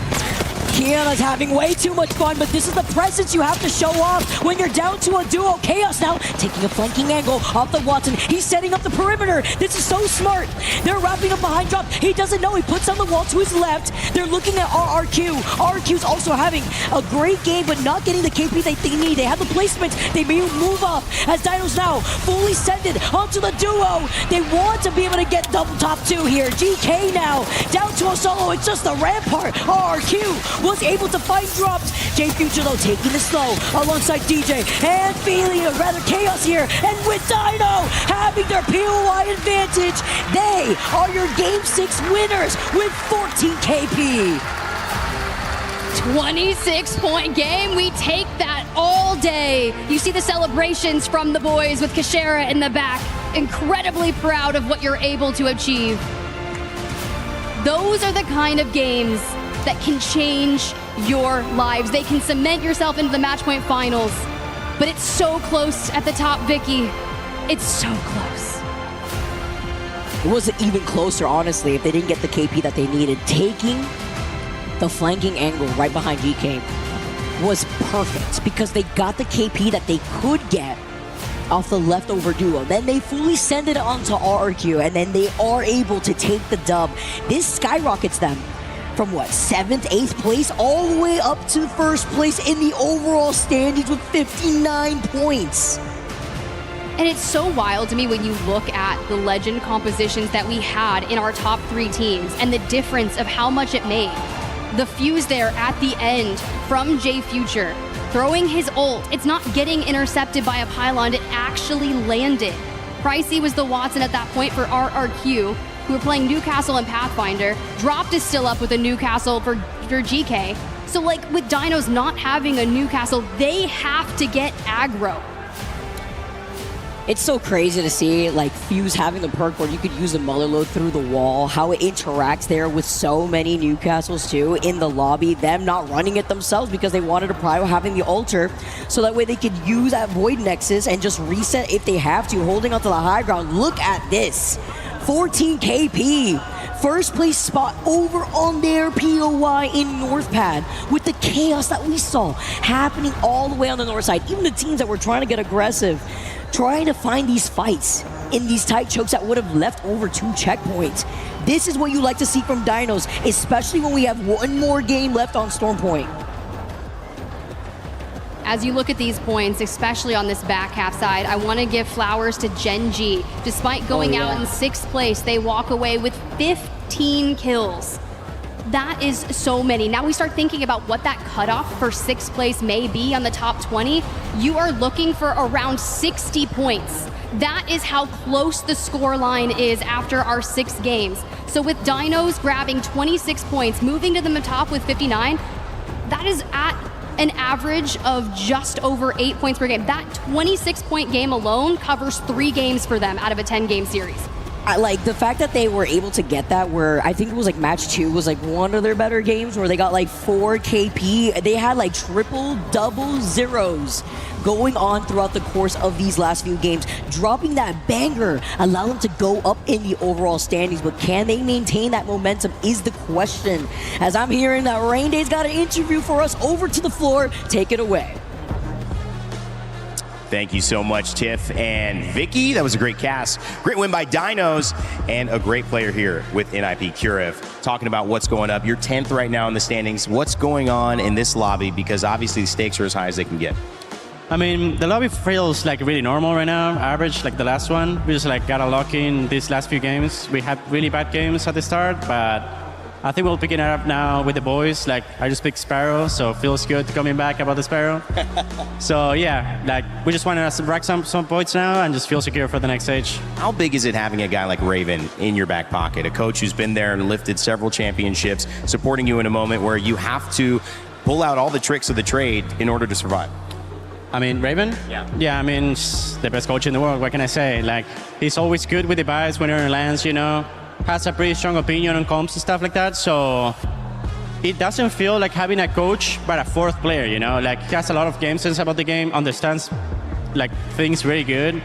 Kiana's having way too much fun, but this is the presence you have to show off when you're down to a duo. Chaos now taking a flanking angle off the Watson. He's setting up the perimeter. This is so smart. They're wrapping him behind drop. He doesn't know. He puts on the wall to his left. They're looking at RRQ. RRQ's also having a great game, but not getting the KP that they need. They have the placement. They may move up as Dinos now fully send it onto the duo. They want to be able to get double top 2 here. GK now down to a solo. It's just the Rampart. RRQ was able to find drops. J Future though taking the slow alongside DJ and feeling a rather chaos here. And with Dino having their POI advantage, they are your game 6 winners with 14 KP. 26-point game. We take that all day. You see the celebrations from the boys with Kashera in the back. Incredibly proud of what you're able to achieve. Those are the kind of games that can change your lives. They can cement yourself into the match point finals. But it's so close at the top, Vicky. It's so close. It wasn't even closer, honestly, if they didn't get the KP that they needed. Taking the flanking angle right behind GK was perfect because they got the KP that they could get off the leftover duo. Then they fully send it onto RRQ, and then they are able to take the dub. This skyrockets them from what, 7th, 8th place, all the way up to 1st place in the overall standings with 59 points. And it's so wild to me when you look at the legend compositions that we had in our top 3 teams and the difference of how much it made. The fuse there at the end from J Future, throwing his ult. It's not getting intercepted by a pylon, it actually landed. Pricey was the Watson at that point for RRQ, who were playing Newcastle and Pathfinder. Dropped is still up with a Newcastle for GK. So like with Dinos not having a Newcastle, they have to get aggro. It's so crazy to see like Fuse having the perk where you could use a Muller load through the wall, how it interacts there with so many Newcastles too in the lobby, them not running it themselves because they wanted to prio having the altar so that way they could use that Void Nexus and just reset if they have to, holding onto the high ground. Look at this, 14 KP. First place spot over on their POY in North Pad with the chaos that we saw happening all the way on the north side. Even the teams that were trying to get aggressive, trying to find these fights in these tight chokes that would have left over 2 checkpoints. This is what you like to see from Dinos, especially when we have one more game left on Storm Point. As you look at these points, especially on this back half side, I want to give flowers to Gen G. Despite going out in 6th place, they walk away with 15 kills. That is so many. Now we start thinking about what that cutoff for 6th place may be on the top 20. You are looking for around 60 points. That is how close the score line is after our 6 games. So with Dinos grabbing 26 points, moving to the top with 59, that is at an average of just over 8 points per game. That 26-point game alone covers 3 games for them out of a 10-game series. I like the fact that they were able to get that, where I think it was like match 2 was like one of their better games where they got like 4 KP. They had like triple, double zeros going on throughout the course of these last few games. Dropping that banger allow them to go up in the overall standings, but can they maintain that momentum is the question. As I'm hearing that Rain Day's got an interview for us, over to the floor. Take it away. Thank you so much, Tiff and Vicky. That was a great cast. Great win by Dinos, and a great player here with NIP Curiv. Talking about what's going up. You're 10th right now in the standings. What's going on in this lobby? Because obviously the stakes are as high as they can get. I mean, the lobby feels like really normal right now, average, like the last one. We just like got unlucky in these last few games. We had really bad games at the start, but I think we'll pick it up now with the boys. Like, I just picked Sparrow, so it feels good coming back about the Sparrow. So yeah, like we just want to rack some points now and just feel secure for the next stage. How big is it having a guy like Raven in your back pocket, a coach who's been there and lifted several championships, supporting you in a moment where you have to pull out all the tricks of the trade in order to survive? I mean, Raven? Yeah, I mean, he's the best coach in the world. What can I say? Like, he's always good with the buys when he lands, you know. Has a pretty strong opinion on comps and stuff like that. So it doesn't feel like having a coach, but a 4th player, you know. Like, he has a lot of game sense about the game, understands like things very good.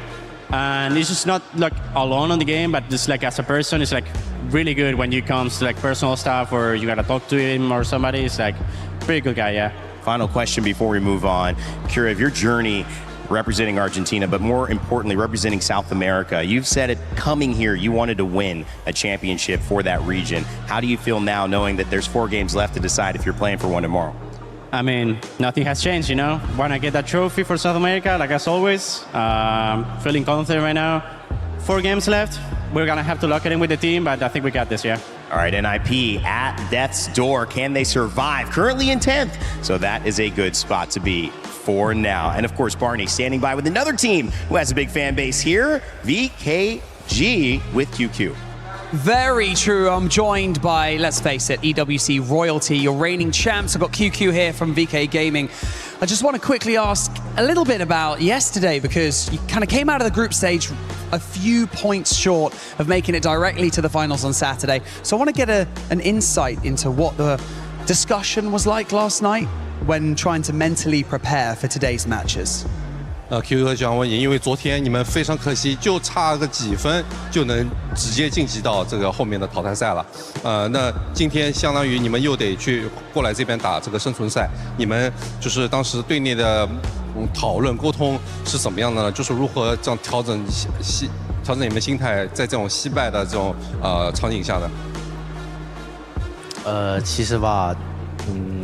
And he's just not like alone on the game, but just like as a person, it's like really good when it comes to like personal stuff or you gotta talk to him or somebody. It's like pretty good guy, yeah. Final question before we move on. Curiv, your journey representing Argentina, but more importantly, representing South America. You've said it coming here, you wanted to win a championship for that region. How do you feel now knowing that there's 4 games left to decide if you're playing for one tomorrow? I mean, nothing has changed, you know. Want to get that trophy for South America, like as always. Feeling confident right now. 4 games left. We're going to have to lock it in with the team, but I think we got this, yeah. All right, NIP at death's door. Can they survive? Currently in 10th, so that is a good spot to be for now. And of course, Barney standing by with another team who has a big fan base here, VKG with QQ. Very true. I'm joined by, let's face it, EWC royalty, your reigning champs. I've got QQ here from VK Gaming. I just want to quickly ask a little bit about yesterday, because you kind of came out of the group stage a few points short of making it directly to the finals on Saturday. So I want to get an insight into what the discussion was like last night when trying to mentally prepare for today's matches. QQ 和蒋文赢，因为昨天你们非常可惜，就差个几分就能直接晋级到这个后面的淘汰赛了。那今天相当于你们又得去过来这边打这个生存赛，你们就是当时队内的讨论沟通是怎么样的呢？就是如何这样调整你们心态，在这种惜败的这种场景下呢？其实吧，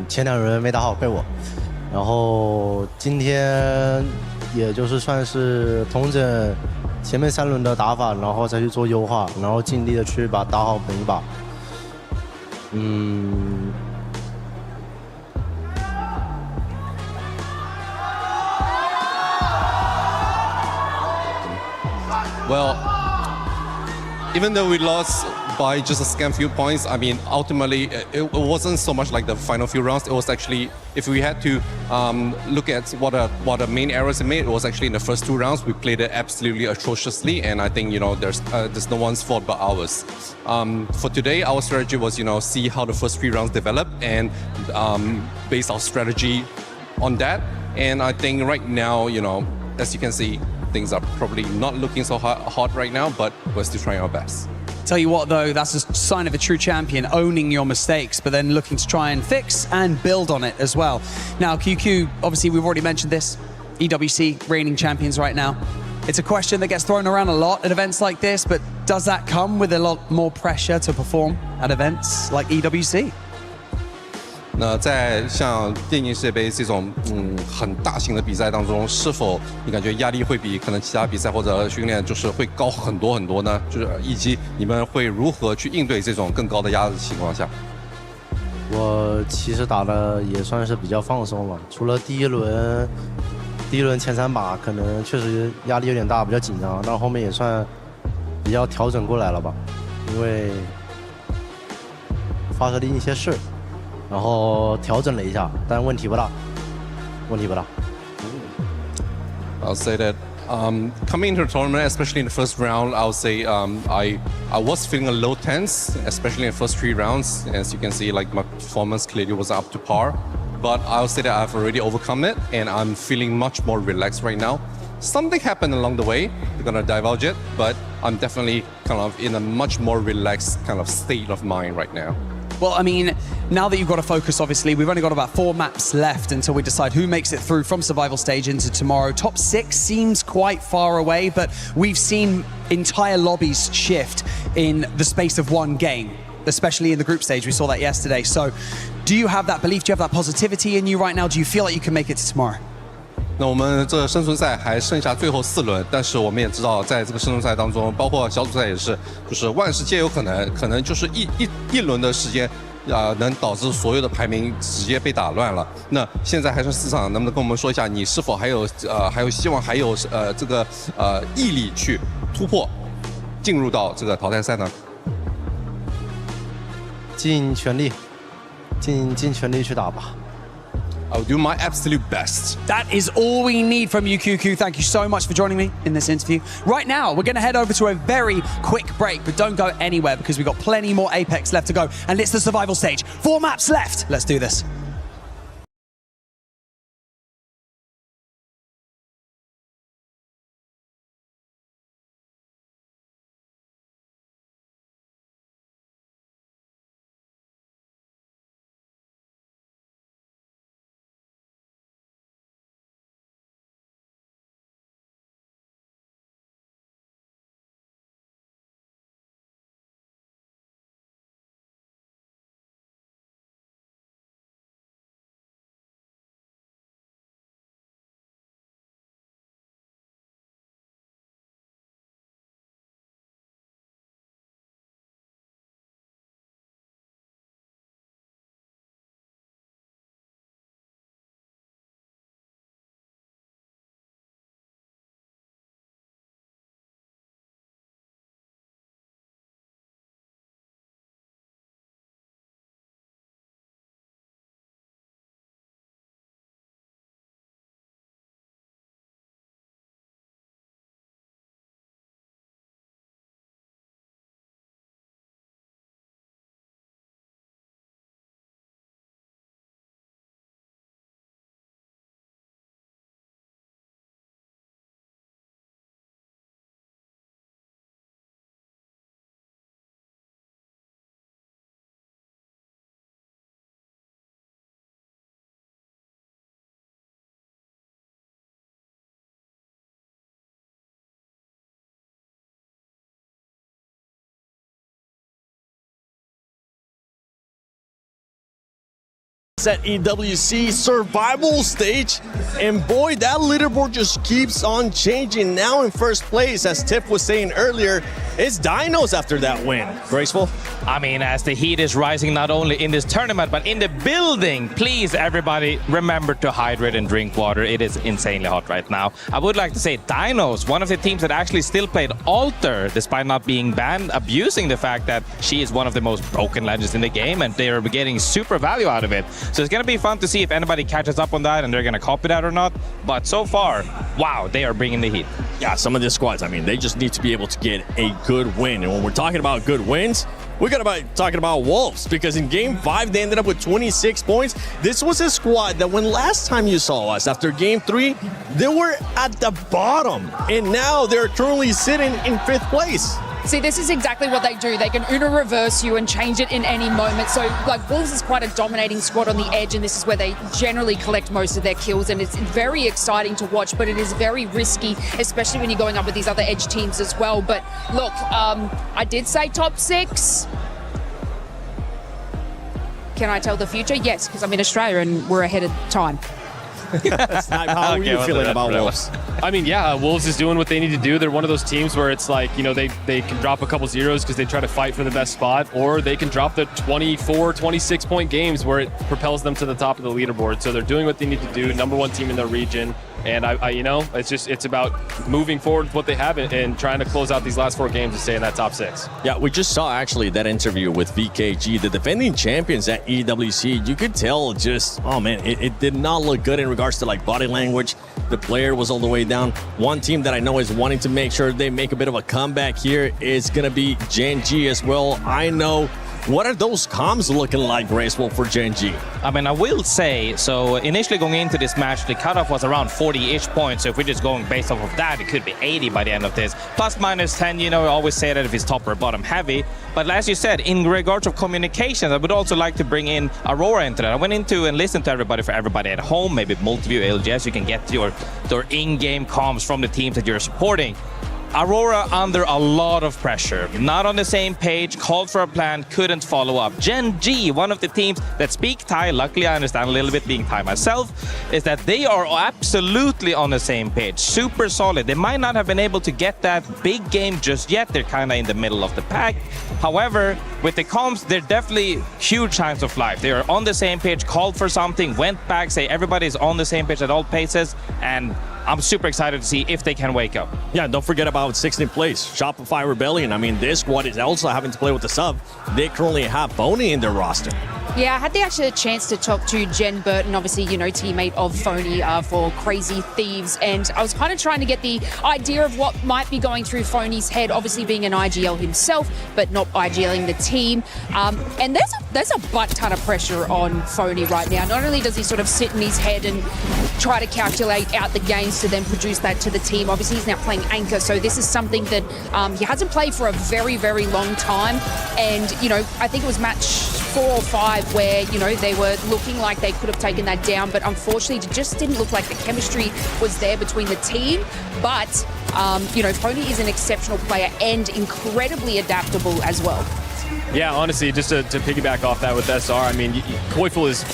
前2轮没打好被我，然后今天也就是算是统整前面3轮的打法，然后再去做优化，然后尽力的去打好每一把。Well, even though we lost by just a scant few points, I mean, ultimately, it wasn't so much like the final few rounds. It was actually, if we had to look at what the main errors it made, it was actually in the first 2 rounds. We played it absolutely atrociously, and I think, there's no one's fault but ours. For today, our strategy was, see how the first 3 rounds develop and base our strategy on that. And I think right now, as you can see, things are probably not looking so hot right now, but we're still trying our best. Tell you what, though, that's a sign of a true champion, owning your mistakes, but then looking to try and fix and build on it as well. Now, QQ, obviously, we've already mentioned this, EWC reigning champions right now. It's a question that gets thrown around a lot at events like this, but does that come with a lot more pressure to perform at events like EWC? 那在像电竞世界杯这种很大型的比赛当中，是否你感觉压力会比可能其他比赛或者训练就是会高很多很多呢？就是以及你们会如何去应对这种更高的压力的情况下？我其实打的也算是比较放松了，除了第一轮前3把可能确实压力有点大，比较紧张，但后面也算比较调整过来了吧，因为发生了一些事。然后调整了一下，但问题不大，问题不大。I'll say that coming into the tournament, especially in the first round, I'll say I was feeling a little tense, especially in the first 3 rounds. As you can see, like my performance clearly wasn't up to par. But I'll say that I've already overcome it, and I'm feeling much more relaxed right now. Something happened along the way. We're gonna divulge it, but I'm definitely kind of in a much more relaxed kind of state of mind right now. Well, I mean, now that you've got to focus, obviously, we've only got about 4 maps left until we decide who makes it through from survival stage into tomorrow. Top 6 seems quite far away, but we've seen entire lobbies shift in the space of 1 game, especially in the group stage. We saw that yesterday. So do you have that belief? Do you have that positivity in you right now? Do you feel like you can make it to tomorrow? 那我们这生存赛还剩下最后4轮，但是我们也知道，在这个生存赛当中，包括小组赛也是，就是万事皆有可能，可能就是一轮的时间，能导致所有的排名直接被打乱了。那现在还剩4场，能不能跟我们说一下，你是否还有希望，还有这个毅力去突破，进入到这个淘汰赛呢？尽全力去打吧。I'll do my absolute best. That is all we need from you, QQ. Thank you so much for joining me in this interview. Right now, we're going to head over to a very quick break, but don't go anywhere because we've got plenty more Apex left to go. And it's the survival stage. 4 maps left. Let's do this. at EWC survival stage, and boy, that leaderboard just keeps on changing. Now in first place, as Tiff was saying earlier, it's Dinos after that win. Graceful? I mean, as the heat is rising not only in this tournament, but in the building, please, everybody, remember to hydrate and drink water. It is insanely hot right now. I would like to say Dinos, one of the teams that actually still played Alter, despite not being banned, abusing the fact that she is one of the most broken legends in the game, and they are getting super value out of it. So it's going to be fun to see if anybody catches up on that and they're going to copy that or not. But so far, wow, they are bringing the heat. Yeah, some of the squads, I mean, they just need to be able to get a good win. And when we're talking about good wins, we got to be talking about Wolves, because in Game 5, they ended up with 26 points. This was a squad that when last time you saw us, after Game 3, they were at the bottom. And now they're currently sitting in 5th place. See, this is exactly what they do. They can Uno reverse you and change it in any moment. So, like, Wolves is quite a dominating squad on the edge, and this is where they generally collect most of their kills, and it's very exciting to watch, but it is very risky, especially when you're going up with these other edge teams as well. But look, I did say top 6. Can I tell the future? Yes, because I'm in Australia and we're ahead of time. How are you feeling about Wolves? I mean, yeah, Wolves is doing what they need to do. They're one of those teams where it's like, you know, they can drop a couple zeros because they try to fight for the best spot, or they can drop the 24, 26-point games where it propels them to the top of the leaderboard. So they're doing what they need to do, number 1 team in their region. And I you know, it's about moving forward with what they have and trying to close out these last 4 games and stay in that top 6. Yeah, we just saw actually that interview with VKG, the defending champions at EWC. You could tell just, oh man, it did not look good in regards to like body language. The player was all the way down. One team that I know is wanting to make sure they make a bit of a comeback here is going to be Gen G as well. I know. What are those comms looking like, Graceful, for Gen G? I mean, I will say, so initially going into this match, the cutoff was around 40-ish points. So if we're just going based off of that, it could be 80 by the end of this. Plus minus 10, you know, I always say that if it's top or bottom heavy. But as you said, in regards of communications, I would also like to bring in Aurora into that. I went into and listened to everybody, for everybody at home, maybe Multiview, ALGS, you can get your in-game comms from the teams that you're supporting. Aurora under a lot of pressure, not on the same page, called for a plan, couldn't follow up. Gen G, one of the teams that speak Thai, luckily I understand a little bit being Thai myself, is that they are absolutely on the same page, super solid. They might not have been able to get that big game just yet, they're kind of in the middle of the pack. However, with the comms, they're definitely huge signs of life. They are on the same page, called for something, went back, say everybody's on the same page at all paces, and I'm super excited to see if they can wake up. Yeah, don't forget about 16th place, Shopify Rebellion. I mean, this squad is also having to play with the sub. They currently have Phony in their roster. Yeah, I had actually a chance to talk to Jen Burton, obviously, you know, teammate of Phony for Crazy Thieves, and I was kind of trying to get the idea of what might be going through Phony's head, obviously being an IGL himself, but not IGLing the team. And there's a butt ton of pressure on Phony right now. Not only does he sort of sit in his head and try to calculate out the games to then produce that to the team, obviously he's now playing Anchor, so this is something that he hasn't played for a very, very long time. And, you know, I think it was match 4 or 5 where, you know, they were looking like they could have taken that down, but unfortunately it just didn't look like the chemistry was there between the team. But, you know, Phony is an exceptional player and incredibly adaptable as well. Yeah, honestly, just to piggyback off that with SR, I mean, Koifel is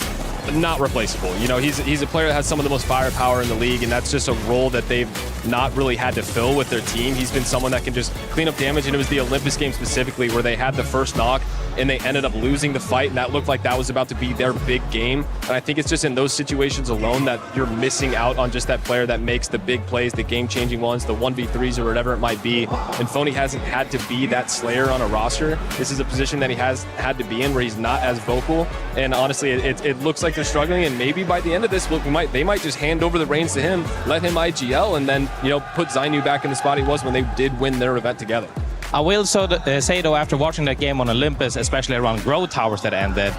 not replaceable. You know, he's a player that has some of the most firepower in the league, and that's just a role that they've not really had to fill with their team. He's been someone that can just clean up damage, and it was the Olympus game specifically where they had the first knock and they ended up losing the fight, and that looked like that was about to be their big game. And I think it's just in those situations alone that you're missing out on just that player that makes the big plays, the game-changing ones, the 1v3s or whatever it might be. And Phony hasn't had to be that slayer on a roster. This is a position that he has had to be in where he's not as vocal, and honestly, it looks like they're struggling, and maybe by the end of this, they might just hand over the reins to him, let him IGL, and then, you know, put Zainu back in the spot he was when they did win their event together. I will say though, after watching that game on Olympus, especially around Grow Towers that ended,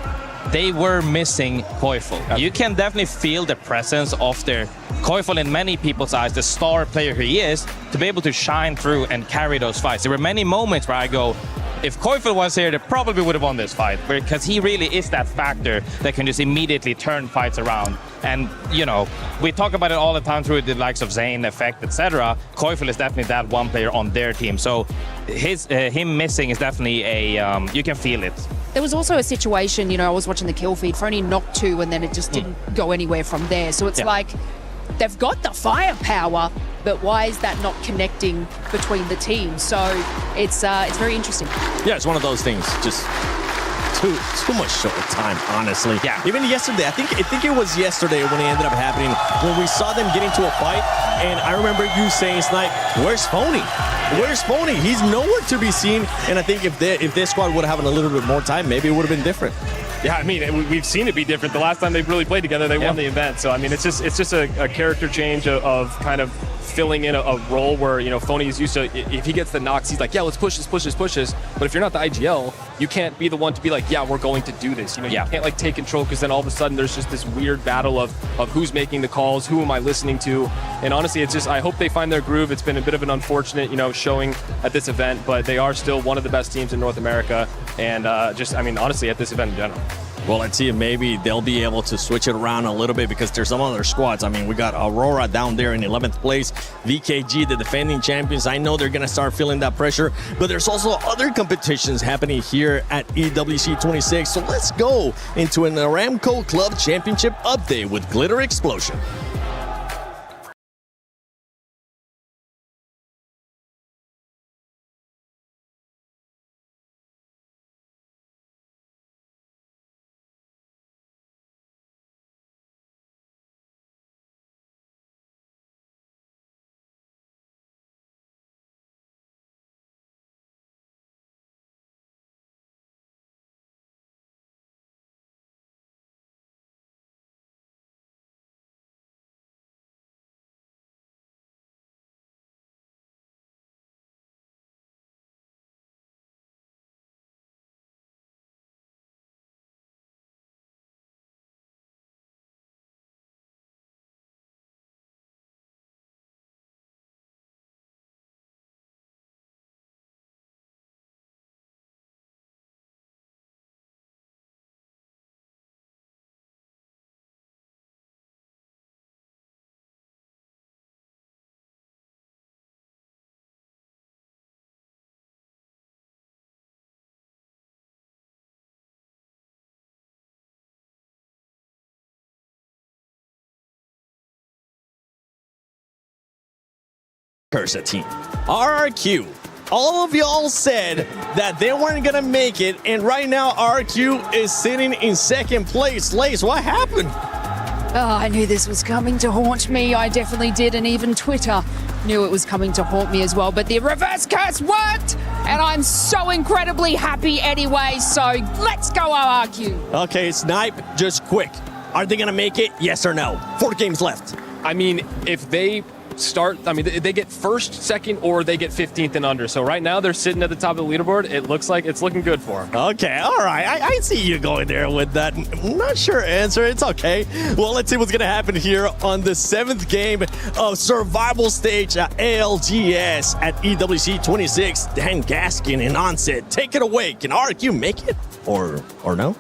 they were missing Koifel. You can definitely feel the presence of their Koifel in many people's eyes, the star player he is, to be able to shine through and carry those fights. There were many moments where I go, if Koifel was here, they probably would have won this fight, because he really is that factor that can just immediately turn fights around. And, you know, we talk about it all the time through the likes of Zane, Effect, etc. Koifel is definitely that one player on their team. So him missing is definitely you can feel it. There was also a situation, I was watching the kill feed. Phony knocked 2 and then it just didn't go anywhere from there. So it's like they've got the firepower, but why is that not connecting between the teams? So it's very interesting. Yeah, it's one of those things. Just too much short time, honestly. Yeah. Even yesterday, I think it was yesterday when it ended up happening, when we saw them get into a fight, and I remember you saying, Snipe, where's Phony? Where's Phony? He's nowhere to be seen. And I think if this squad would have had a little bit more time, maybe it would have been different. Yeah, I mean, we've seen it be different. The last time they really played together, they won the event. So, I mean, it's just a character change of kind of filling in a role where, Phony is used to, if he gets the knocks, he's like, yeah, let's push this. But if you're not the IGL, you can't be the one to be like, yeah, we're going to do this. You can't like take control, because then all of a sudden there's just this weird battle of who's making the calls, who am I listening to? And honestly, it's just, I hope they find their groove. It's been a bit of an unfortunate, showing at this event, but they are still one of the best teams in North America. And honestly, at this event in general. Well, let's see if maybe they'll be able to switch it around a little bit, because there's some other squads. I mean, we got Aurora down there in 11th place, VKG, the defending champions. I know they're going to start feeling that pressure, but there's also other competitions happening here at EWC 26. So let's go into an Aramco Club Championship update with Glitter Explosion. Cursa team. RRQ. All of y'all said that they weren't gonna make it, and right now RRQ is sitting in second place. Lace, what happened? Oh, I knew this was coming to haunt me. I definitely did, and even Twitter knew it was coming to haunt me as well. But the reverse curse worked, and I'm so incredibly happy anyway. So let's go RRQ. Okay, Snipe, just quick. Are they gonna make it? Yes or no? 4 games left. I mean, if they they get first, second, or they get 15th and under. So right now they're sitting at the top of the leaderboard. It looks like it's looking good for them. Okay, all right. I see you going there with that. Not sure answer. It's okay. Well, let's see what's going to happen here on the 7th game of survival stage at ALGS at EWC 26. Dan Gaskin and Onset. Take it away. Can RQ make it or no?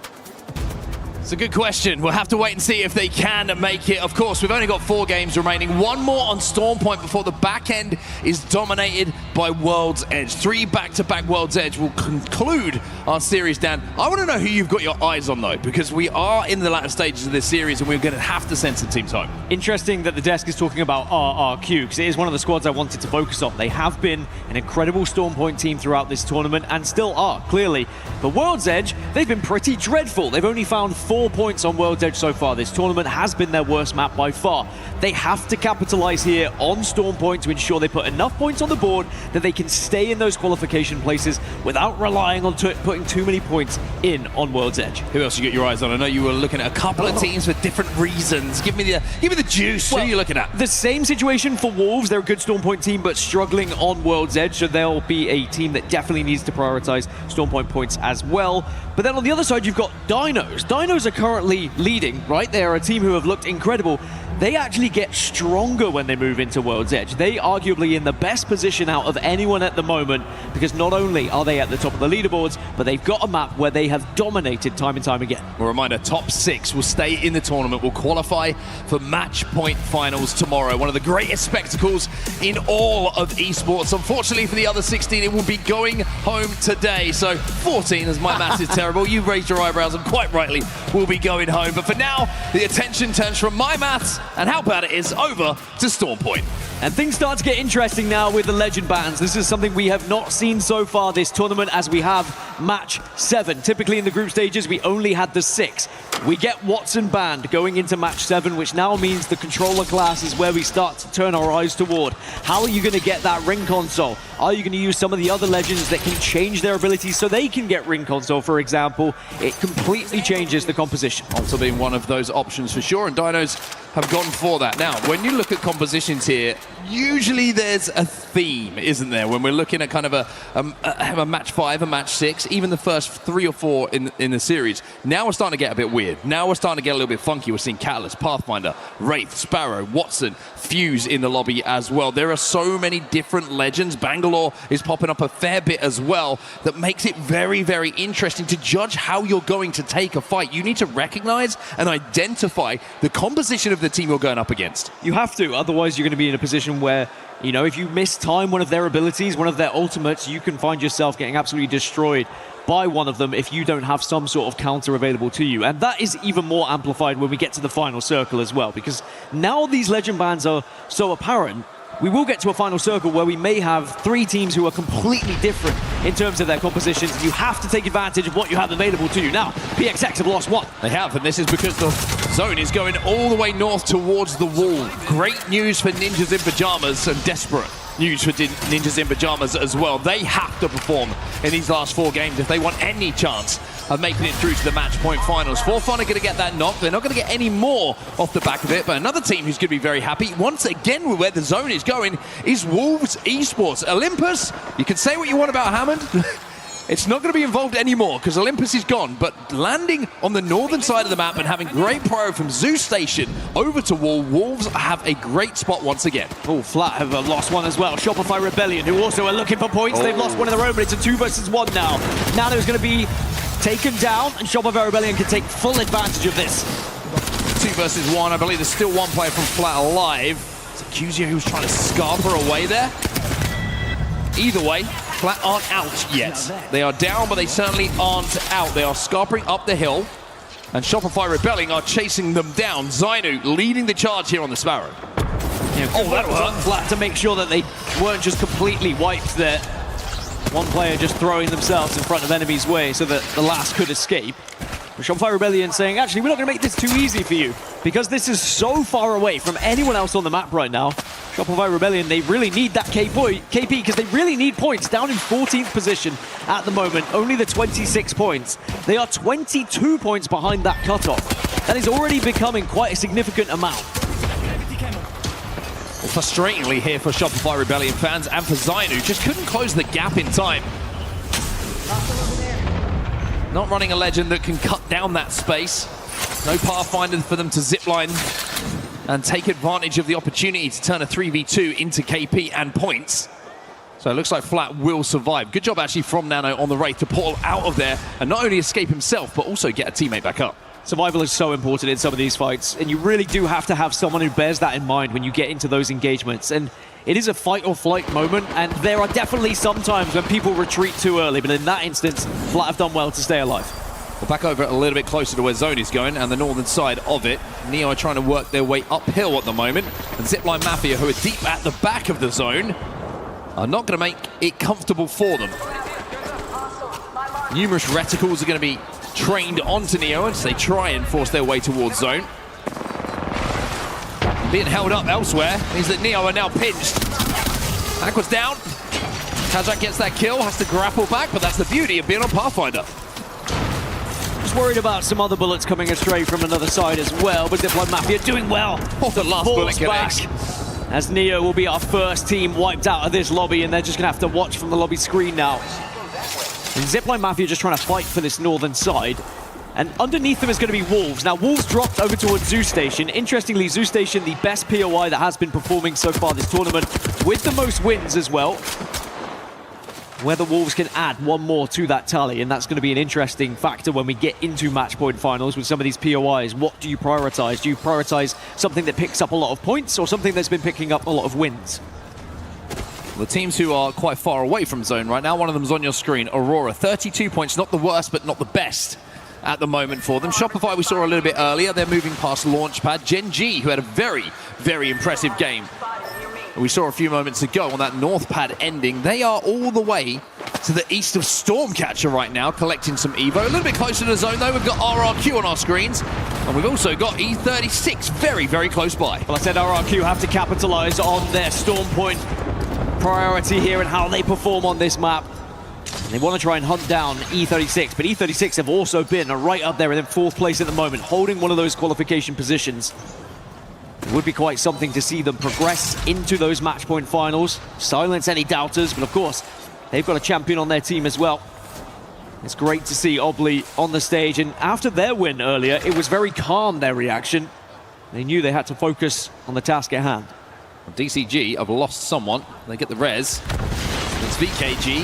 It's a good question. We'll have to wait and see if they can make it. Of course, we've only got 4 games remaining. 1 more on Storm Point before the back end is dominated by World's Edge. 3 back-to-back World's Edge will conclude our series, Dan. I want to know who you've got your eyes on, though, because we are in the latter stages of this series and we're going to have to send some teams home. Interesting that the desk is talking about RRQ, because it is one of the squads I wanted to focus on. They have been an incredible Storm Point team throughout this tournament and still are, clearly. But World's Edge, they've been pretty dreadful. They've only found 4 points on World's Edge so far. This tournament has been their worst map by far. They have to capitalize here on Storm Point to ensure they put enough points on the board that they can stay in those qualification places without relying on putting too many points in on World's Edge. Who else you got your eyes on? I know you were looking at a couple of teams for different reasons. Give me the juice. Well, who are you looking at? The same situation for Wolves. They're a good Storm Point team, but struggling on World's Edge, so they'll be a team that definitely needs to prioritize Storm Point points as well. But then on the other side, you've got Dinos. Dinos are currently leading, right? They are a team who have looked incredible. They actually get stronger when they move into World's Edge. They arguably in the best position out of anyone at the moment, because not only are they at the top of the leaderboards, but they've got a map where they have dominated time and time again. A reminder, top 6 will stay in the tournament, will qualify for match point finals tomorrow. One of the greatest spectacles in all of esports. Unfortunately for the other 16, it will be going home today. So 14, as my maths is terrible, you raised your eyebrows and quite rightly will be going home. But for now, the attention turns from my maths and how bad it is over to Stormpoint. And things start to get interesting now with the legend bans. This is something we have not seen so far this tournament, as we have match 7. Typically in the group stages, we only had the 6. We get Watson banned going into match 7, which now means the controller class is where we start to turn our eyes toward. How are you going to get that ring console? Are you going to use some of the other legends that can change their abilities so they can get ring console, for example? It completely changes the composition. Also being one of those options for sure, and Dinos have gone for that. Now, when you look at compositions here, usually there's a theme, isn't there? When we're looking at kind of a match 5, a match 6, even the first 3 or 4 in the series. Now we're starting to get a bit weird. Now we're starting to get a little bit funky. We're seeing Catalyst, Pathfinder, Wraith, Sparrow, Watson, Fuse in the lobby as well. There are so many different legends. Bangalore is popping up a fair bit as well. That makes it very, very interesting to judge how you're going to take a fight. You need to recognize and identify the composition of the team you're going up against. You have to, otherwise you're going to be in a position where, you know, if you miss time one of their abilities, one of their ultimates, you can find yourself getting absolutely destroyed by one of them if you don't have some sort of counter available to you. And that is even more amplified when we get to the final circle as well, because now these legend bans are so apparent. We will get to a final circle where we may have 3 teams who are completely different in terms of their compositions. You have to take advantage of what you have available to you. Now, PXX have lost 1. They have, and this is because the zone is going all the way north towards the wall. Great news for Ninjas in Pajamas, and desperate news for Ninjas in Pajamas as well. They have to perform in these last 4 games if they want any chance of making it through to the match point finals. For Fun are going to get that knock. They're not going to get any more off the back of it, but another team who's going to be very happy, once again with where the zone is going, is Wolves Esports. Olympus, you can say what you want about Hammond. It's not going to be involved anymore because Olympus is gone, but landing on the northern side of the map and having great pro from Zoo Station over to Wall, Wolves have a great spot once again. Oh, Flat have lost 1 as well. Shopify Rebellion, who also are looking for points. They've lost 1 in their own, but it's a 2 versus 1 now. Nano's going to be taken down, and Shopify Rebellion can take full advantage of this. 2 versus 1. I believe there's still 1 player from Flat alive. It's Accusio who's trying to scarp her away there. Either way, Flat aren't out yet. They are down, but they certainly aren't out. They are scarping up the hill, and Shopify Rebelling are chasing them down. Zainu leading the charge here on the Sparrow. Yeah, that was Flat to make sure that they weren't just completely wiped there. One player just throwing themselves in front of enemies' way so that the last could escape. But Shopify Rebellion saying, actually, we're not going to make this too easy for you, because this is so far away from anyone else on the map right now. Shopify Rebellion, they really need that KP, because they really need points. Down in 14th position at the moment, only the 26 points. They are 22 points behind that cutoff. That is already becoming quite a significant amount. Frustratingly here for Shopify Rebellion fans and for Zainu, just couldn't close the gap in time. Not running a legend that can cut down that space. No Pathfinder for them to zipline and take advantage of the opportunity to turn a 3v2 into KP and points. So it looks like Flat will survive. Good job actually from Nano on the Wraith to pull out of there and not only escape himself, but also get a teammate back up. Survival is so important in some of these fights, and you really do have to have someone who bears that in mind when you get into those engagements. And it is a fight or flight moment, and there are definitely some times when people retreat too early, but in that instance, Flat have done well to stay alive. We're back over a little bit closer to where Zone is going and the northern side of it. Neo are trying to work their way uphill at the moment, and Zipline Mafia, who are deep at the back of the zone, are not going to make it comfortable for them. Numerous reticles are going to be trained onto Neo as they try and force their way towards zone. Being held up elsewhere means that Neo are now pinched. Aqua's down. Kazak gets that kill, has to grapple back, but that's the beauty of being on Pathfinder. Just worried about some other bullets coming astray from another side as well, but Zipline Mafia doing well. Oh, the last bullet connects. As Neo will be our first team wiped out of this lobby, and they're just going to have to watch from the lobby screen now. And Zipline Mafia just trying to fight for this northern side. And underneath them is going to be Wolves. Now, Wolves dropped over towards Zoo Station. Interestingly, Zoo Station, the best POI that has been performing so far this tournament, with the most wins as well. Whether Wolves can add one more to that tally, and that's going to be an interesting factor when we get into match point finals with some of these POIs. What do you prioritize? Do you prioritize something that picks up a lot of points or something that's been picking up a lot of wins? The teams who are quite far away from zone right now, one of them's on your screen, Aurora. 32 points, not the worst, but not the best at the moment for them. Shopify we saw a little bit earlier. They're moving past Launchpad. Gen G, who had a very, very impressive game. We saw a few moments ago on that North pad ending. They are all the way to the east of Stormcatcher right now, collecting some Evo. A little bit closer to the zone, though. We've got RRQ on our screens, and we've also got E36 very, very close by. Well, I said RRQ have to capitalize on their Storm Point priority here and how they perform on this map. And they want to try and hunt down E36, but E36 have also been right up there in 4th place at the moment, holding one of those qualification positions. It would be quite something to see them progress into those match point finals, silence any doubters, but of course, they've got a champion on their team as well. It's great to see Obley on the stage, and after their win earlier, it was very calm, their reaction. They knew they had to focus on the task at hand. DCG have lost someone. They get the res. It's VKG.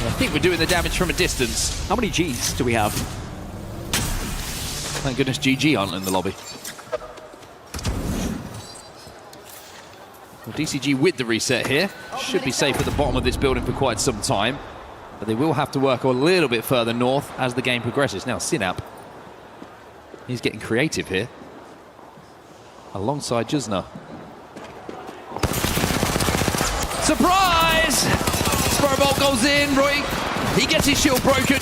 I think we're doing the damage from a distance. How many Gs do we have? Thank goodness GG aren't in the lobby. Well, DCG with the reset here. Should be safe at the bottom of this building for quite some time. But they will have to work a little bit further north as the game progresses. Now, Synap. He's getting creative here. Alongside Jusna. Surprise! Spurbolt goes in. Roy, he gets his shield broken.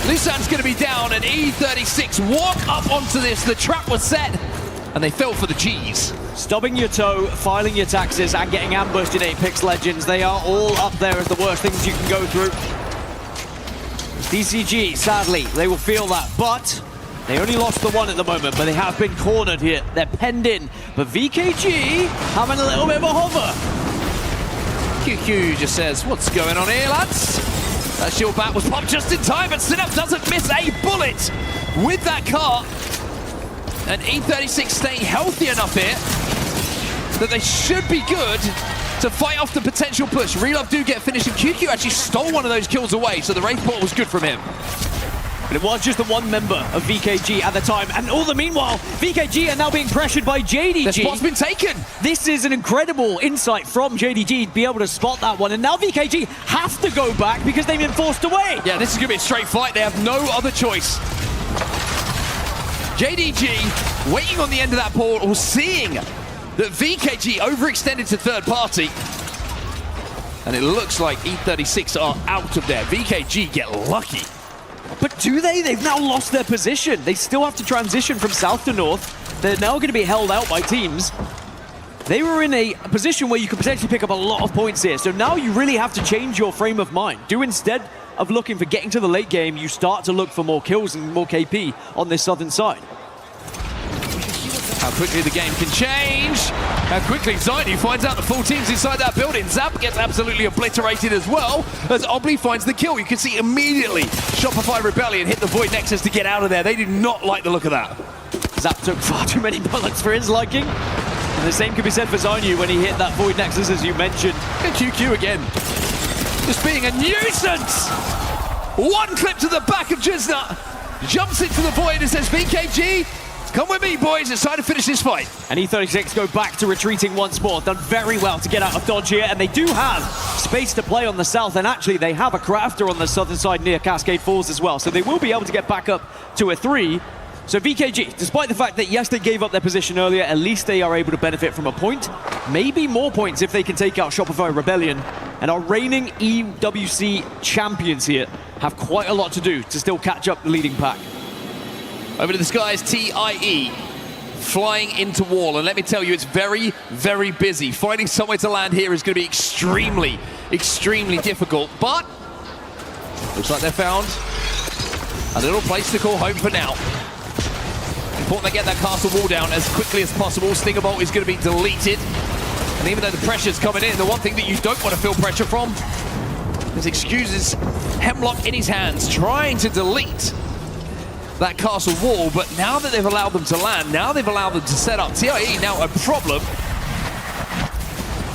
Lusan's going to be down, and E36 walk up onto this. The trap was set, and they fell for the G's. Stubbing your toe, filing your taxes, and getting ambushed in Apex Legends. They are all up there as the worst things you can go through. DCG, sadly, they will feel that, but they only lost the one at the moment, but they have been cornered here. They're penned in, but VKG having a little bit of a hover. QQ just says, what's going on here, lads? That shield bat was popped just in time, but Synap doesn't miss a bullet with that car. And E36 staying healthy enough here that they should be good to fight off the potential push. Relove do get finished, and QQ actually stole one of those kills away, so the Wraith Portal was good from him. But it was just the one member of VKG at the time, and all the meanwhile, VKG are now being pressured by JDG. The spot's been taken. This is an incredible insight from JDG to be able to spot that one, and now VKG have to go back because they've been forced away. Yeah, this is going to be a straight fight. They have no other choice. JDG waiting on the end of that portal, seeing that VKG overextended to third party. And it looks like E36 are out of there. VKG get lucky. But do they? They've now lost their position. They still have to transition from south to north. They're now going to be held out by teams. They were in a position where you could potentially pick up a lot of points here. So now you really have to change your frame of mind. Do instead of looking for getting to the late game, you start to look for more kills and more KP on this southern side. How quickly the game can change. How quickly Zaini finds out the full team's inside that building. Zap gets absolutely obliterated as well as Obley finds the kill. You can see immediately Shopify Rebellion hit the Void Nexus to get out of there. They did not like the look of that. Zap took far too many bullets for his liking. And the same could be said for Zainu when he hit that Void Nexus, as you mentioned. And QQ again. Just being a nuisance. One clip to the back of Jizna. Jumps into the Void and says, VKG, come with me, boys. It's time to finish this fight. And E36 go back to retreating once more. Done very well to get out of dodge here. And they do have space to play on the south. And actually, they have a crafter on the southern side near Cascade Falls as well. So they will be able to get back up to a 3. So VKG, despite the fact that, yes, they gave up their position earlier, at least they are able to benefit from a point. Maybe more points if they can take out Shopify Rebellion. And our reigning EWC champions here have quite a lot to do to still catch up the leading pack. Over to the skies, TIE flying into wall. And let me tell you, it's very, very busy. Finding somewhere to land here is going to be extremely, extremely difficult. But looks like they've found a little place to call home for now. Important they get that castle wall down as quickly as possible. Stingerbolt is going to be deleted. And even though the pressure's coming in, the one thing that you don't want to feel pressure from is Excuses Hemlock in his hands, trying to delete that castle wall, but now that they've allowed them to land, now they've allowed them to set up, TIE now a problem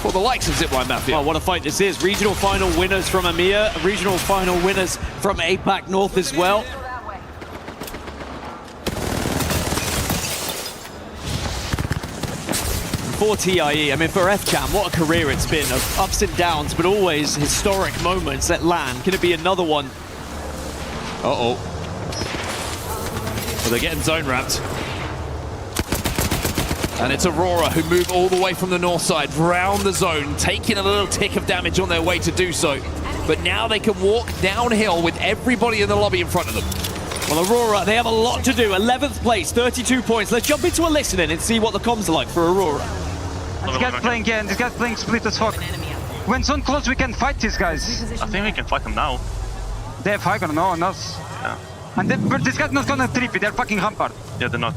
for the likes of Zipline Mafia. Well, what a fight this is. Regional final winners from EMEA, regional final winners from APAC North as well. For TIE, I mean, for FCAM, what a career it's been of ups and downs, but always historic moments at LAN. Can it be another one? Uh-oh. Well, they're getting zone wrapped. And it's Aurora who move all the way from the north side, round the zone, taking a little tick of damage on their way to do so. But now they can walk downhill with everybody in the lobby in front of them. Well, Aurora, they have a lot to do. 11th place, 32 points. Let's jump into a listening and see what the comms are like for Aurora. This guy's playing again. This guy's playing split as fuck. When zone close, we can fight these guys. I think we can fight them now. They have high ground, no one else. Yeah. And but this guy's not gonna trip it. They're fucking rampart. Yeah, they're not.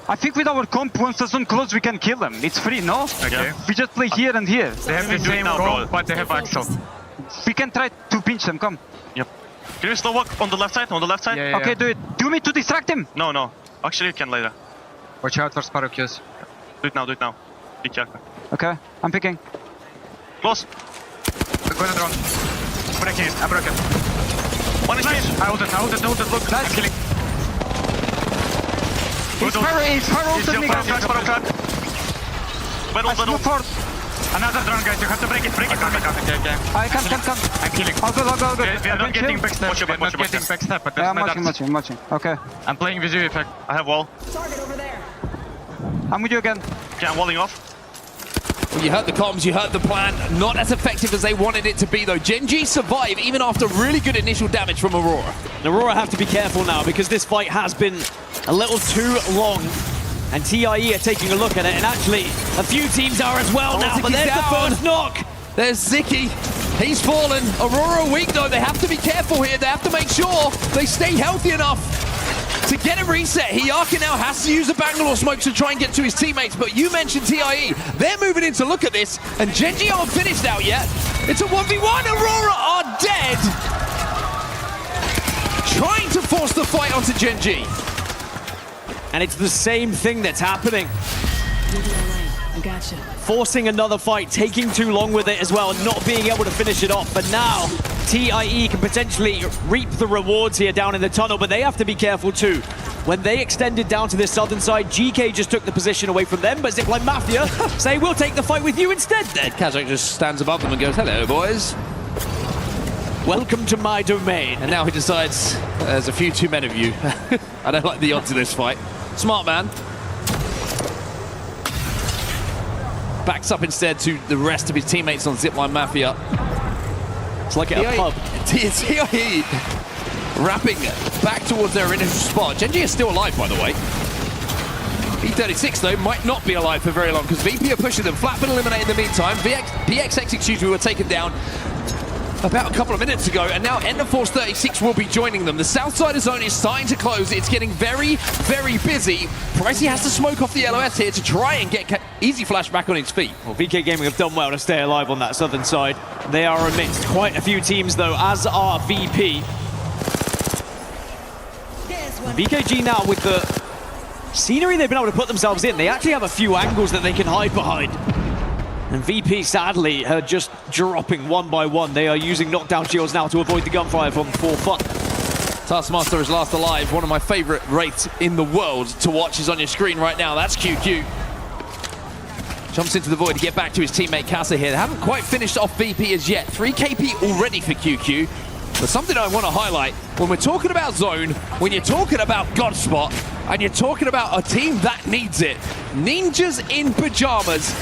I think with our comp, once the zone close, we can kill them. It's free, no? Okay. We just play here and here. They have the same role, but they have Axel. We can try to pinch them. Come. Yep. Can you slow walk on the left side? On the left side? Yeah, okay, do it. Do me to distract him. No, no. Actually, you can later. Watch out for Sparrow Qs. Do it now. Do it now. Be careful. Okay, I'm picking. Close. I'm going to drone. Breaking it. I broke it. One is nice. I hold it. Look, nice. I'm killing. He's ulted me, guys. Battle. Another drone, guys. You have to break it. Okay. I can. I'm killing. All good. We are not getting backstab. We are not getting backstab, but I'm watching. Okay. I'm playing with you, effect. I have wall. Target over there. I'm with you again. Okay, I'm walling off. Well, you heard the comms, you heard the plan. Not as effective as they wanted it to be, though. Gen G survive even after really good initial damage from Aurora. Aurora have to be careful now because this fight has been a little too long. And TIE are taking a look at it, and actually a few teams are as well now, but there's the first knock. There's Ziki. He's fallen. Aurora weak, though. They have to be careful here. They have to make sure they stay healthy enough to get a reset. Hiyaka now has to use the Bangalore smokes to try and get to his teammates, but you mentioned TIE. They're moving in to look at this, and Gen G aren't finished out yet. It's a 1v1. Aurora are dead. Trying to force the fight onto Gen G. And it's the same thing that's happening. Gotcha. Forcing another fight, taking too long with it as well, and not being able to finish it off. But now, TIE can potentially reap the rewards here down in the tunnel, but they have to be careful too. When they extended down to this southern side, GK just took the position away from them, but Zipline Mafia say, we'll take the fight with you instead then. Kazakh just stands above them and goes, hello, boys. Welcome to my domain. And now he decides, there's a few too many of you. I don't like the odds of this fight. Smart man. Backs up instead to the rest of his teammates on Zipline Mafia. It's like at a pub. TIE wrapping back towards their initial spot. Gen G is still alive, by the way. E36, though, might not be alive for very long because VP are pushing them. Flat been eliminated in the meantime. PXX, excuse me, were taken down about a couple of minutes ago, and now Ender Force 36 will be joining them. The south side of zone is starting to close. It's getting very, very busy. Pricey has to smoke off the LOS here to try and get Easy Flash back on his feet. Well, VK Gaming have done well to stay alive on that southern side. They are amidst quite a few teams, though, as are VP. VKG now with the scenery they've been able to put themselves in. They actually have a few angles that they can hide behind. And VP, sadly, are just dropping one by one. They are using knockdown shields now to avoid the gunfire from For Fun. Taskmaster is last alive. One of my favorite wraiths in the world to watch is on your screen right now. That's QQ. Jumps into the void to get back to his teammate Kasa here. They haven't quite finished off VP as yet. 3 KP already for QQ. But something I want to highlight, when we're talking about zone, when you're talking about Godspot, and you're talking about a team that needs it, Ninjas in Pajamas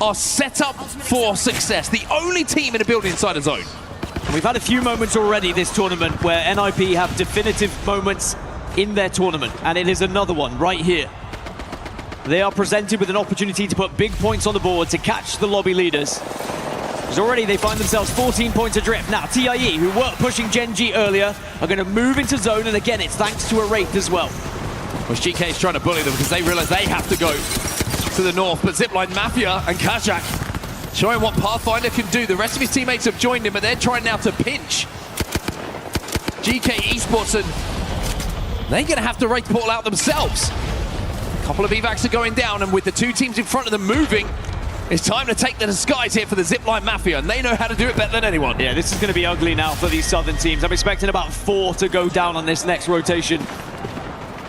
are set up for success. The only team in a building inside a zone. And we've had a few moments already this tournament where NIP have definitive moments in their tournament, and it is another one right here. They are presented with an opportunity to put big points on the board to catch the lobby leaders. Because already they find themselves 14 points adrift. Now TIE, who were pushing Gen G earlier, are going to move into zone, and again it's thanks to a Wraith as well. Well, GK is trying to bully them because they realize they have to go to the north, but Zipline Mafia and Kazakh showing what Pathfinder can do. The rest of his teammates have joined him, but they're trying now to pinch GK Esports and they're going to have to Wraith Portal out themselves. A couple of evacs are going down, and with the two teams in front of them moving, it's time to take the disguise here for the Zipline Mafia, and they know how to do it better than anyone. Yeah, this is going to be ugly now for these southern teams. I'm expecting about 4 to go down on this next rotation.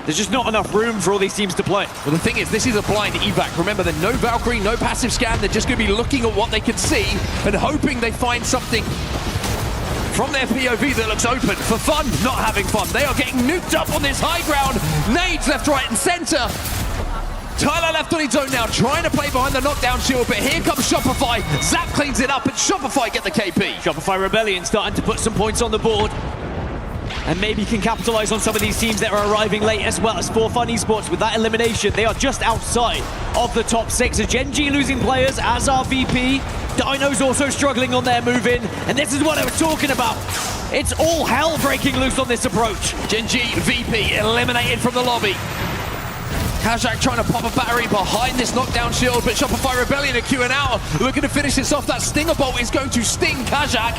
There's just not enough room for all these teams to play. Well, the thing is, this is a blind evac. Remember, there's no Valkyrie, no passive scan. They're just going to be looking at what they can see and hoping they find something from their POV that looks open. For fun, not having fun. They are getting nuked up on this high ground. Nades left, right, and center. Tyler left on his own now, trying to play behind the knockdown shield, but here comes Shopify. Zap cleans it up, and Shopify get the KP. Shopify Rebellion starting to put some points on the board, and maybe can capitalize on some of these teams that are arriving late, as well as For Fun Esports. With that elimination, they are just outside of the top 6. Gen.G losing players, as are VP. Dino's also struggling on their move in, and this is what I was talking about. It's all hell breaking loose on this approach. Gen.G, VP eliminated from the lobby. Kazak trying to pop a battery behind this knockdown shield, but Shopify Rebellion are queuing out, looking to finish this off. That Stinger Bolt is going to sting Kazak.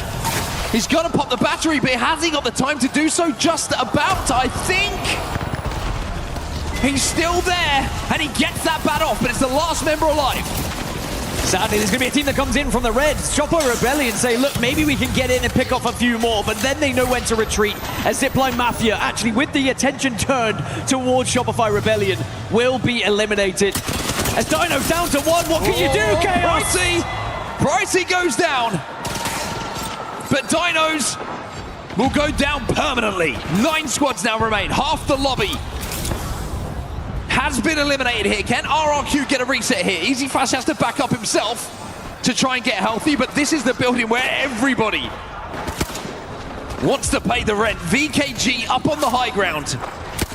He's got to pop the battery, but has he got the time to do so? Just about, I think. He's still there, and he gets that bat off, but it's the last member alive. Sadly, there's going to be a team that comes in from the Reds. Shopify Rebellion say, look, maybe we can get in and pick off a few more, but then they know when to retreat. As Zipline Mafia, actually with the attention turned towards Shopify Rebellion, will be eliminated. As Dino's down to 1, what can you do, Chaos? Pricey goes down, but Dinos will go down permanently. 9 squads now remain, half the lobby has been eliminated here. Can RRQ get a reset here? Easy Flash has to back up himself to try and get healthy, but this is the building where everybody wants to pay the rent. VKG up on the high ground.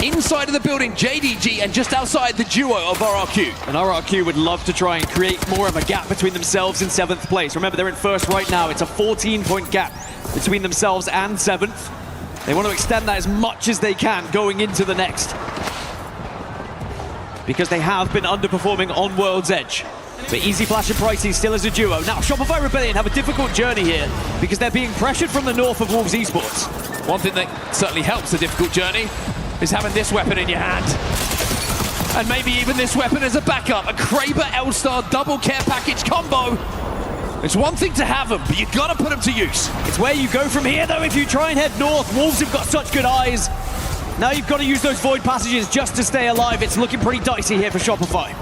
Inside of the building, JDG, and just outside the duo of RRQ. And RRQ would love to try and create more of a gap between themselves and 7th place. Remember, they're in 1st right now. It's a 14-point gap between themselves and 7th. They want to extend that as much as they can going into the next, because they have been underperforming on World's Edge. But Easy Flash and Pricey still as a duo. Now, Shopify Rebellion have a difficult journey here because they're being pressured from the north of Wolves Esports. One thing that certainly helps the difficult journey is having this weapon in your hand. And maybe even this weapon as a backup. A Kraber L-Star double care package combo. It's one thing to have them, but you've got to put them to use. It's where you go from here, though, if you try and head north. Wolves have got such good eyes. Now you've got to use those void passages just to stay alive. It's looking pretty dicey here for Shopify.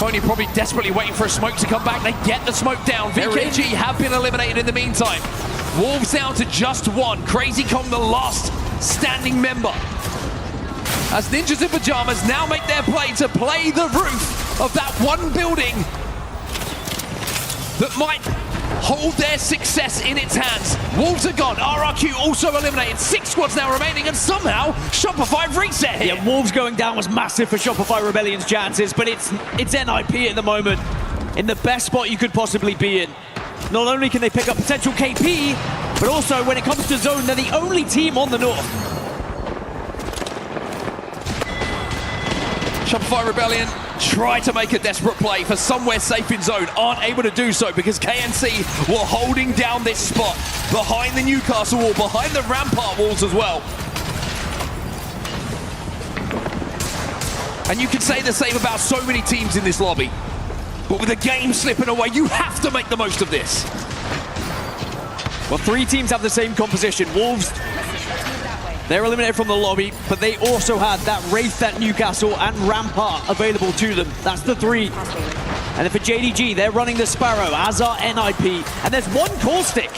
Only probably desperately waiting for a smoke to come back. They get the smoke down. VKG have been eliminated in the meantime. Wolves down to just 1. Crazy Kong, the last standing member. As Ninjas in Pajamas now make their play to play the roof of that one building that might hold their success in its hands. Wolves are gone. RRQ also eliminated. 6 squads now remaining, and somehow Shopify reset here. Yeah, Wolves going down was massive for Shopify Rebellion's chances, but it's NIP at the moment in the best spot you could possibly be in. Not only can they pick up potential KP, but also when it comes to zone, they're the only team on the north. Shopify Rebellion try to make a desperate play for somewhere safe in zone, aren't able to do so because KNC were holding down this spot behind the Newcastle wall, behind the Rampart walls as well. And you can say the same about so many teams in this lobby, but with the game slipping away, you have to make the most of this. Well, 3 teams have the same composition. Wolves, they're eliminated from the lobby, but they also had that Wraith, that Newcastle, and Rampart available to them. That's the 3. And then for JDG, they're running the Sparrow, as are NIP. And there's 1 Caustic.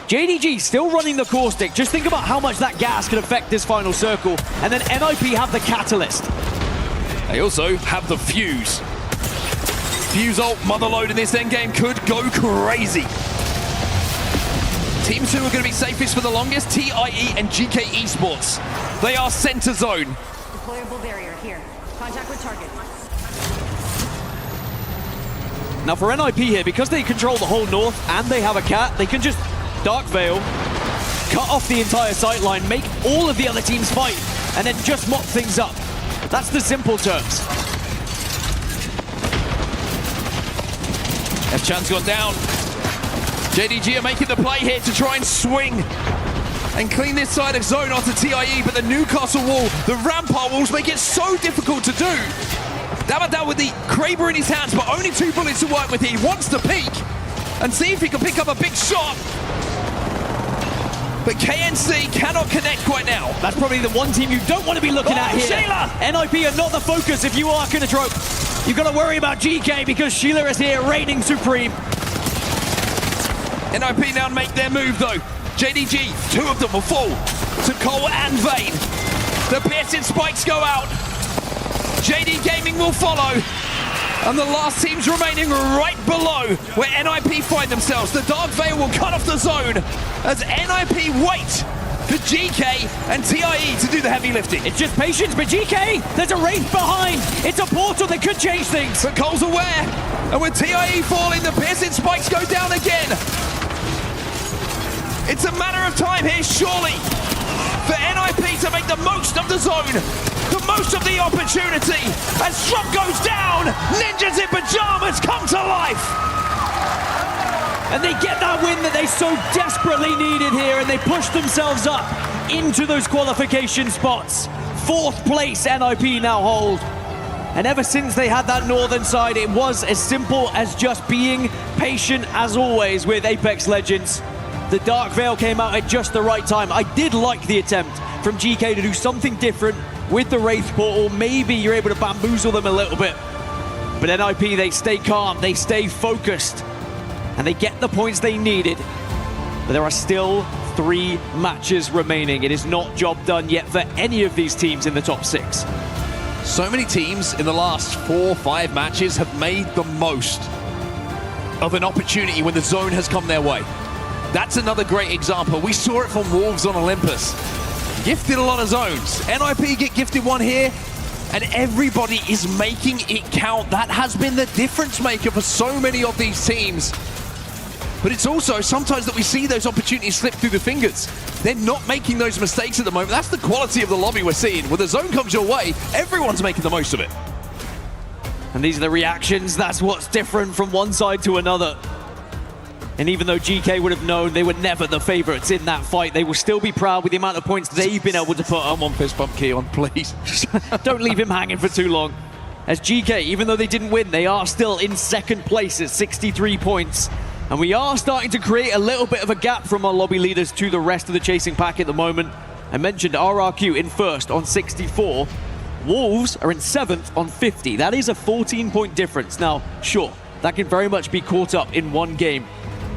JDG still running the Caustic. Just think about how much that gas can affect this final circle. And then NIP have the Catalyst. They also have the Fuse. Fuse ult, Motherload in this endgame could go crazy. Team 2 are going to be safest for the longest, TIE and GK Esports. They are center zone. Deployable barrier here. Contact with target. Now for NIP here, because they control the whole north and they have a cat, they can just Dark Veil, cut off the entire sightline, make all of the other teams fight, and then just mop things up. That's the simple terms. F-Chan's gone down. JDG are making the play here to try and swing and clean this side of zone onto TIE, but the Newcastle wall, the Rampart walls make it so difficult to do. Damadao with the Kraber in his hands, but only 2 bullets to work with here. He wants to peek and see if he can pick up a big shot. But KNC cannot connect quite now. That's probably the one team you don't want to be looking at here. Sheila! NIP are not the focus if you are Kinatrope. You've got to worry about GK because Sheila is here reigning supreme. NIP now make their move though. JDG, 2 of them will fall to Cole and Vayne. The piercing spikes go out. JD Gaming will follow. And the last teams remaining right below where NIP find themselves. The Dark Veil will cut off the zone as NIP wait for GK and TIE to do the heavy lifting. It's just patience, but GK, there's a Wraith behind. It's a portal that could change things. But Cole's aware. And with TIE falling, the piercing spikes go down again. It's a matter of time here, surely, for NIP to make the most of the zone, the most of the opportunity. As Strop goes down, Ninjas in Pajamas come to life. And they get that win that they so desperately needed here, and they push themselves up into those qualification spots. 4th place NIP now hold. And ever since they had that northern side, it was as simple as just being patient as always with Apex Legends. The Dark Veil came out at just the right time. I did like the attempt from GK to do something different with the Wraith portal. Maybe you're able to bamboozle them a little bit. But NIP, they stay calm, they stay focused, and they get the points they needed. But there are still 3 matches remaining. It is not job done yet for any of these teams in the top 6. So many teams in the last 4 or 5 matches have made the most of an opportunity when the zone has come their way. That's another great example. We saw it from Wolves on Olympus. Gifted a lot of zones. NIP get gifted one here, and everybody is making it count. That has been the difference maker for so many of these teams. But it's also sometimes that we see those opportunities slip through the fingers. They're not making those mistakes at the moment. That's the quality of the lobby we're seeing. When the zone comes your way, everyone's making the most of it. And these are the reactions. That's what's different from one side to another. And even though GK would have known they were never the favorites in that fight, they will still be proud with the amount of points they've been able to put up. Come on, fist bump Keon, please. Don't leave him hanging for too long. As GK, even though they didn't win, they are still in 2nd place at 63 points. And we are starting to create a little bit of a gap from our lobby leaders to the rest of the chasing pack at the moment. I mentioned RRQ in 1st on 64. Wolves are in 7th on 50. That is a 14-point difference. Now, sure, that can very much be caught up in one game.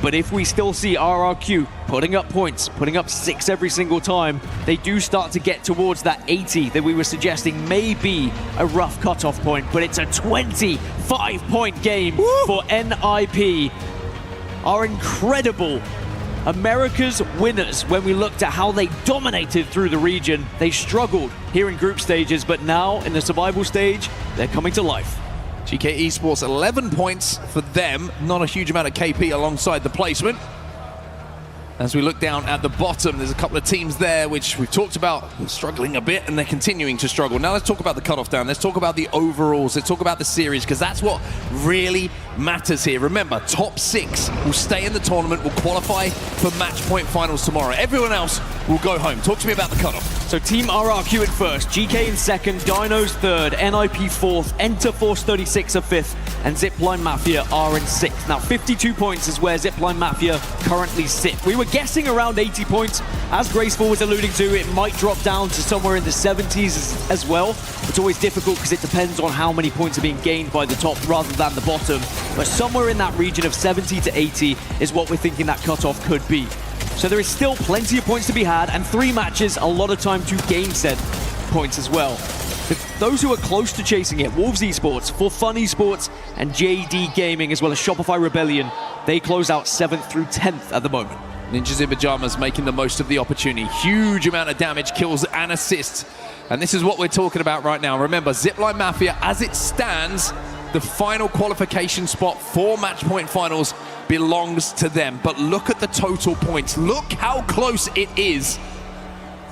But if we still see RRQ putting up points, putting up 6 every single time, they do start to get towards that 80 that we were suggesting may be a rough cutoff point. But it's a 25-point game for NIP. Our incredible America's winners, when we looked at how they dominated through the region. They struggled here in group stages, but now in the survival stage, they're coming to life. GK Esports, 11 points for them. Not a huge amount of KP alongside the placement. As we look down at the bottom, there's a couple of teams there which we've talked about struggling a bit, and they're continuing to struggle. Now let's talk about the cutoff down. Let's talk about the overalls. Let's talk about the series, because that's what really matters here. Remember, top 6 will stay in the tournament, will qualify for match point finals tomorrow. Everyone else will go home. Talk to me about the cutoff. So Team RRQ at 1st, GK in 2nd, Dinos 3rd, NIP 4th, Enter Force 36 are 5th, and Zipline Mafia are in 6th. Now 52 points is where Zipline Mafia currently sit. We were guessing around 80 points. As Graceful was alluding to, it might drop down to somewhere in the 70s as well. It's always difficult because it depends on how many points are being gained by the top rather than the bottom. But somewhere in that region of 70 to 80 is what we're thinking that cutoff could be. So there is still plenty of points to be had, and 3 matches, a lot of time to gain said points as well. Those who are close to chasing it, Wolves Esports, For Fun Esports, and JD Gaming, as well as Shopify Rebellion, they close out 7th through 10th at the moment. Ninjas in Pajamas making the most of the opportunity. Huge amount of damage, kills and assists. And this is what we're talking about right now. Remember, Zipline Mafia, as it stands, the final qualification spot for match point finals belongs to them. But look at the total points. Look how close it is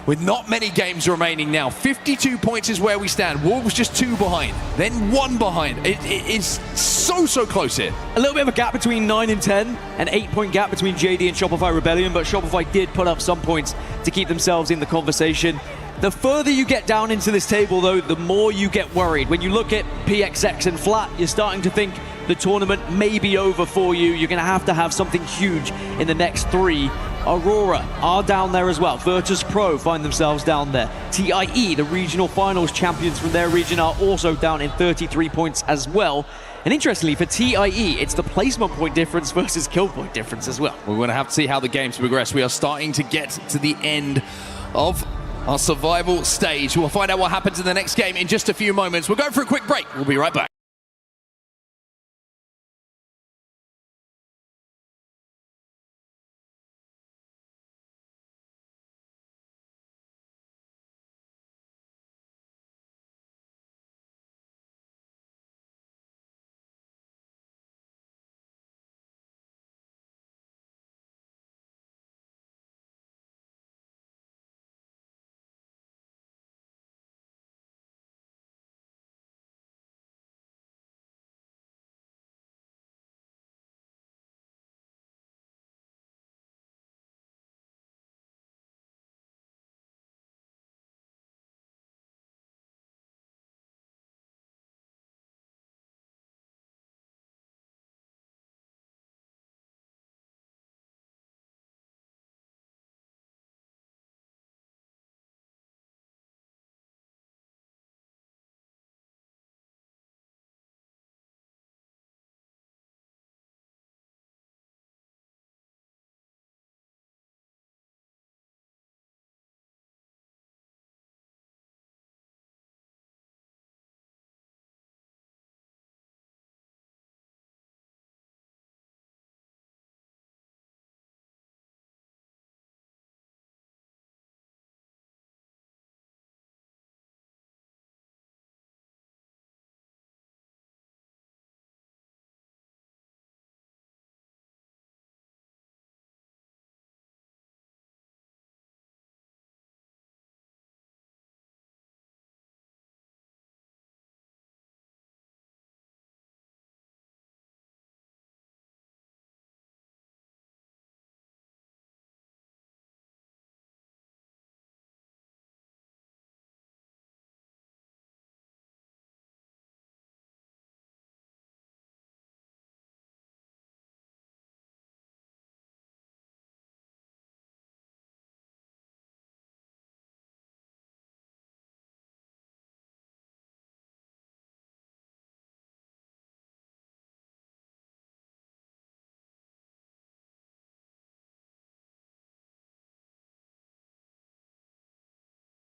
with not many games remaining now. 52 points is where we stand. Wolves just 2 behind, then 1 behind. It is so close here. A little bit of a gap between 9 and 10, an 8-point gap between JD and Shopify Rebellion, but Shopify did put up some points to keep themselves in the conversation. The further you get down into this table, though, the more you get worried. When you look at PXX and Flat, you're starting to think the tournament may be over for you. You're going to have something huge in the next 3. Aurora are down there as well. Virtus Pro find themselves down there. TIE, the regional finals champions from their region, are also down in 33 points as well. And interestingly, for TIE, it's the placement point difference versus kill point difference as well. We're going to have to see how the games progress. We are starting to get to the end of our survival stage. We'll find out what happens in the next game in just a few moments. We'll go for a quick break. We'll be right back.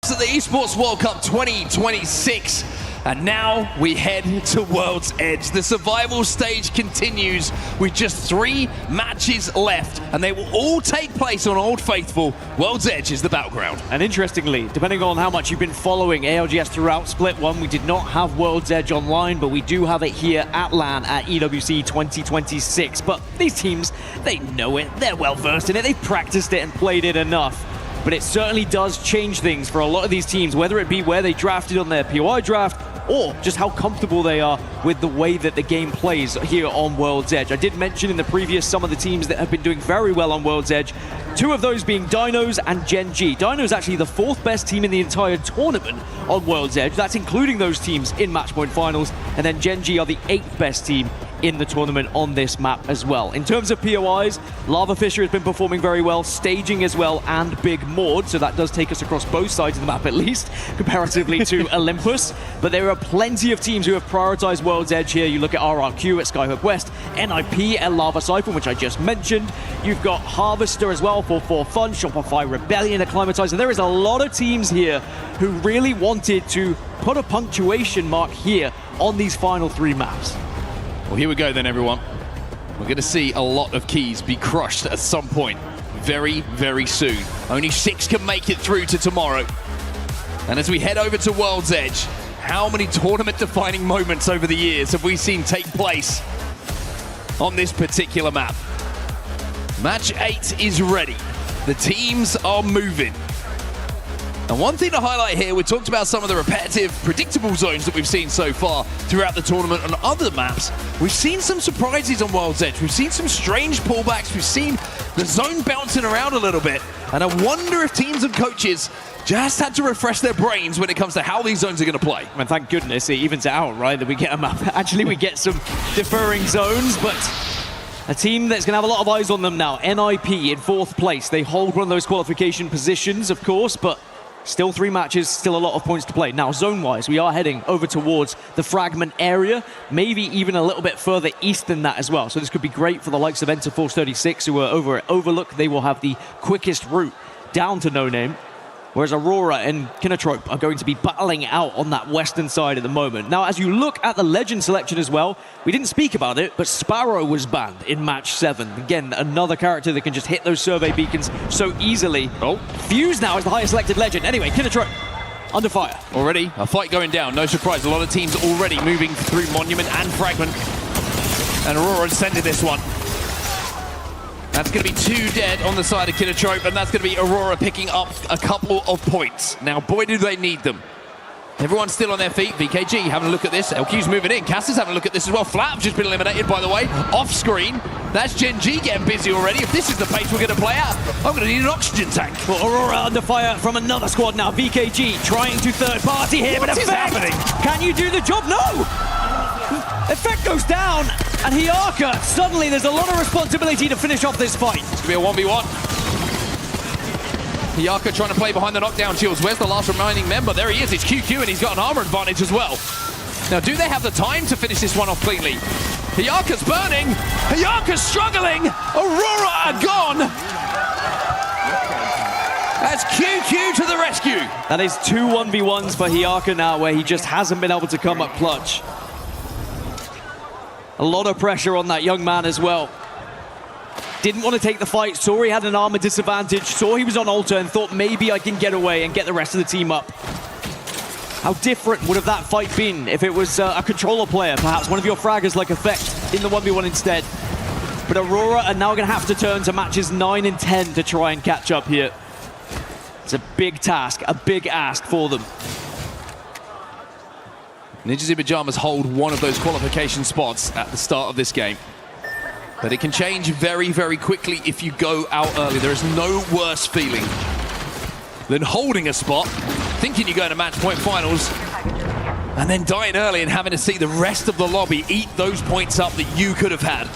To the Esports World Cup 2026, and now we head to World's Edge. The survival stage continues with just 3 matches left, and they will all take place on Old Faithful. World's Edge is the battleground. And interestingly, depending on how much you've been following ALGS throughout Split 1, we did not have World's Edge online, but we do have it here at LAN at EWC 2026. But these teams, they know it, they're well versed in it, they've practiced it and played it enough. But it certainly does change things for a lot of these teams, whether it be where they drafted on their POI draft or just how comfortable they are with the way that the game plays here on World's Edge. I did mention in the previous some of the teams that have been doing very well on World's Edge, 2 of those being Dinos and Gen G. Dino's actually the 4th best team in the entire tournament on World's Edge. That's including those teams in Match Point Finals, and then Gen G are the 8th best team in the tournament on this map as well. In terms of POIs, Lava Fisher has been performing very well, staging as well, and Big Maud, so that does take us across both sides of the map at least, comparatively to Olympus. But there are plenty of teams who have prioritized World's Edge here. You look at RRQ at Skyhook West, NIP at Lava Siphon, which I just mentioned. You've got Harvester as well for Fun, Shopify Rebellion at Climatizer. There is a lot of teams here who really wanted to put a punctuation mark here on these final 3 maps. Well, here we go then, everyone. We're going to see a lot of keys be crushed at some point very, very soon. Only 6 can make it through to tomorrow. And as we head over to World's Edge, how many tournament-defining moments over the years have we seen take place on this particular map? Match 8 is ready. The teams are moving. And one thing to highlight here, we talked about some of the repetitive, predictable zones that we've seen so far throughout the tournament on other maps. We've seen some surprises on World's Edge. We've seen some strange pullbacks. We've seen the zone bouncing around a little bit. And I wonder if teams and coaches just had to refresh their brains when it comes to how these zones are going to play. And thank goodness it evens it out, right? That we get a map. Actually, we get some differing zones, but a team that's going to have a lot of eyes on them now. NIP in 4th place. They hold one of those qualification positions, of course, but still 3 matches, still a lot of points to play. Now, zone-wise, we are heading over towards the Fragment area, maybe even a little bit further east than that as well. So this could be great for the likes of Enter Force 36, who are over at Overlook. They will have the quickest route down to No Name, whereas Aurora and Kinotrope are going to be battling out on that western side at the moment. Now, as you look at the Legend selection as well, we didn't speak about it, but Sparrow was banned in match 7. Again, another character that can just hit those survey beacons so easily. Oh, Fuse now is the highest selected Legend. Anyway, Kinotrope under fire. Already a fight going down, no surprise. A lot of teams already moving through Monument and Fragment. And Aurora descended this one. That's going to be 2 dead on the side of Kinotrope, and that's going to be Aurora picking up a couple of points. Now, boy, do they need them. Everyone's still on their feet. VKG having a look at this. LQ's moving in. Cass is having a look at this as well. Flap's just been eliminated, by the way, off screen. That's Gen G getting busy already. If this is the pace we're going to play out, I'm going to need an oxygen tank. Well, Aurora under fire from another squad now. VKG trying to third party here, but What is Effect, happening? can you do the job? No! Effect goes down, and Hiarka, suddenly there's a lot of responsibility to finish off this fight. It's going to be a 1v1. Hiarka trying to play behind the knockdown shields. Where's the last remaining member? There he is. It's QQ, and he's got an armor advantage as well. Now, do they have the time to finish this one off cleanly? Hiarka's burning. Hiarka's struggling. Aurora are gone. That's QQ to the rescue. That is 2 1v1s for Hiarka now, where he just hasn't been able to come up clutch. A lot of pressure on that young man as well. Didn't want to take the fight, saw he had an armor disadvantage, saw he was on altar and thought maybe I can get away and get the rest of the team up. How different would have that fight been if it was a controller player, perhaps one of your fraggers like Effect in the 1v1 instead. But Aurora are now going to have to turn to matches 9 and 10 to try and catch up here. It's a big task, a big ask for them. Ninjas in Pajamas hold one of those qualification spots at the start of this game. But it can change very, very quickly if you go out early. There is no worse feeling than holding a spot, thinking you're going to match point finals, and then dying early and having to see the rest of the lobby eat those points up that you could have had.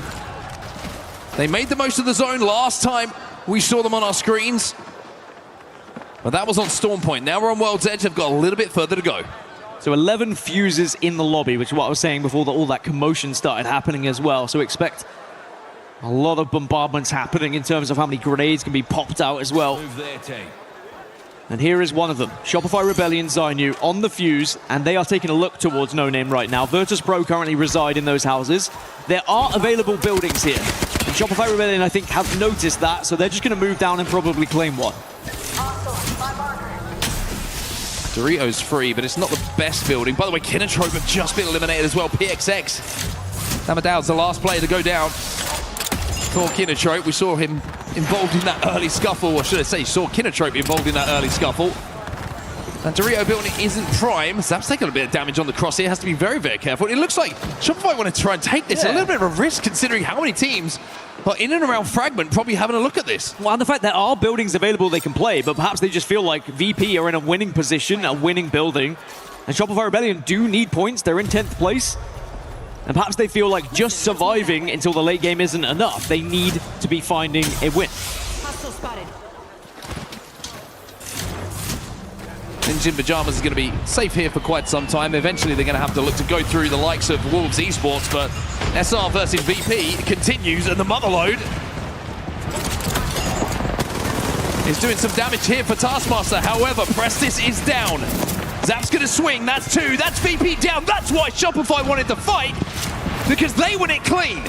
They made the most of the zone last time we saw them on our screens, but that was on Storm Point. Now we're on World's Edge. They've got a little bit further to go. So 11 fuses in the lobby, which is what I was saying before all that commotion started happening as well. So expect a lot of bombardments happening in terms of how many grenades can be popped out as well. And here is one of them. Shopify Rebellion Zainu on the fuse, and they are taking a look towards No Name right now. Virtus Pro currently reside in those houses. There are available buildings here. And Shopify Rebellion, I think, have noticed that, so they're just going to move down and probably claim one. Dorito's free, but it's not the best building. By the way, Kinotrope have just been eliminated as well. PXX. Damadow's the last player to go down for Kinotrope. We saw him involved in that early scuffle, or should I say, saw Kinotrope involved in that early scuffle. That Dorito building isn't prime. Zap's taking a bit of damage on the crosshair. Has to be very, very careful. It looks like Shopify want to try and take this. A little bit of a risk considering how many teams are in and around Fragment probably having a look at this. Well, and the fact there are buildings available they can play, but perhaps they just feel like VP are in a winning position, a winning building. And Shopify Rebellion do need points. They're in 10th place. And perhaps they feel like just surviving until the late game isn't enough. They need to be finding a win. Hostile spotted. Ninja in Pajamas is going to be safe here for quite some time. Eventually, they're going to have to look to go through the likes of Wolves Esports, but SR versus VP continues, and the Motherload is doing some damage here for Taskmaster. However, Prestis is down. Zap's going to swing. That's 2. That's VP down. That's why Shopify wanted to fight, because they win it clean.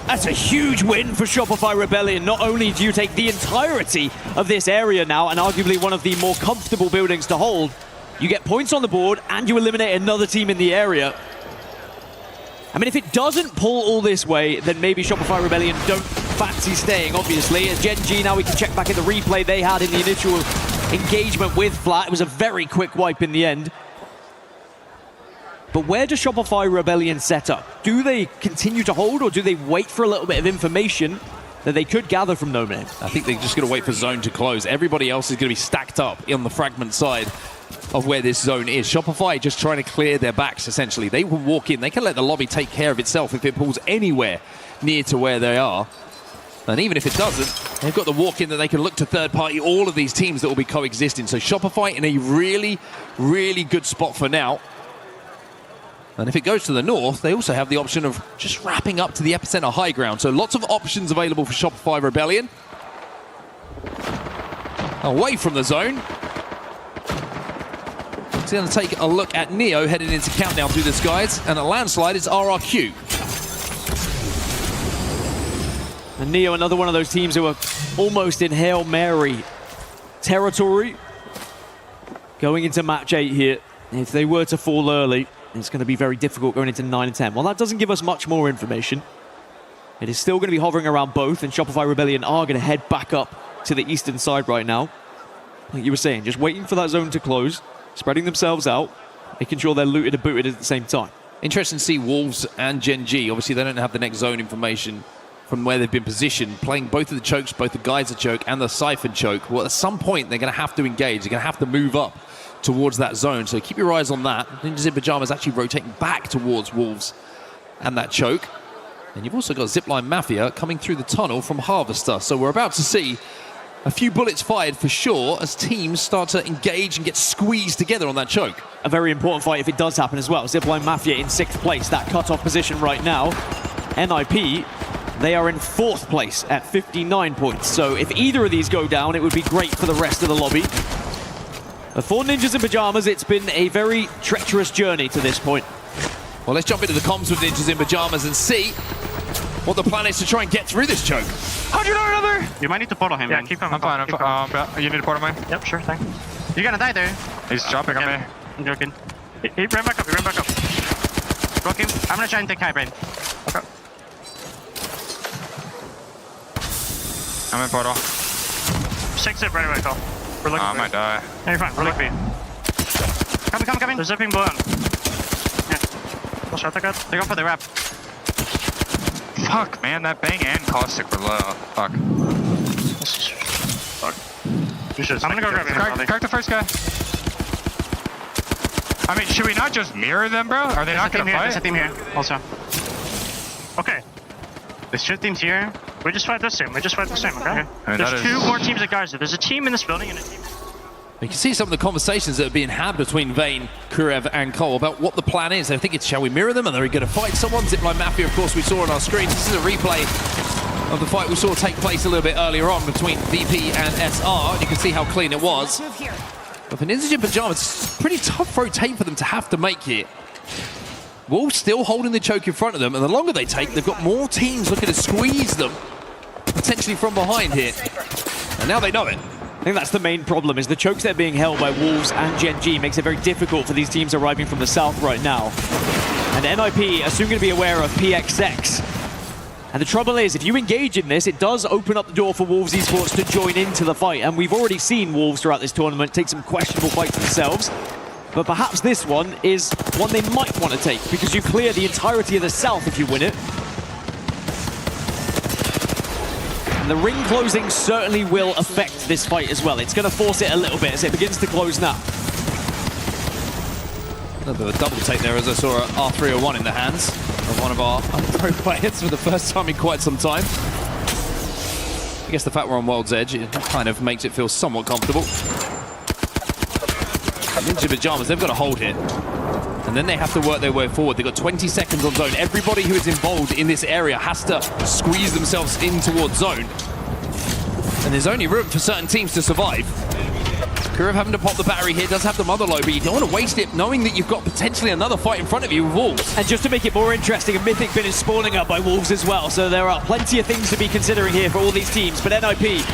That's a huge win for Shopify Rebellion. Not only do you take the entirety of this area now, and arguably one of the more comfortable buildings to hold, you get points on the board and you eliminate another team in the area. I mean, if it doesn't pull all this way, then maybe Shopify Rebellion don't fancy staying, obviously. As Gen G, now we can check back in the replay they had in the initial engagement with Flat. It was a very quick wipe in the end. But where does Shopify Rebellion set up? Do they continue to hold, or do they wait for a little bit of information that they could gather from No Name? I think they're just going to wait for zone to close. Everybody else is going to be stacked up on the fragment side of where this zone is. Shopify just trying to clear their backs, essentially. They will walk in. They can let the lobby take care of itself if it pulls anywhere near to where they are. And even if it doesn't, they've got the walk-in that they can look to third-party all of these teams that will be coexisting. So Shopify in a really, really good spot for now. And if it goes to the north, they also have the option of just wrapping up to the epicenter high ground. So lots of options available for Shopify Rebellion. Away from the zone. It's going to take a look at Neo heading into countdown through the skies. And a landslide is RRQ. And Neo, another one of those teams who are almost in Hail Mary territory. Going into match 8 here. If they were to fall early, it's going to be very difficult going into 9 and 10. Well, that doesn't give us much more information. It is still going to be hovering around both, and Shopify Rebellion are going to head back up to the eastern side right now. Like you were saying, just waiting for that zone to close, spreading themselves out, making sure they're looted and booted at the same time. Interesting to see Wolves and Gen G. Obviously, they don't have the next zone information from where they've been positioned, playing both of the chokes, both the Geyser choke and the Siphon choke. Well, at some point, they're going to have to engage. They're going to have to move up towards that zone, so keep your eyes on that. Ninjas in Pajamas actually rotating back towards Wolves and that choke. And you've also got Zipline Mafia coming through the tunnel from Harvester. So we're about to see a few bullets fired for sure as teams start to engage and get squeezed together on that choke. A very important fight if it does happen as well. Zipline Mafia in 6th place, that cut-off position right now. NIP, they are in 4th place at 59 points. So if either of these go down, it would be great for the rest of the lobby. But for Ninjas in Pajamas, it's been a very treacherous journey to this point. Well, let's jump into the comms with Ninjas in Pajamas and see what the plan is to try and get through this choke. 100 or another! You might need to portal him, Yeah, man. keep him. I'm fine. You need to portal me? Yep, sure thing. You're gonna die there. He's dropping on me. I'm joking. He ran back up, he ran back up. Broke him. I'm gonna try and take high brain. Okay. I'm in portal. 6 zip right away, Cole. We're looking I might die. No, you're fine. We're looking for you. Coming. They're zipping below him. Yeah. Full shot, they're good. They're going for the wrap. Fuck, man, that bang and caustic were low. Fuck. I'm gonna go grab him. Crack the first guy. I mean, should we not just mirror them, bro? Are they not gonna fight? There's a team here, also. Okay. There's 2 teams here. We just fight this team, okay? I mean, there's 2 more teams at Geyser. There's a team in this building and a team. You can see some of the conversations that are being had between Vayne, Kurev, and Cole about what the plan is. They're thinking, shall we mirror them? Are they going to fight someone? Zipline Mafia, of course, we saw on our screen. This is a replay of the fight we saw take place a little bit earlier on between VP and SR. You can see how clean it was. But for Ninjas in Pajamas, it's a pretty tough rotate for them to have to make here. Wolves still holding the choke in front of them, and the longer they take, they've got more teams looking to squeeze them, potentially from behind here. And now they know it. I think that's the main problem, is the chokes that are being held by Wolves and Gen G makes it very difficult for these teams arriving from the south right now. And NIP are soon going to be aware of PXX. And the trouble is, if you engage in this, it does open up the door for Wolves Esports to join into the fight. And we've already seen Wolves throughout this tournament take some questionable fights themselves. But perhaps this one is one they might want to take, because you clear the entirety of the south if you win it. And the ring closing certainly will affect this fight as well. It's going to force it a little bit as it begins to close now. A little bit of a double take there as I saw a R301 in the hands of one of our pro players for the first time in quite some time. I guess the fact we're on World's Edge, it kind of makes it feel somewhat comfortable. Ninja Pajamas, they've got to hold here. And then they have to work their way forward. They've got 20 seconds on zone. Everybody who is involved in this area has to squeeze themselves in towards zone. And there's only room for certain teams to survive. Kurev having to pop the battery here, does have the mother low, but you don't want to waste it knowing that you've got potentially another fight in front of you with Wolves. And just to make it more interesting, a Mythic bin is spawning up by Wolves as well, so there are plenty of things to be considering here for all these teams. But NIP,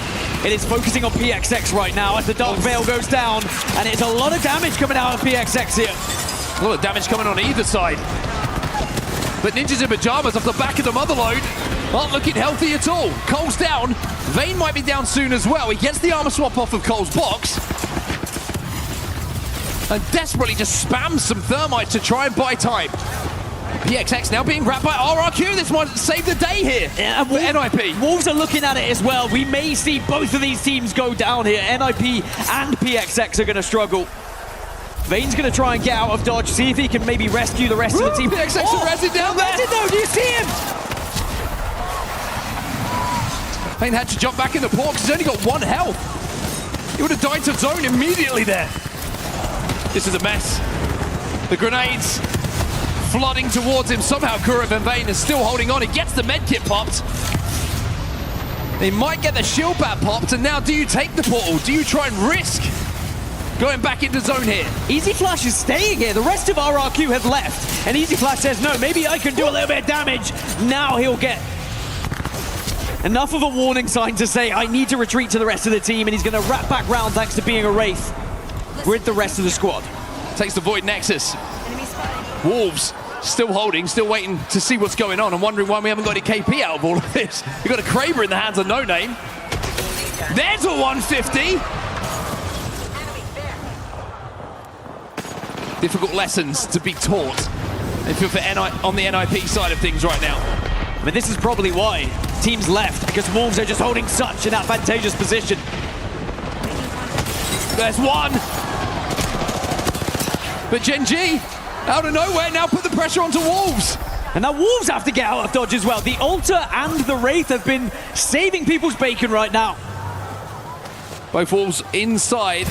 it is focusing on PXX right now as the Dark Veil goes down, and it's a lot of damage coming out of PXX here. A lot of damage coming on either side. But Ninjas in Pajamas off the back of the mother load aren't looking healthy at all. Cole's down. Vayne might be down soon as well. He gets the armor swap off of Cole's box. and desperately just spams some thermite to try and buy time. PXX now being grabbed by RRQ. This might save the day here for NIP. Wolves are looking at it as well. We may see both of these teams go down here. NIP and PXX are going to struggle. Vane's going to try and get out of dodge, see if he can maybe rescue the rest of the team. PXX and Resin down there. Resin though, do you see him? Vane had to jump back in the port because he's only got 1 health. He would have died to zone immediately there. This is a mess. The grenades flooding towards him. Somehow Kurev and Vane is still holding on. He gets the medkit popped. They might get the shield pad popped, and now do you take the portal? Do you try and risk going back into zone here? Easy Flash is staying here. The rest of RRQ have left. And Easy Flash says, no, maybe I can do a little bit of damage. Now he'll get enough of a warning sign to say, I need to retreat to the rest of the team, and he's going to wrap back round thanks to being a Wraith with the rest of the squad. Takes the Void Nexus. Wolves still holding, still waiting to see what's going on and wondering why we haven't got any KP out of all of this. We've got a Kraber in the hands of No Name. There's a 150. Difficult lessons to be taught if you're on the NIP side of things right now. I mean, this is probably why teams left, because Wolves are just holding such an advantageous position. There's one. But Gen G, out of nowhere, now put the pressure onto Wolves. And now Wolves have to get out of dodge as well. The Altar and the Wraith have been saving people's bacon right now. Both Wolves inside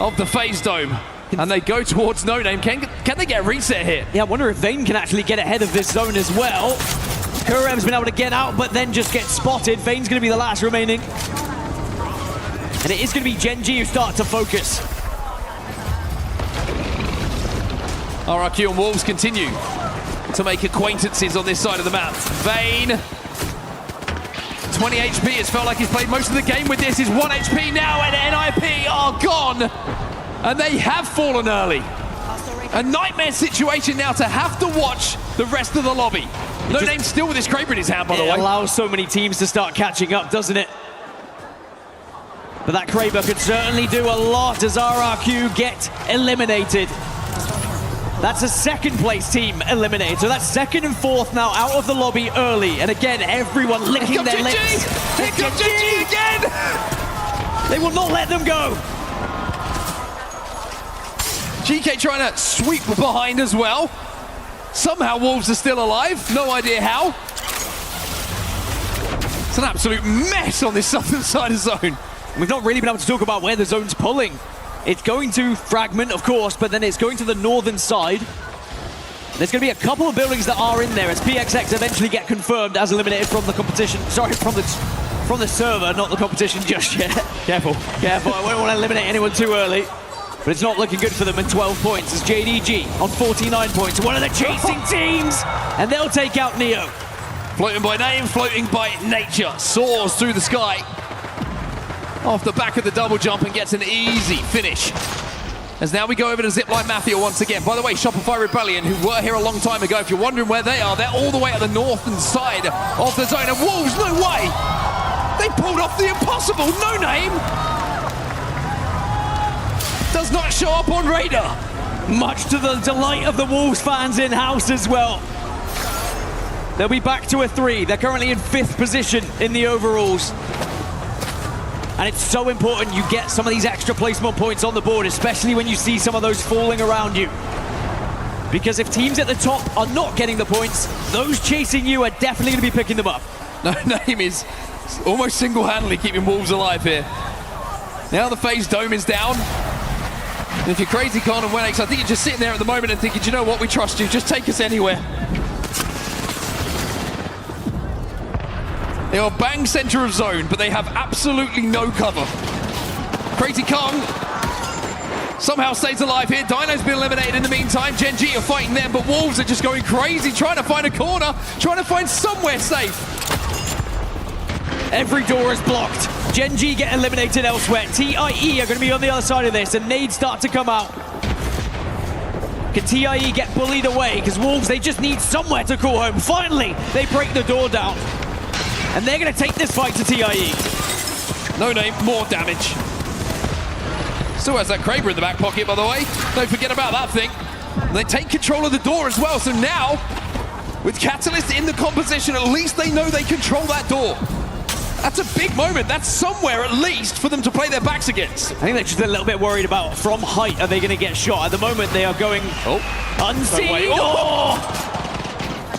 of the phase dome. And they go towards No Name. Can they get a reset here? Yeah, I wonder if Vane can actually get ahead of this zone as well. Kurev's been able to get out, but then just get spotted. Vane's going to be the last remaining. And it is going to be Gen G who start to focus. RRQ and Wolves continue to make acquaintances on this side of the map. Vane, 20 HP. It's felt like he's played most of the game with this. He's 1 HP now, and NIP are gone. And they have fallen early. A nightmare situation now to have to watch the rest of the lobby. No Name still with his Kraber in his hand, by the way. It allows so many teams to start catching up, doesn't it? But that Kraber could certainly do a lot as RRQ get eliminated. That's a second place team eliminated. So that's 2nd and 4th now out of the lobby early. And again, everyone licking their lips. Here comes GG again! They will not let them go. GK trying to sweep behind as well. Somehow Wolves are still alive. No idea how. It's an absolute mess on this southern side of zone. We've not really been able to talk about where the zone's pulling. It's going to Fragment, of course, but then it's going to the northern side. There's going to be a couple of buildings that are in there as PXX eventually get confirmed as eliminated from the competition. Sorry, from the server, not the competition just yet. Careful, careful. I won't want to eliminate anyone too early. But it's not looking good for them at 12 points as JDG on 49 points. One of the chasing teams, and they'll take out Neo. Floating by name, floating by nature. Soars through the sky. Off the back of the double jump and gets an easy finish. As now we go over to Zipline Mafia once again. By the way, Shopify Rebellion, who were here a long time ago, if you're wondering where they are, they're all the way at the northern side of the zone. And Wolves, no way! They pulled off the impossible. No Name does not show up on radar. Much to the delight of the Wolves fans in-house as well. They'll be back to a 3. They're currently in 5th position in the overalls. And it's so important you get some of these extra placement points on the board, especially when you see some of those falling around you. Because if teams at the top are not getting the points, those chasing you are definitely going to be picking them up. No Name is almost single-handedly keeping Wolves alive here. Now the phase dome is down. And if you're Crazy Con and Wenex, I think you're just sitting there at the moment and thinking, do you know what, we trust you, just take us anywhere. They are bang center of zone, but they have absolutely no cover. Crazy Kong somehow stays alive here. Dino's been eliminated in the meantime. Gen G are fighting them, but Wolves are just going crazy, trying to find a corner, trying to find somewhere safe. Every door is blocked. Gen G get eliminated elsewhere. TIE are going to be on the other side of this, and nades start to come out. Can TIE get bullied away? Because Wolves, they just need somewhere to call home. Finally, they break the door down. And they're going to take this fight to TIE. No Name, more damage. Still has that Kraber in the back pocket, by the way. Don't forget about that thing. They take control of the door as well, so now, with Catalyst in the composition, at least they know they control that door. That's a big moment. That's somewhere, at least, for them to play their backs against. I think they're just a little bit worried about from height, are they going to get shot? At the moment, they are going unseen.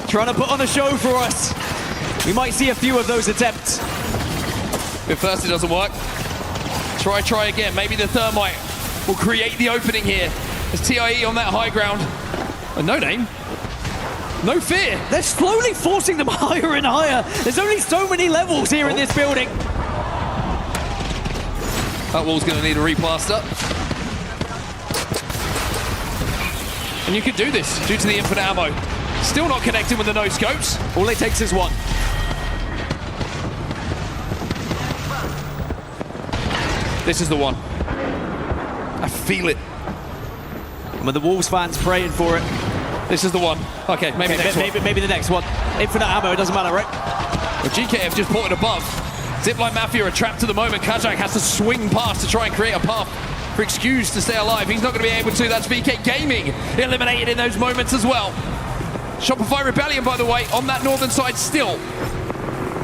Trying to put on a show for us. We might see a few of those attempts. If first it doesn't work, try again. Maybe the Thermite will create the opening here. There's TIE on that high ground. And no name. No fear. They're slowly forcing them higher and higher. There's only so many levels here in this building. That wall's going to need a replaster. And you can do this due to the infinite ammo. Still not connecting with the no scopes. All it takes is one. This is the one. I feel it. When the Wolves fans praying for it. This is the one. Okay, maybe the next one. Infinite ammo, it doesn't matter, right? Well, GKF just ported above. Zipline Mafia are trapped to the moment. Kajak has to swing past to try and create a path for Excuse to stay alive. He's not going to be able to. That's VK Gaming eliminated in those moments as well. Shopify Rebellion, by the way, on that northern side still.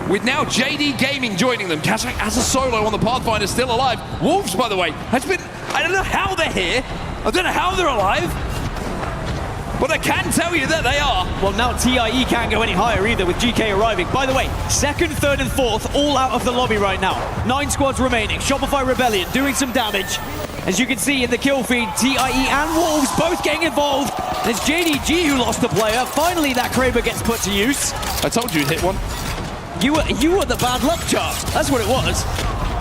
With now JD Gaming joining them. Kajak as a solo on the Pathfinder, still alive. Wolves, by the way, has been... I don't know how they're here. I don't know how they're alive. But I can tell you that they are. Well, now TIE can't go any higher either with GK arriving. By the way, second, third, and fourth all out of the lobby right now. 9 squads remaining. Shopify Rebellion doing some damage. As you can see in the kill feed, TIE and Wolves both getting involved. There's JDG who lost a player. Finally, that Kraber gets put to use. I told you you'd hit one. You were the bad luck chart. That's what it was.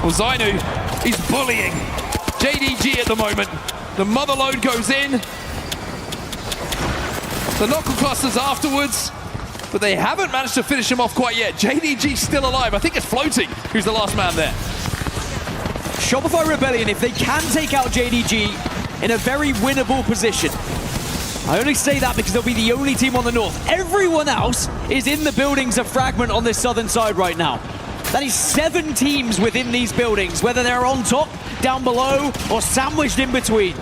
Well, Zainu is bullying JDG at the moment. The mother load goes in. The knuckle clusters afterwards, but they haven't managed to finish him off quite yet. JDG still alive. I think it's Floating who's the last man there. Shopify Rebellion, if they can take out JDG in a very winnable position. I only say that because they'll be the only team on the north. Everyone else is in the buildings of Fragment on this southern side right now. That is 7 teams within these buildings, whether they're on top, down below, or sandwiched in between.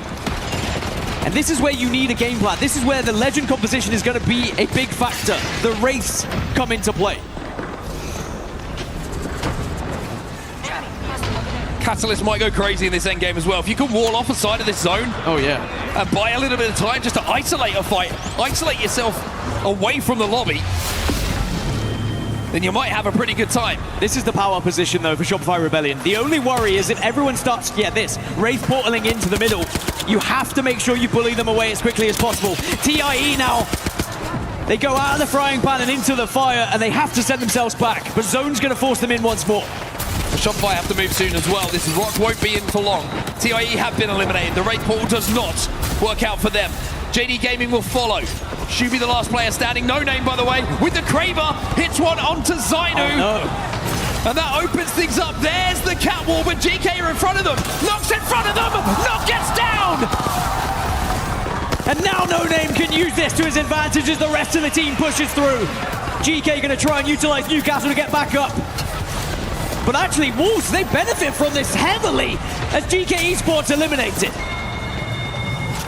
And this is where you need a game plan. This is where the legend composition is going to be a big factor. The wraiths come into play. Catalyst might go crazy in this endgame as well. If you can wall off a side of this zone. Oh, yeah. And buy a little bit of time just to isolate a fight. Isolate yourself away from the lobby. Then you might have a pretty good time. This is the power position, though, for Shopify Rebellion. The only worry is if everyone starts to get this, Wraith portaling into the middle, you have to make sure you bully them away as quickly as possible. TIE now, they go out of the frying pan and into the fire, and they have to send themselves back. But Zone's going to force them in once more. Shopify have to move soon as well. This rock won't be in for long. TIE have been eliminated. The Wraith portal does not work out for them. JD Gaming will follow. Shubi, the last player standing. No name, by the way, with the Kraber. Hits one onto Zainu. Oh, no. And that opens things up. There's the catwalk, but GK are in front of them. Knocks in front of them. Knock gets down. And now No Name can use this to his advantage as the rest of the team pushes through. GK going to try and utilize Newcastle to get back up. But actually, Wolves, they benefit from this heavily as GK Esports eliminated.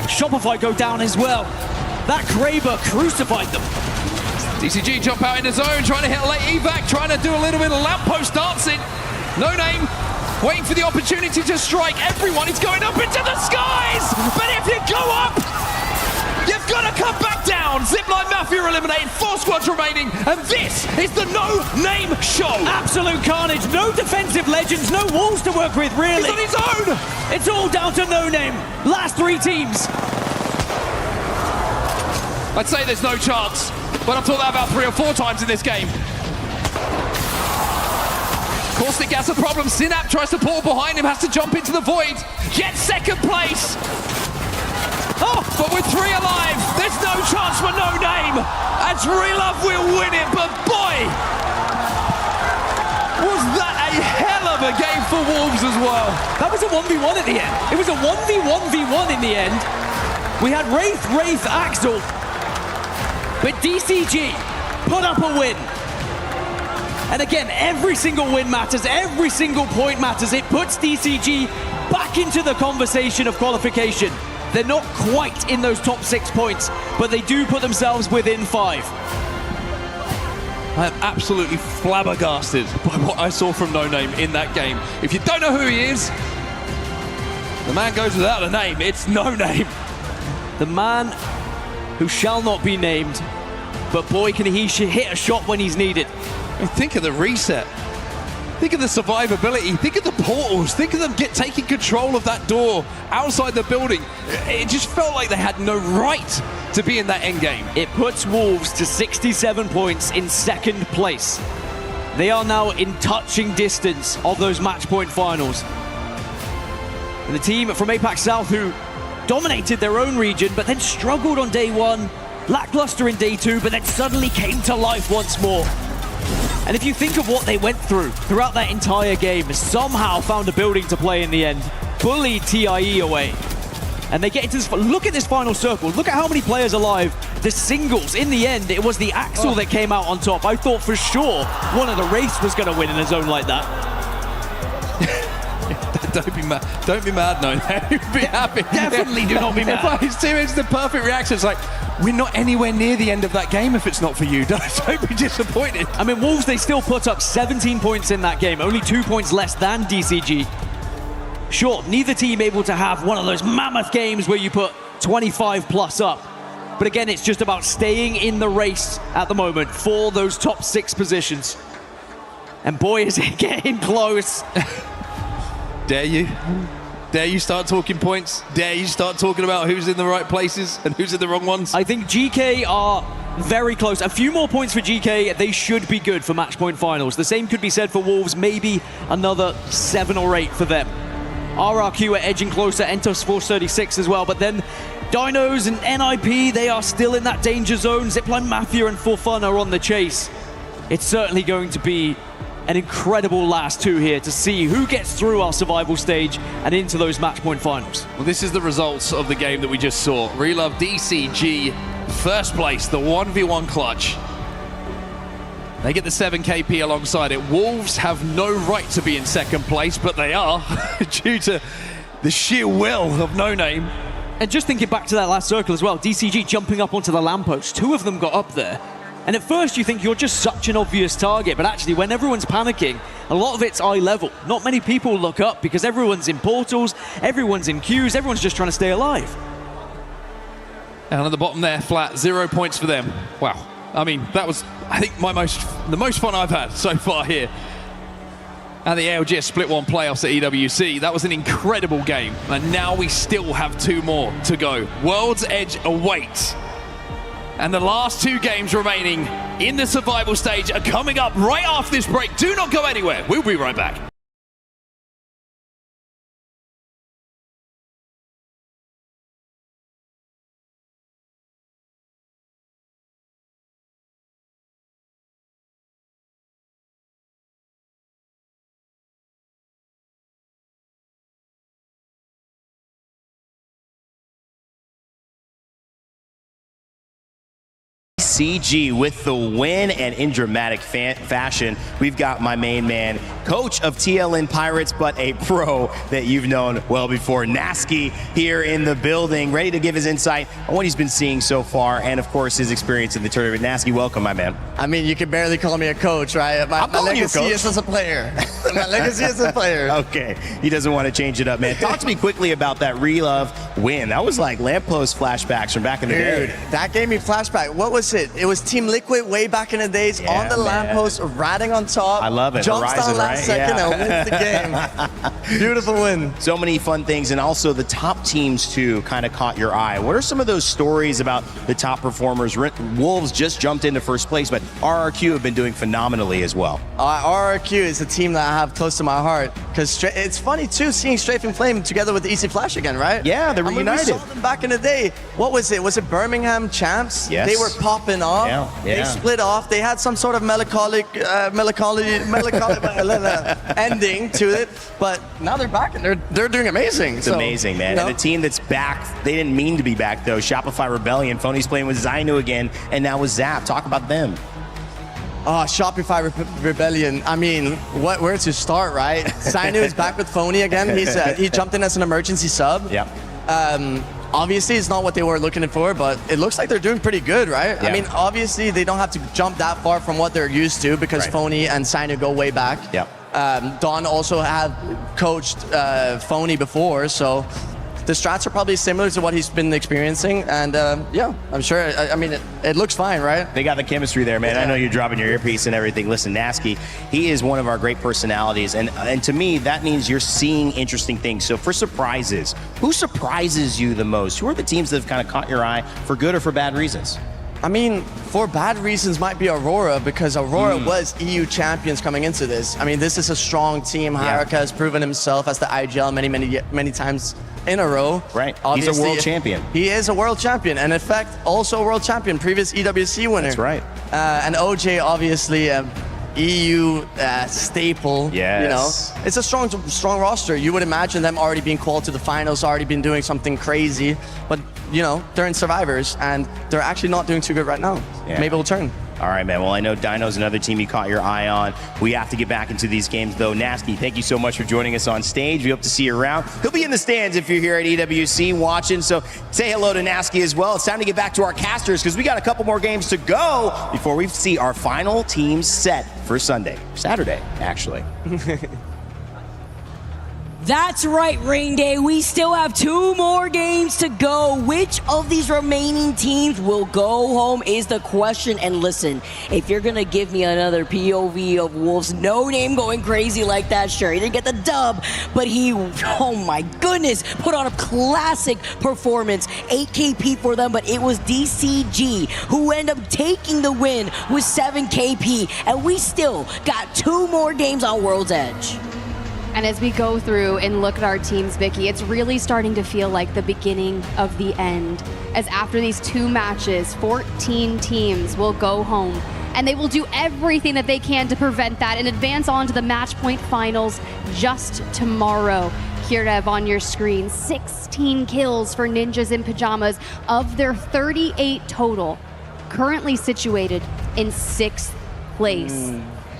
Shopify go down as well. That Kraber crucified them. DCG jump out in the zone, trying to hit a late evac, trying to do a little bit of lamppost dancing. No Name waiting for the opportunity to strike everyone. He's going up into the skies, but if you go up, you've got to come back down. Zipline Mafia eliminated, 4 squads remaining, and this is the No Name show. Absolute carnage, no defensive legends, no walls to work with, really. He's on his own. It's all down to No Name. Last 3 teams. I'd say there's no chance, but I've thought that about 3 or 4 times in this game. Caustic has a problem. Synap tries to pull behind him, has to jump into the void. Gets second place. Oh, but with 3 alive, there's no chance for No Name. And Love will win it, but boy, was that a hell of a game for Wolves as well. That was a 1v1 at the end. It was a 1v1v1 in the end. We had Wraith, Axel. But DCG put up a win. And again, every single win matters, every single point matters. It puts DCG back into the conversation of qualification. They're not quite in those top 6 points, but they do put themselves within 5. I am absolutely flabbergasted by what I saw from No Name in that game. If you don't know who he is, the man goes without a name. It's No Name. The man who shall not be named, but boy, can he hit a shot when he's needed. And think of the reset. Think of the survivability. Think of the portals. Think of them taking control of that door outside the building. It just felt like they had no right to be in that end game. It puts Wolves to 67 points in 2nd place. They are now in touching distance of those match point finals. And the team from APAC South, who dominated their own region, but then struggled on day 1, lackluster in day 2, but then suddenly came to life once more. And if you think of what they went throughout that entire game, somehow found a building to play in the end, bullied TIE away. And they get into this, look at this final circle, look at how many players alive. The singles, in the end, it was the Axel that came out on top. I thought for sure one of the race was going to win in a zone like that. Don't be mad. Don't be mad, No Name. Be happy. Definitely do not be mad. His teammates, the perfect reaction. It's like, we're not anywhere near the end of that game if it's not for you. Don't be disappointed. I mean, Wolves, they still put up 17 points in that game, only 2 points less than DCG. Sure, neither team able to have one of those mammoth games where you put 25 plus up. But again, it's just about staying in the race at the moment for those top 6 positions. And boy, is it getting close. Dare you? Dare you start talking points? Dare you start talking about who's in the right places and who's in the wrong ones? I think GK are very close. A few more points for GK, they should be good for match point finals. The same could be said for Wolves, maybe another 7 or 8 for them. RRQ are edging closer, Entos Force 36 as well, but then Dinos and NIP, they are still in that danger zone. Zipline Mafia and For Fun are on the chase. It's certainly going to be an incredible last 2 here to see who gets through our survival stage and into those match point finals. Well, this is the results of the game that we just saw. Relove DCG, first place, the 1v1 clutch. They get the 7 KP alongside it. Wolves have no right to be in 2nd place, but they are due to the sheer will of No Name. And just thinking back to that last circle as well, DCG jumping up onto the lamppost. 2 of them got up there. And at first you think you're just such an obvious target, but actually when everyone's panicking, a lot of it's eye level. Not many people look up because everyone's in portals, everyone's in queues, everyone's just trying to stay alive. And at the bottom there, flat, 0 points for them. Wow. I mean, that was, I think, the most fun I've had so far here. And the ALGS Split 1 playoffs at EWC, that was an incredible game. And now we still have 2 more to go. World's Edge awaits. And the last 2 games remaining in the survival stage are coming up right after this break. Do not go anywhere. We'll be right back. CG with the win, and in dramatic fashion, we've got my main man, coach of TLN Pirates, but a pro that you've known well before, Nasky, here in the building, ready to give his insight on what he's been seeing so far, and of course his experience in the tournament. Nasky, welcome, my man. I mean, you can barely call me a coach, right? My legacy is as a player. My legacy is a player. Okay, he doesn't want to change it up, man. Talk to me quickly about that Relove win. That was like lamppost flashbacks from back in the day. Dude, that gave me flashback. What was it? It was Team Liquid way back in the days, on the lamppost, riding on top. I love it. Jumps Horizon, down last second and wins the game. Beautiful win. So many fun things, and also the top teams too kind of caught your eye. What are some of those stories about the top performers? Wolves just jumped into first place, but RRQ have been doing phenomenally as well. RRQ is a team that I have close to my heart, because it's funny too seeing Strafing Flame together with Easy Flash again, right? Yeah, they're reunited. We saw them back in the day. What was it? Was it Birmingham champs? Yes. They were popping off. Yeah. They split off. They had some sort of melancholic ending to it, but now they're back and they're doing amazing. It's amazing, man. And a team that's back, they didn't mean to be back though. Shopify Rebellion, Phony's playing with Zainu again, and now with Zap. Talk about them. Oh, Shopify Rebellion. I mean, where to start, right? Sainu is back with Phony again. He jumped in as an emergency sub. Yeah. Obviously, it's not what they were looking for, but it looks like they're doing pretty good, right? Yeah. I mean, obviously, they don't have to jump that far from what they're used to because Phony and Sainu go way back. Yeah. Don also have coached Phony before, so the strats are probably similar to what he's been experiencing, and yeah, I'm sure. I mean, it looks fine, right? They got the chemistry there, man. I know you're dropping your earpiece and everything. Listen, Nasky, he is one of our great personalities, and to me, that means you're seeing interesting things. So for surprises, who surprises you the most? Who are the teams that have kind of caught your eye for good or for bad reasons? I mean, for bad reasons might be Aurora, because Aurora was EU champions coming into this. I mean, this is a strong team. Haruka has proven himself as the IGL many times in a row. Right. Obviously, he's a world champion. He is a world champion, and in fact, also a world champion, previous EWC winner. That's right. And OJ, obviously, EU staple. Yes. You know, it's a strong roster. You would imagine them already being called to the finals, already been doing something crazy, but you know, they're in Survivors, and they're actually not doing too good right now. Yeah. Maybe it'll turn. All right, man. Well, I know Dino's another team you caught your eye on. We have to get back into these games, though. Nasty, thank you so much for joining us on stage. We hope to see you around. He'll be in the stands if you're here at EWC watching, so say hello to Nasty as well. It's time to get back to our casters because we got a couple more games to go before we see our final teams set for Saturday, actually. That's right, Rain Day. We still have 2 more games to go. Which of these remaining teams will go home is the question. And listen, if you're going to give me another POV of Wolves, no name going crazy like that, sure, he didn't get the dub, but he, oh my goodness, put on a classic performance. 8 KP for them, but it was DCG who ended up taking the win with 7 KP. And we still got 2 more games on World's Edge. And as we go through and look at our teams, Vicky, it's really starting to feel like the beginning of the end. As after these 2 matches, 14 teams will go home, and they will do everything that they can to prevent that and advance on to the match point finals just tomorrow. Here to have on your screen, 16 kills for Ninjas in Pajamas of their 38 total, currently situated in 6th place.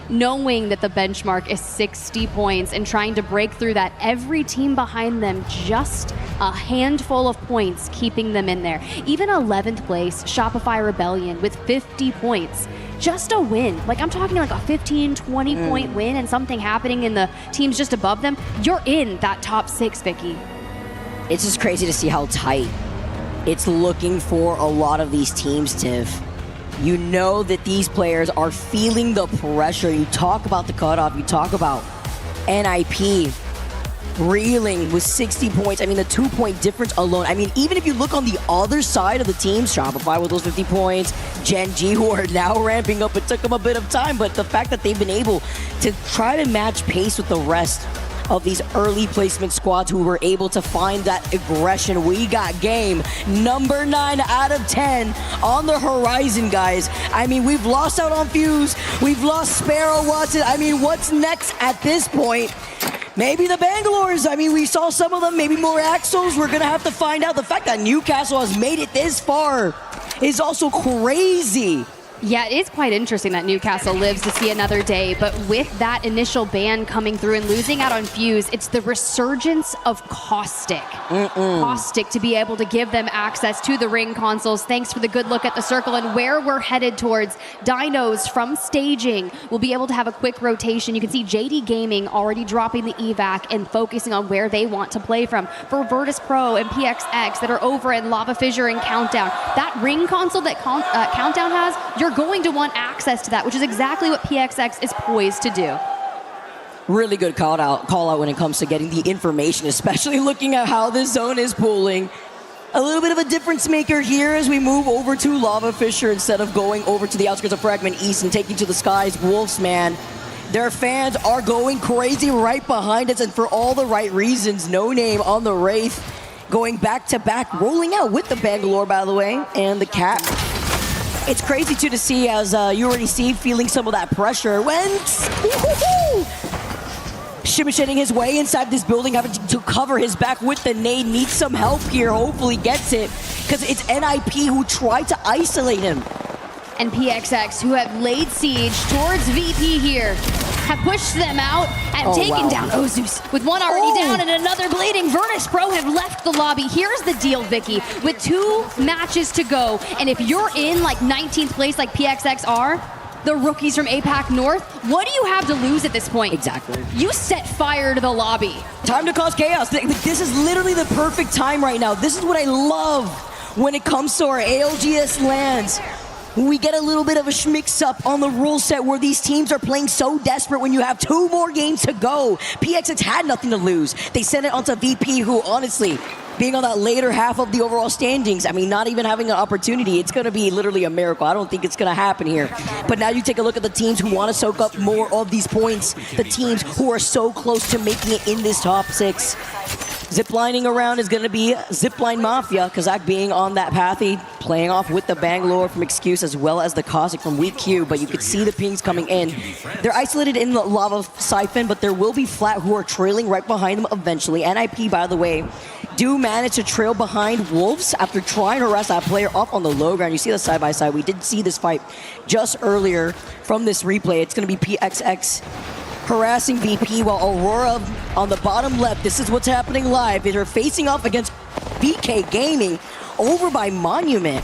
Knowing that the benchmark is 60 points and trying to break through that, every team behind them just a handful of points keeping them in there. Even 11th place, Shopify Rebellion with 50 points. Just a win. Like, I'm talking like a 15, 20 point win and something happening in the teams just above them. You're in that top 6, Vicky. It's just crazy to see how tight it's looking for a lot of these teams, Tiv. You know that these players are feeling the pressure. You talk about the cutoff, you talk about NIP reeling with 60 points. I mean, the 2-point difference alone. I mean, even if you look on the other side of the team, Shopify with those 50 points, Gen G who are now ramping up, it took them a bit of time, but the fact that they've been able to try to match pace with the rest of these early placement squads who were able to find that aggression. We got game number 9 out of 10 on the horizon, guys. I mean, we've lost out on Fuse. We've lost Sparrow, Watson. I mean, what's next at this point? Maybe the Bangalores. I mean, we saw some of them, maybe more Axles. We're going to have to find out. The fact that Newcastle has made it this far is also crazy. Yeah, it is quite interesting that Newcastle lives to see another day, but with that initial ban coming through and losing out on Fuse, it's the resurgence of Caustic. Caustic to be able to give them access to the ring consoles. Thanks for the good look at the circle and where we're headed towards. Dinos from staging will be able to have a quick rotation. You can see JD Gaming already dropping the evac and focusing on where they want to play from. For Virtus Pro and PXX that are over in Lava Fissure and Countdown, that ring console that Countdown has, you're going to want access to that, which is exactly what PXX is poised to do. Really good call out when it comes to getting the information, especially looking at how this zone is pooling. A little bit of a difference maker here as we move over to Lava Fissure instead of going over to the outskirts of Fragment East and taking to the skies. Wolves, man, their fans are going crazy right behind us, and for all the right reasons. No name on the Wraith going back to back, rolling out with the Bangalore, by the way, and the Cat. It's crazy too to see, as you already see, feeling some of that pressure when shimmy-shitting his way inside this building, having to cover his back with the nade. Needs some help here, hopefully gets it, because it's NIP who tried to isolate him. And PXX, who have laid siege towards VP here, have pushed them out and taken down Ozus. With one already down and another bleeding, Virtus Pro have left the lobby. Here's the deal, Vicky. With 2 matches to go, and if you're in like 19th place like PXX are, the rookies from APAC North, what do you have to lose at this point? Exactly. You set fire to the lobby. Time to cause chaos. This is literally the perfect time right now. This is what I love when it comes to our ALGS lands. We get a little bit of a mix-up on the rule set where these teams are playing so desperate when you have 2 more games to go. PXX had nothing to lose. They sent it onto VP, who honestly, being on that later half of the overall standings, I mean, not even having an opportunity, it's going to be literally a miracle. I don't think it's going to happen here. But now you take a look at the teams who want to soak up more of these points, the teams who are so close to making it in this top 6. Ziplining around is going to be Zipline Mafia, Kazak being on that pathy, playing off with the Bangalore from Excuse as well as the Cossack from Weak Q, but you could see the pings coming in. They're isolated in the Lava Siphon, but there will be Flat who are trailing right behind them eventually. NIP, by the way, do manage to trail behind Wolves after trying to harass that player up on the low ground. You see the side-by-side. We did see this fight just earlier from this replay. It's going to be PXX harassing VP, while Aurora on the bottom left, this is what's happening live. They're facing off against BK Gaming over by Monument.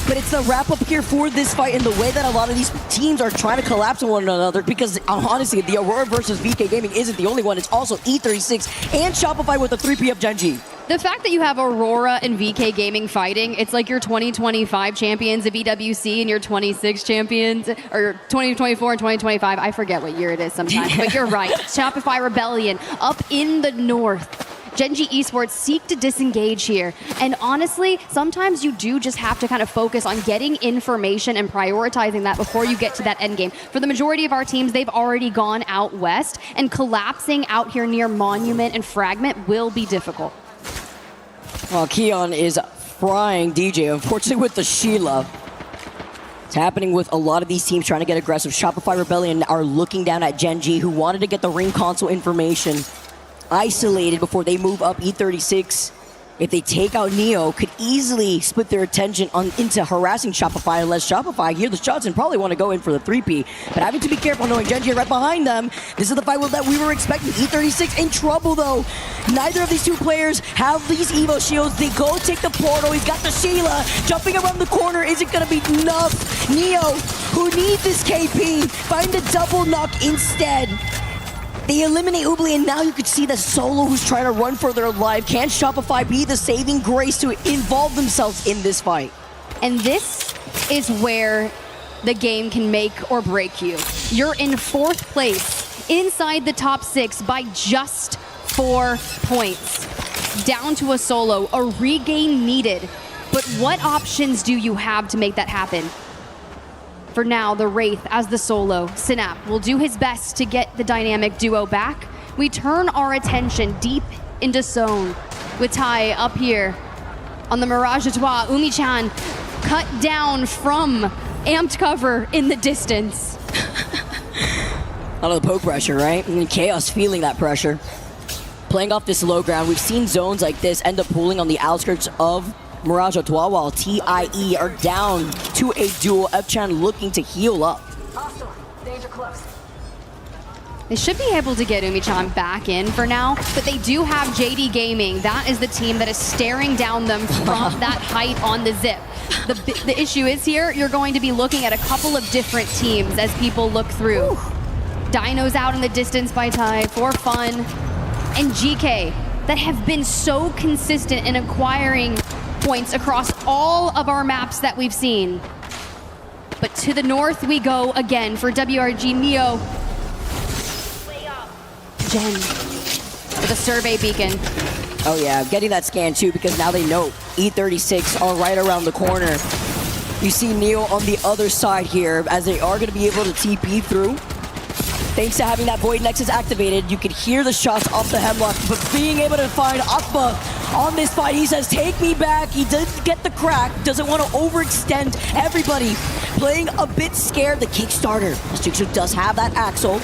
But it's the wrap-up here for this fight in the way that a lot of these teams are trying to collapse on one another, because honestly, the Aurora versus BK Gaming isn't the only one. It's also E36 and Shopify with a 3P of Genji. The fact that you have Aurora and VK Gaming fighting, it's like your 2025 champions of EWC and your 26 champions, or 2024 and 2025. I forget what year it is sometimes, but you're right. Shopify Rebellion up in the north. Genji Esports seek to disengage here. And honestly, sometimes you do just have to kind of focus on getting information and prioritizing that before you get to that end game. For the majority of our teams, they've already gone out west, and collapsing out here near Monument and Fragment will be difficult. Well, Keon is frying DJ, unfortunately with the Sheila. It's happening with a lot of these teams trying to get aggressive. Shopify Rebellion are looking down at Genji, who wanted to get the ring console information isolated before they move up E36. If they take out Neo, could easily split their attention into harassing Shopify, unless Shopify hear the shots and probably want to go in for the 3P. But having to be careful knowing Genji right behind them. This is the fight that we were expecting. E36 in trouble though. Neither of these 2 players have these Evo shields. They go take the portal. He's got the Sheila. Jumping around the corner isn't going to be enough. Neo, who needs this KP, find a double knock instead. They eliminate Ubli, and now you could see the Solo who's trying to run for their life. Can Shopify be the saving grace to involve themselves in this fight? And this is where the game can make or break you. You're in 4th place, inside the top 6 by just 4 points. Down to a Solo, a regain needed. But what options do you have to make that happen? For now, the Wraith as the Solo. Synap will do his best to get the dynamic duo back. We turn our attention deep into zone with Tai up here on the Mirage Etoile. Umi-chan cut down from amped cover in the distance. A lot of the poke pressure, right? And Chaos feeling that pressure. Playing off this low ground, we've seen zones like this end up pooling on the outskirts of Mirage Etoile, while TIE are down to a duel. Epchan looking to heal up. Danger close. They should be able to get Umi-chan back in for now, but they do have JD Gaming. That is the team that is staring down them from that height on the zip. The issue is here, you're going to be looking at a couple of different teams as people look through. Dino's out in the distance by Tai, for fun, and GK that have been so consistent in acquiring points across all of our maps that we've seen. But to the north we go again for WRG Neo. Jen with a survey beacon. Oh yeah, getting that scan too, because now they know E36 are right around the corner. You see Neo on the other side here, as they are going to be able to TP through. Thanks to having that Void Nexus activated, you could hear the shots off the Hemlock, but being able to find Akba on this fight, he says, take me back. He did get the crack, doesn't want to overextend everybody. Playing a bit scared, the Kickstarter. Jigsaw does have that Axel.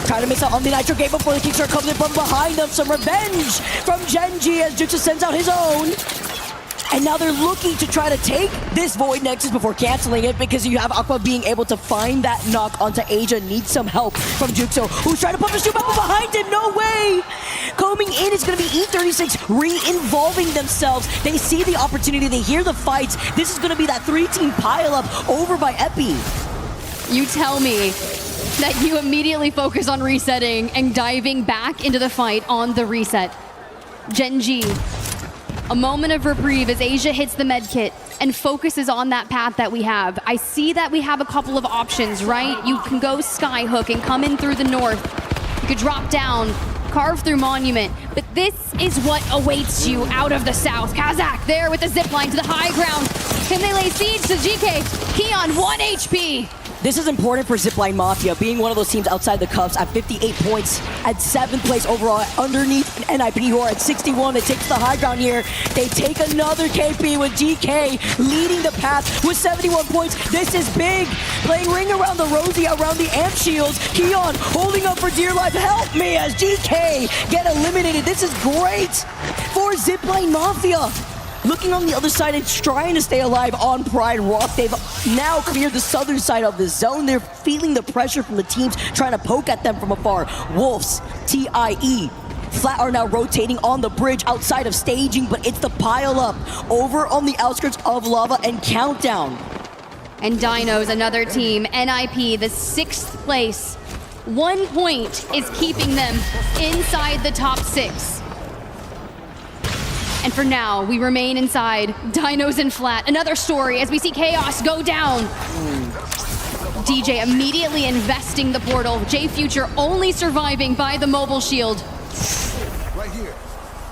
Trying to miss out on the Nitro Gate before the Kickstarter comes in from behind them. Some revenge from Genji as Jigsaw sends out his own. And now they're looking to try to take this Void Nexus before canceling it because you have Aqua being able to find that knock onto Asia. Needs some help from Juxo, who's trying to pump his shoot up behind him. No way! Coming in is going to be E36 re-involving themselves. They see the opportunity. They hear the fights. This is going to be that 3-team pile-up over by Epi. You tell me that you immediately focus on resetting and diving back into the fight on the reset. Genji, a moment of reprieve as Asia hits the med kit and focuses on that path that we have. I see that we have a couple of options, right? You can go Skyhook and come in through the north. You could drop down, carve through Monument, but this is what awaits you out of the south. Kazakh there with the zipline to the high ground. Can they lay siege to GK? Keon, 1 HP. This is important for Zipline Mafia, being one of those teams outside the cups at 58 points, at 7th place overall, underneath NIP, who are at 61. They take the high ground here. They take another KP with GK leading the path with 71 points. This is big. Playing ring around the Rosie, around the amp shields. Keon holding up for dear life. Help me as GK get eliminated. This is great for Zipline Mafia. Looking on the other side and trying to stay alive on Pride Rock. They've now cleared the southern side of the zone. They're feeling the pressure from the teams trying to poke at them from afar. Wolves, TIE, Flat are now rotating on the bridge outside of staging, but it's the pile up over on the outskirts of Lava and Countdown. And Dinos, another team, NIP, the 6th place. 1 point is keeping them inside the top 6. And for now, we remain inside. Dinos and Flat. Another story as we see Chaos go down. DJ immediately investing the portal. J Future only surviving by the mobile shield. Right here.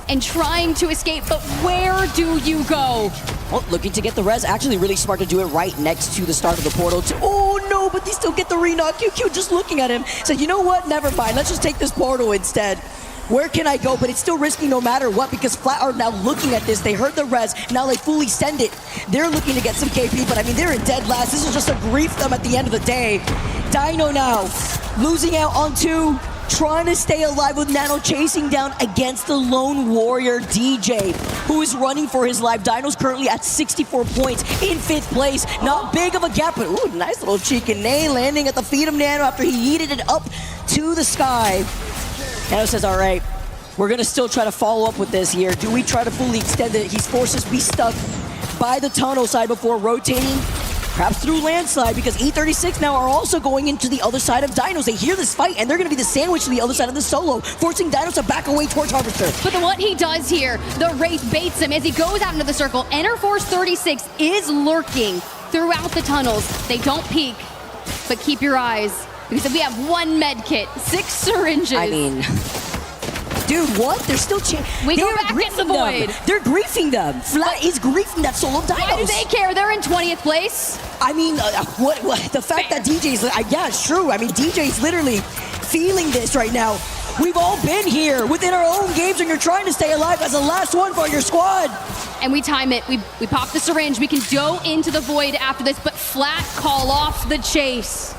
And trying to escape, but where do you go? Well, looking to get the res. Actually really smart to do it right next to the start of the portal. Oh no, but they still get the re-knock. QQ just looking at him. Said, you know what? Never mind. Let's just take this portal instead. Where can I go? But it's still risky no matter what because Flat are now looking at this. They heard the res. Now they fully send it. They're looking to get some KP, but I mean, they're in dead last. This is just a grief them at the end of the day. Dino now losing out on 2, trying to stay alive with Nano chasing down against the lone warrior DJ, who is running for his life. Dino's currently at 64 points in 5th place. Not big of a gap, but ooh, nice little chicken landing at the feet of Nano after he yeeted it up to the sky. Nano says, all right, we're going to still try to follow up with this here. Do we try to fully extend it? He's forced to be stuck by the tunnel side before rotating, perhaps through landslide, because E36 now are also going into the other side of Dinos. They hear this fight, and they're going to be the sandwich to the other side of the solo, forcing Dinos to back away towards Harvester. But what he does here, the Wraith baits him as he goes out into the circle. Enter Force 36 is lurking throughout the tunnels. They don't peek, but keep your eyes. Because we have 1 med kit, 6 syringes. I mean, dude, what? They're still we go back in the void. They're griefing them. Flat is griefing that solo Dinos. Why do they care? They're in 20th place. I mean, what the fact that DJ's, yeah, it's true. I mean, DJ's literally feeling this right now. We've all been here within our own games when you're trying to stay alive as the last one for your squad. And we time it. We pop the syringe. We can go into the void after this, but Flat call off the chase.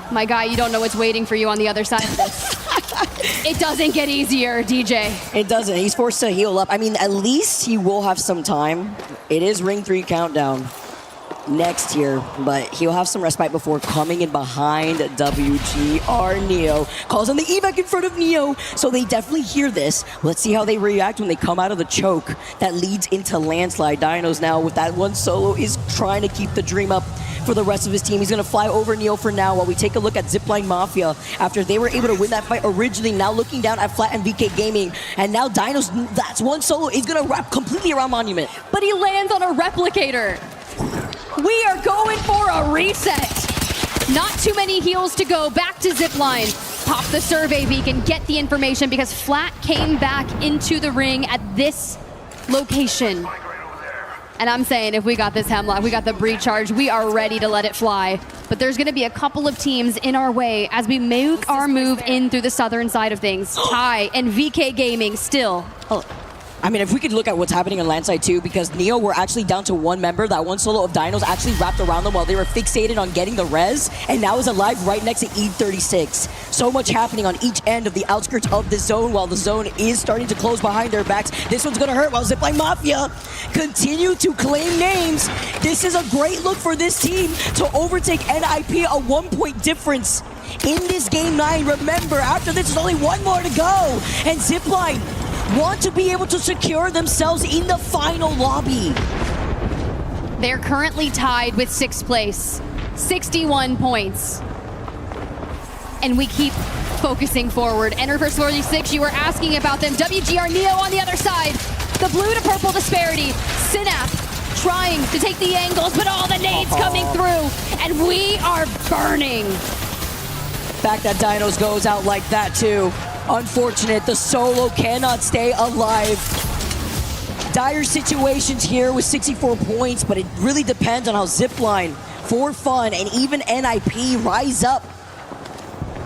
My guy, you don't know what's waiting for you on the other side of this. It doesn't get easier, DJ. It doesn't. He's forced to heal up. I mean, at least he will have some time. It is Ring 3 countdown next year, but he'll have some respite before coming in behind WGR. Neo calls on the evac in front of Neo, so they definitely hear this. Let's see how they react when they come out of the choke that leads into landslide. Dinos now with that 1 solo is trying to keep the dream up for the rest of his team. He's going to fly over Neo for now while we take a look at Zipline Mafia after they were able to win that fight originally, now looking down at Flat and VK Gaming, and now Dinos, that's 1 solo, is going to wrap completely around Monument. But he lands on a replicator. We are going for a reset. Not too many heals to go. Back to Zipline. Pop the survey beacon, get the information because Flat came back into the ring at this location. And I'm saying if we got this Hemlock, we got the breach charge, we are ready to let it fly. But there's going to be a couple of teams in our way as we make our move in through the southern side of things. Ty and VK Gaming still. I mean, if we could look at what's happening on landside too, because Neo were actually down to one member. That one solo of Dinos actually wrapped around them while they were fixated on getting the res, and now is alive right next to E36. So much happening on each end of the outskirts of the zone while the zone is starting to close behind their backs. This one's gonna hurt while Zipline Mafia continue to claim names. This is a great look for this team to overtake NIP, a 1-point difference in this game 9. Remember, after this, there's only one more to go, and Zipline want to be able to secure themselves in the final lobby. They're currently tied with 6th place, 61 points. And we keep focusing forward. Enterverse 46, you were asking about them. WGR Neo on the other side. The blue to purple disparity. Synap trying to take the angles, but all the nades coming through, and we are burning. Fact that Dinos goes out like that too. Unfortunate, the solo cannot stay alive. Dire situations here with 64 points, but it really depends on how Zipline, For Fun, and even NIP rise up.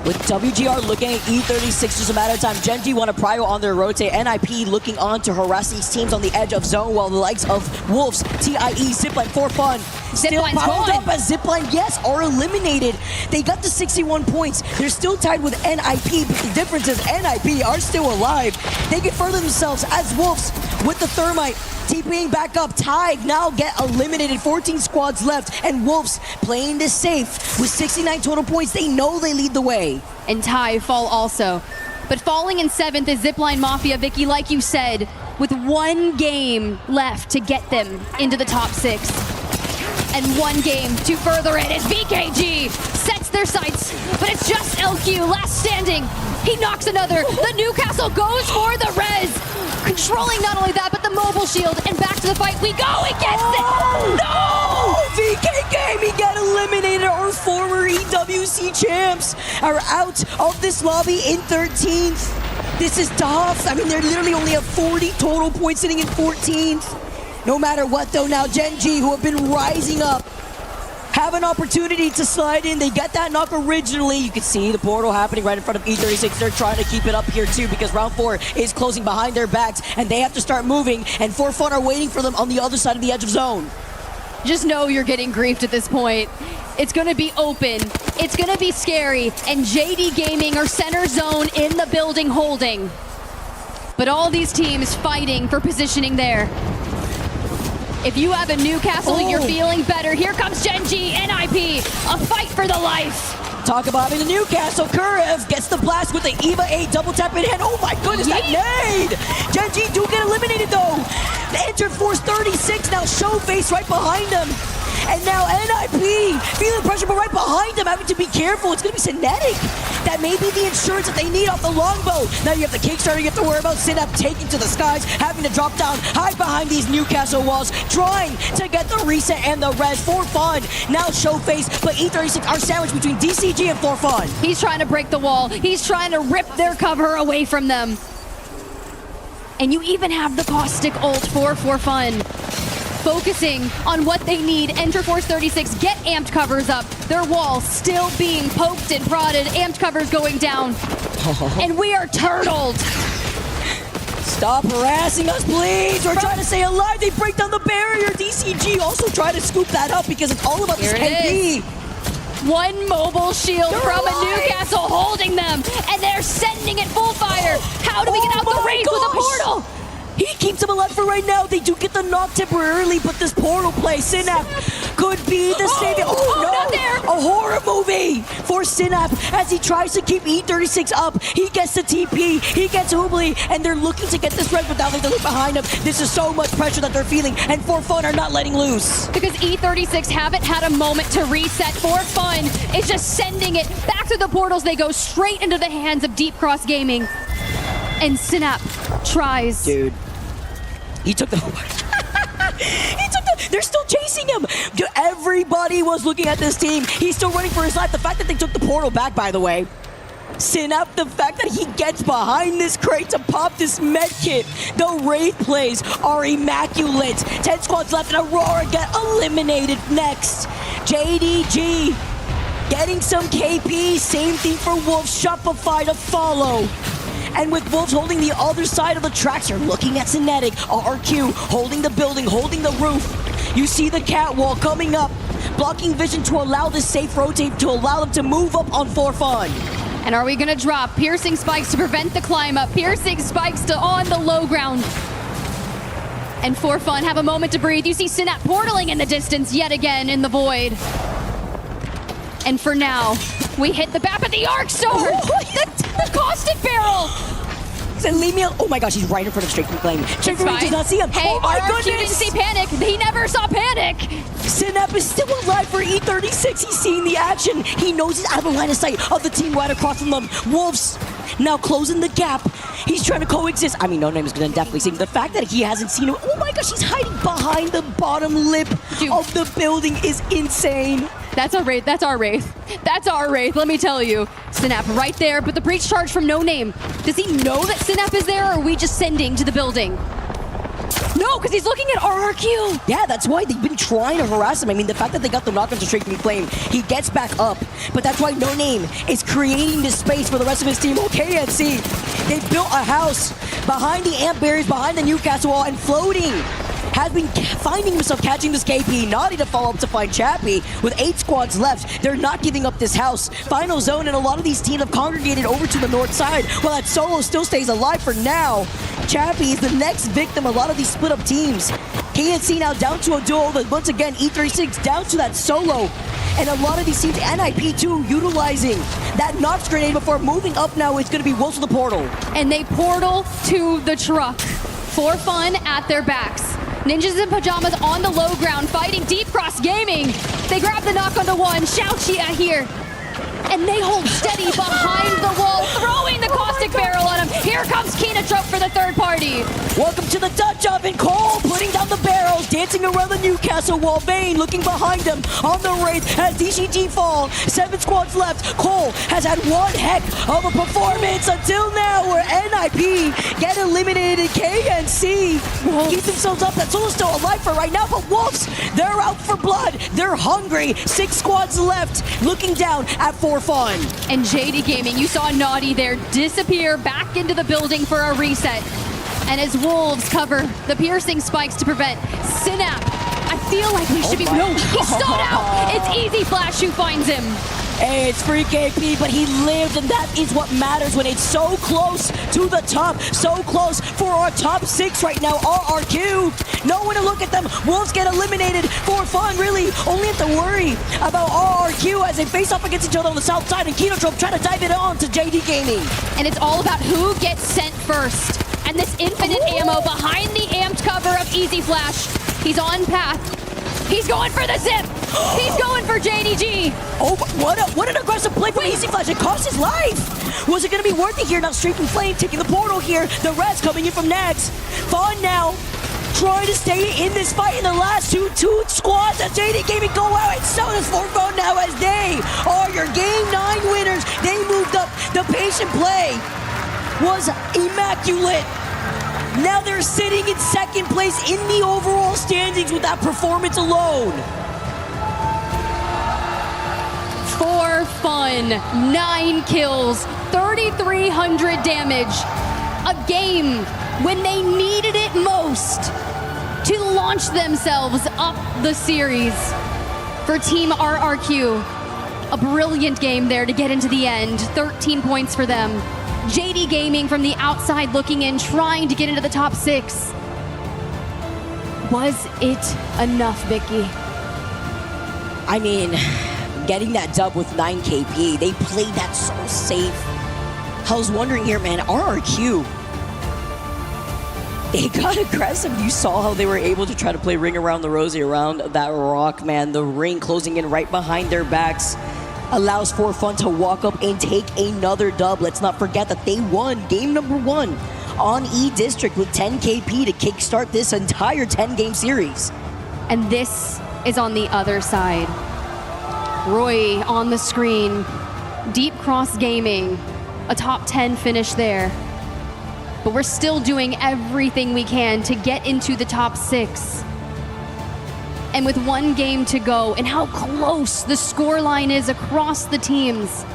With WGR looking at E36, just a matter of time. Genji want to prio on their rotate. NIP looking on to harass these teams on the edge of zone, while the likes of Wolves, TIE, Zipline, For Fun still powered up as Zipline, yes, are eliminated. They got the 61 points. They're still tied with NIP, but the difference is NIP are still alive. They can further themselves as Wolves with the Thermite TPing back up. Tide now get eliminated. 14 squads left, and Wolves playing this safe with 69 total points. They know they lead the way. And Ty fall also. But falling in 7th is Zipline Mafia, Vicky, like you said, with one game left to get them into the top 6. And one game to further it as BKG sets their sights, but it's just LQ, last standing. He knocks another. The Newcastle goes for the res. Controlling not only that, but the mobile shield. And back to the fight we go. He gets it. No! VK Gaming get eliminated. Our former EWC champs are out of this lobby in 13th. This is tough. I mean, they literally only have 40 total points, sitting in 14th. No matter what, though, now Genji, who have been rising up, have an opportunity to slide in. They get that knock originally. You can see the portal happening right in front of E36. They're trying to keep it up here, too, because round 4 is closing behind their backs, and they have to start moving, and For Fun are waiting for them on the other side of the edge of zone. Just know you're getting griefed at this point. It's going to be open. It's going to be scary, and JD Gaming are center zone in the building holding. But all these teams fighting for positioning there. If you have a Newcastle, you're feeling better. Here comes Genji, NIP, a fight for the life. Talk about having the Newcastle. Kurev gets the blast with the EVA 8 double tap in hand. Oh my goodness, that nade! Genji do get eliminated though. The entered force 36, now Showface right behind him. And now NIP feeling pressure, but right behind him, having to be careful. It's going to be Synetic. That may be the insurance that they need off the longbow. Now you have the Kickstarter you have to worry about. Synap taking to the skies, having to drop down, hide behind these Newcastle walls, trying to get the reset and the res. For Fun, now Showface, but E36 are sandwiched between DCG and For Fun. He's trying to break the wall. He's trying to rip their cover away from them. And you even have the caustic ult for Fun. Focusing on what they need. Enter Force 36, get amped covers up. Their wall still being poked and prodded. Amped covers going down. And we are turtled. Stop harassing us, please. We're trying to stay alive. They break down the barrier. DCG also trying to scoop that up because it's all about this KP. One mobile shield from a Newcastle holding them, and they're sending it full fire. How do we get out the race with a portal? He keeps them alive for right now. They do get the knock temporarily, but this portal play, Synap could be the savior. Oh no! Not there. A horror movie for Synap as he tries to keep E36 up. He gets the TP, he gets Hoobly, and they're looking to get this red, but now they look behind him. This is so much pressure that they're feeling, and For Fun are not letting loose. Because E36 haven't had a moment to reset. For Fun is just sending it back to the portals. They go straight into the hands of Deep Cross Gaming. And Synap tries. Dude. He took the... They're still chasing him. Everybody was looking at this team. He's still running for his life. The fact that they took the portal back, by the way. Synap, the fact that he gets behind this crate to pop this med kit. The Wraith plays are immaculate. 10 squads left and Aurora get eliminated next. JDG getting some KP. Same thing for Wolf. Shopify to follow. And with Wolves holding the other side of the tracks, you're looking at Synetic, RRQ holding the building, holding the roof. You see the catwall coming up, blocking vision to allow this safe rotate, to allow them to move up on For Fun. And are we gonna drop piercing spikes to prevent the climb up? Piercing spikes to on the low ground. And For Fun have a moment to breathe. You see Synap portaling in the distance yet again in the void. And for now, we hit the back of the Arc Sword! The caustic barrel! And leave me alone. Oh my gosh, he's right in front of Straight from Flame. Straight from Flame does not see him. Hey, oh my RRQ goodness! didn't see Panic. He never saw Panic. Synap is still alive for E36. He's seeing the action. He knows he's out of the line of sight of the team right across from them. Wolves now closing the gap. He's trying to coexist. I mean, No Name is going to definitely see him. The fact that he hasn't seen him. Oh my gosh, he's hiding behind the bottom lip of the building is insane. That's our Wraith. That's our Wraith. That's our Wraith, let me tell you. Synap right there, but the breach charge from No Name. Does he know that Synap is there, or are we just sending to the building? No, because he's looking at RRQ. Yeah, that's why they've been trying to harass him. I mean, the fact that they got the knock onto Straight from Flame, he gets back up. But that's why No Name is creating this space for the rest of his team. Okay, KNC, they built a house behind the amp barriers, behind the Newcastle wall, and floating. Has been finding himself catching this KP. Naughty to follow up to find Chappie. With 8 squads left, they're not giving up this house. Final zone, and a lot of these teams have congregated over to the north side, while that Solo still stays alive for now. Chappie is the next victim of a lot of these split up teams. KNC now down to a duel, but once again, E36 down to that Solo. And a lot of these teams, NIP too, utilizing that Nox grenade before moving up now. It's going to be Wolves to the portal. And they portal to the truck. For Fun at their backs. Ninjas in Pajamas on the low ground, fighting Deep Cross Gaming. They grab the knock on the one, Xiaoqia here. And they hold steady behind the wall, throwing the caustic barrel on him. Here comes Keenatrope for the third party. Welcome to the Dutch oven. Cole putting down the barrels, dancing around the Newcastle wall. Vayne looking behind him on the Wraith as DCG fall. 7 squads left. Cole has had one heck of a performance until now, where NIP get eliminated. KNC keep themselves up. That Solo's still alive for right now, but Wolves, they're out for blood. They're hungry. 6 squads left, looking down at For Fun. And JD Gaming, you saw Naughty there disappear back into the building for a reset. And as Wolves cover the piercing spikes to prevent Synap, I feel like we should be... No, he stalled out! It's Easy Flash who finds him. Hey, it's free KP, but he lived, and that is what matters when it's so close to the top, so close for our top 6 right now. RRQ, no one to look at them. Wolves get eliminated. For Fun, really only have to worry about RRQ as they face off against each other on the south side, and Keenatrope trying to dive it on to JD Gaming. And it's all about who gets sent first. And this infinite ammo behind the amped cover of Easy Flash. He's on path. He's going for the zip. He's going for JDG. Oh, what an aggressive play from Easy Flash. It cost his life. Was it going to be worth it here? Now Straight from Flame taking the portal here. The Reds coming in from Nags. Fun now trying to stay in this fight in the last two squads as JD Gaming go out, and so does For Fun now as they are your Game 9 winners. They moved up. The patient play was immaculate. Now they're sitting in second place in the overall standings with that performance alone. For Fun, 9 kills, 3,300 damage. A game when they needed it most to launch themselves up the series. For Team RRQ, a brilliant game there to get into the end. 13 points for them. JD Gaming from the outside looking in, trying to get into the top 6. Was it enough, Vicky? I mean, getting that dub with 9 KP, they played that so safe. I was wondering here, man, RRQ, they got aggressive. You saw how they were able to try to play Ring Around the Rosie around that rock, man. The ring closing in right behind their backs allows For Fun to walk up and take another dub. Let's not forget that they won game number 1 on E-District with 10 KP to kickstart this entire 10-game series. And this is on the other side. Roy on the screen. Deep Cross Gaming, a top 10 finish there. But we're still doing everything we can to get into the top 6. And with 1 game to go, and how close the scoreline is across the teams,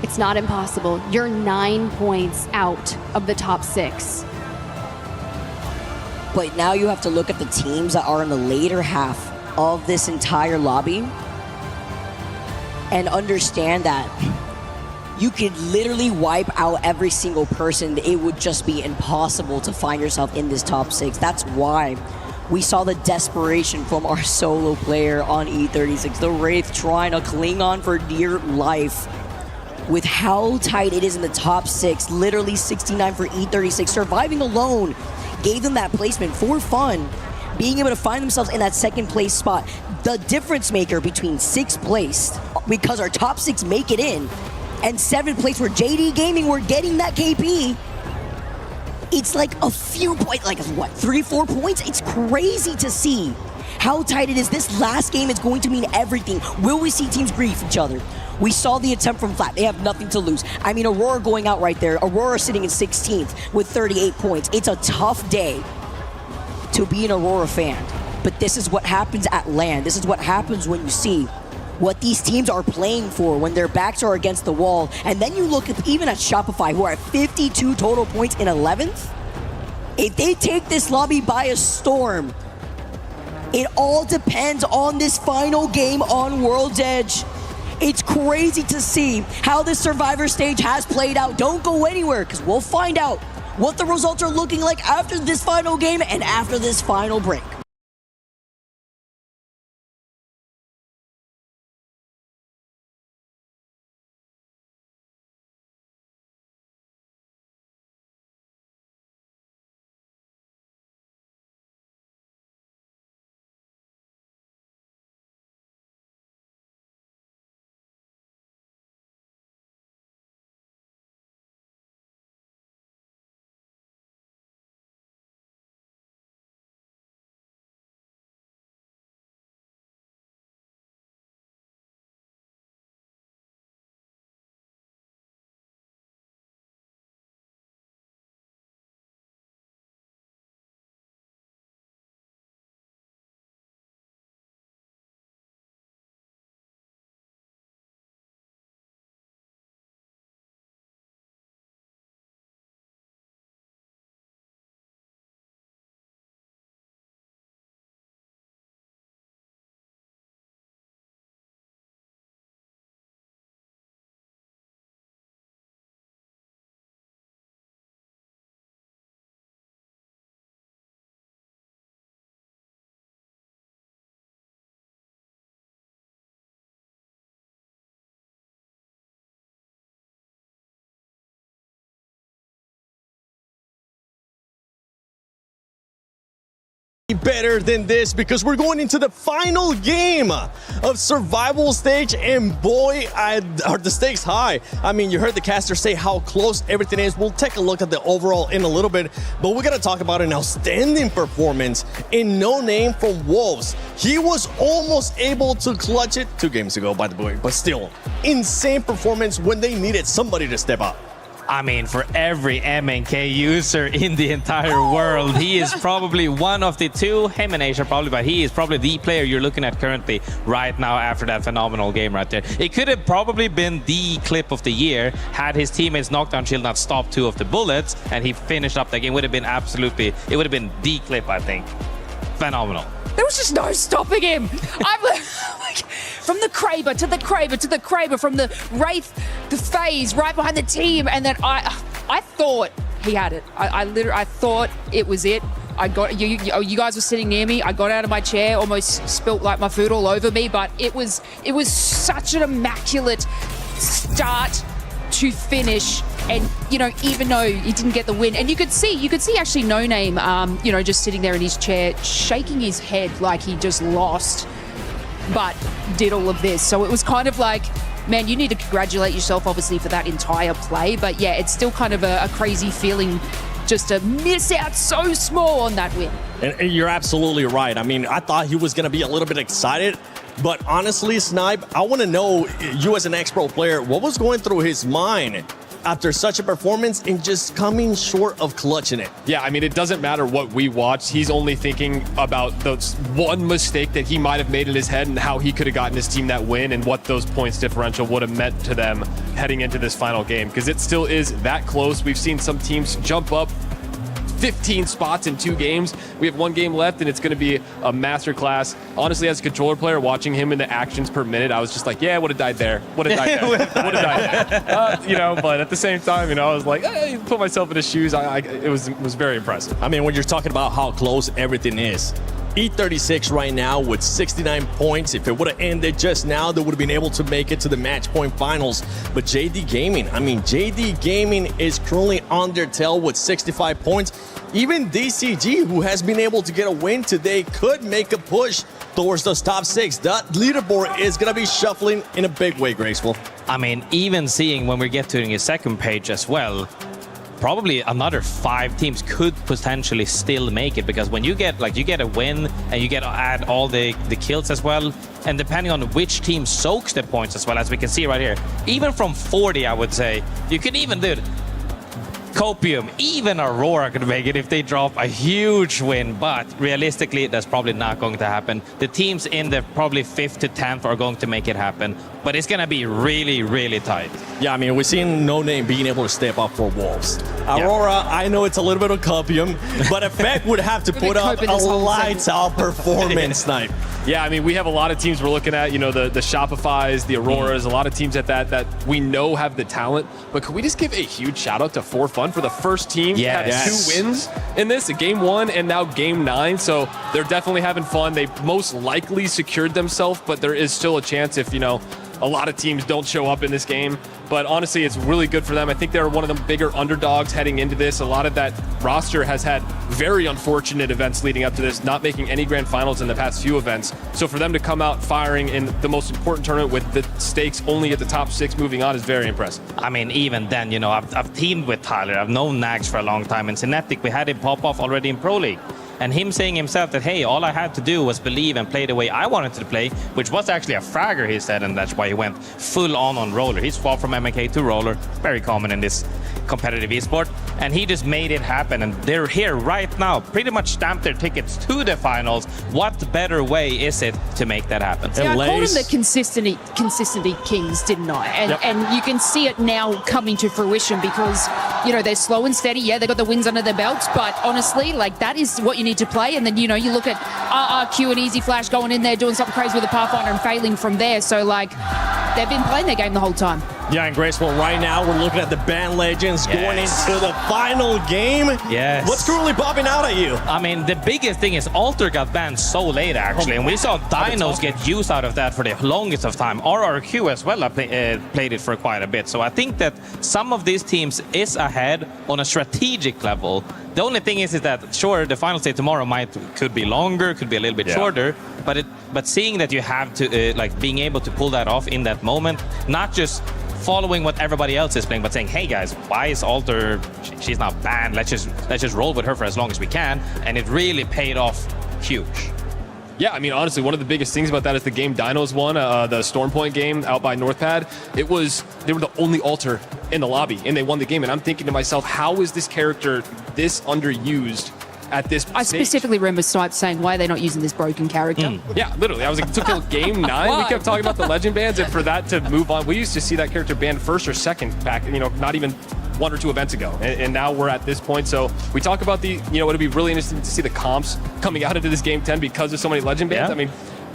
It's not impossible. You're 9 points out of the top 6. But now you have to look at the teams that are in the later half of this entire lobby and understand that you could literally wipe out every single person. It would just be impossible to find yourself in this top 6. That's why we saw the desperation from our solo player on E36. The Wraith trying to cling on for dear life with how tight it is in the top 6. Literally 69 for E36. Surviving alone gave them that placement for fun. Being able to find themselves in that second place spot. The difference maker between 6th place, because our top 6 make it in, and 7th place where JD Gaming were getting that KP. It's like a few points, like what, 3-4 points? It's crazy to see how tight it is. This last game is going to mean everything. Will we see teams grief each other? We saw the attempt from Flat. They have nothing to lose. I mean, Aurora going out right there. Aurora sitting in 16th with 38 points. It's a tough day to be an Aurora fan. But this is what happens at LAN. This is what happens when you see what these teams are playing for when their backs are against the wall. And then you look at even at Shopify, who are at 52 total points in 11th. If they take this lobby by a storm, it all depends on this final game on World's Edge. It's crazy to see how this Survivor stage has played out. Don't go anywhere, because we'll find out what the results are looking like after this final game and after this final break. Better than this, because we're going into the final game of survival stage, and boy, are the stakes high. I mean, you heard the caster say how close everything is. We'll take a look at the overall in a little bit, but we're gonna talk about an outstanding performance in No Name from Wolves. He was almost able to clutch it 2 games ago, by the way, but still, insane performance when they needed somebody to step up. I mean, for every MNK user in the entire world, he is probably one of the 2, him and Asia probably, but he is probably the player you're looking at currently right now after that phenomenal game right there. It could have probably been the clip of the year had his teammates Knockdown Shield not stopped 2 of the bullets and he finished up that game. Would have been absolutely, it would have been the clip, I think. Phenomenal. There was just no stopping him. I'm like, from the Kraber to the Kraber to the Kraber, from the Wraith, the phase right behind the team, and then I thought he had it. I thought it was it. I got you guys were sitting near me. I got out of my chair, almost spilt like my food all over me. But it was such an immaculate start to finish. And, you know, even though he didn't get the win, and you could see actually No Name, you know, just sitting there in his chair, shaking his head like he just lost, but did all of this. So it was kind of like, man, you need to congratulate yourself, obviously, for that entire play. But yeah, it's still kind of a crazy feeling just to miss out so small on that win. And you're absolutely right. I mean, I thought he was going to be a little bit excited. But honestly, Snipe, I want to know, you as an ex-pro player, what was going through his mind after such a performance and just coming short of clutching it. Yeah, I mean, it doesn't matter what we watched. He's only thinking about those one mistake that he might have made in his head and how he could have gotten his team that win and what those points differential would have meant to them heading into this final game, because it still is that close. We've seen some teams jump up 15 spots in 2 games. We have 1 game left, and it's going to be a masterclass. Honestly, as a controller player, watching him in the actions per minute, I was just like, yeah, would have died there. Would have died there. Would have died there. But at the same time, I was like, hey, put myself in his shoes. It was very impressive. I mean, when you're talking about how close everything is, E36 right now with 69 points. If it would have ended just now, they would have been able to make it to the match point finals. But JD Gaming is currently on their tail with 65 points. Even DCG, who has been able to get a win today, could make a push towards those top 6. That leaderboard is going to be shuffling in a big way, Graceful. I mean, even seeing when we get to the second page as well, probably another 5 teams could potentially still make it, because when you get a win and you get to add all the kills as well, and depending on which team soaks the points as well, as we can see right here, even from 40, I would say, you can even do it. Copium, even Aurora could make it if they drop a huge win, but realistically, that's probably not going to happen. The teams in the probably 5th to 10th are going to make it happen, but it's going to be really, really tight. Yeah, I mean, we've seen No Name being able to step up for Wolves. Aurora, I know it's a little bit of copium, but Effect would have to put up a lights-out performance tonight. Yeah, I mean, we have a lot of teams we're looking at, the Shopifys, the Auroras, a lot of teams that we know have the talent. But could we just give a huge shout out to For Fun for the first team to have 2 wins in this, game 1 and now game 9. So they're definitely having fun. They most likely secured themselves, but there is still a chance if, a lot of teams don't show up in this game. But honestly, it's really good for them. I think they're one of the bigger underdogs heading into this. A lot of that roster has had very unfortunate events leading up to this, not making any grand finals in the past few events. So for them to come out firing in the most important tournament with the stakes only at the top 6 moving on is very impressive. I mean, even then, I've teamed with Tyler. I've known Nags for a long time. In Cinetic, we had him pop off already in Pro League. And him saying himself that, hey, all I had to do was believe and play the way I wanted to play, which was actually a fragger, he said, and that's why he went full on roller. He swapped from MK to roller, very common in this competitive esport, and he just made it happen, and they're here right now, pretty much stamped their tickets to the finals. What better way is it to make that happen? Yeah, I called them the consistency kings, didn't I? And you can see it now coming to fruition because, they're slow and steady. Yeah, they got the wins under their belts, but honestly, that is what you need to play. And then, you look at RRQ and Easy Flash going in there, doing something crazy with the Pathfinder and failing from there. So, they've been playing their game the whole time. Yeah, and Graceful, right now we're looking at the Band Legends going into the final game. Yes. What's currently popping out at you? I mean, the biggest thing is Alter got banned so late, actually, and we saw Dinos get use out of that for the longest of time. RRQ as well played it for quite a bit. So I think that some of these teams is ahead on a strategic level. The only thing is that, sure, the final stage tomorrow could be longer, could be a little bit shorter, but seeing that you have to, being able to pull that off in that moment, not just following what everybody else is playing, but saying, hey guys, why is Alter, she's not banned, let's just roll with her for as long as we can, and it really paid off huge. Yeah, I mean, honestly, one of the biggest things about that is the game Dinos won, the Stormpoint game out by Northpad. They were the only Alter in the lobby, and they won the game. And I'm thinking to myself, how is this character this underused at this I stage? specifically remember Snipe saying, why are they not using this broken character? Yeah, literally. I was like, it took till game 9. We kept talking about the legend bans, and for that to move on, we used to see that character banned 1st or 2nd back, not even 1 or 2 events ago. And now we're at this point. So we talk about it'll be really interesting to see the comps coming out into this game 10 because of so many legend bans. Yeah. I mean,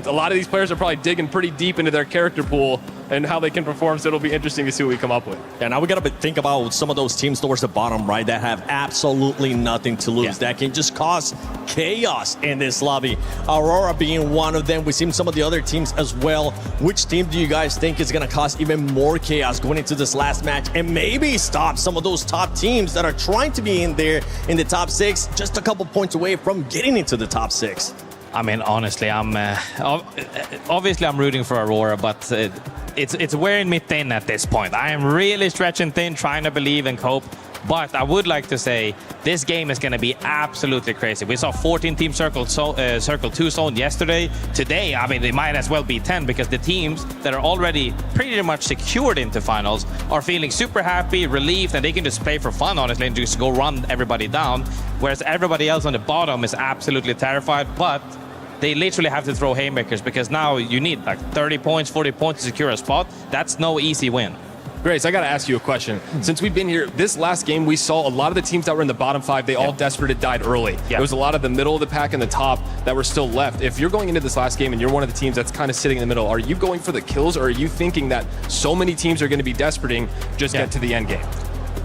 a lot of these players are probably digging pretty deep into their character pool and how they can perform, so it'll be interesting to see what we come up with. Yeah, now we got to think about some of those teams towards the bottom, right, that have absolutely nothing to lose. That can just cause chaos in this lobby. Aurora being one of them. We've seen some of the other teams as well. Which team do you guys think is going to cause even more chaos going into this last match and maybe stop some of those top teams that are trying to be in there in the top 6, just a couple points away from getting into the top 6? I mean, honestly, obviously I'm rooting for Aurora, but it's wearing me thin at this point. I am really stretching thin, trying to believe and cope. But I would like to say this game is going to be absolutely crazy. We saw 14 teams circle 2 zone yesterday. Today, I mean, they might as well be 10 because the teams that are already pretty much secured into finals are feeling super happy, relieved, and they can just play for fun, honestly, and just go run everybody down. Whereas everybody else on the bottom is absolutely terrified, but they literally have to throw haymakers because now you need like 30 points, 40 points to secure a spot. That's no easy win. Grace, I got to ask you a question. Since we've been here, this last game, we saw a lot of the teams that were in the bottom 5, they all desperate and died early. There was a lot of the middle of the pack and the top that were still left. If you're going into this last game and you're one of the teams that's kind of sitting in the middle, are you going for the kills, or are you thinking that so many teams are going to be desperating just get to the end game?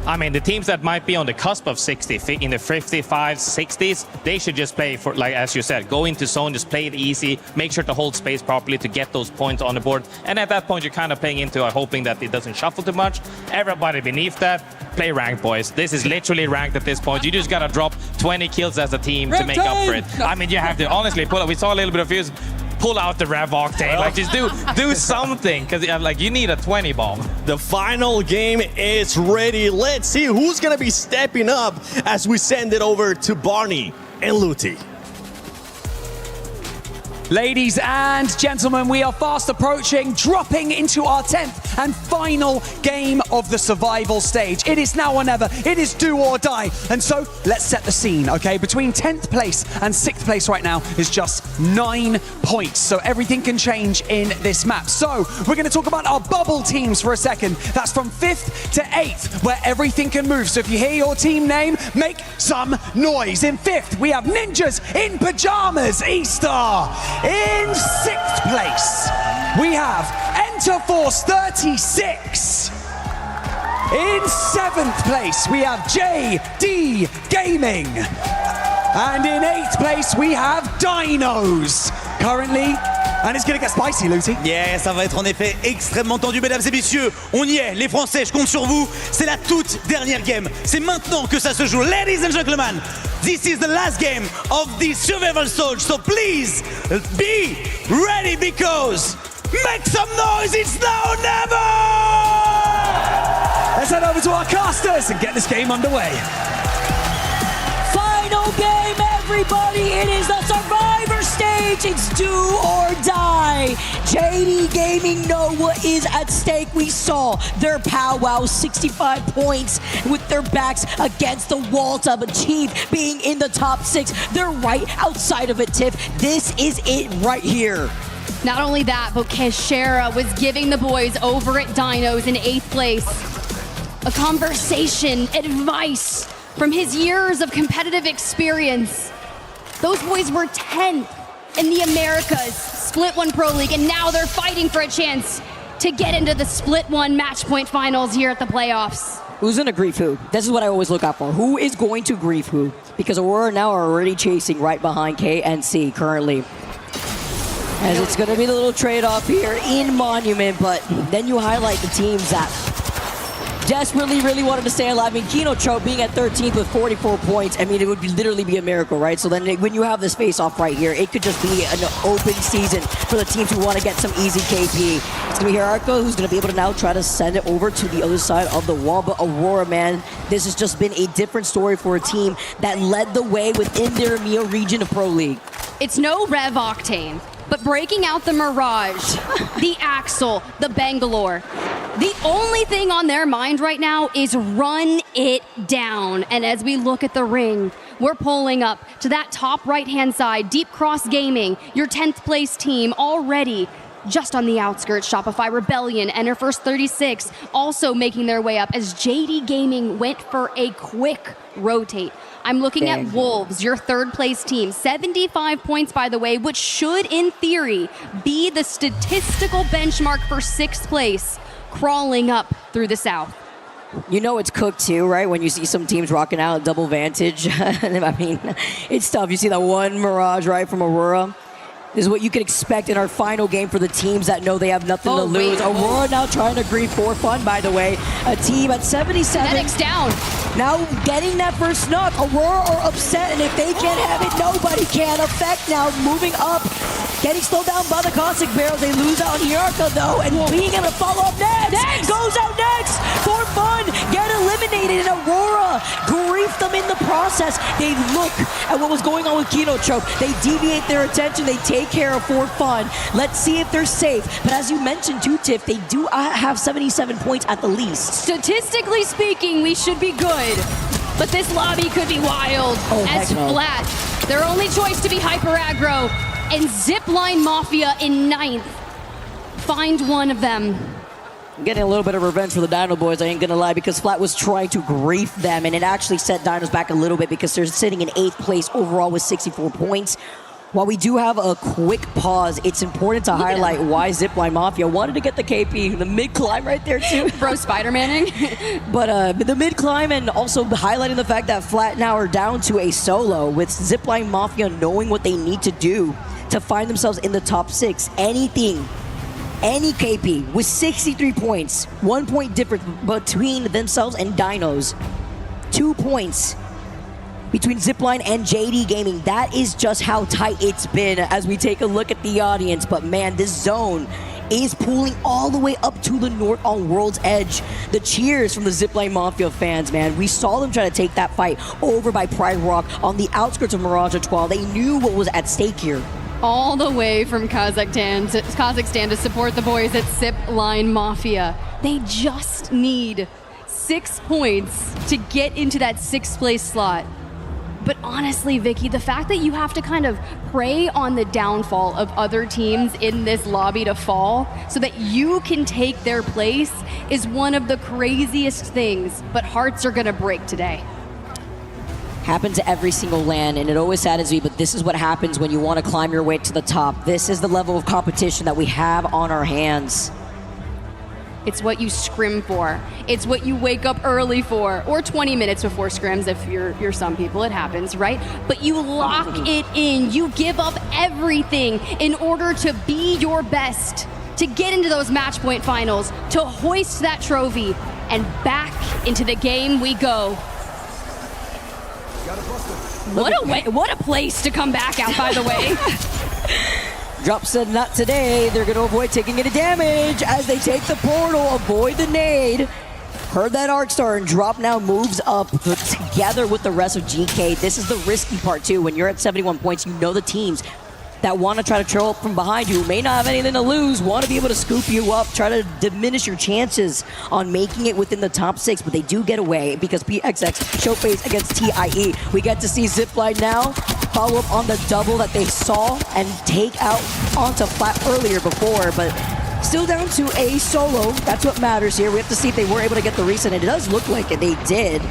I mean, the teams that might be on the cusp of 60, in the 55s, 60s, they should just play for, like, as you said, go into zone, just play it easy, make sure to hold space properly to get those points on the board. And at that point, you're kind of playing into hoping that it doesn't shuffle too much. Everybody beneath that, play ranked, boys. This is literally ranked at this point. You just got to drop 20 kills as a team to make up for it. I mean, you have to honestly pull up. We saw a little bit of views. Pull out the Rev Octane, like just do something, because like you need a 20 bomb. The final game is ready. Let's see who's gonna be stepping up as we send it over to Barney and Luti. Ladies and gentlemen, we are fast approaching, dropping into our 10th and final game of the survival stage. It is now or never. It is do or die. And so let's set the scene, okay? Between 10th place and 6th place right now is just 9 points. So everything can change in this map. So we're going to talk about our bubble teams for a second. That's from 5th to 8th, where everything can move. So if you hear your team name, make some noise. In 5th, we have Ninjas in Pajamas, E-Star. In 6th place, we have Enter Force 36. In 7th place, we have JD Gaming. And in 8th place, we have Dinos. Currently, and it's gonna get spicy, Luti. Yeah, ça va être en effet extrêmement tendu, mesdames et messieurs. On y est, les Français, je compte sur vous. C'est la toute dernière game. C'est maintenant que ça se joue. Ladies and gentlemen, this is the last game of the survival stage. So please be ready because make some noise. It's now or never. Let's head over to our casters and get this game underway. Final game, everybody. It is the Survivor stage. It's do or die. JD Gaming know what is at stake. We saw their powwow, 65 points with their backs against the wall to achieve being in the top 6. They're right outside of it, Tiff. This is it right here. Not only that, but Keshera was giving the boys over at Dinos in 8th place a conversation, advice from his years of competitive experience. Those boys were 10th in the Americas Split 1 Pro League, and now they're fighting for a chance to get into the Split 1 match point finals here at the playoffs. Who's gonna grief who? This is what I always look out for. Who is going to grief who? Because Aurora now are already chasing right behind KNC currently. As it's gonna be the little trade-off here in Monument, but then you highlight the teams that desperately really wanted to stay alive. I mean, Kino Cho being at 13th with 44 points, I mean, it would literally be a miracle, right? So then when you have this face-off right here, it could just be an open season for the teams who want to get some easy KP. It's going to be Hierarcho who's going to be able to now try to send it over to the other side of the wall. But Aurora, man, this has just been a different story for a team that led the way within their EMEA region of Pro League. It's no Rev Octane, but breaking out the Mirage, the Axel, the Bangalore. The only thing on their mind right now is run it down. And as we look at the ring, we're pulling up to that top right-hand side, Deep Cross Gaming, your 10th place team already just on the outskirts. Shopify Rebellion, Enter First 36, also making their way up as JD Gaming went for a quick rotate. I'm looking at Wolves, your 3rd place team. 75 points, by the way, which should, in theory, be the statistical benchmark for 6th place, crawling up through the South. You know it's cooked too, right? When you see some teams rocking out double vantage. I mean, it's tough. You see that one Mirage, right, from Aurora. This is what you can expect in our final game for the teams that know they have nothing to lose. Aurora now trying to grieve for fun, by the way. A team at 77. Genetics down. Now getting that first knock, Aurora are upset, and if they can't have it, nobody can. Effect now moving up, getting slowed down by the Cossack Barrels. They lose out on Yarka though, and Lee gonna follow up next. Goes out next for fun, get eliminated, and Aurora grief them in the process. They look at what was going on with Kino Choke. They deviate their attention, they take care of for fun. Let's see if they're safe. But as you mentioned too, Tiff, they do have 77 points at the least. Statistically speaking, we should be good. But this lobby could be wild. As Flat, their only choice to be hyper aggro, and Zipline Mafia in 9th. Find one of them. Getting a little bit of revenge for the Dino boys, I ain't gonna lie, because Flat was trying to grief them, and it actually set Dinos back a little bit because they're sitting in 8th place overall with 64 points. While we do have a quick pause, it's important to highlight why Zipline Mafia wanted to get the KP, the mid-climb right there too. Bro Spider-Manning. But the mid-climb, and also highlighting the fact that Flat now are down to a solo, with Zipline Mafia knowing what they need to do to find themselves in the top 6. Anything, any KP with 63 points, 1 point difference between themselves and Dinos, 2 points between Zipline and JD Gaming. That is just how tight it's been as we take a look at the audience. But man, this zone is pulling all the way up to the north on World's Edge. The cheers from the Zipline Mafia fans, man. We saw them try to take that fight over by Pride Rock on the outskirts of Mirage Etoile. They knew what was at stake here. All the way from Kazakhstan to support the boys at Zipline Mafia. They just need 6 points to get into that 6th place slot. But honestly, Vicky, the fact that you have to kind of prey on the downfall of other teams in this lobby to fall so that you can take their place is one of the craziest things, but hearts are gonna break today. Happens to every single LAN, and it always saddens me, but this is what happens when you want to climb your way to the top. This is the level of competition that we have on our hands. It's what you scrim for. It's what you wake up early for, or 20 minutes before scrims if you're some people, it happens, right? But you lock it in. You give up everything in order to be your best, to get into those match point finals, to hoist that trophy, and back into the game we go. What a place to come back out, by the way. Drop said not today. They're going to avoid taking any damage as they take the portal, avoid the nade. Heard that Arc Star, and Drop now moves up together with the rest of GK. This is the risky part too. When you're at 71 points, you know the teams that want to try to trail up from behind you, may not have anything to lose, want to be able to scoop you up, try to diminish your chances on making it within the top 6, but they do get away because PXX show face against TIE. We get to see Zipline now follow up on the double that they saw and take out onto Flat earlier before, but still down to a solo. That's what matters here. We have to see if they were able to get the reset, and it does look like they did.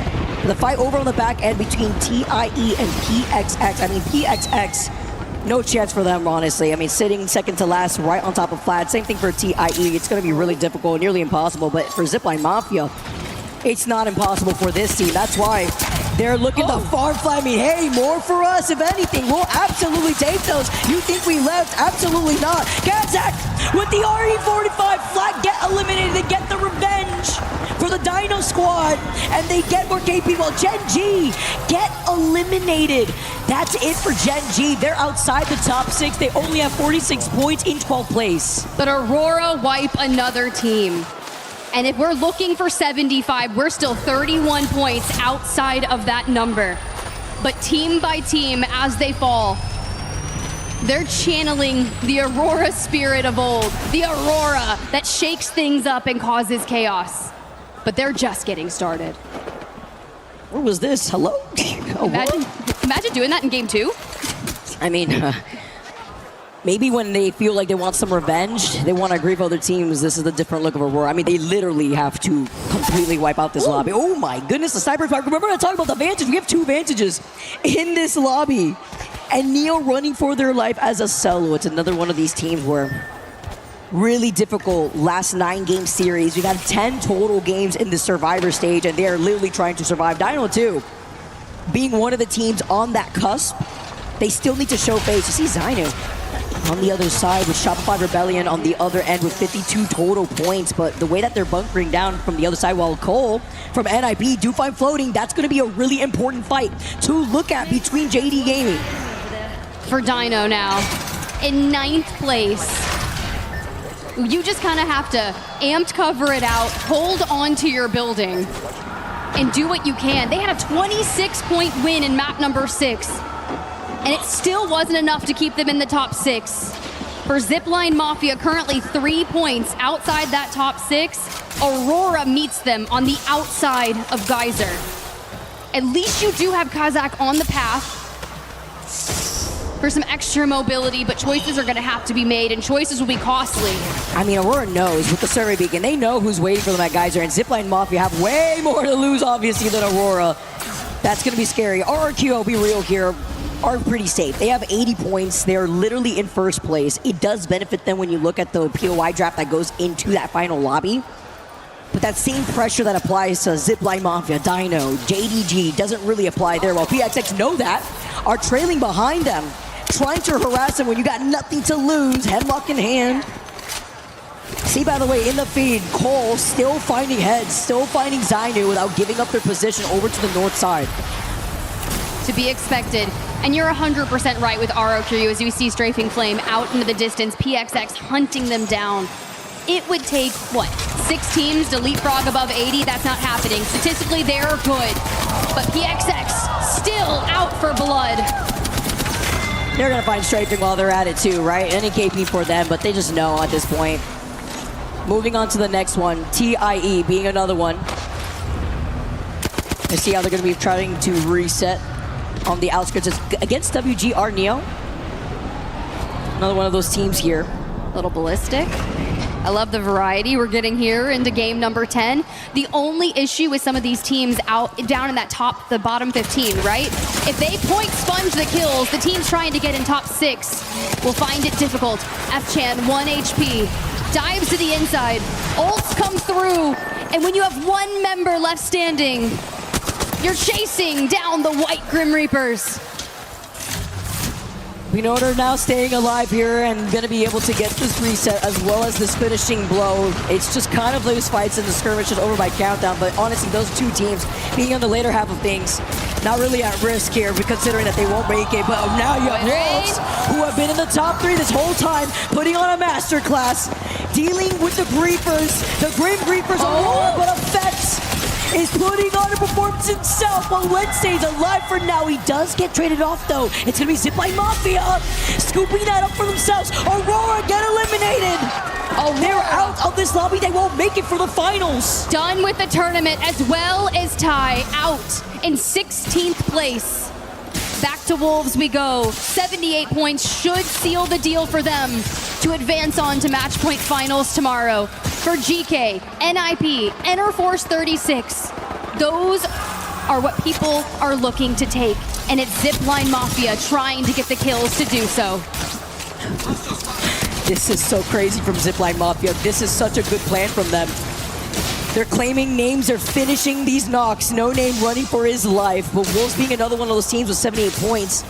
The fight over on the back end between TIE and PXX. I mean, PXX, no chance for them, honestly. I mean, sitting second to last right on top of Flat. Same thing for TIE. It's going to be really difficult, nearly impossible. But for Zipline Mafia, it's not impossible for this team. That's why they're looking to farm Flat. I mean, hey, more for us. If anything, we'll absolutely take those. You think we left? Absolutely not. Kazakh with the RE45. Flat get eliminated. They get the revenge for the Dino squad, and they get more KP while Gen G get eliminated. That's it for Gen G. They're outside the top 6. They only have 46 points in 12th place. But Aurora wipe another team. And if we're looking for 75, we're still 31 points outside of that number. But team by team, as they fall, they're channeling the Aurora spirit of old, the Aurora that shakes things up and causes chaos. But they're just getting started. What was this? Hello? Imagine doing that in game 2. I mean, maybe when they feel like they want some revenge, they want to grieve other teams, this is the different look of Aurora. I mean, they literally have to completely wipe out this lobby. Oh my goodness, the Cyber Park. Remember I talked about the Vantage? We have 2 Vantages in this lobby. And Neo running for their life as a solo. It's another one of these teams where really difficult last 9-game series. We've had 10 total games in the Survivor stage, and they are literally trying to survive. Dino 2, being one of the teams on that cusp, they still need to show face. You see Zyno on the other side with Shopify Rebellion on the other end with 52 total points. But the way that they're bunkering down from the other side, while Cole from NIP do find floating, that's going to be a really important fight to look at between JD Gaming. For Dino now, in 9th place. You just kind of have to amped cover it out, hold on to your building, and do what you can. They had a 26-point win in map number 6, and it still wasn't enough to keep them in the top 6. For Zipline Mafia, currently 3 points outside that top 6. Aurora meets them on the outside of Geyser. At least you do have Kazakh on the path for some extra mobility, but choices are going to have to be made, and choices will be costly. I mean, Aurora knows with the survey beacon, they know who's waiting for them at Geyser, and Zipline Mafia have way more to lose, obviously, than Aurora. That's going to be scary. RRQ, I'll be real here, are pretty safe. They have 80 points. They're literally in 1st place. It does benefit them when you look at the POI draft that goes into that final lobby. But that same pressure that applies to Zipline Mafia, Dino, JDG doesn't really apply there. While PXX know that, are trailing behind them, trying to harass them when you got nothing to lose, headlock in hand. See, by the way, in the feed, Cole still finding heads, still finding Zainu without giving up their position over to the north side. To be expected. And you're 100% right with ROQ as you see Strafing Flame out into the distance, PXX hunting them down. It would take, what, 6 teams to leapfrog above 80? That's not happening. Statistically, they're good. But PXX still out for blood. They're going to find Strafing while they're at it too, right? Any KP for them, but they just know at this point. Moving on to the next one, TIE being another one. Let's see how they're going to be trying to reset on the outskirts against WGR Neo. Another one of those teams here. A little ballistic. I love the variety we're getting here into game number 10. The only issue with some of these teams down in that the bottom 15, right? If they point sponge the kills, the teams trying to get in top 6 will find it difficult. F-Chan, 1 HP, dives to the inside, ults come through, and when you have 1 member left standing, you're chasing down the white Grim Reapers. We know they're now staying alive here and going to be able to get this reset as well as this finishing blow. It's just kind of those fights and the skirmishes over by countdown, but honestly, those 2 teams being on the later half of things, not really at risk here, considering that they won't make it. But now you have Wolves, who have been in the top 3 this whole time, putting on a masterclass, dealing with the Reapers, the Grim Reapers, Aurora, but Effects is putting on a performance himself, while Wednesday's alive for now. He does get traded off, though. It's going to be Zipline Mafia scooping that up for themselves. Aurora get eliminated. They're out of this lobby. They won't make it for the finals. Done with the tournament, as well as Ty out in 16th place. Back to Wolves we go. 78 points should seal the deal for them to advance on to match point finals tomorrow. For GK, NIP, Enerforce 36, those are what people are looking to take, and it's Zipline Mafia trying to get the kills to do so. This is so crazy from Zipline Mafia. This is such a good plan from them. They're claiming names, they're finishing these knocks. No name running for his life, but Wolves being another one of those teams with 78 points.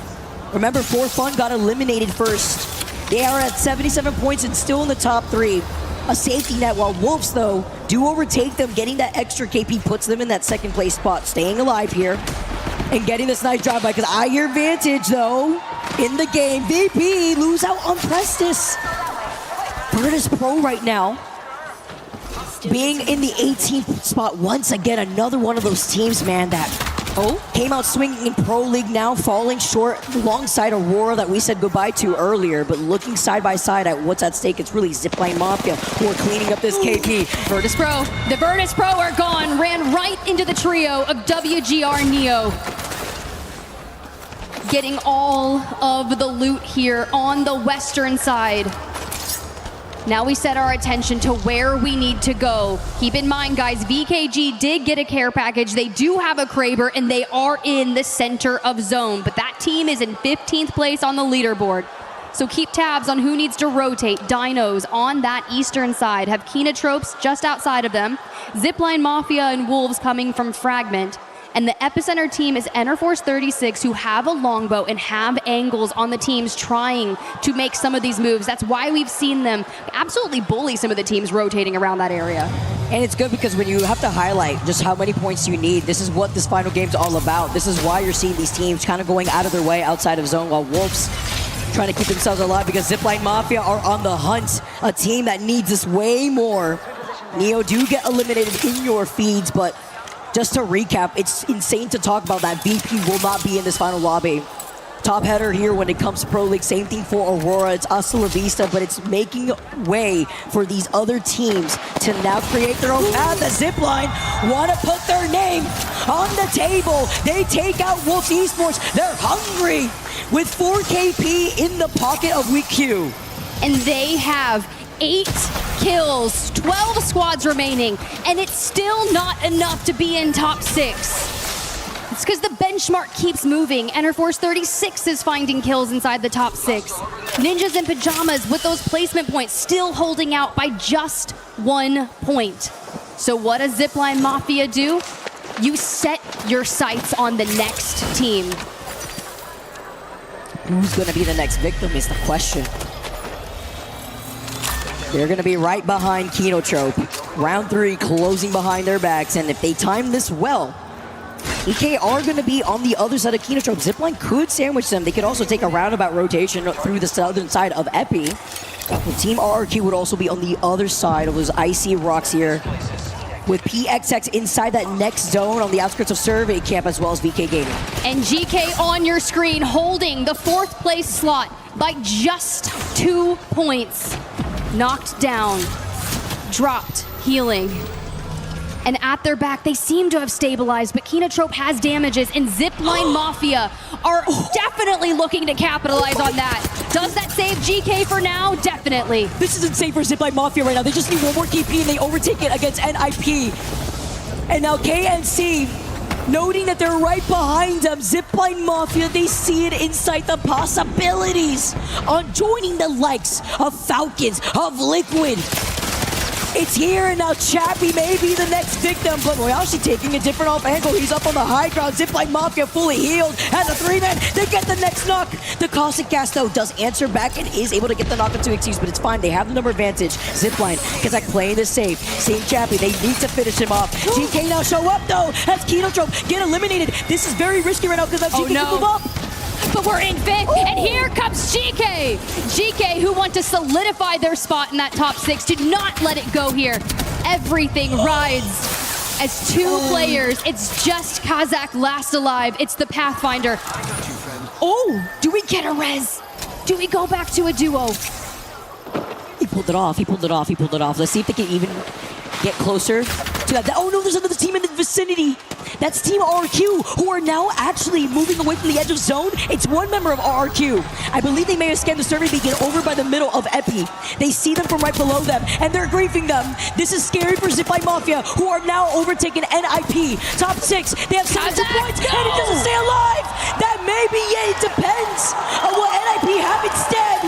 Remember, 4Fun got eliminated first. They are at 77 points and still in the top 3. A safety net, while Wolves, though, do overtake them. Getting that extra KP puts them in that 2nd place spot. Staying alive here and getting this nice drive by, because I hear Vantage, though, in the game. VP lose out on Prestis. Virtus Pro right now, being in the 18th spot once again. Another one of those teams, man, that came out swinging in Pro League, now falling short alongside Aurora that we said goodbye to earlier. But looking side by side at what's at stake, it's really Zipline Mafia who are cleaning up this KP. Virtus Pro. The Virtus Pro are gone. Ran right into the trio of WGR Neo. Getting all of the loot here on the western side. Now we set our attention to where we need to go. Keep in mind, guys, VKG did get a care package. They do have a Kraber, and they are in the center of zone. But that team is in 15th place on the leaderboard. So keep tabs on who needs to rotate. Dinos on that eastern side have Kina Tropes just outside of them. Zipline Mafia and Wolves coming from Fragment. And the epicenter team is Enerforce 36, who have a longbow and have angles on the teams trying to make some of these moves. That's why we've seen them absolutely bully some of the teams rotating around that area. And it's good because when you have to highlight just how many points you need, this is what this final game's all about. This is why you're seeing these teams kind of going out of their way outside of zone, while Wolves trying to keep themselves alive, because Zipline Mafia are on the hunt. A team that needs this way more. Neo do get eliminated in your feeds, but just to recap, it's insane to talk about that VP will not be in this final lobby. Top header here when it comes to Pro League. Same thing for Aurora. It's hasta la vista, but it's making way for these other teams to now create their own path. The Zipline want to put their name on the table. They take out Wolves Esports. They're hungry with 4 KP in the pocket of Week Q. And they have 8 kills, 12 squads remaining, and it's still not enough to be in top 6. It's because the benchmark keeps moving. Enerforce 36 is finding kills inside the top 6. Ninjas in Pajamas with those placement points still holding out by just 1 point. So what does Zipline Mafia do? You set your sights on the next team. Who's going to be the next victim is the question. They're going to be right behind Kenotrope. Round 3 closing behind their backs, and if they time this well, EK are going to be on the other side of Kenotrope. Zipline could sandwich them. They could also take a roundabout rotation through the southern side of Epi. The Team RRQ would also be on the other side of those icy rocks here, with PXX inside that next zone on the outskirts of Survey Camp, as well as VK Gaming. And GK on your screen holding the 4th place slot by just 2 points. Knocked down, dropped, healing. And at their back, they seem to have stabilized, but Kenotrope has damages, and Zipline Mafia are definitely looking to capitalize on that. Does that save GK for now? Definitely. This isn't safe for Zipline Mafia right now. They just need one more KP, and they overtake it against NIP. And now KNC, noting that they're right behind them, Zipline Mafia, they see it inside the possibilities on joining the likes of Falcons, of Liquid. It's here, and now Chappie may be the next victim, but Royashi taking a different off angle. He's up on the high ground. Zipline Mafia fully healed. Has a 3-man. They get the next knock. The Caustic Gas, though, does answer back and is able to get the knock into Xyz, but it's fine. They have the number advantage. Zipline, because like playing this safe. Same Chappie. They need to finish him off. GK now show up, though. Has Kenotrope get eliminated. This is very risky right now because GK can move up. But we're in 5th, and here comes GK. GK, who want to solidify their spot in that top 6, did not let it go here. Everything rides as 2 players. It's just Kazakh last alive. It's the Pathfinder. Oh, do we get a res? Do we go back to a duo? He pulled it off. He pulled it off. He pulled it off. Let's see if they can even get closer to that. Oh no, there's another team in the vicinity. That's Team RRQ, who are now actually moving away from the edge of zone. It's one member of RRQ. I believe they may have scanned the survey beacon over by the middle of Epi. They see them from right below them, and they're griefing them. This is scary for Zipline Mafia, who are now overtaking NIP. Top 6, they have 72 points, and it doesn't stay alive. That may be it. It depends on what NIP have instead.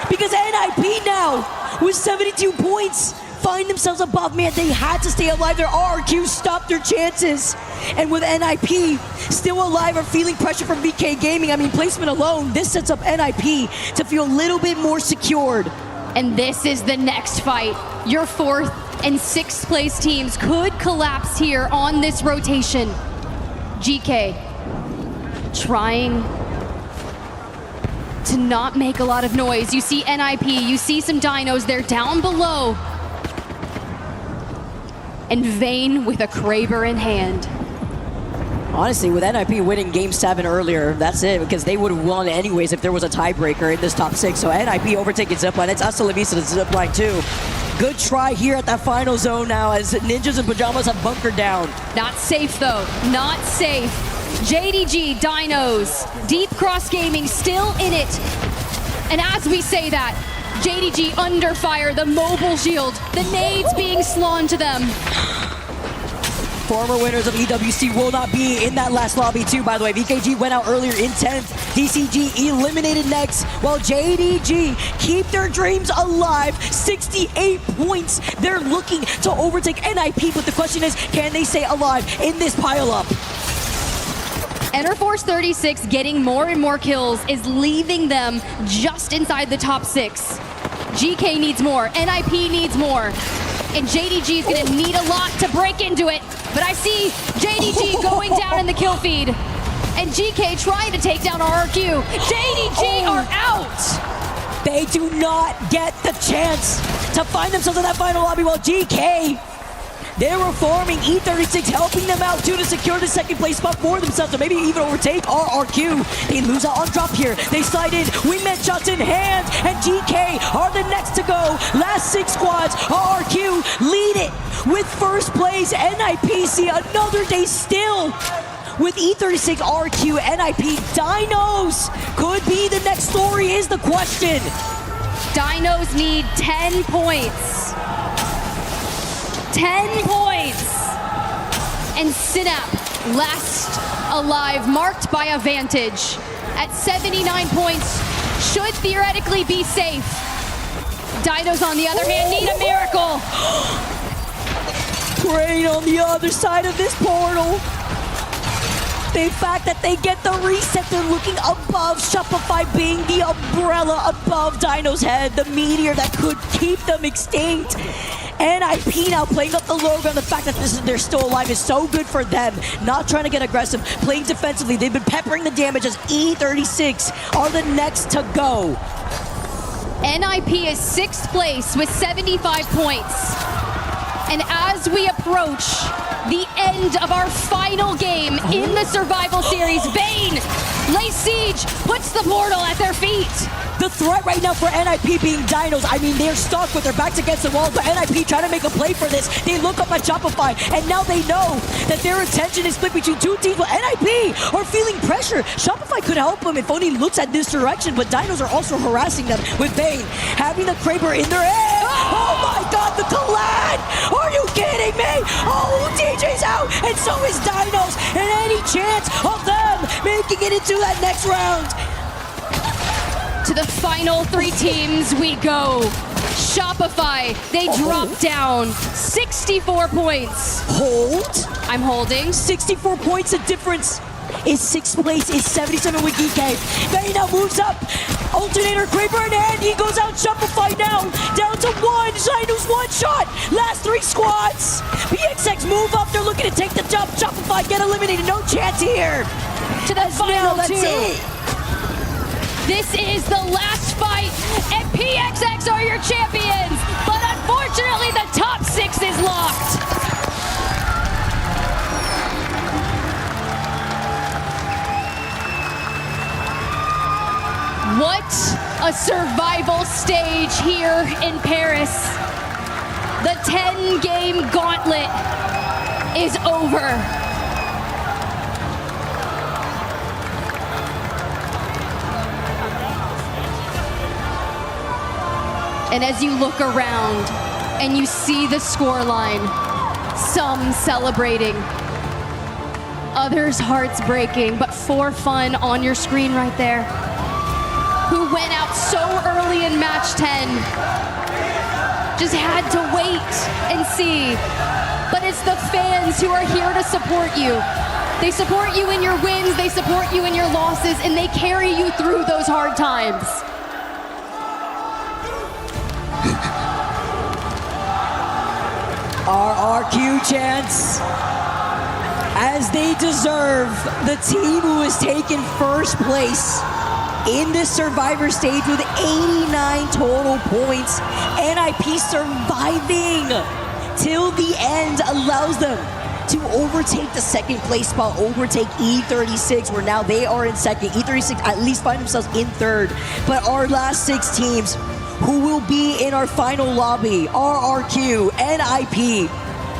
Because NIP now, with 72 points, find themselves above. Man, they had to stay alive. Their RRQ stopped their chances. And with NIP still alive or feeling pressure from VK Gaming, I mean, placement alone, this sets up NIP to feel a little bit more secured. And this is the next fight. Your 4th and 6th place teams could collapse here on this rotation. GK trying to not make a lot of noise. You see NIP, you see some dinos, they're down below. And Vayne with a Kraber in hand. Honestly, with NIP winning Game 7 earlier, that's it, because they would have won anyways if there was a tiebreaker in this top 6. So NIP overtaking Zipline. It's hasta la vista to Zipline too. Good try here at that final zone now as Ninjas in Pajamas have bunkered down. Not safe though, not safe. JDG, Dinos, Deep Cross Gaming still in it. And as we say that, JDG under fire, the mobile shield, the nades being slung to them. Former winners of EWC will not be in that last lobby too, by the way. VKG went out earlier in 10th. DCG eliminated next, while JDG keep their dreams alive. 68 points. They're looking to overtake NIP, but the question is, can they stay alive in this pileup? Enterforce 36 getting more and more kills is leaving them just inside the top 6. GK needs more, NIP needs more, and JDG is going to need a lot to break into it. But I see JDG going down in the kill feed, and GK trying to take down RRQ. JDG are out! They do not get the chance to find themselves in that final lobby while GK, they were farming. E36 helping them out too to secure the second place spot for themselves, or maybe even overtake RRQ. They lose out on drop here. They slide in, wingman shots in hand, and GK are the next to go. Last 6 squads, RRQ lead it with first place. NIPC another day still with E36, RRQ, NIP. Dinos could be the next story is the question. Dinos need 10 points. 10 points. And Synap last alive, marked by a Vantage. At 79 points, should theoretically be safe. Dinos, on the other hand, need a miracle. Rain on the other side of this portal. The fact that they get the reset, they're looking above Shopify, being the umbrella above Dino's head, the meteor that could keep them extinct. NIP now playing up the logo, and the fact that they're still alive is so good for them. Not trying to get aggressive, playing defensively. They've been peppering the damage as E36 are the next to go. NIP is 6th place with 75 points. And as we approach the end of our final game in the Survival Series, Vayne lays siege, puts the portal at their feet. The threat right now for NIP being Dinos, I mean, they're stuck with their backs against the wall, but NIP trying to make a play for this. They look up at Shopify, and now they know that their attention is split between 2 teams, but NIP are feeling pressure. Shopify could help them if only looks at this direction, but Dinos are also harassing them with Vayne having the Kraber in their head. Oh my god, the collide! Are you kidding me? Oh, DJ's out, and so is Dinos, and any chance of them making it into that next round. To the final 3 teams we go. Shopify, they drop down 64 points. Hold? I'm holding. 64 points, the difference is 6th place is 77 with GK. Vayne now moves up. Alternator, Kraber in hand, he goes out. Shopify now, down to 1. Dinos 1 shot. Last 3 squads. PXX move up, they're looking to take the jump. Shopify get eliminated, no chance here. To the final 2. That's it. This is the last fight, and PXX are your champions, but unfortunately the top 6 is locked. What a survival stage here in Paris. The 10-game gauntlet is over. And as you look around and you see the scoreline, some celebrating, others hearts breaking, but for fun on your screen right there, who went out so early in match 10, just had to wait and see. But it's the fans who are here to support you. They support you in your wins, they support you in your losses, and they carry you through those hard times. RRQ chants, as they deserve, the team who has taken first place in this Survivor stage with 89 total points. NIP surviving till the end allows them to overtake the 2nd place spot, overtake E36, where now they are in 2nd. E36 at least find themselves in 3rd. But our last 6 teams who will be in our final lobby, RRQ, NIP,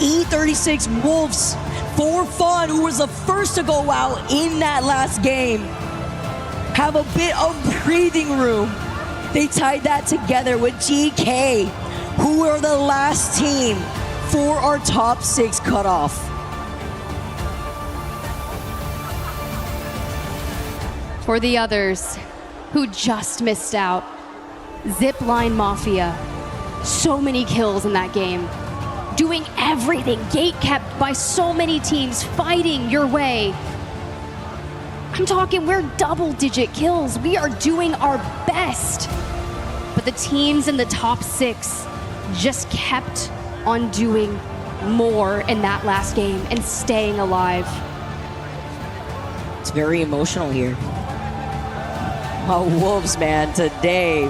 E36 Wolves, For Fun, who was the first to go out in that last game, have a bit of breathing room. They tied that together with GK, who are the last team for our top 6 cutoff. For the others who just missed out, Zipline Mafia, so many kills in that game, doing everything, gate kept by so many teams, fighting your way. I'm talking, we're double-digit kills. We are doing our best. But the teams in the top 6 just kept on doing more in that last game and staying alive. It's very emotional here. Oh, Wolves, man, today.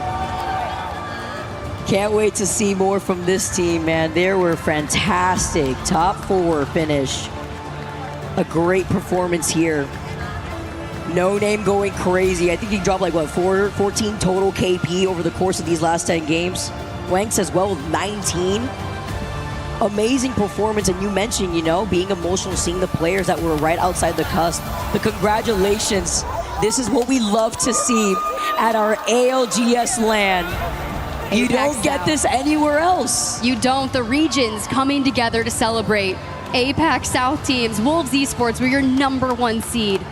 Can't wait to see more from this team, man. They were fantastic. Top 4 finish. A great performance here. No Name going crazy. I think he dropped like, what, 14 total KP over the course of these last 10 games. Wanks as well with 19. Amazing performance, and you mentioned, you know, being emotional, seeing the players that were right outside the cusp. The congratulations. This is what we love to see at our ALGS LAN. You don't get this anywhere else. You don't. The regions coming together to celebrate. APAC South teams, Wolves Esports, we're your #1 seed.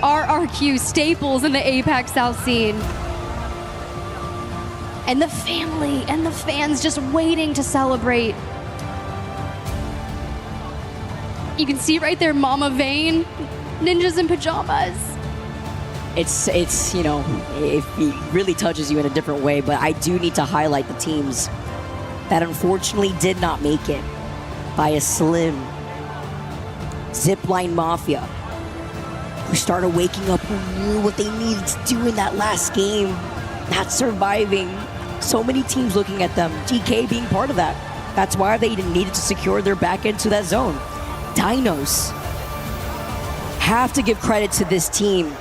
RRQ staples in the APAC South scene. And the family and the fans just waiting to celebrate. You can see right there, Mama Vane, ninjas in pajamas. It's you know, it really touches you in a different way, but I do need to highlight the teams that unfortunately did not make it by a slim. Zipline Mafia, who started waking up, who knew what they needed to do in that last game, not surviving. So many teams looking at them, GK being part of that. That's why they needed to secure their back into that zone. Dinos, have to give credit to this team.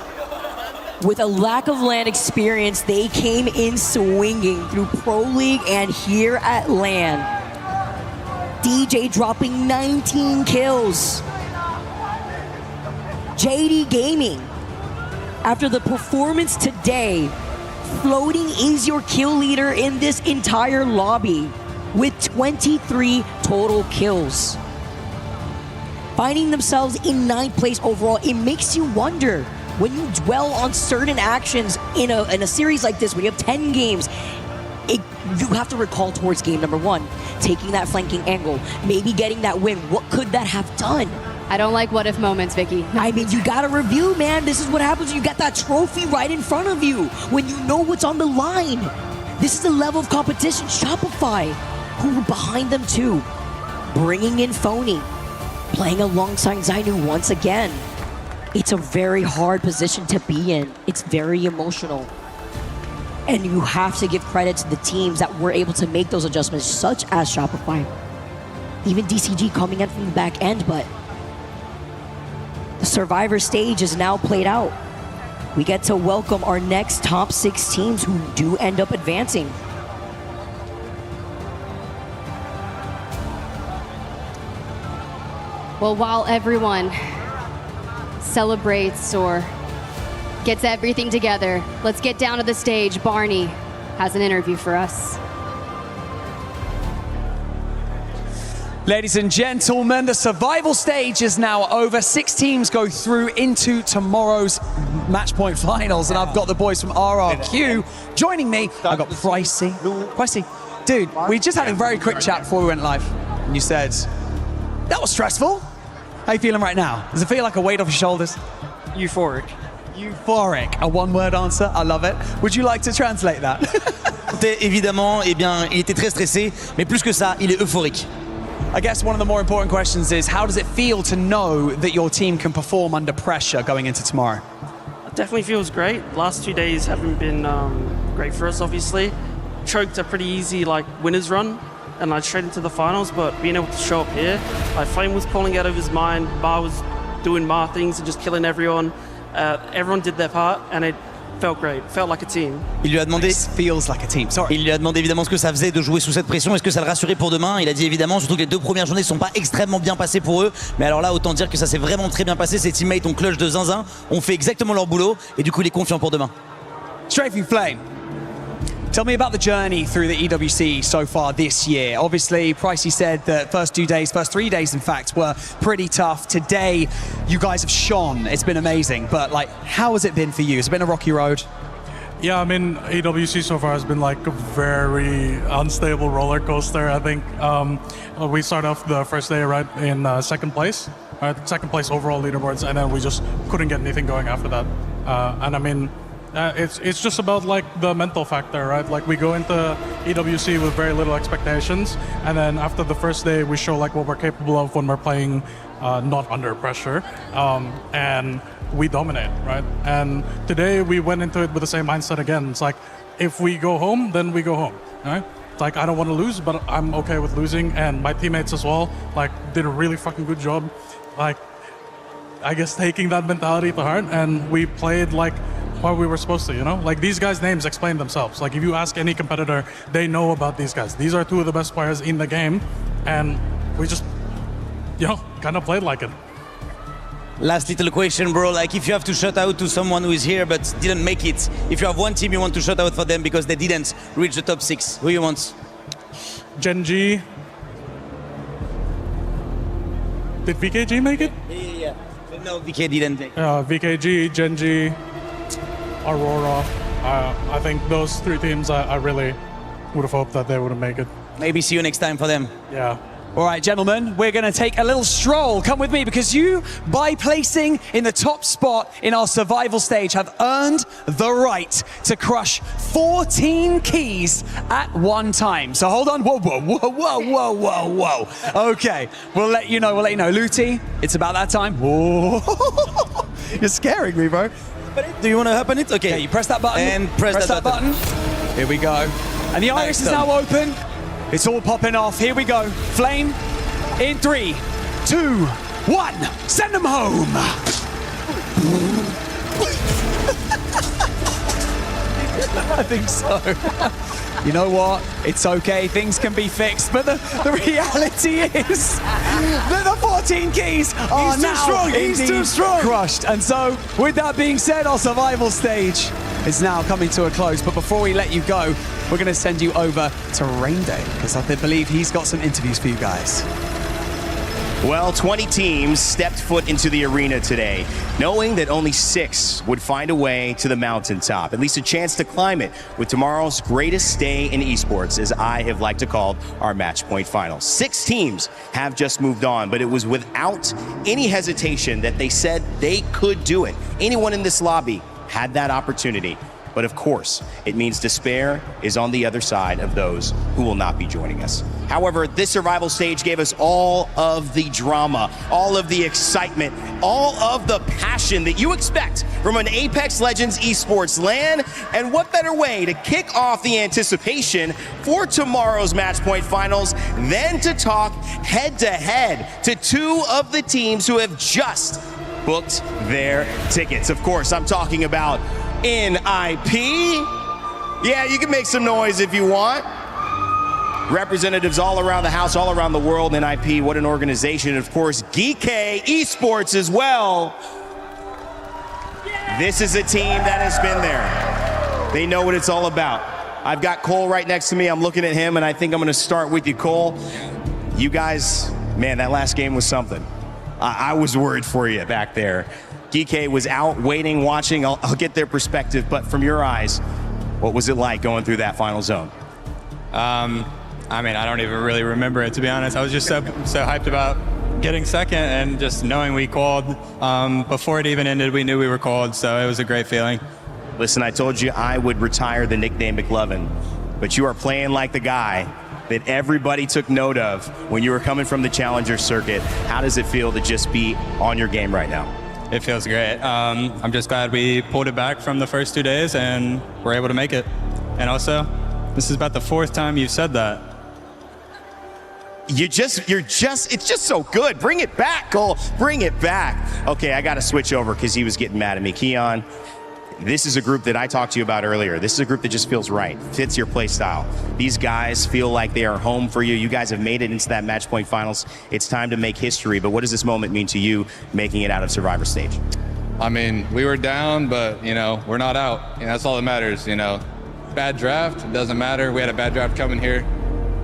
With a lack of LAN experience, they came in swinging through Pro League and here at LAN. DJ dropping 19 kills. JD Gaming, after the performance today, Floating is your kill leader in this entire lobby with 23 total kills. Finding themselves in 9th place overall, it makes you wonder, when you dwell on certain actions in a series like this, when you have 10 games, you have to recall towards game #1, taking that flanking angle, maybe getting that win. What could that have done? I don't like what if moments, Vicky. I mean, you gotta review, man. This is what happens when you got that trophy right in front of you, when you know what's on the line. This is the level of competition. Shopify, who were behind them too, bringing in Phony, playing alongside Zainu once again. It's a very hard position to be in. It's very emotional. And you have to give credit to the teams that were able to make those adjustments, such as Shopify. Even DCG coming in from the back end, but the Survivor stage is now played out. We get to welcome our next top 6 teams who do end up advancing. Well, while everyone celebrates or gets everything together, let's get down to the stage. Barney has an interview for us. Ladies and gentlemen, the survival stage is now over. 6 teams go through into tomorrow's match point finals, and I've got the boys from RRQ joining me. I've got Pricey. Pricey, dude, we just had a very quick chat before we went live, and you said, that was stressful. How you feeling right now? Does it feel like a weight off your shoulders? Euphoric. Euphoric, a one-word answer, I love it. Would you like to translate that? Évidemment, eh bien, il était très stressé, mais plus que ça, il est euphorique. I guess one of the more important questions is, how does it feel to know that your team can perform under pressure going into tomorrow? It definitely feels great. Last 2 days haven't been great for us, obviously. Choked a pretty easy winners run, and straight into the finals, but being able to show up here, Flame was pulling out of his mind, Bar was doing Bar things and just killing everyone. Everyone did their part, and it felt great. Felt like a team. Il lui a demandé. Feels like a team. Sorry. Il lui a demandé évidemment ce que ça faisait de jouer sous cette pression. Est-ce que ça le rassurait pour demain? Il a dit évidemment, surtout que les 2 premières journées ne sont pas extrêmement bien passées pour eux. Mais alors là, autant dire que ça s'est vraiment très bien passé. Ses teammates ont clutch de zinzin, ont fait exactement leur boulot, et du coup, il est confiant pour demain. Strafing Flame, tell me about the journey through the EWC so far this year. Obviously, Pricey said that first 3 days, in fact, were pretty tough. Today, you guys have shone. It's been amazing. But how has it been for you? Has it been a rocky road? Yeah, I mean, EWC so far has been a very unstable roller coaster. I think we start off the first day right in 2nd place, second place overall leaderboards, and then we just couldn't get anything going after that. And I mean, it's just about like the mental factor, right? Like we go into EWC with very little expectations, and then after the first day, we show like what we're capable of when we're playing not under pressure, and we dominate, right? And today we went into it with the same mindset again. It's like, if we go home, then we go home, right? It's like, I don't want to lose, but I'm okay with losing, and my teammates as well, like, did a really fucking good job, like, I guess taking that mentality to heart, and we played like what we were supposed to, you know? Like, these guys' names explain themselves. Like, if you ask any competitor, they know about these guys. These are two of the best players in the game, and we just, you know, kind of played like it. Last little question, bro. Like, if you have to shout out to someone who is here but didn't make it, if you have one team you want to shout out for them because they didn't reach the top 6, who you want? Gen.G. Did VKG make it? Yeah. No, VK didn't make it. VKG, Gen.G, Aurora. I think those 3 teams, I really would have hoped that they would have made it. Maybe see you next time for them. Yeah. All right, gentlemen, we're going to take a little stroll. Come with me, because you, by placing in the top spot in our survival stage, have earned the right to crush 14 keys at one time. So hold on. Whoa, whoa, whoa, whoa, whoa, whoa, whoa. Okay, we'll let you know. Luti, it's about that time. Whoa. You're scaring me, bro. Do you want to happen it? Okay. Yeah, you press that button. And press that button. Here we go. And the iris is now open. It's all popping off. Here we go. Flame in 3, 2, 1. Send them home. I think so. You know what? It's okay. Things can be fixed. But the reality is that the 14 keys are now too strong. Crushed. And so, with that being said, our survival stage is now coming to a close. But before we let you go, we're going to send you over to Rainday, because I believe he's got some interviews for you guys. Well, 20 teams stepped foot into the arena today, knowing that only 6 would find a way to the mountaintop, at least a chance to climb it with tomorrow's greatest day in esports, as I have liked to call our match point finals. 6 teams have just moved on, but it was without any hesitation that they said they could do it. Anyone in this lobby had that opportunity. But of course, it means despair is on the other side of those who will not be joining us. However, this survival stage gave us all of the drama, all of the excitement, all of the passion that you expect from an Apex Legends esports LAN. And what better way to kick off the anticipation for tomorrow's match point finals than to talk head-to-head to 2 of the teams who have just booked their tickets. Of course, I'm talking about NIP. Yeah, you can make some noise if you want. Representatives all around the house, all around the world. NIP, what an organization. And of course, GK Esports as well. This is a team that has been there. They know what it's all about. I've got Cole right next to me. I'm looking at him, and I think I'm going to start with you, Cole. You guys, man, that last game was something. I was worried for you back there. GK was out, waiting, watching. I'll get their perspective, but from your eyes, what was it like going through that final zone? I mean, I don't even really remember it, to be honest. I was just so hyped about getting second, and just knowing we called. Before it even ended, we knew we were called, so it was a great feeling. Listen, I told you I would retire the nickname McLovin, but you are playing like the guy that everybody took note of when you were coming from the Challenger circuit. How does it feel to just be on your game right now? It feels great. I'm just glad we pulled it back from the first 2 days and we're able to make it. And also, this is about the 4th time you've said that. It's just so good. Bring it back, Cole. Bring it back. Okay, I got to switch over because he was getting mad at me. Keon, this is a group that I talked to you about earlier. This is a group that just feels right, fits your play style. These guys feel like they are home for you. You guys have made it into that match point finals. It's time to make history, but what does this moment mean to you making it out of Survivor stage? I mean, we were down, but, you know, we're not out. You know, that's all that matters, you know. Bad draft, it doesn't matter. We had a bad draft coming here,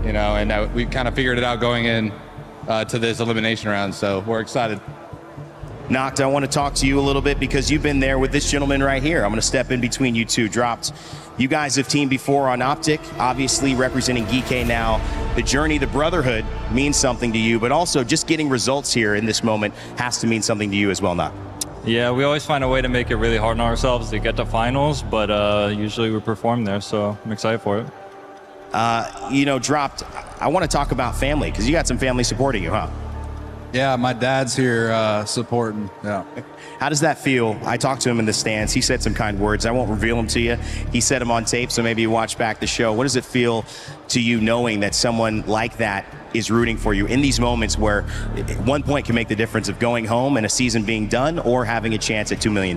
you know, and we kind of figured it out going in to this elimination round, so we're excited. Noct, I want to talk to you a little bit because you've been there with this gentleman right here. I'm going to step in between you two. Dropped. You guys have teamed before on Optic, obviously representing GK now. the journey, the brotherhood means something to you, but also just getting results here in this moment has to mean something to you as well, Knock. Yeah, we always find a way to make it really hard on ourselves to get to finals, but usually we perform there, so I'm excited for it. Dropped, I want to talk about family, because you got some family supporting you, huh? Yeah, my dad's here supporting. Yeah. How does that feel? I talked to him in the stands. He said some kind words. I won't reveal them to you. He said them on tape, so maybe you watch back the show. What does it feel to you knowing that someone like that is rooting for you in these moments where 1 point can make the difference of going home and a season being done or having a chance at $2 million?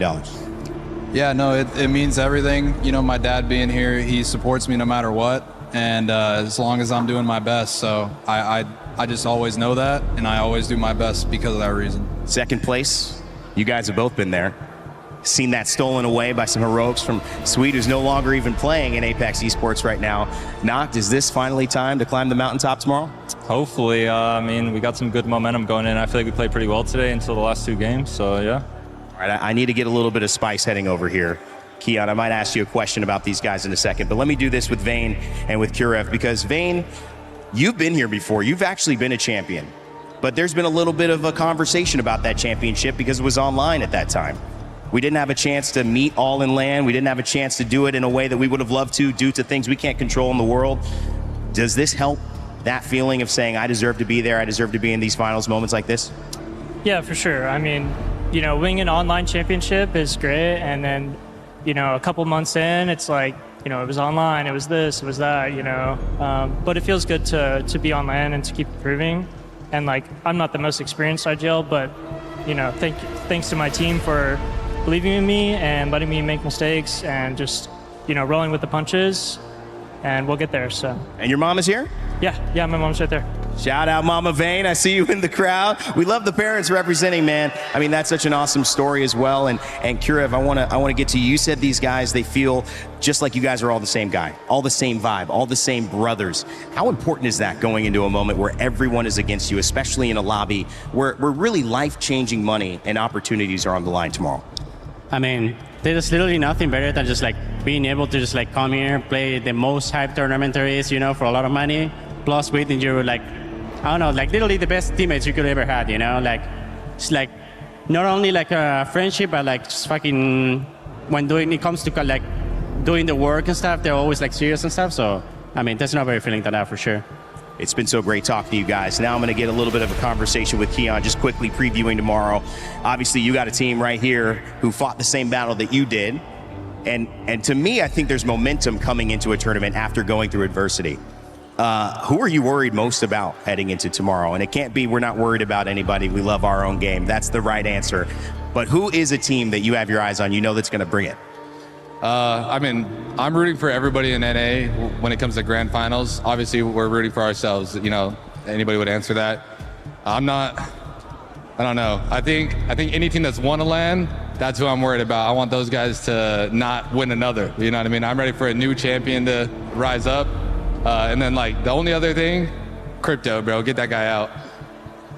Yeah, no, it means everything. My dad being here, he supports me no matter what. And as long as I'm doing my best. So I just always know that, and I always do my best because of that reason. Second place, you guys have both been there. Seen that stolen away by some heroics from Sweet, who's no longer even playing in Apex Esports right now. Knocked, is this finally time to climb the mountaintop tomorrow? Hopefully. We got some good momentum going in. I feel like we played pretty well today until the last 2 games, so yeah. All right, I need to get a little bit of spice heading over here. Keon, I might ask you a question about these guys in a second, but let me do this with Vayne and with Kurev, because Vayne, you've been here before. You've actually been a champion, but there's been a little bit of a conversation about that championship because it was online at that time. We didn't have a chance to meet all in LAN. We didn't have a chance to do it in a way that we would have loved to due to things we can't control in the world. Does this help that feeling of saying, I deserve to be there, I deserve to be in these finals, moments like this? Yeah, for sure. Winning an online championship is great, and then a couple months in, it's like, it was online, it was this, it was that, but it feels good to be on LAN and to keep improving. And I'm not the most experienced IGL, but, thanks to my team for believing in me and letting me make mistakes and just, rolling with the punches, and we'll get there, so. And your mom is here? Yeah, my mom's right there. Shout out Mama Vayne, I see you in the crowd. We love the parents representing, man. That's such an awesome story as well. And Kurev, I want to get to you. You said these guys, they feel just like you guys are all the same guy, all the same vibe, all the same brothers. How important is that going into a moment where everyone is against you, especially in a lobby where really life-changing money and opportunities are on the line tomorrow? There's literally nothing better than just being able to just come here, play the most hype tournament there is, for a lot of money, plus within your literally the best teammates you could ever had, it's not only a friendship, but just fucking when it comes to doing the work and stuff, they're always serious and stuff. So there's no better feeling than that for sure. It's been so great talking to you guys. Now I'm going to get a little bit of a conversation with Keon, just quickly previewing tomorrow. Obviously, you got a team right here who fought the same battle that you did. And to me, I think there's momentum coming into a tournament after going through adversity. Who are you worried most about heading into tomorrow? And it can't be we're not worried about anybody. We love our own game. That's the right answer. But who is a team that you have your eyes on, that's going to bring it? I'm rooting for everybody in NA when it comes to grand finals. Obviously, we're rooting for ourselves. Anybody would answer that. I don't know. I think any team that's won a LAN, that's who I'm worried about. I want those guys to not win another. You know what I mean? I'm ready for a new champion to rise up. And then the only other thing, Crypto, bro, get that guy out.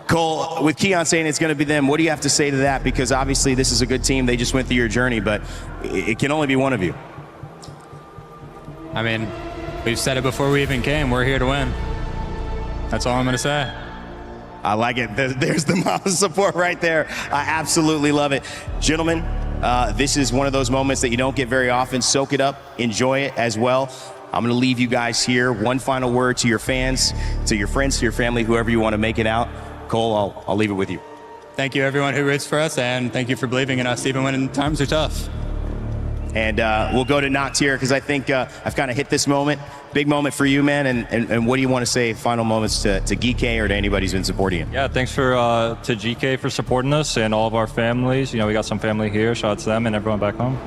Cole, with Keon saying it's going to be them, what do you have to say to that? Because obviously this is a good team. They just went through your journey, but it can only be one of you. We've said it before we even came. We're here to win. That's all I'm going to say. I like it. There's the mama support right there. I absolutely love it. Gentlemen, this is one of those moments that you don't get very often. Soak it up. Enjoy it as well. I'm going to leave you guys here. One final word to your fans, to your friends, to your family, whoever you want to make it out. Cole, I'll leave it with you. Thank you, everyone who roots for us, and thank you for believing in us, even when times are tough. And we'll go to Noct here, because I think I've kind of hit this moment. Big moment for you, man. And what do you want to say, final moments to GK or to anybody who's been supporting you? Yeah, thanks to GK for supporting us and all of our families. We got some family here. Shout out to them and everyone back home.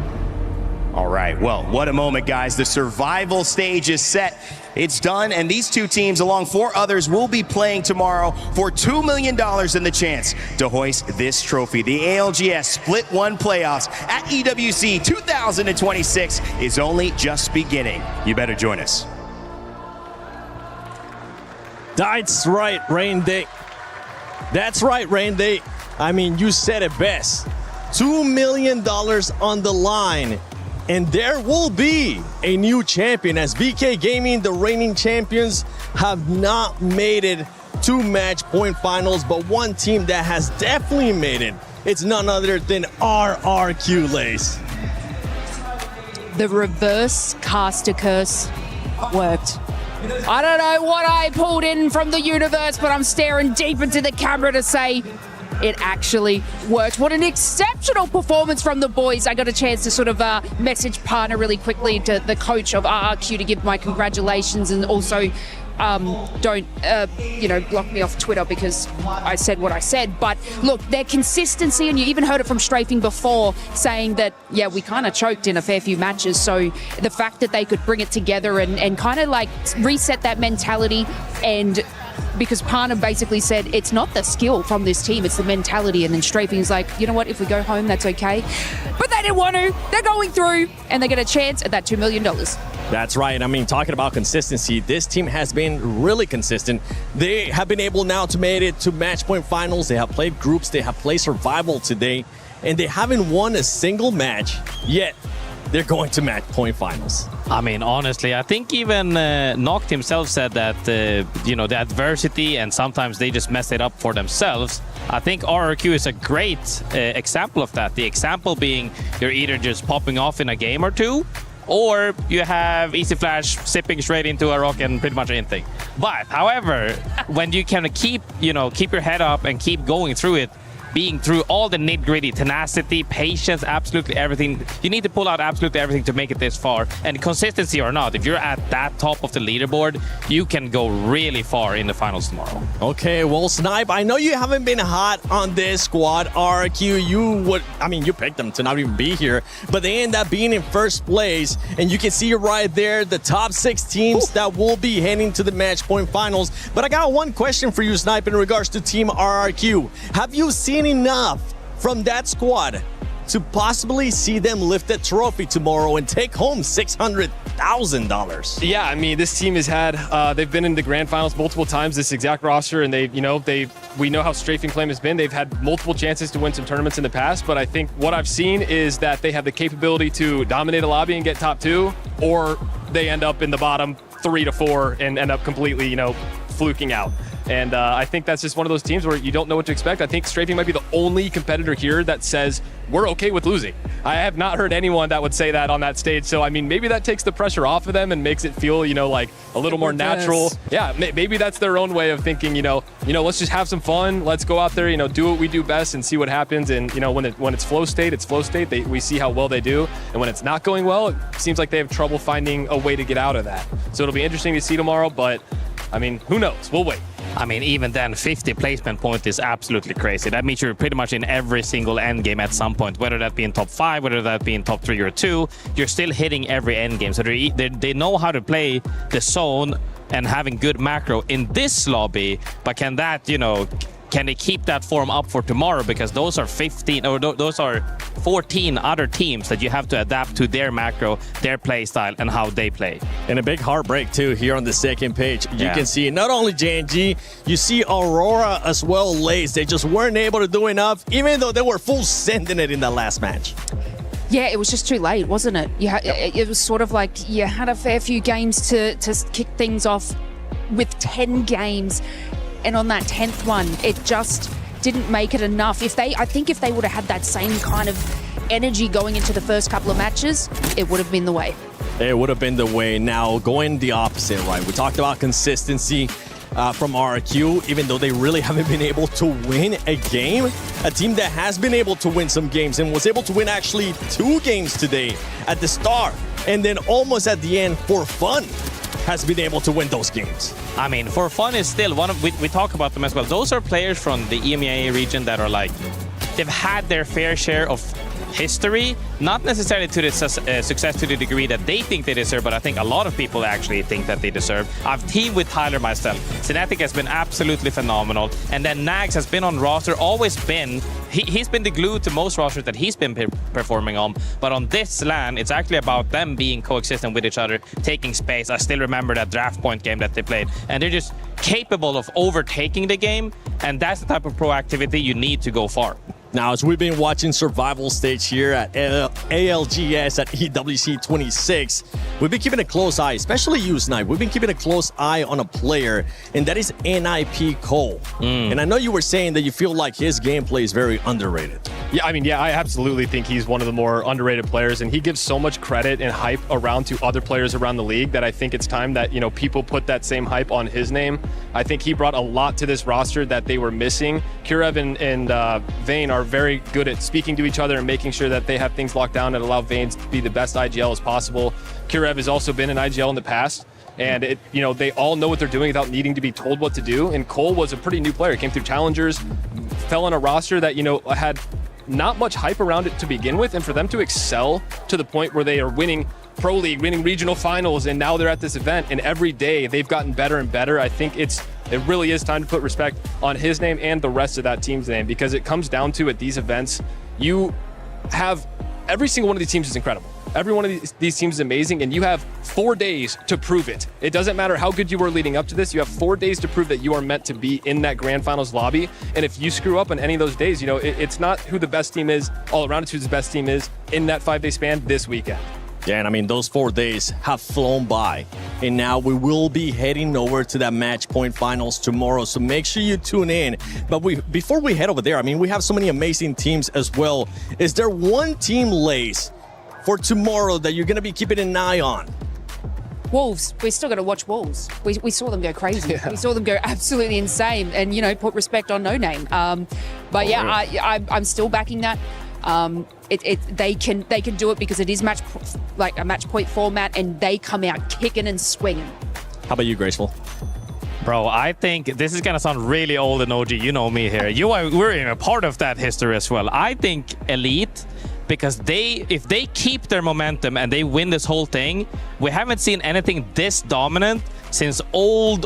All right, well, what a moment, guys. The survival stage is set. It's done, and these two teams, along 4 others, will be playing tomorrow for $2 million and the chance to hoist this trophy. The ALGS Split 1 playoffs at EWC 2026 is only just beginning. You better join us. That's right, Rain Day. That's right, Rain Day. You said it best. $2 million on the line And there will be a new champion, as BK Gaming, the reigning champions, have not made it to match point finals, but one team that has definitely made it, it's none other than RRQ, Lace. The reverse caster curse worked. I don't know what I pulled in from the universe, but I'm staring deep into the camera to say it actually worked. What an exceptional performance from the boys. I got a chance to sort of message Partner really quickly to the coach of RRQ to give my congratulations, and also don't block me off Twitter because I said what I said. But look, their consistency, and you even heard it from Strafing before, saying that, yeah, we kind of choked in a fair few matches. So the fact that they could bring it together and kind of like reset that mentality, and because Partner basically said it's not the skill from this team, it's the mentality. And then Strafing's like, you know what, if we go home, that's okay. But they didn't want to. They're going through, and they get a chance at that $2 million. That's right. I mean, talking about consistency, this team has been really consistent. They have been able now to make it to match point finals. They have played groups. They have played survival today, and they haven't won a single match yet. They're going to match point finals. I mean, honestly, I think even Noct himself said that, the adversity, and sometimes they just mess it up for themselves. I think RRQ is a great example of that. The example being you're either just popping off in a game or two, or you have Easy Flash sipping straight into a rock and pretty much anything. But, however, when you can keep your head up and keep going through it, being through all the nitty-gritty, tenacity, patience, absolutely everything. You need to pull out absolutely everything to make it this far. And consistency or not, if you're at that top of the leaderboard, you can go really far in the finals tomorrow. Okay, well, Snipe, I know you haven't been hot on this squad, RRQ. You picked them to not even be here, but they end up being in first place. And you can see right there the top 6 teams that will be heading to the match point finals. But I got one question for you, Snipe, in regards to Team RRQ. Have you seen enough from that squad to possibly see them lift the trophy tomorrow and take home $600,000? Yeah, I mean, this team has had, they've been in the grand finals multiple times, this exact roster, and we know how Strafing Flame has been. They've had multiple chances to win some tournaments in the past, but I think what I've seen is that they have the capability to dominate a lobby and get top 2, or they end up in the bottom 3 to 4 and end up completely, fluking out. And I think that's just one of those teams where you don't know what to expect. I think Strafing might be the only competitor here that says, we're okay with losing. I have not heard anyone that would say that on that stage. So, I mean, maybe that takes the pressure off of them and makes it feel, like a little more natural. Yeah, maybe that's their own way of thinking, let's just have some fun. Let's go out there, do what we do best and see what happens. And, when it's flow state, it's flow state. We see how well they do. And when it's not going well, it seems like they have trouble finding a way to get out of that. So it'll be interesting to see tomorrow, but I mean, who knows? We'll wait. I mean, even then, 50 placement point is absolutely crazy. That means you're pretty much in every single end game at some point, whether that be in top 5, whether that be in top 3 or 2. You're still hitting every end game. So they know how to play the zone and having good macro in this lobby. But can that, can they keep that form up for tomorrow? Because those are 14 other teams that you have to adapt to their macro, their play style, and how they play. And a big heartbreak too here on the second page. You can see not only JNG, you see Aurora as well, Lace. They just weren't able to do enough, even though they were full sending it in that last match. Yeah, it was just too late, wasn't it? It was sort of like you had a fair few games to kick things off with 10 games. And on that 10th one, it just didn't make it enough. I think if they would have had that same kind of energy going into the first couple of matches, it would have been the way. It would have been the way. Now, going the opposite, right? We talked about consistency from RRQ, even though they really haven't been able to win a game. A team that has been able to win some games and was able to win actually 2 games today at the start, and then almost at the end for fun, has been able to win those games. I mean, for fun is still one of, we talk about them as well. Those are players from the EMEA region that are like, they've had their fair share of history, not necessarily to the success to the degree that they think they deserve, but I think a lot of people actually think that they deserve. I've teamed with Tyler myself. Synetic has been absolutely phenomenal, and then Nags has been on roster, always been, he's been the glue to most rosters that he's been performing on, but on this LAN, it's actually about them being coexistent with each other, taking space. I still remember that draft point game that they played, and they're just capable of overtaking the game, and that's the type of proactivity you need to go far. Now, as we've been watching survival stage here at ALGS at EWC 26, we've been keeping a close eye, especially you, Snipe. We've been keeping a close eye on a player, and that is NIP Cole. And I know you were saying that you feel like his gameplay is very underrated. Yeah, I absolutely think he's one of the more underrated players, and he gives so much credit and hype around to other players around the league that I think it's time that, people put that same hype on his name. I think he brought a lot to this roster that they were missing. Kurev and Vayne are very good at speaking to each other and making sure that they have things locked down and allow Vayne to be the best IGL as possible. Kurev has also been an IGL in the past, and they all know what they're doing without needing to be told what to do. And Cole was a pretty new player. Came through challengers, fell on a roster that had not much hype around it to begin with, and for them to excel to the point where they are winning Pro League, winning regional finals, and now they're at this event, and every day they've gotten better and better. I think it really is time to put respect on his name and the rest of that team's name, because it comes down to, at these events, you have every single one of these teams is incredible. Every one of these teams is amazing, and you have 4 days to prove it. It doesn't matter how good you were leading up to this. You have 4 days to prove that you are meant to be in that grand finals lobby. And if you screw up on any of those days, it's not who the best team is all around, it's who the best team is in that 5-day span this weekend. Yeah, and those 4 days have flown by. And now we will be heading over to that match point finals tomorrow. So make sure you tune in. But before we head over there, we have so many amazing teams as well. Is there one team, Lace, for tomorrow that you're going to be keeping an eye on? Wolves. We're still going to watch Wolves. We saw them go crazy. Yeah. We saw them go absolutely insane and, put respect on No Name. But I'm still backing that. They can do it because it is a match point format, and they come out kicking and swinging. How about you, Graceful? Bro, I think this is gonna sound really old and OG. You know me here. We're in a part of that history as well. I think Elite, because if they keep their momentum and they win this whole thing, we haven't seen anything this dominant since old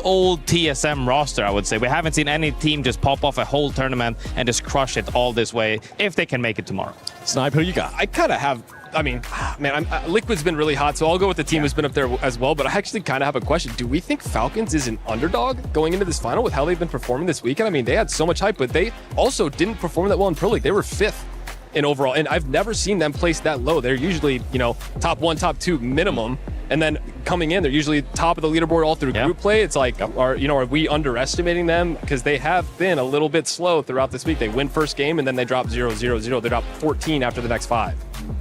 TSM roster, I would say. We haven't seen any team just pop off a whole tournament and just crush it all this way, if they can make it tomorrow. Snipe, who you got? I kind of have, Liquid's been really hot, so I'll go with the team who's been up there as well, but I actually kind of have a question. Do we think Falcons is an underdog going into this final with how they've been performing this weekend? They had so much hype, but they also didn't perform that well in Pro League. They were 5th. In overall, and I've never seen them placed that low. They're usually, top 1, top 2 minimum, and then coming in, they're usually top of the leaderboard all through group play. It's like, are we underestimating them? Because they have been a little bit slow throughout this week. They win first game, and then they drop 0-0-0. They drop 14 after the next 5.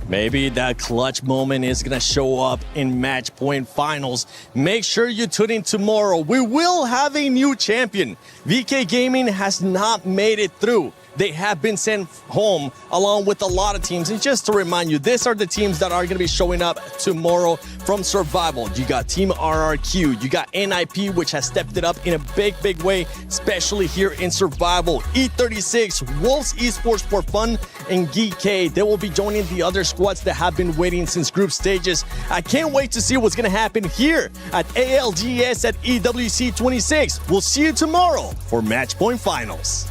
Maybe that clutch moment is going to show up in match point finals. Make sure you tune in tomorrow. We will have a new champion. VK Gaming has not made it through. They have been sent home along with a lot of teams. And just to remind you, these are the teams that are going to be showing up tomorrow from Survival. You got Team RRQ. You got NIP, which has stepped it up in a big way, especially here in Survival. E36, Wolves Esports for Fun, and Geek K. They will be joining the other squads that have been waiting since group stages. I can't wait to see what's going to happen here at ALGS at EWC 26. We'll see you tomorrow for Match Point Finals.